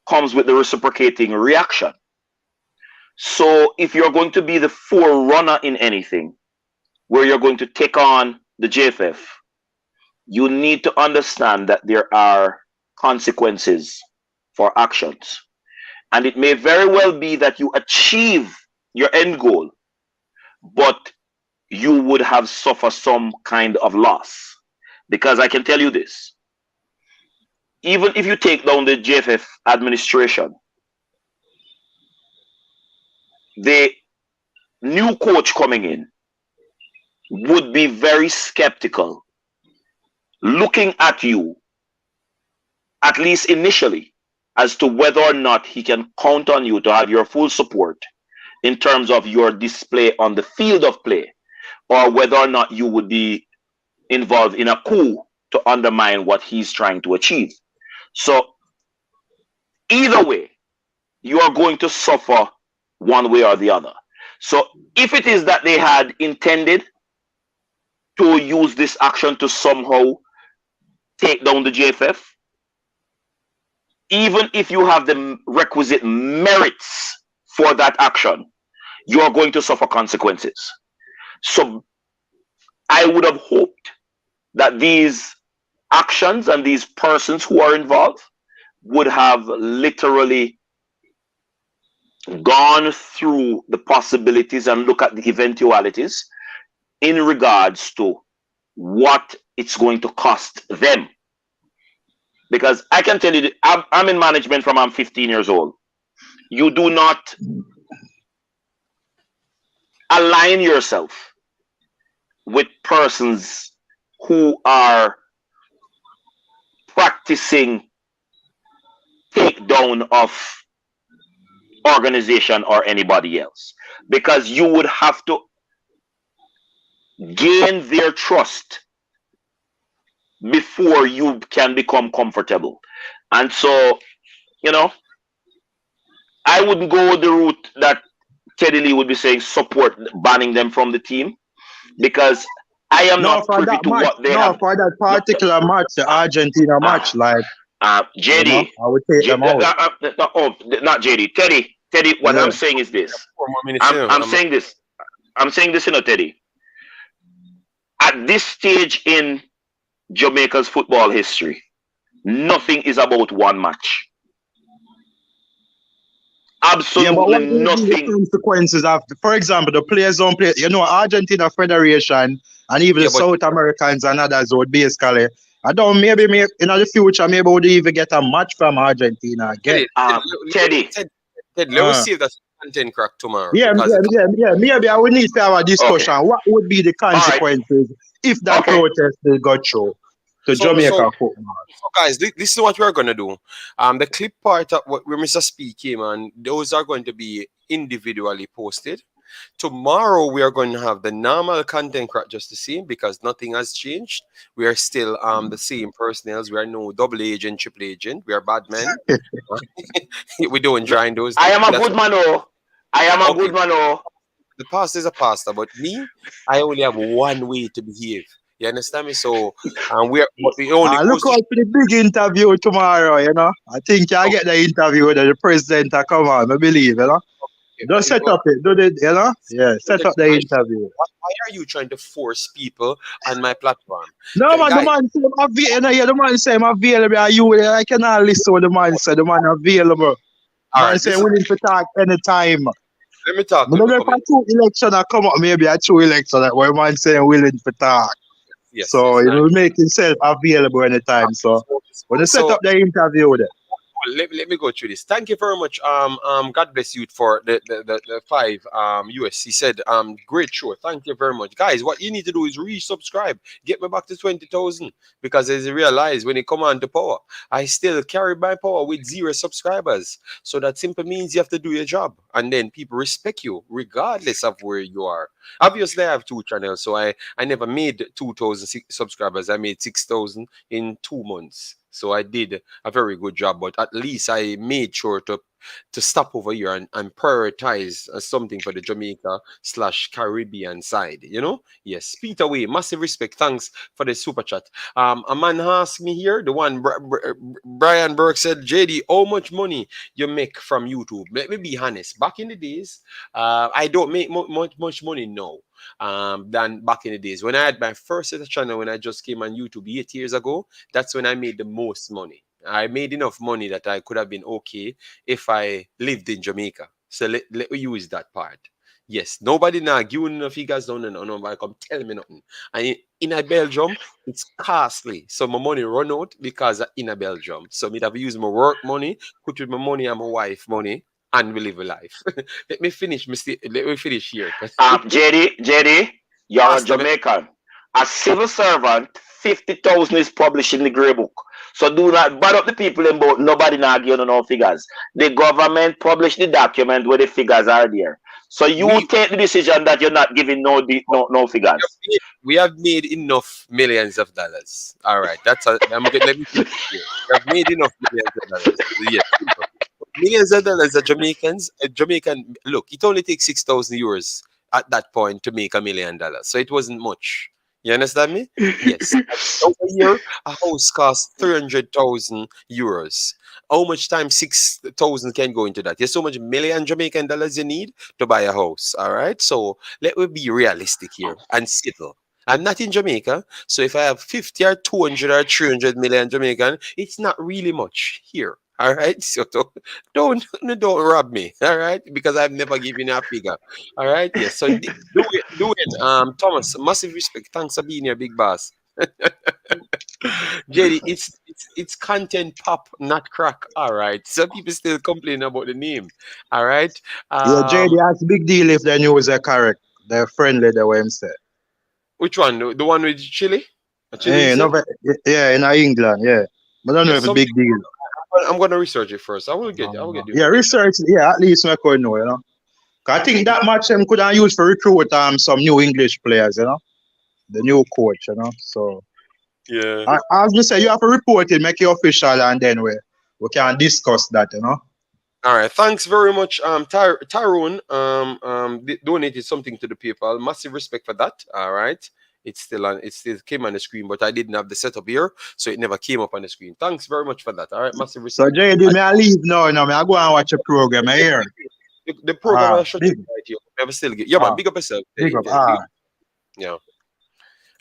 comes with the reciprocating reaction. So if you're going to be the forerunner in anything where you're going to take on the JFF, you need to understand that there are consequences for actions. And it may very well be that you achieve your end goal, but you would have suffered some kind of loss. Because I can tell you this, even if you take down the JFF administration, the new coach coming in would be very skeptical looking at you, at least initially, as to whether or not he can count on you to have your full support in terms of your display on the field of play, or whether or not you would be involved in a coup to undermine what he's trying to achieve. So either way, you are going to suffer one way or the other. So if it is that they had intended to use this action to somehow take down the JFF, even if you have the requisite merits for that action, you are going to suffer consequences. So I would have hoped that these actions and these persons who are involved would have literally gone through the possibilities and look at the eventualities in regards to what it's going to cost them. Because I can tell you, I'm in management from I'm 15 years old. You do not align yourself with persons who are practicing takedown of organization or anybody else, because you would have to gain their trust before you can become comfortable. And so, I wouldn't go the route that Teddy Lee would be saying, support banning them from the team, because I am not privy to what they have. For that particular match, the Argentina match, like JD, I would take them out. Not JD, Teddy. What I'm saying is this. I'm saying this. Teddy. At this stage in Jamaica's football history, nothing is about one match. Absolutely but what will be the nothing. consequences of, for example, the players don't play? You know, Argentina Federation and even Yeah, the but South Americans and others would basically. I don't maybe in the future maybe would even get a match from Argentina again. Teddy. Ted, let us see if that's content crack tomorrow. Yeah, Because maybe I would need to have a discussion. Okay. What would be the consequences if that Okay. protest will go through to Jamaica football? So guys, this is what we're gonna do. The clip part of where Mr. Speak came on, those are going to be individually posted. Tomorrow we are going to have the normal content crack just the same because nothing has changed. We are still the same personnels. We are no double agent, triple agent. We are bad men. We don't join those. I am a good man, oh. I am a good man, oh. The pastor is a pastor, but me, I only have one way to behave. You understand me? So, we only look out for the big interview tomorrow, you know. I think I get the interview with the president to come on, I believe, you know. Don't set up it, do it, you know? Yeah, set up the interview. Why are you trying to force people on my platform? No, man, the man say I'm available. The man say I'm available. I cannot listen to what the man say. The man available. Man say willing to talk anytime. Let me talk. But if a true election that come up, maybe a true election that where man say willing to talk. Yes, so it will make himself available anytime. So when you set up the interview with it. Let me go through this. Thank you very much. God bless you for the 5 US. He said, great show. Thank you very much. Guys, what you need to do is resubscribe. Get me back to 20,000. Because as you realize, when you come on to power, I still carry my power with 0 subscribers. So that simply means you have to do your job. And then people respect you, regardless of where you are. Obviously, I have 2 channels. So I never made 2,000 subscribers. I made 6,000 in 2 months. So I did a very good job, but at least I made sure to stop over here and prioritize something for the Jamaica/Caribbean side, you know? Yes, Peter Way, massive respect. Thanks for the super chat. A man asked me here, the one Brian Burke said, JD, how much money you make from YouTube? Let me be honest. Back in the days, I don't make much money now. Than back in the days when I had my first channel when I just came on YouTube 8 years ago. That's when I made the most money. I made enough money that I could have been okay if I lived in Jamaica. So let me use that part. Yes, nobody now giving no figures down and nobody come tell me nothing. And in a Belgium, it's costly. So my money run out because in a Belgium. So me have used my work money, put with my money and my wife money, and we live a life. Let me finish here. JD, you're a Jamaican. A civil servant, 50,000 is published in the grey book. So do not bad up the people in both. Nobody now give you no figures. The government published the document where the figures are there. So you take the decision that you're not giving no figures. We have made enough millions of dollars. All right, let me finish here. We have made enough millions of dollars. Yes. Millions of dollars are Jamaican, look, it only takes 6,000 euros at that point to make $1 million. So it wasn't much. You understand me? Yes. Over a year, a house costs 300,000 euros. How much time 6,000 can go into that? There's so much million Jamaican dollars you need to buy a house. All right. So let me be realistic here and settle. I'm not in Jamaica. So if I have 50 or 200 or 300 million Jamaican, it's not really much here. All right, so don't rob me. All right, because I've never given you a figure. All right, yes. So do it. Thomas, massive respect. Thanks for being here, big boss. JD, it's content pop, not crack. All right. Some people still complain about the name. All right. Yeah, JD, that's a big deal if the news are correct. They're friendly, the way I'm saying. Which one? The one with Chile? Yeah, in England, yeah. But I don't know if it's a big deal. I'm gonna research it first. I will get research. Yeah, at least I could know, you know. I think that much them could have used for recruit some new English players, you know. The new coach, you know. So yeah. As we say, you have to report it, make it official, and then we can discuss that, you know. All right, thanks very much. Tyrone donated something to the PayPal. Massive respect for that. All right. It still came on the screen, but I didn't have the setup here, so it never came up on the screen. Thanks very much for that. All right, massive respect. So JD, may I leave now? I go and watch a program here. The program I shut right here. Never still get. Yeah, man, big up yourself. Big up. Yeah. All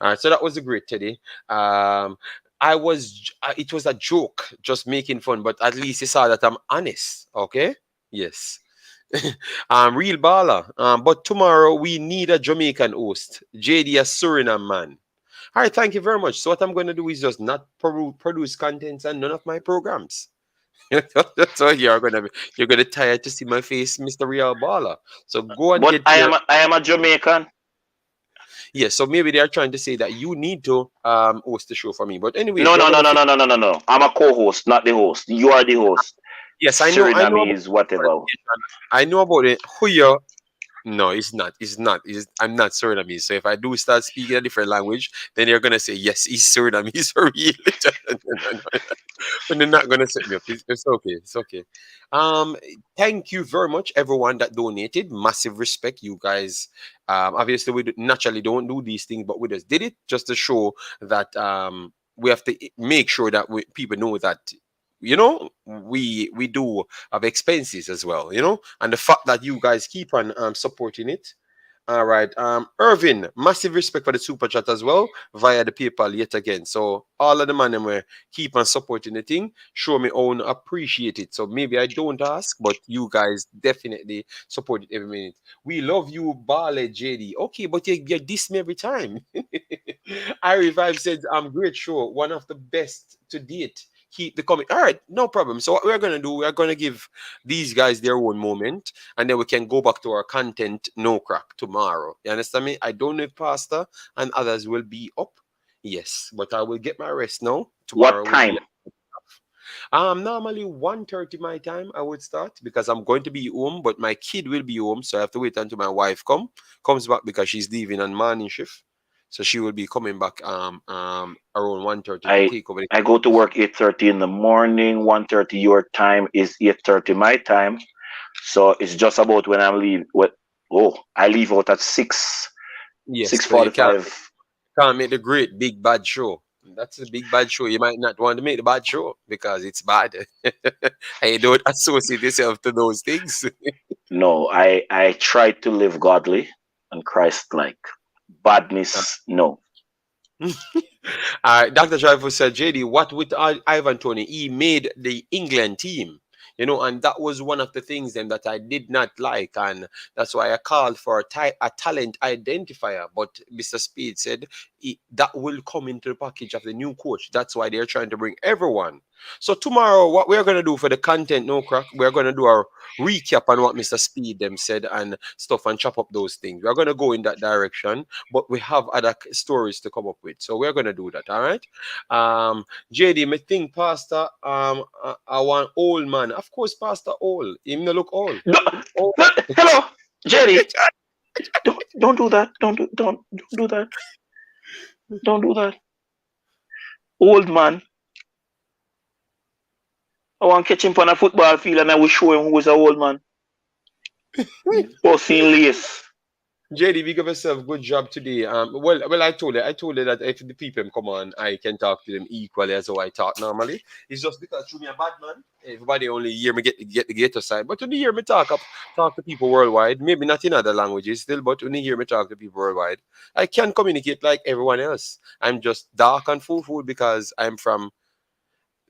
right, so that was a great Teddy. It was a joke, just making fun, but at least you saw that I'm honest. Okay. Yes. Real baller. But tomorrow we need a Jamaican host. JD, a Suriname man. All right, thank you very much. So what I'm going to do is just not produce contents and none of my programs. So you're gonna tired to see my face, Mr. Real Baller. So go and But get I your am a Jamaican. yeah. So maybe they are trying to say that you need to host the show for me. But anyways, No, we're no, no, gonna no, no, no, no, no, no. I'm a co-host, not the host. You are the host. yes, I know about Suriname is whatever. I know about it. Who you no, it's not. It's not. I'm not Surinamese. So if I do start speaking a different language, then you're gonna say yes, he's Surinamese for real. But they're not gonna set me up. It's okay. It's okay. Um, Thank you very much, everyone that donated. Massive respect, you guys. Obviously, naturally don't do these things, but we just did it just to show that we have to make sure that people know that we do have expenses as well, and the fact that you guys keep on supporting it. All right. Irvin, massive respect for the super chat as well via the PayPal yet again. So all of the man were keep on supporting the thing. Show me own appreciate it. So maybe I don't ask, but you guys definitely support it every minute. We love you, Bale JD. Okay, but you diss me every time. I Revive said I'm great show, one of the best to date. Keep the comment. All right, no problem. So what we're gonna do, we're gonna give these guys their own moment, and then we can go back to our content no crack tomorrow. You understand me? I don't know if Pastor and others will be up. Yes, but I will get my rest now. Tomorrow What time? Normally 1:30 my time I would start because I'm going to be home, but my kid will be home, so I have to wait until my wife comes back because she's leaving on morning shift. So she will be coming back around 1:30 to take over. I go to work 8:30 in the morning. 1:30 your time is 8:30 my time. So it's just about when I'm leave. I leave out at 6. Yes, 6:45. Can't make the great big bad show. That's a big bad show. You might not want to make the bad show because it's bad. And you don't associate yourself to those things. No, I try to live godly and Christ-like. Badness, no. Dr. Driver said, JD, what with Ivan Toney? He made the England team. And that was one of the things then that I did not like, and that's why I called for a talent identifier. But Mr. Speed said that will come into the package of the new coach. That's why they're trying to bring everyone. So tomorrow, what we're going to do for the content, no crack, we're going to do our recap on what Mr. Speed them said and stuff and chop up those things. We're going to go in that direction, but we have other stories to come up with. So we're going to do that, all right? JD, me think Pastor, I want old man. Of course, Pastor old. Him no look old. Hello, JD. Don't do that. Don't do that. Don't do that. Old man. I want to catch him on a football field and I will show him who's an old man. Pussy lace. JD, we give yourself good job today. Well, I told you that if the people come on, I can talk to them equally as how I talk normally. It's just because through me a bad man. Everybody only hear me get the ghetto side, but when you hear me talk to people worldwide, maybe not in other languages still, but when you hear me talk to people worldwide, I can communicate like everyone else. I'm just dark and full because I'm from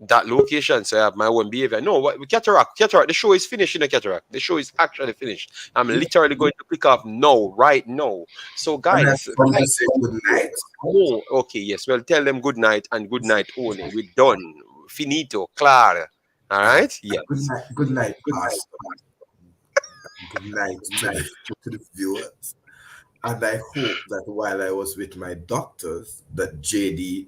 that location, so I have my own behavior. No, Cataract. The show is finished in the Cataract. The show is actually finished. I'm literally going to click off right now. So, guys, say good night. Oh, okay, yes. Well, tell them good night and good night only. We're done. Finito, claro. All right. Yeah. Good night, Pastor. Good night to the viewers. And I hope that while I was with my doctors, that JD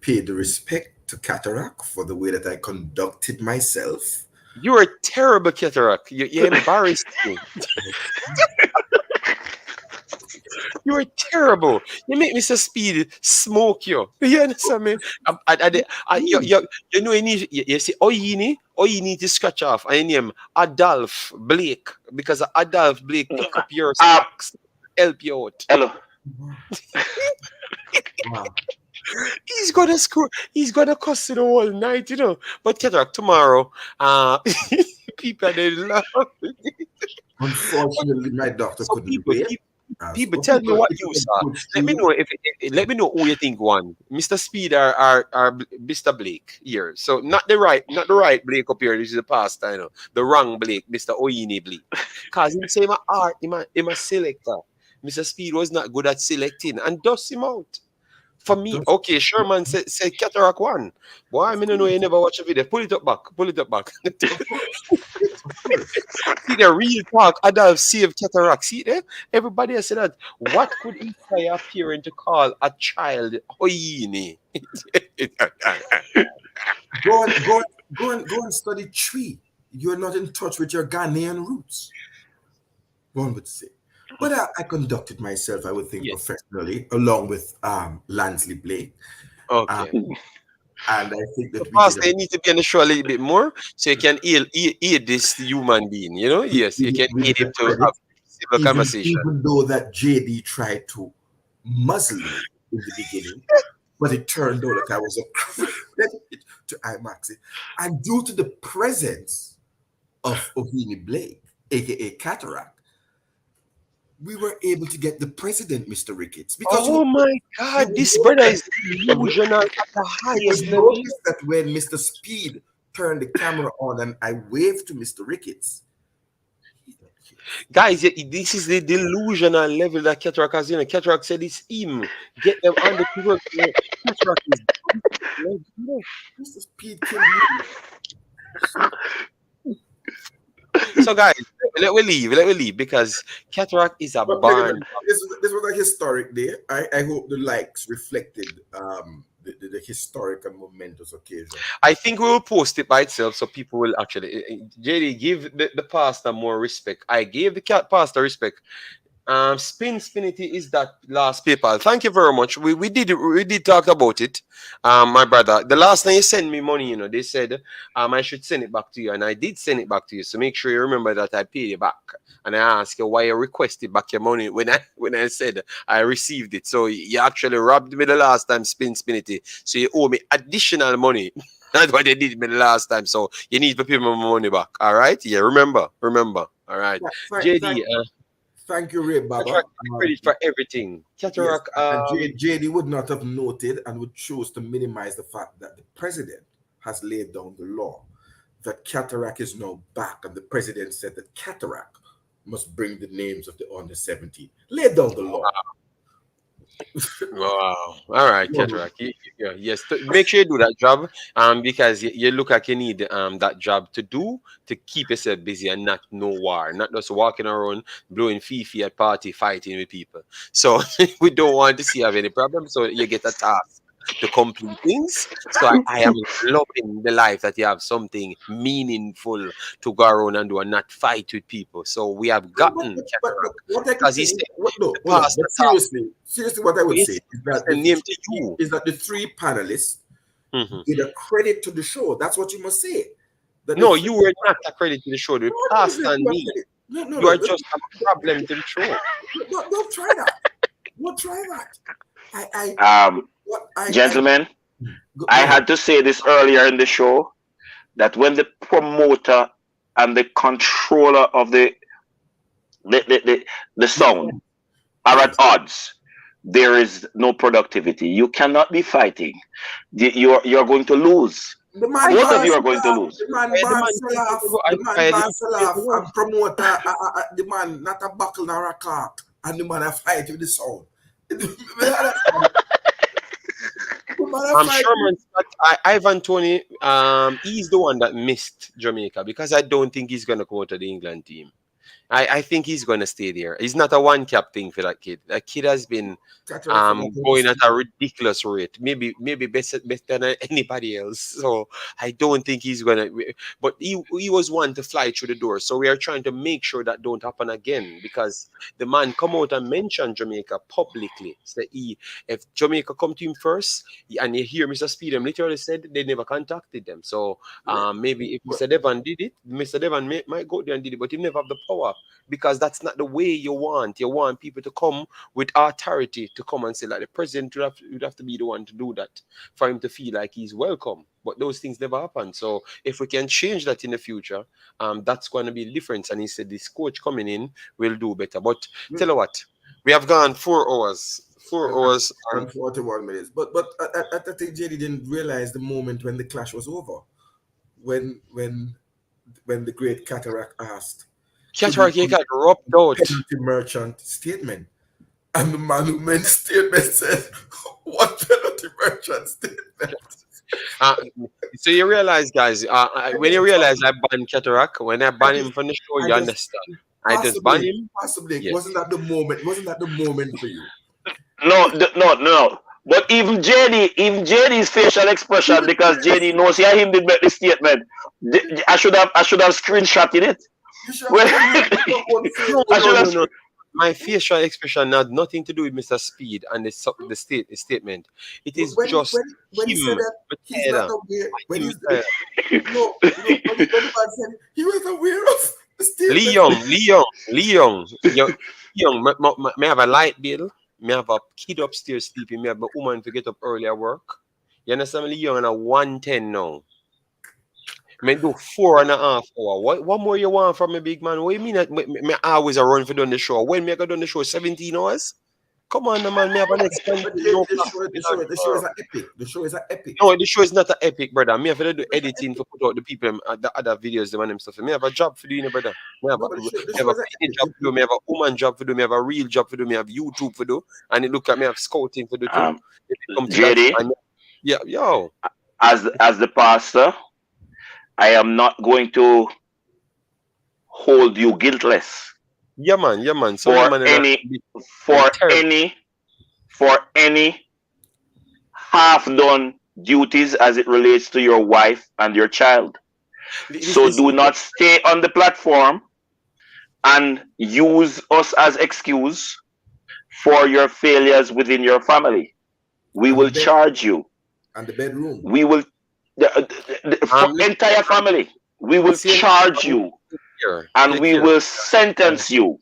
paid the respect to Cataract for the way that I conducted myself. You're a terrible Cataract. You embarrassed me. You're terrible. You make Mr. Speed smoke you. You understand me? You see, all you need to scratch off. I name Adolf Blake because Adolf Blake pick up your socks, help you out. Hello. Wow. He's gonna cuss it all night, But Cataract tomorrow, people they laugh. Unfortunately, my doctor couldn't wait. People, tell me what you saw. Let me know let me know who you think won, Mr. Speed or Mr. Blake here. So not the right Blake up here. This is the past, I know. The wrong Blake, Mr. Oyini Blake. Cause he say my art, him a selector. Mr. Speed was not good at selecting and dust him out. For me, okay, Sherman said Cataract won. Boy, I mean, know you never watch a video. Pull it up back. See the real talk. Adolf saved Cataract. See there? Everybody has said that. What could inspire a parent to call a child Oyini? Go and study tree. You're not in touch with your Ghanaian roots. One would say. But I conducted myself, I would think, professionally, along with Lansley Blake. Okay. And I think that they need to be on the show a little bit more, so you can aid this human being, you know? Yes, you can aid him to have civil conversation. Even though that JD tried to muzzle me in the beginning, but it turned out that I was a credit to Imaxit. And due to the presence of Oyini Blake, aka Cataract, we were able to get the president, Mr. Ricketts. Because my God, this brother is delusional at the highest level. Notice that when Mr. Speed turned the camera on and I waved to Mr. Ricketts. Guys, this is the delusional level that Cataract has. Cataract said it's him. Get them on the people. Cataract is Mr. Speed killed me. So guys, let me leave because Cataract is a barn. This was a historic day. I hope the likes reflected the historic and momentous occasion. I think we will post it by itself so people will actually JD give the pastor more respect. I gave the pastor respect. Spinity is that last PayPal. Thank you very much. We did talk about it. My brother, the last time you sent me money, they said I should send it back to you, and I did send it back to you. So make sure you remember that I paid you back. And I asked you why you requested back your money when I said I received it. So you actually robbed me the last time, Spinity. So you owe me additional money. That's what they did me the last time. So you need to pay my money back. All right? Yeah, remember. All right. JD. Thank you, Ray Baba. Cataract credit for everything. Cataract. Yes. JD would not have noted and would choose to minimize the fact that the president has laid down the law that Cataract is now back, and the president said that Cataract must bring the names of the under 17. Lay down the law. Wow. All right, Cataract. Yes. Make sure you do that job. Because you look like you need that job to do to keep yourself busy and not no war, not just walking around blowing fifi at party, fighting with people. So we don't want to see you have any problem. So you get a task to complete things. So I am loving the life that you have something meaningful to go around and do and not fight with people. So we have gotten because he said seriously, what I would say is that the three panelists did a credit to the show. That's what you must say. No, you were not a credit to the show. The past and me. You are just a problem to the show. Don't try that. Don't try that. Gentlemen, I had to say this earlier in the show that when the promoter and the controller of the sound are at odds, there is no productivity. You cannot be fighting. You're going to lose. Both of you are going to lose. The man promoter, the man not a buckle nor a clock, and the man a fight with the sound. I'm sure Ivan Toney, he's the one that missed Jamaica because I don't think he's going to go to the England team. I think he's going to stay there. It's not a one-cap thing for that kid. That kid has been going at a ridiculous rate, maybe better than anybody else. So I don't think he's going to. But he was one to fly through the door. So we are trying to make sure that don't happen again because the man come out and mention Jamaica publicly. So if Jamaica come to him first, and you hear Mr. Speedham literally said they never contacted them. So maybe if Mr. Devon did it, Mr. Devon might go there and did it, but he never have the power. Because that's not the way you want. You want people to come with authority to come and say, like, the president would have to be the one to do that for him to feel like he's welcome. But those things never happen. So if we can change that in the future, that's going to be the difference. And he said this coach coming in will do better. But tell you what, We have gone 4 hours. 4 hours and 41 minutes. But I think JD didn't realize the moment when the clash was over. When the great Cataract asked. Cataract, he got rubbed out. Penalty merchant statement. And the man who made the statement said, what penalty merchant statement? So you realize, guys, when you realize I banned Cataract, when I ban him from the show, you understand. I just ban him. Possibly. Yes. Wasn't that the moment for you? No. But even JD's facial expression, because JD knows him did make the statement. I should have screenshotted it. No. My facial expression had nothing to do with Mr. Speed and the statement. It is when he said that he's not aware. When he said he was aware of the statement. Young, may have a light bill. Me have a kid upstairs sleeping. Me have a woman to get up early at work. You understand me? Young and a 110 now. Me do 4.5 hours. What more you want from me, big man? What you mean? Me always a run for doing the show. When me I go down the show 17 hours? Come on, man. Me have an extended show. The show is an epic. The show is an epic. No, the show is not an epic, brother. Me have to do editing for put out the people, the other videos, the man stuff. Me have a job for doing, brother. Me have a job to do. Me have a woman job to do. Me have a real job to do. Me have YouTube to do. And it look at me have scouting to do too. JD, yo. As the pastor, I am not going to hold you guiltless. Yeah, man. So for any half-done duties as it relates to your wife and your child. So do not stay on the platform and use us as excuse for your failures within your family. We will charge you. And the bedroom. We will the entire family. We will charge you. And we will sentence you.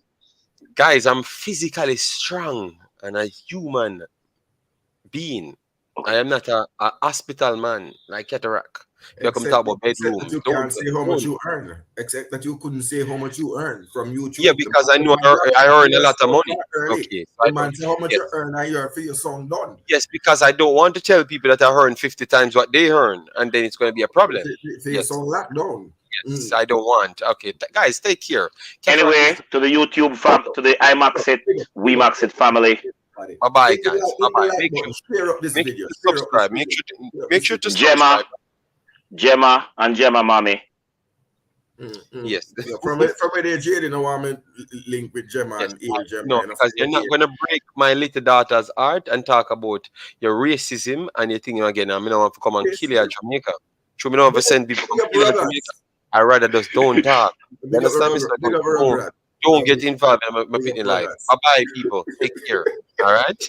Guys, I'm physically strong and a human being. I am not a hospital man like Cataract. You come talk about bedroom. You can't say how much you earn. Except that you couldn't say how much you earn from YouTube. Yeah, because I know I earn a lot of money. Okay. So man, say how much you earn a year for your song done. Yes, because I don't want to tell people that I earn 50 times what they earn, and then it's going to be a problem. For your song locked down. Yes, I don't want. Okay, guys, take care. Anyway, to the YouTube to the Imaxit, Imaxit family. Bye, guys. Bye. Make sure up this video. Subscribe. Make sure to subscribe. Gemma and Gemma mommy. Yes. Yeah, from there, JD, now I'm link with Gemma and Gemma. No, because you're not going to break my little daughter's heart and talk about your racism and your thing again. I mean, I want to come and kill you at Jamaica. Show me not to send people to kill you at Jamaica. I rather just don't talk. You understand me? Don't get involved in my life. Bye-bye, people. Take care. All right?